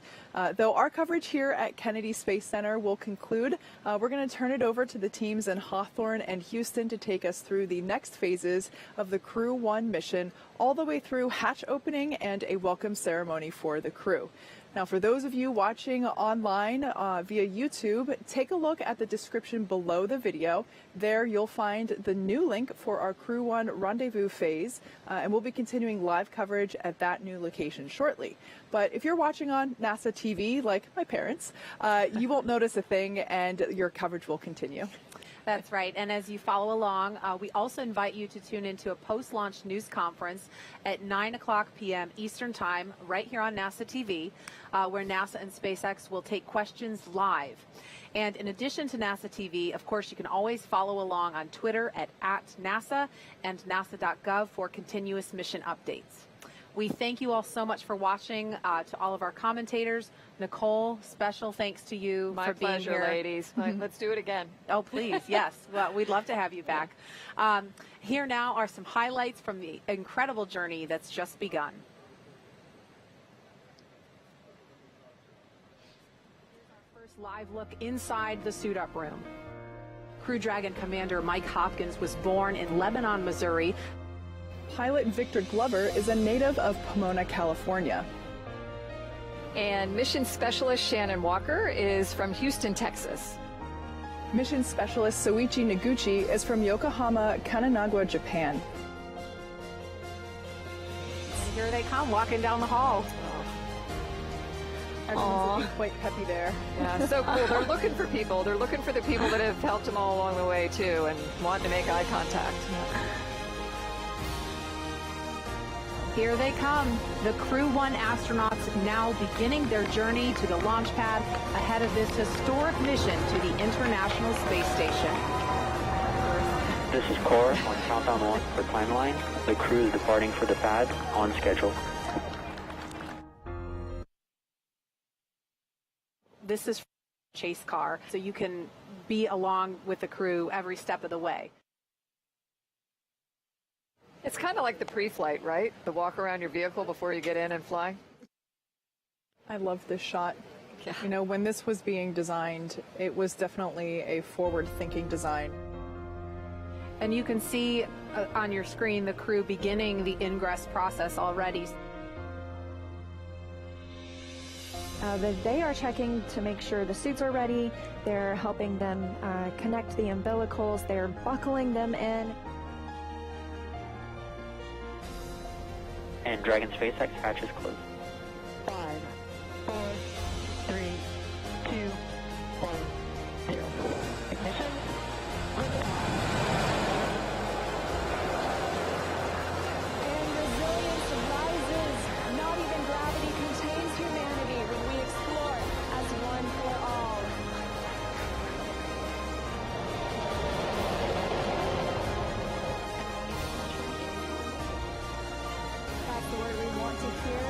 Though our coverage here at Kennedy Space Center will conclude, we're going to turn it over to the teams in Hawthorne and Houston to take us through the next phases of the Crew One mission, all the way through hatch opening and a welcome ceremony for the crew. Now, for those of you watching online via YouTube, take a look at the description below the video. There you'll find the new link for our Crew One rendezvous phase, and we'll be continuing live coverage at that new location shortly. But if you're watching on NASA TV, like my parents, you won't notice a thing, and your coverage will continue. That's right. And as you follow along, we also invite you to tune into a post-launch news conference at 9 o'clock p.m. Eastern Time, right here on NASA TV, where NASA and SpaceX will take questions live. And in addition to NASA TV, of course, you can always follow along on Twitter at @NASA and nasa.gov for continuous mission updates. We thank you all so much for watching. To all of our commentators, Nicole, special thanks to you My for being pleasure, here. ladies. Let's do it again. Oh, please, yes. Well, we'd love to have you back. Here now are some highlights from the incredible journey that's just begun. First live look inside the suit-up room. Crew Dragon Commander Mike Hopkins was born in Lebanon, Missouri. Pilot Victor Glover is a native of Pomona, California. And mission specialist Shannon Walker is from Houston, Texas. Mission specialist Soichi Noguchi is from Yokohama, Kanagawa, Japan. And here they come, walking down the hall. Everyone's looking quite peppy there. Yeah, so cool. They're looking for people. They're looking for the people that have helped them all along the way, too, and want to make eye contact. Here they come, the Crew 1 astronauts now beginning their journey to the launch pad ahead of this historic mission to the International Space Station. This is Core on Countdown 1 for timeline. The crew is departing for the pad on schedule. This is chase car, so you can be along with the crew every step of the way. It's kind of like the pre-flight, right? The walk around your vehicle before you get in and fly. I love this shot. Yeah. You know, when this was being designed, it was definitely a forward-thinking design. And you can see on your screen the crew beginning the ingress process already. They are checking to make sure the suits are ready. They're helping them connect the umbilicals. They're buckling them in. And Dragon SpaceX hatch is closed. 5, 4, 3, 2, 1, 0. Ignition. And resilience rises. Not even gravity contains humanity when we explore as one for all. That's the word we want to hear.